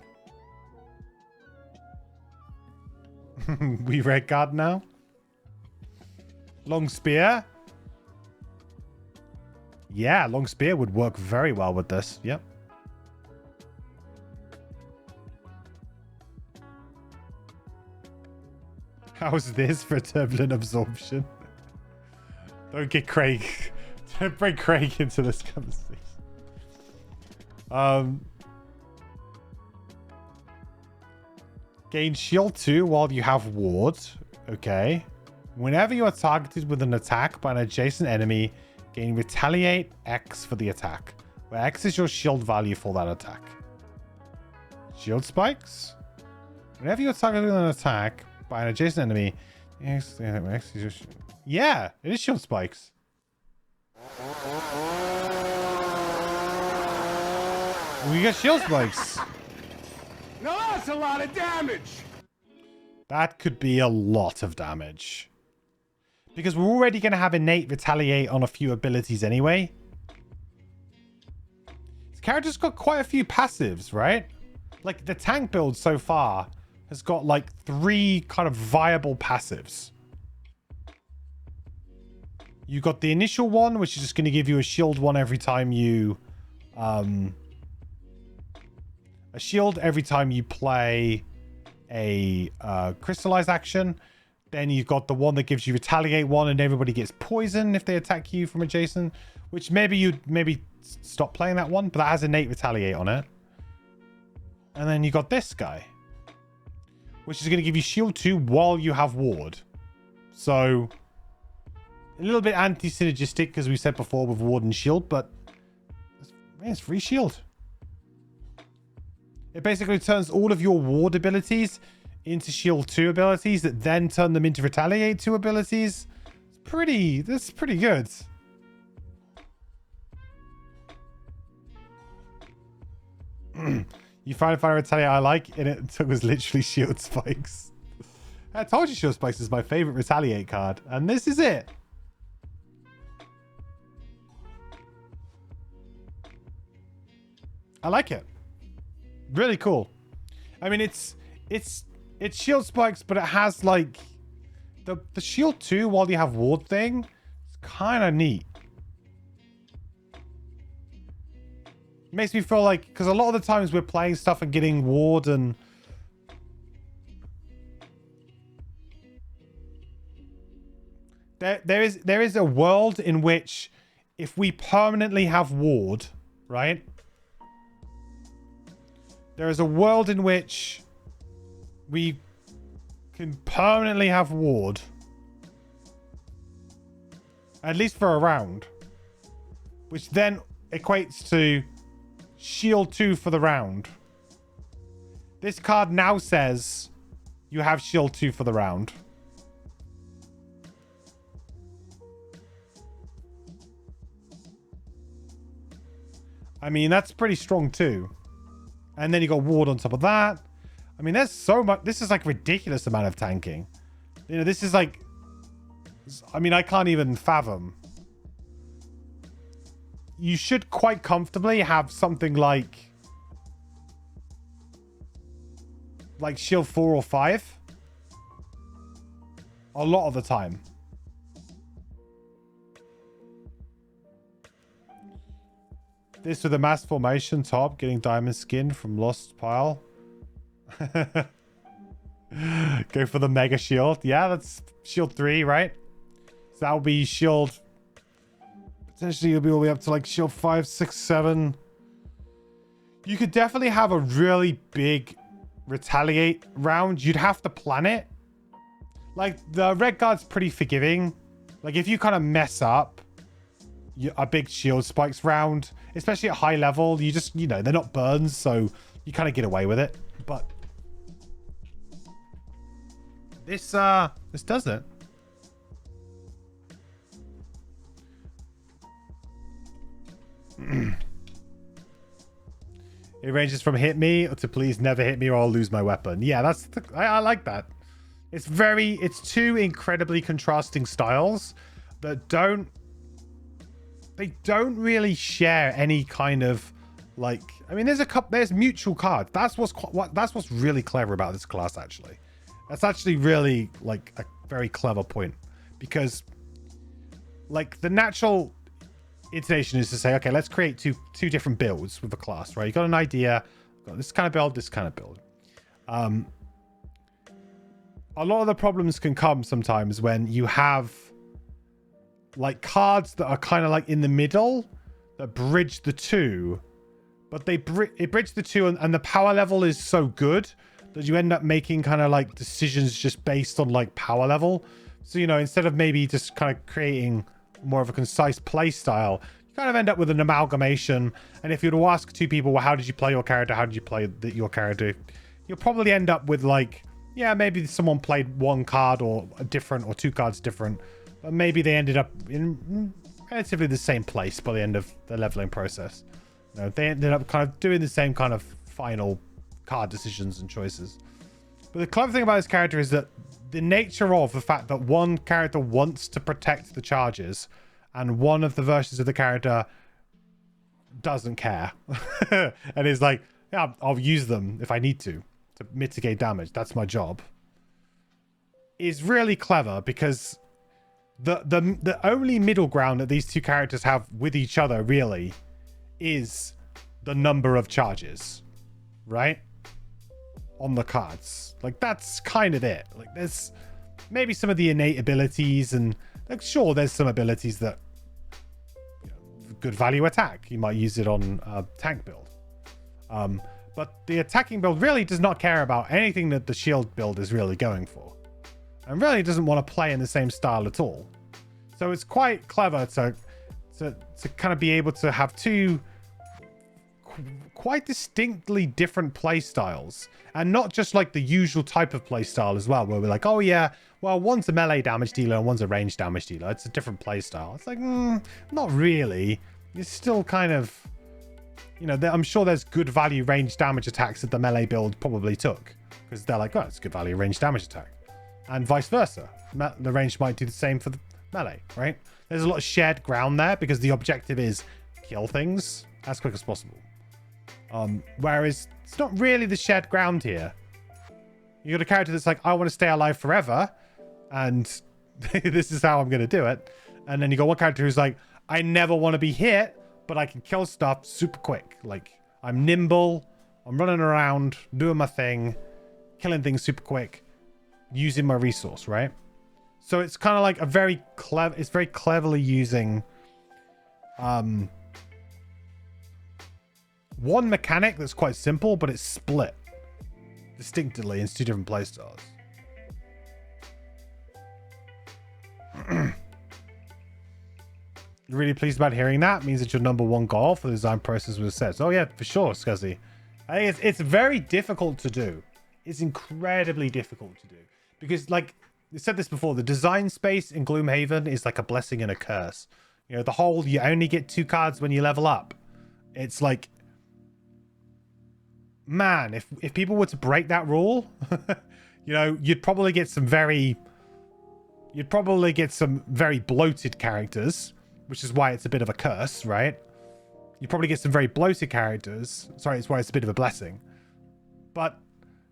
We red guard now. Long spear. Yeah, long spear would work very well with this. Yep. How's this for turbulent absorption? Don't get Craig. Don't bring Craig into this conversation. Gain shield 2 while you have ward. Okay. Whenever you are targeted with an attack by an adjacent enemy, gain retaliate X for the attack, where X is your shield value for that attack. Shield spikes. Whenever you're targeted with an attack by an adjacent enemy, X is your shield. Yeah, it is shield spikes. We got shield spikes. Now that's a lot of damage. That could be a lot of damage. Because we're already going to have innate retaliate on a few abilities anyway. This character's got quite a few passives, right? Like the tank build so far has got like 3 kind of viable passives. You got the initial one, which is just going to give you a shield 1 every time you... a shield every time you play a crystallize action. Then you've got the one that gives you retaliate 1 and everybody gets poison if they attack you from adjacent. Which maybe you'd stop playing that one, but that has innate retaliate on it. And then you got this guy, which is going to give you shield 2 while you have ward. So... a little bit anti-synergistic, because we said before with ward and shield, but it's free shield. It basically turns all of your ward abilities into shield 2 abilities that then turn them into retaliate 2 abilities. That's pretty good. You find retaliate I like, and it was literally shield spikes. I told you shield spikes is my favorite retaliate card, and this is it. I like it. Really cool. I mean, it's shield spikes, but it has like the shield 2 while you have ward thing. It's kind of neat. Makes me feel like, because a lot of the times we're playing stuff and getting ward and there is a world in which if we permanently have ward, right? There is a world in which we can permanently have ward. At least for a round. Which then equates to shield 2 for the round. This card now says you have shield 2 for the round. I mean, that's pretty strong too. And then you got ward on top of that. I mean, there's so much. This is like ridiculous amount of tanking. You know, this is like... I mean, I can't even fathom. You should quite comfortably have something like shield 4 or 5. A lot of the time. This with a mass formation top, getting diamond skin from lost pile. Go for the mega shield. Yeah, that's shield 3, right? So that'll be shield... Potentially you'll be all the way up to like shield 5, 6, 7. You could definitely have a really big retaliate round. You'd have to plan it. Like, the red guard's pretty forgiving. Like if you kind of mess up, a big shield spikes round, especially at high level. You just, you know, they're not burns, so you kind of get away with it. But this does it. It ranges from hit me to please never hit me or I'll lose my weapon. Yeah, that's I like that. It's two incredibly contrasting styles that don't really share any kind of like, I mean, there's mutual cards. That's what's really clever about this class, actually. That's actually really like a very clever point, because like the natural inclination is to say, okay, let's create two different builds with a class, right? You got an idea, got this kind of build, this kind of build. A lot of the problems can come sometimes when you have like cards that are kind of like in the middle that bridge the two, but it bridge the two and the power level is so good that you end up making kind of like decisions just based on like power level. So, you know, instead of maybe just kind of creating more of a concise play style, you kind of end up with an amalgamation. And if you were to ask two people, well, how did you play your character? How did you play your character? You'll probably end up with like, yeah, maybe someone played one card or different or two cards different, but maybe they ended up in relatively the same place by the end of the leveling process. You know, they ended up kind of doing the same kind of final card decisions and choices. But the clever thing about this character is that the nature of the fact that one character wants to protect the charges and one of the versions of the character doesn't care and is like, yeah, I'll use them if I need to mitigate damage. That's my job. Is really clever, because the only middle ground that these two characters have with each other really is the number of charges, right? On the cards. Like that's kind of it. Like there's maybe some of the innate abilities, and like sure, there's some abilities that, you know, good value attack. You might use it on a tank build. But the attacking build really does not care about anything that the shield build is really going for, and really doesn't want to play in the same style at all. So it's quite clever to kind of be able to have two quite distinctly different play styles, and not just like the usual type of play style as well, where we're like, oh yeah, well, one's a melee damage dealer and one's a range damage dealer. It's a different play style. It's like, not really. It's still kind of, you know, I'm sure there's good value range damage attacks that the melee build probably took, because they're like, oh, it's good value range damage attack, and vice versa. The range might do the same for the melee, right? There's a lot of shared ground there because the objective is kill things as quick as possible. Whereas it's not really the shared ground here. You got a character that's like, I want to stay alive forever, and this is how I'm going to do it. And then you got one character who's like, I never want to be hit, but I can kill stuff super quick. Like, I'm nimble, I'm running around, doing my thing, killing things super quick, using my resource, right? So it's kind of like a very clever, it's very cleverly using one mechanic that's quite simple, but it's split distinctly into two different playstyles. Really pleased about hearing that. Means that your number one goal for the design process was set. Oh yeah, for sure, Scuzzy. I think it's very difficult to do. It's incredibly difficult to do, because like I said this before, the design space in Gloomhaven is like a blessing and a curse. You know, the whole you only get 2 cards when you level up. It's like, man, if people were to break that rule, you know, you'd probably get some very bloated characters, which is why it's a bit of a curse, right? You probably get some very bloated characters. Sorry, it's why it's a bit of a blessing. But,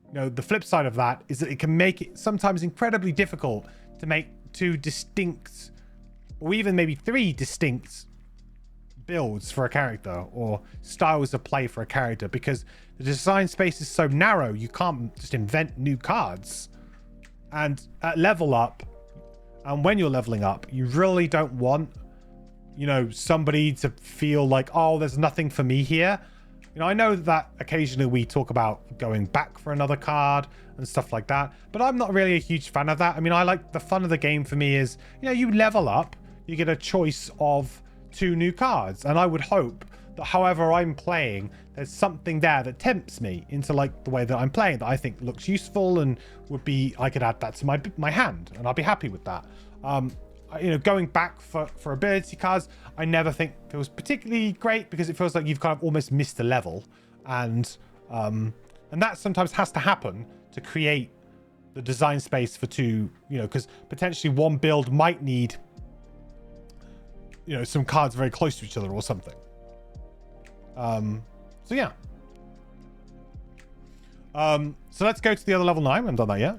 you know, the flip side of that is that it can make it sometimes incredibly difficult to make 2 distinct, or even maybe 3 distinct builds for a character, or styles of play for a character, because the design space is so narrow. You can't just invent new cards. And at level up, and when you're leveling up, you really don't want, you know, somebody to feel like, oh, there's nothing for me here. You know, I know that occasionally we talk about going back for another card and stuff like that, but I'm not really a huge fan of that. I mean, I like the fun of the game for me is, you know, you level up, you get a choice of 2 new cards, and I would hope that however I'm playing, there's something there that tempts me into like the way that I'm playing that I think looks useful and would be, I could add that to my hand and I'll be happy with that. You know, going back for ability cards, I never think feels particularly great because it feels like you've kind of almost missed a level, and that sometimes has to happen to create the design space for 2, you know, because potentially one build might need, you know, some cards very close to each other or something. So yeah. So let's go to the other level 9. I haven't done that yet.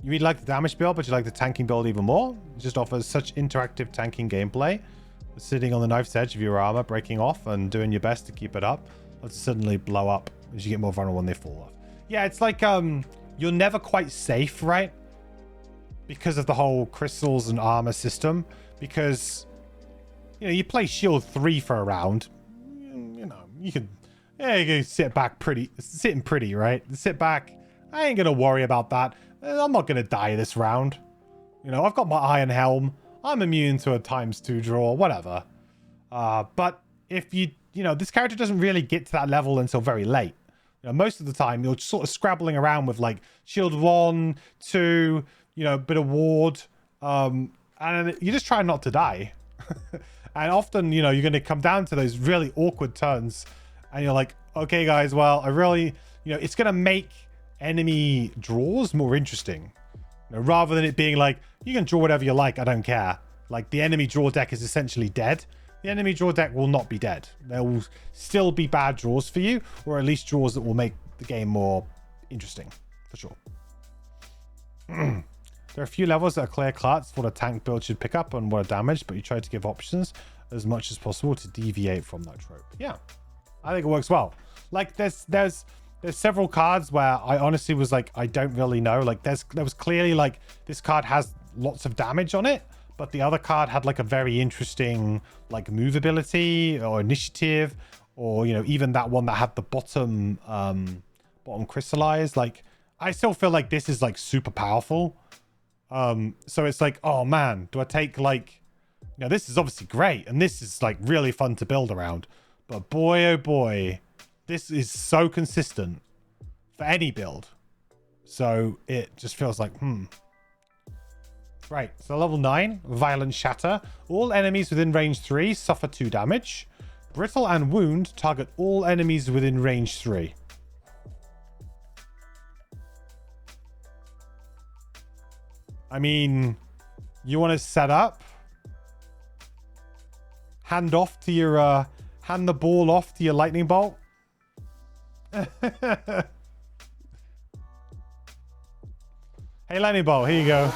You really like the damage build, but you like the tanking build even more. It just offers such interactive tanking gameplay. Sitting on the knife's edge of your armor, breaking off, and doing your best to keep it up. Let's suddenly blow up as you get more vulnerable when they fall off. Yeah, it's like you're never quite safe, right? Because of the whole crystals and armor system. Because, you know, you play shield 3 for a round. You know, you can sit back sitting pretty, right? Sit back. I ain't gonna worry about that. I'm not gonna die this round. You know, I've got my iron helm. I'm immune to a ×2 draw, whatever. But if you know, this character doesn't really get to that level until very late. You know, most of the time you're sort of scrabbling around with like shield 1, 2, you know, bit of ward, and you're just trying not to die. And often, you know, you're going to come down to those really awkward turns, and you're like, okay, guys, well, I really, you know, it's going to make enemy draws more interesting, you know, rather than it being like, you can draw whatever you like, I don't care. Like, the enemy draw deck is essentially dead. The enemy draw deck will not be dead. There will still be bad draws for you, or at least draws that will make the game more interesting, for sure. There are a few levels that are clear-cut for what a tank build should pick up and what are damaged, but you try to give options as much as possible to deviate from that trope. Yeah, I think it works well. Like, there's several cards where I honestly was like, I don't really know. Like, there was clearly like, this card has lots of damage on it, but the other card had like a very interesting like movability or initiative, or, you know, even that one that had the bottom crystallized. Like, I still feel like this is like super powerful. So it's like, oh man, do I take like, you know, this is obviously great and this is like really fun to build around, but boy, oh boy, this is so consistent for any build. So it just feels like, Right, so level 9, Violent Shatter. All enemies within range 3 suffer 2 damage. Brittle and Wound target all enemies within range 3. I mean, you want to set up? Hand the ball off to your lightning bolt? Hey, lightning bolt, here you go.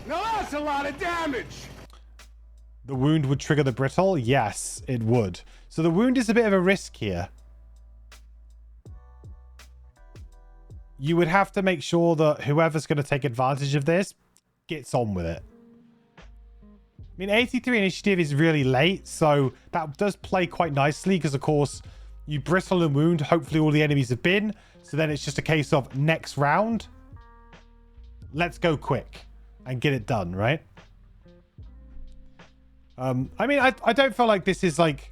Now that's a lot of damage. The wound would trigger the brittle? Yes, it would. So the wound is a bit of a risk here. You would have to make sure that whoever's going to take advantage of this gets on with it. I mean, 83 initiative is really late, so that does play quite nicely because, of course, you brittle and wound. Hopefully all the enemies have been. So then it's just a case of next round. Let's go quick and get it done, right? I mean, I don't feel like this is like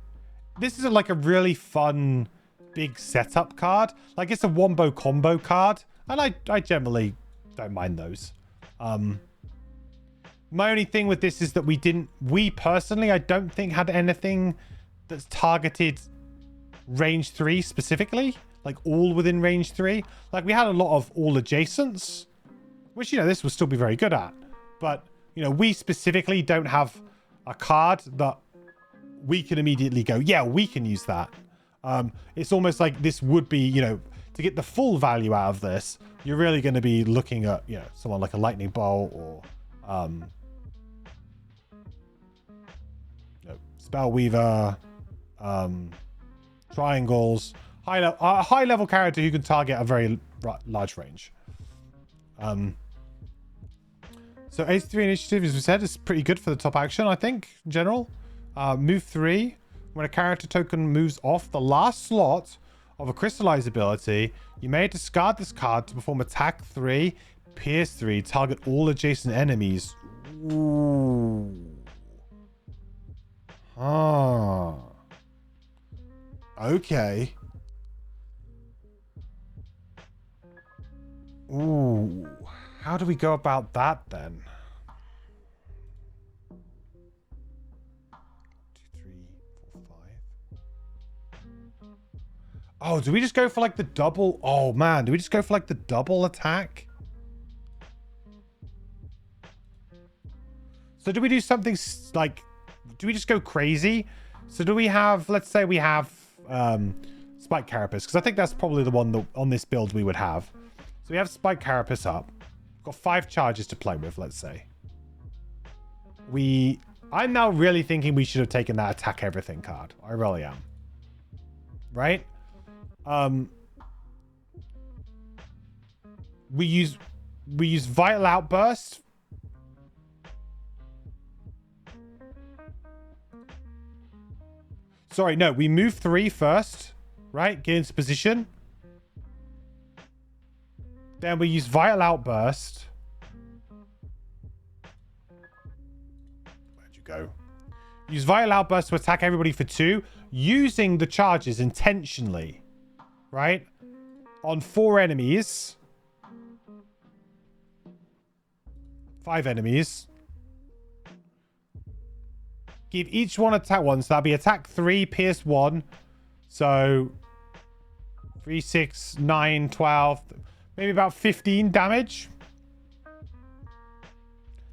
a really fun big setup card. Like, it's a wombo combo card, and I generally don't mind those. My only thing with this is that we personally, I don't think had anything that's targeted range 3 specifically, like all within range 3. Like, we had a lot of all adjacents, which, you know, this will still be very good at, but, you know, we specifically don't have a card that we can immediately go, yeah, we can use that. It's almost like this would be, you know, to get the full value out of this, you're really going to be looking at, you know, someone like a lightning bolt or you know, spell weaver, triangles, a high level character who can target a very large range. So 83 initiative, as we said, is pretty good for the top action, I think, in general. Move 3. When a character token moves off the last slot of a crystallized ability, you may discard this card to perform attack 3, pierce 3, target all adjacent enemies. Ooh. Ah. Okay. Ooh. How do we go about that then? 1, 2, 3, 4, 5. Oh, do we just go for like the double? Oh man, do we just go for like the double attack? So do we do something like, do we just go crazy? So do we have, let's say we have Spike Carapace, because I think that's probably the one that on this build we would have. So we have Spike Carapace up. Got 5 charges to play with, let's say. I'm now really thinking we should have taken that attack everything card. I really am. Right? We use Vital Outburst. Sorry, no, we move 3 first, right? Get into position. Then we use Vital Outburst. Where'd you go? Use Vital Outburst to attack everybody for 2, using the charges intentionally, right? On 4 enemies. 5 enemies. Give each one attack 1. So that'll be attack 3, pierce 1. So 3, 6, 9, 12. Maybe about 15 damage.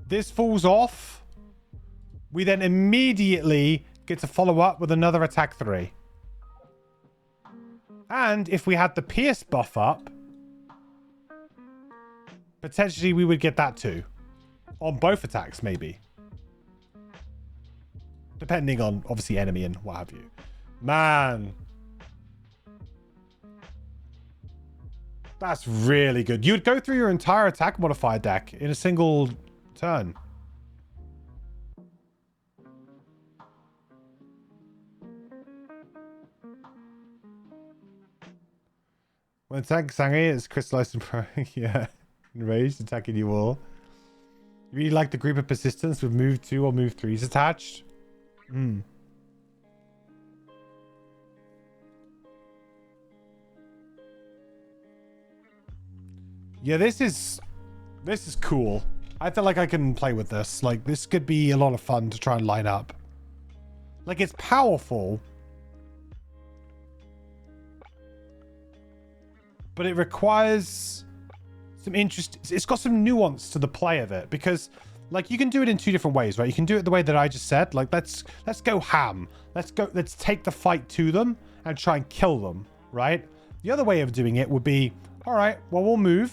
This falls off. We then immediately get to follow up with another attack 3. And if we had the pierce buff up, potentially we would get that too. On both attacks, maybe. Depending on, obviously, enemy and what have you. Man. That's really good. You would go through your entire attack modifier deck in a single turn. When attacking Sangi, it's crystallized and yeah. Enraged, attacking you all. You really like the group of persistence with move 2 or move 3s attached? Hmm. Yeah, this is cool. I feel like I can play with this. Like, this could be a lot of fun to try and line up. Like, it's powerful. But it requires some interest. It's got some nuance to the play of it, because like you can do it in 2 different ways, right? You can do it the way that I just said. Like, let's go ham. Let's take the fight to them and try and kill them, right? The other way of doing it would be, all right, well, we'll move.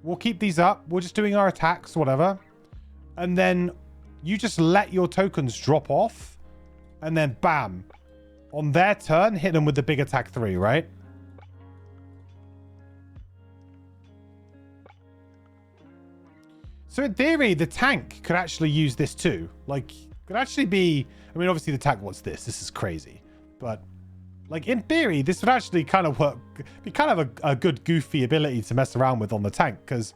We'll keep these up. We're just doing our attacks, whatever. And then you just let your tokens drop off. And then bam. On their turn, hit them with the big attack 3, right? So in theory, the tank could actually use this too. Like, could actually be... I mean, obviously the tank wants this. This is crazy. But, like, in theory, this would actually kind of work... Be kind of a good, goofy ability to mess around with on the tank. Because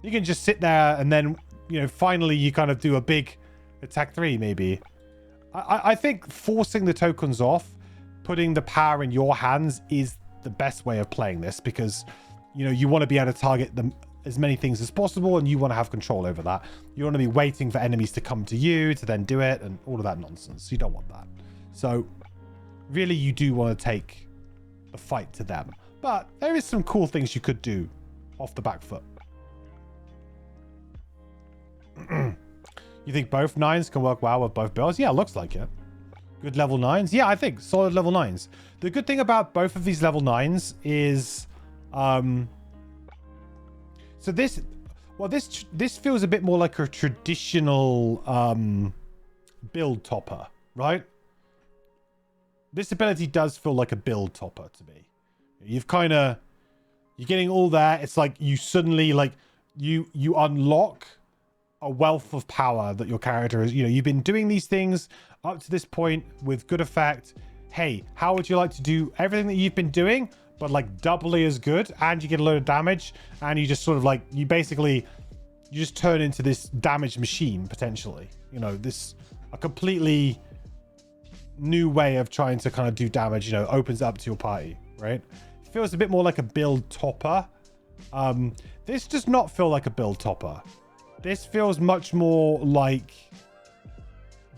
you can just sit there and then, you know, finally you kind of do a big attack 3, maybe. I think forcing the tokens off, putting the power in your hands is the best way of playing this. Because, you know, you want to be able to target them... as many things as possible, and you want to have control over that. You want to be waiting for enemies to come to you to then do it and all of that nonsense. You don't want that. So really you do want to take the fight to them. But there is some cool things you could do off the back foot. You think both 9s can work well with both builds? Yeah, looks like it. Good level 9s? Yeah, I think solid level 9s. The good thing about both of these level 9s is so this feels a bit more like a traditional build topper, right? This ability does feel like a build topper to me. You've kind of You're getting all there. It's like you suddenly like you unlock a wealth of power that your character is, you know, you've been doing these things up to this point with good effect. Hey, how would you like to do everything that you've been doing, but like doubly as good, and you get a load of damage, and you just sort of like, you just turn into this damage machine potentially, you know, this a completely new way of trying to kind of do damage, you know, opens up to your party, right? It feels a bit more like a build topper. This does not feel like a build topper. This feels much more like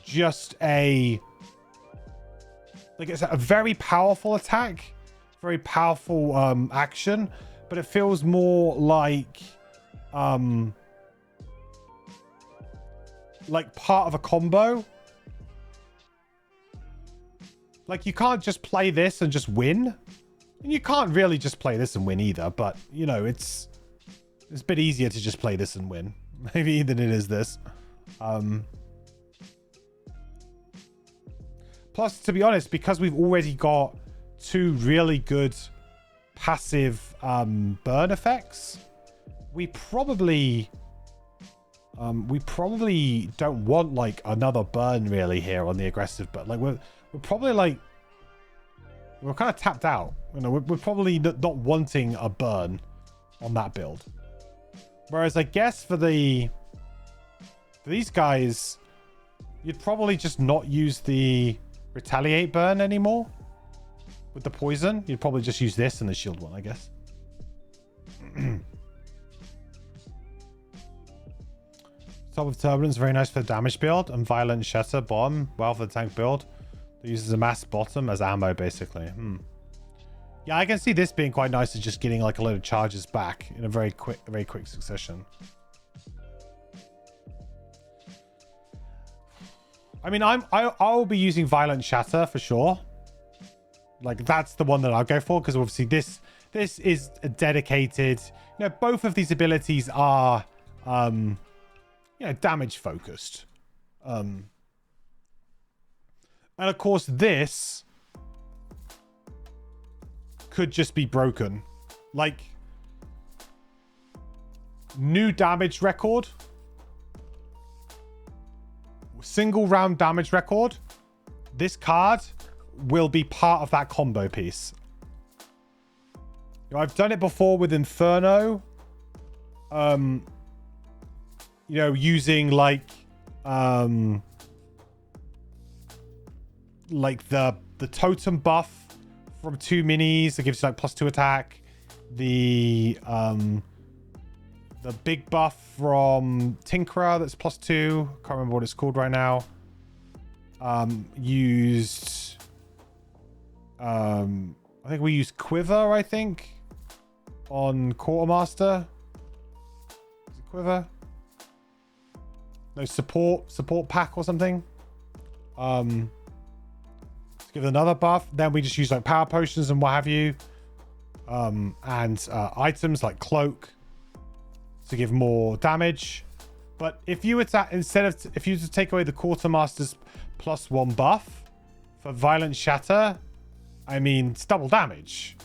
just like it's a very powerful attack, very powerful action, but it feels more like part of a combo. Like you can't just play this and just win. And you can't really just play this and win either, but you know, it's a bit easier to just play this and win maybe than it is this. Plus, to be honest, because we've already got 2 really good passive burn effects, we probably don't want like another burn really here on the aggressive, but like we're probably like we're kind of tapped out, you know. We're probably not wanting a burn on that build, whereas I guess for these guys you'd probably just not use the retaliate burn anymore with the poison. You'd probably just use this and the shield one, I guess. Top of Turbulence, very nice for the damage build, and Violent Shatter bottom, well for the tank build. It uses a mass bottom as ammo, basically. Yeah, I can see this being quite nice as just getting like a load of charges back in a very quick succession. I mean, I'll be using Violent Shatter for sure. Like that's the one that I'll go for, because obviously this is a dedicated. You know, both of these abilities are you know, damage focused. And of course, this could just be broken. Like, new damage record. Single round damage record. This card will be part of that combo piece. You know, I've done it before with Inferno. You know, using like the totem buff from 2 minis that gives you like +2 attack. The big buff from Tinkerer that's +2. Can't remember what it's called right now. Used I think we used Quiver, I think, on Quartermaster. Is it Quiver? No, support pack or something. Let's give it another buff. Then we just use like power potions and what have you. And items like cloak to give more damage. But if you were to, if you were to take away the Quartermaster's +1 buff for Violent Shatter, I mean, it's double damage.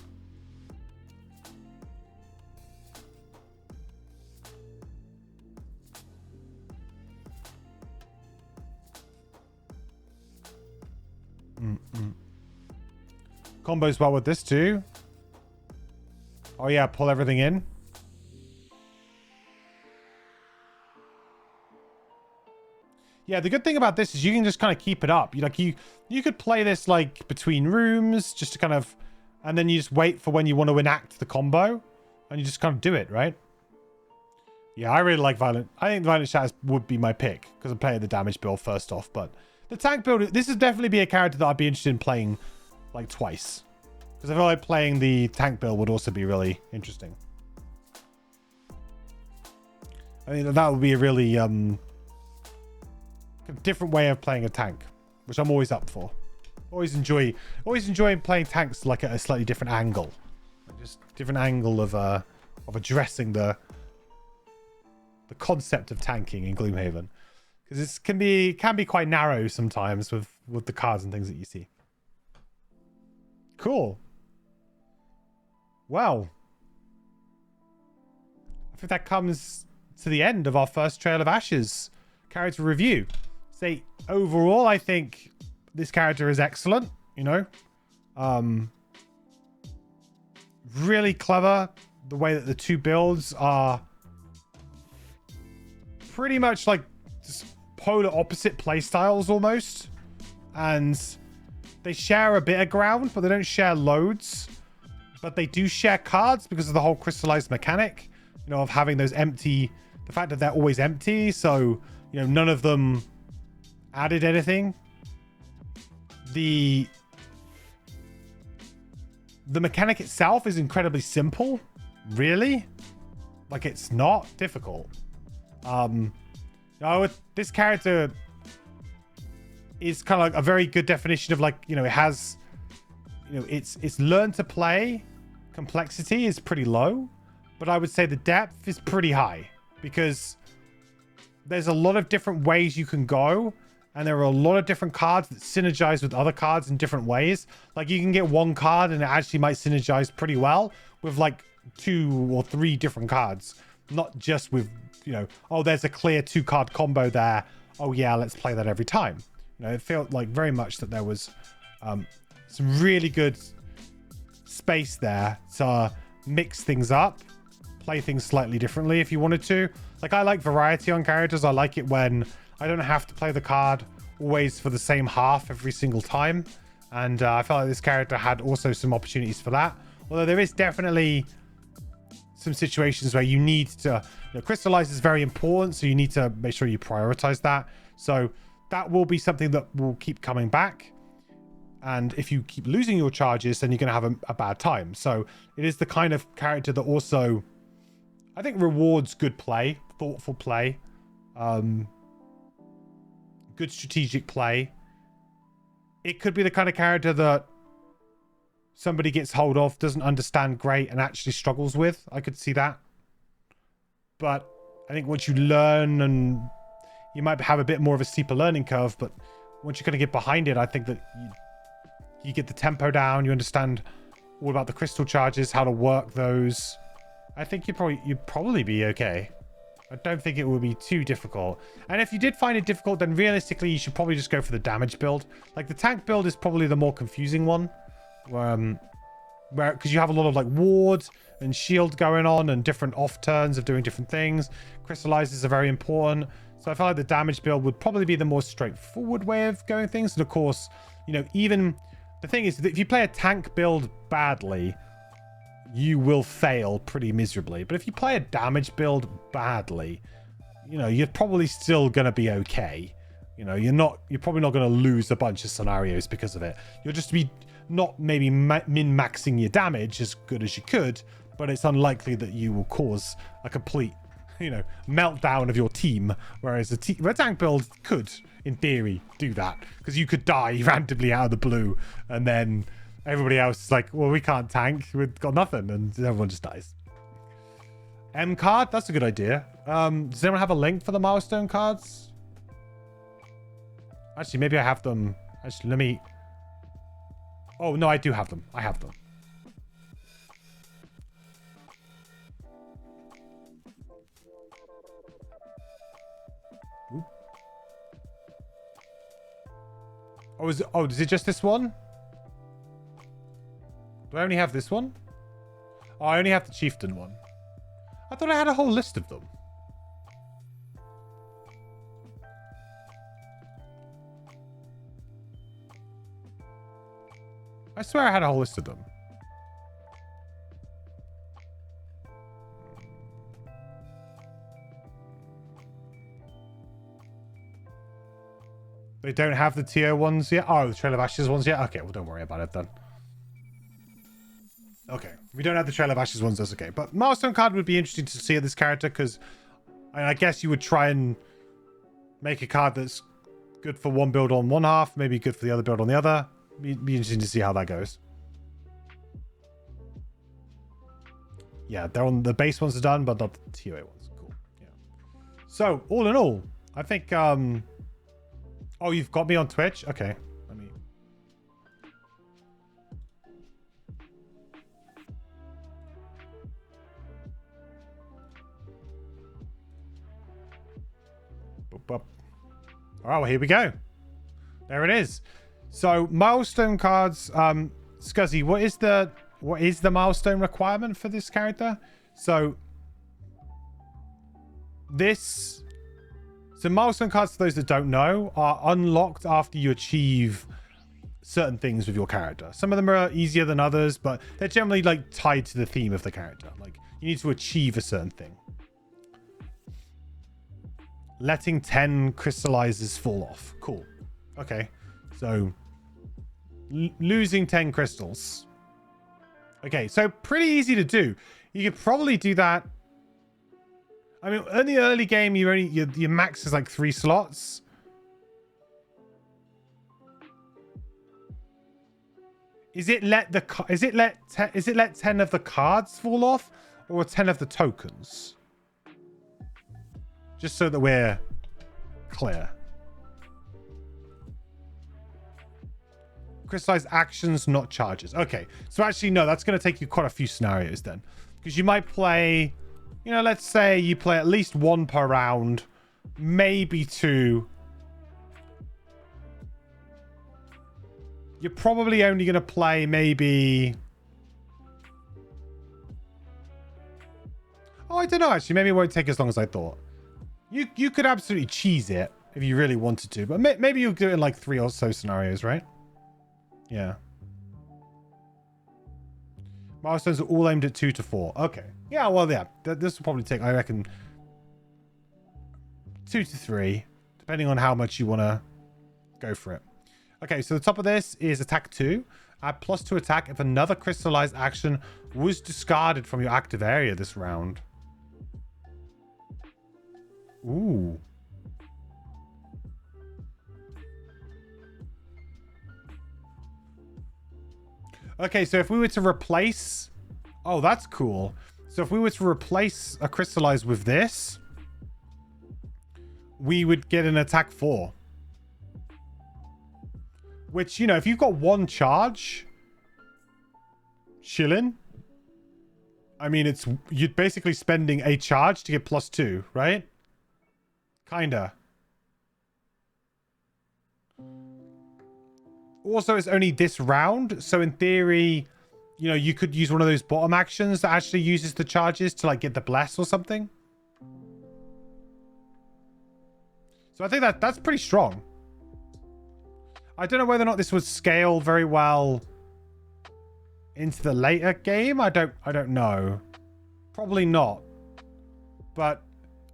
Combos well with this too. Oh yeah, pull everything in. Yeah, the good thing about this is you can just kind of keep it up. You could play this like between rooms just to kind of, and then you just wait for when you want to enact the combo, and you just kind of do it, right? Yeah, I really like Violent. I think Violent Shatters would be my pick because I'm playing the damage build first off, but the tank build, this would definitely be a character that I'd be interested in playing like twice, because I feel like playing the tank build would also be really interesting. I mean, that would be a really different way of playing a tank, which I'm always up for. Always enjoying playing tanks like at a slightly different angle, just different angle of addressing the concept of tanking in Gloomhaven, because it can be quite narrow sometimes with the cards and things that you see. Cool. Well, I think that comes to the end of our first Trail of Ashes character review. Say, overall, I think this character is excellent, you know. Really clever. The way that the two builds are pretty much like just polar opposite playstyles almost. And they share a bit of ground, but they don't share loads. But they do share cards because of the whole crystallized mechanic, you know, of having those empty, the fact that they're always empty. So, you know, none of them added anything. The mechanic itself is incredibly simple, really. Like, it's not difficult. This character is kind of like a very good definition of, like, you know, it has, you know, it's learn to play. Complexity is pretty low, but I would say the depth is pretty high because there's a lot of different ways you can go, and there are a lot of different cards that synergize with other cards in different ways. Like, you can get one card and it actually might synergize pretty well with like 2 or 3 different cards, not just with, you know, oh, there's a clear 2-card combo there. Oh yeah, let's play that every time. You know, it felt like very much that there was some really good space there to mix things up, play things slightly differently if you wanted to. Like, I like variety on characters. I like it when I don't have to play the card always for the same half every single time. And I felt like this character had also some opportunities for that. Although there is definitely some situations where you need to, you know, crystallize is very important. So you need to make sure you prioritize that. So that will be something that will keep coming back. And if you keep losing your charges, then you're going to have a bad time. So it is the kind of character that also, I think, rewards good play, thoughtful play, good strategic play. It could be the kind of character that somebody gets hold of, doesn't understand great, and actually struggles with. I could see that. But I think once you learn, and you might have a bit more of a steeper learning curve, but once you're going to get behind it, I think that you get the tempo down, you understand all about the crystal charges, how to work those. I think you'd probably be okay. I don't think it would be too difficult. And if you did find it difficult, then realistically, you should probably just go for the damage build. Like, the tank build is probably the more confusing one. Because you have a lot of, like, ward and shield going on and different off turns of doing different things. Crystallizers are very important. So I feel like the damage build would probably be the more straightforward way of going things. And of course, you know, even the thing is that if you play a tank build badly, you will fail pretty miserably. But if you play a damage build badly, you know, you're probably still going to be okay. You know, you're probably not going to lose a bunch of scenarios because of it. You'll just be not maybe min-maxing your damage as good as you could, but it's unlikely that you will cause a complete, you know, meltdown of your team. Whereas a tank build could, in theory, do that, because you could die randomly out of the blue, and then everybody else is like, well, we can't tank, we've got nothing, and everyone just dies. M card, that's a good idea. Does anyone have a link for the milestone cards? Actually, maybe I have them. Actually, let me... Oh, no, I do have them. I have them. Oop. Oh, is it just this one? Do I only have this one? Oh, I only have the chieftain one. I thought I had a whole list of them. I swear I had a whole list of them. They don't have the TO ones yet? Oh, the Trail of Ashes ones yet? Okay, well, don't worry about it then. Okay, we don't have the Trail of Ashes ones, that's okay. But Milestone Card would be interesting to see this character, because I guess you would try and make a card that's good for one build on one half, maybe good for the other build on the other. Be interesting to see how that goes. Yeah, they're on the base ones are done, but not the TOA ones. Cool. Yeah. So, all in all, I think... Oh, you've got me on Twitch? Okay. Let me... All right, well, here we go. There it is. So milestone cards. Scuzzy, what is the milestone requirement for this character? So milestone cards, for those that don't know, are unlocked after you achieve certain things with your character. Some of them are easier than others, but they're generally like tied to the theme of the character. Like you need to achieve a certain thing. Letting 10 crystallizers fall off. Cool. Okay. So losing 10 crystals. Okay, so pretty easy to do. You could probably do that. I mean, in the early game, your max is like 3 slots. Is it let 10 of the cards fall off, or 10 of the tokens? Just so that we're clear. Crystallized actions, not charges. Okay, so actually, no, that's going to take you quite a few scenarios then. Because you might play, you know, let's say you play at least 1 per round, maybe 2. You're probably only going to play maybe... Oh, I don't know, actually. Maybe it won't take as long as I thought. You could absolutely cheese it if you really wanted to. But maybe you'll do it in like 3 or so scenarios, right? Yeah. Milestones are all aimed at 2 to 4. Okay. Yeah, well, yeah. This will probably take, I reckon, 2 to 3. Depending on how much you want to go for it. Okay, so the top of this is attack 2. Add +2 attack if another crystallized action was discarded from your active area this round. Ooh. Okay, so if we were to replace... Oh, that's cool. So if we were to replace a crystallize with this, we would get an attack 4. Which, you know, if you've got 1 charge, chillin'. I mean, you're basically spending a charge to get +2, right? Kinda. Also, it's only this round, so in theory, you know, you could use one of those bottom actions that actually uses the charges to like get the bless or something. So I think that's pretty strong. I don't know whether or not this would scale very well into the later game. I don't know. Probably not. But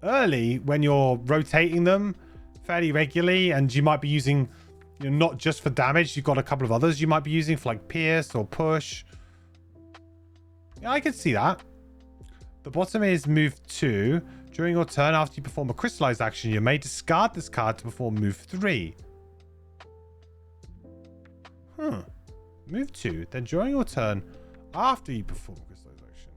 early, when you're rotating them fairly regularly, and you might be using, you know, not just for damage, you've got a couple of others you might be using for like pierce or push. Yeah, I can see that. The bottom is move 2. During your turn, after you perform a crystallized action, you may discard this card to perform move 3. Move 2. Then during your turn, after you perform a crystallized action.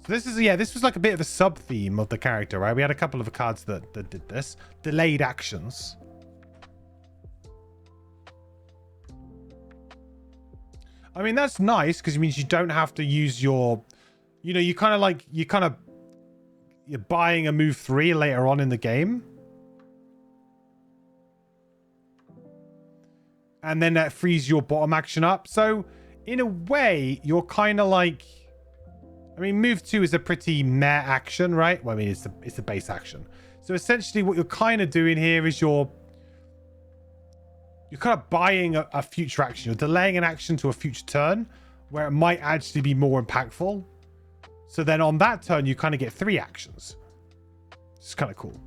So this is, yeah, this was like a bit of a sub-theme of the character, right? We had a couple of cards that did this. Delayed actions. I mean, that's nice because it means you don't have to use your, you know, you're buying a move 3 later on in the game. And then that frees your bottom action up. So in a way, you're kind of like, I mean, move 2 is a pretty meh action, right? Well, I mean, it's the base action. So essentially what you're kind of doing here is you're kind of buying a future action. You're delaying an action to a future turn where it might actually be more impactful. So then on that turn, you kind of get 3 actions. It's kind of cool.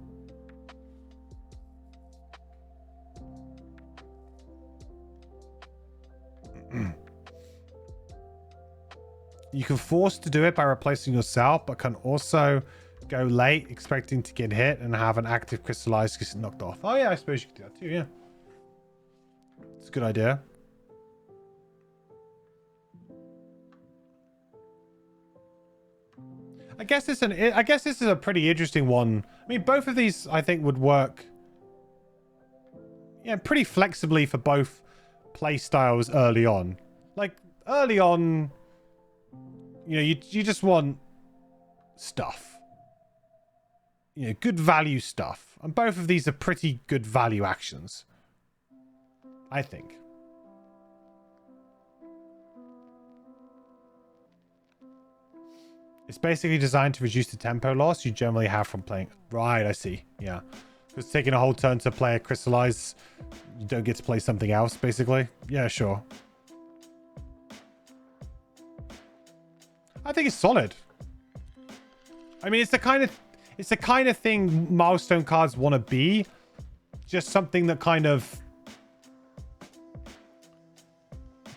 You can force to do it by replacing yourself, but can also go late expecting to get hit and have an active crystallized because it's knocked off. Oh yeah, I suppose you could do that too, yeah. It's a good idea. I guess this is a pretty interesting one. I mean, both of these I think would work, yeah, pretty flexibly for both play styles early on. Like early on, you know, you just want stuff. good value stuff. And both of these are pretty good value actions, I think. It's basically designed to reduce the tempo loss you generally have from playing. Right, I see. Yeah. Because taking a whole turn to play a crystallize, you don't get to play something else, basically. Yeah, sure. I think it's solid. I mean, it's the kind of thing milestone cards want to be. Just something that kind of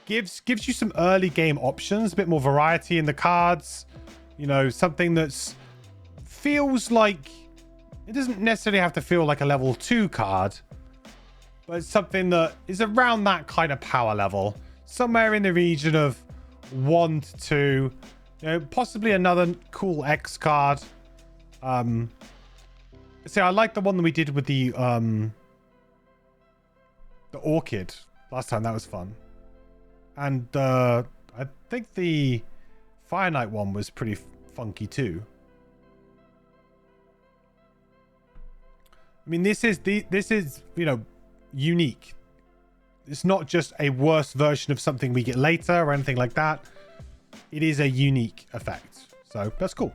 gives you some early game options, a bit more variety in the cards. Something that's feels like it doesn't necessarily have to feel like a level 2 card, but it's something that is around that kind of power level, somewhere in the region of 1 to 2. Possibly another cool X card. See, I like the one that we did with the Orchid last time. That was fun. And I think the Fire Knight one was pretty funky too. I mean, this is unique. It's not just a worse version of something we get later or anything like that. It is a unique effect. So that's cool.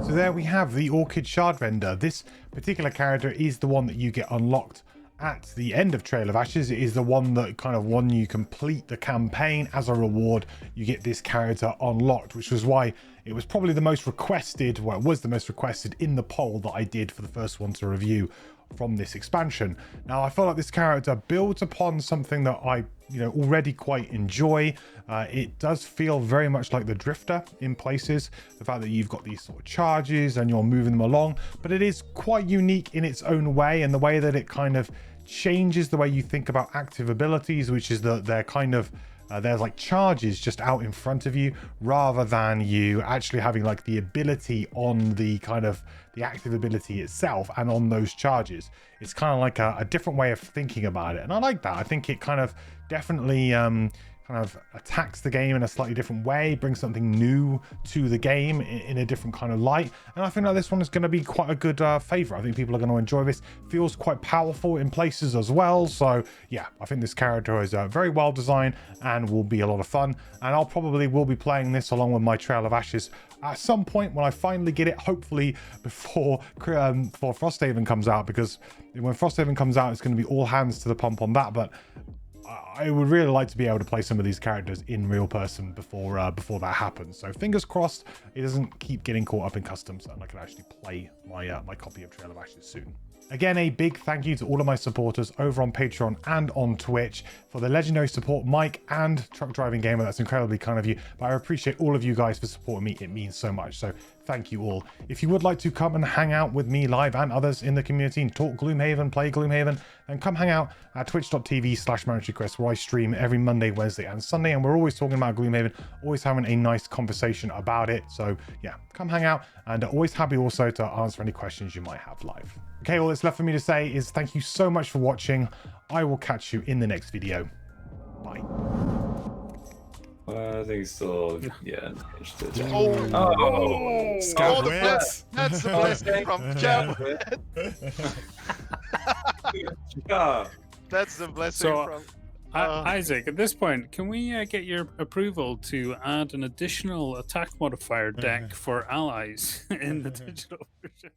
So there we have the Orchid Shardrender. This particular character is the one that you get unlocked at the end of Trail of Ashes. It is the one that when you complete the campaign as a reward, you get this character unlocked, which was why it was probably the most requested, well, it was the most requested in the poll that I did for the first one to review from this expansion. Now, I feel like this character builds upon something that I already quite enjoy. It does feel very much like the Drifter in places, the fact that you've got these sort of charges and you're moving them along, but it is quite unique in its own way, and the way that it kind of changes the way you think about active abilities, which is that they're there's like charges just out in front of you, rather than you actually having like the ability on the the active ability itself and on those charges. It's kind of like a different way of thinking about it, and I like that. I think it kind of definitely attacks the game in a slightly different way, brings something new to the game in a different kind of light, and I think that this one is going to be quite a good favorite. I think people are going to enjoy this. Feels quite powerful in places as well, so yeah, I think this character is very well designed and will be a lot of fun, and I'll probably will be playing this along with my Trail of Ashes at some point when I finally get it, hopefully before Frosthaven comes out, because when Frosthaven comes out, it's going to be all hands to the pump on that. But I would really like to be able to play some of these characters in real person before that happens. So fingers crossed it doesn't keep getting caught up in customs, and I can actually play my my copy of Trail of Ashes soon. Again, a big thank you to all of my supporters over on Patreon and on Twitch for the legendary support, Mike and Truck Driving Gamer. That's incredibly kind of you, but I appreciate all of you guys for supporting me. It means so much. So thank you all. If you would like to come and hang out with me live and others in the community and talk Gloomhaven, play Gloomhaven, then come hang out at twitch.tv/ManageryChris, where I stream every Monday, Wednesday and Sunday, and we're always talking about Gloomhaven, always having a nice conversation about it. So yeah, come hang out, and always happy also to answer any questions you might have live. Okay, all that's left for me to say is thank you so much for watching. I will catch you in the next video. Bye. I think still, yeah. That's the blessing from Cab. That's the blessing from. Isaac, at this point, can we get your approval to add an additional attack modifier deck for allies in the digital version?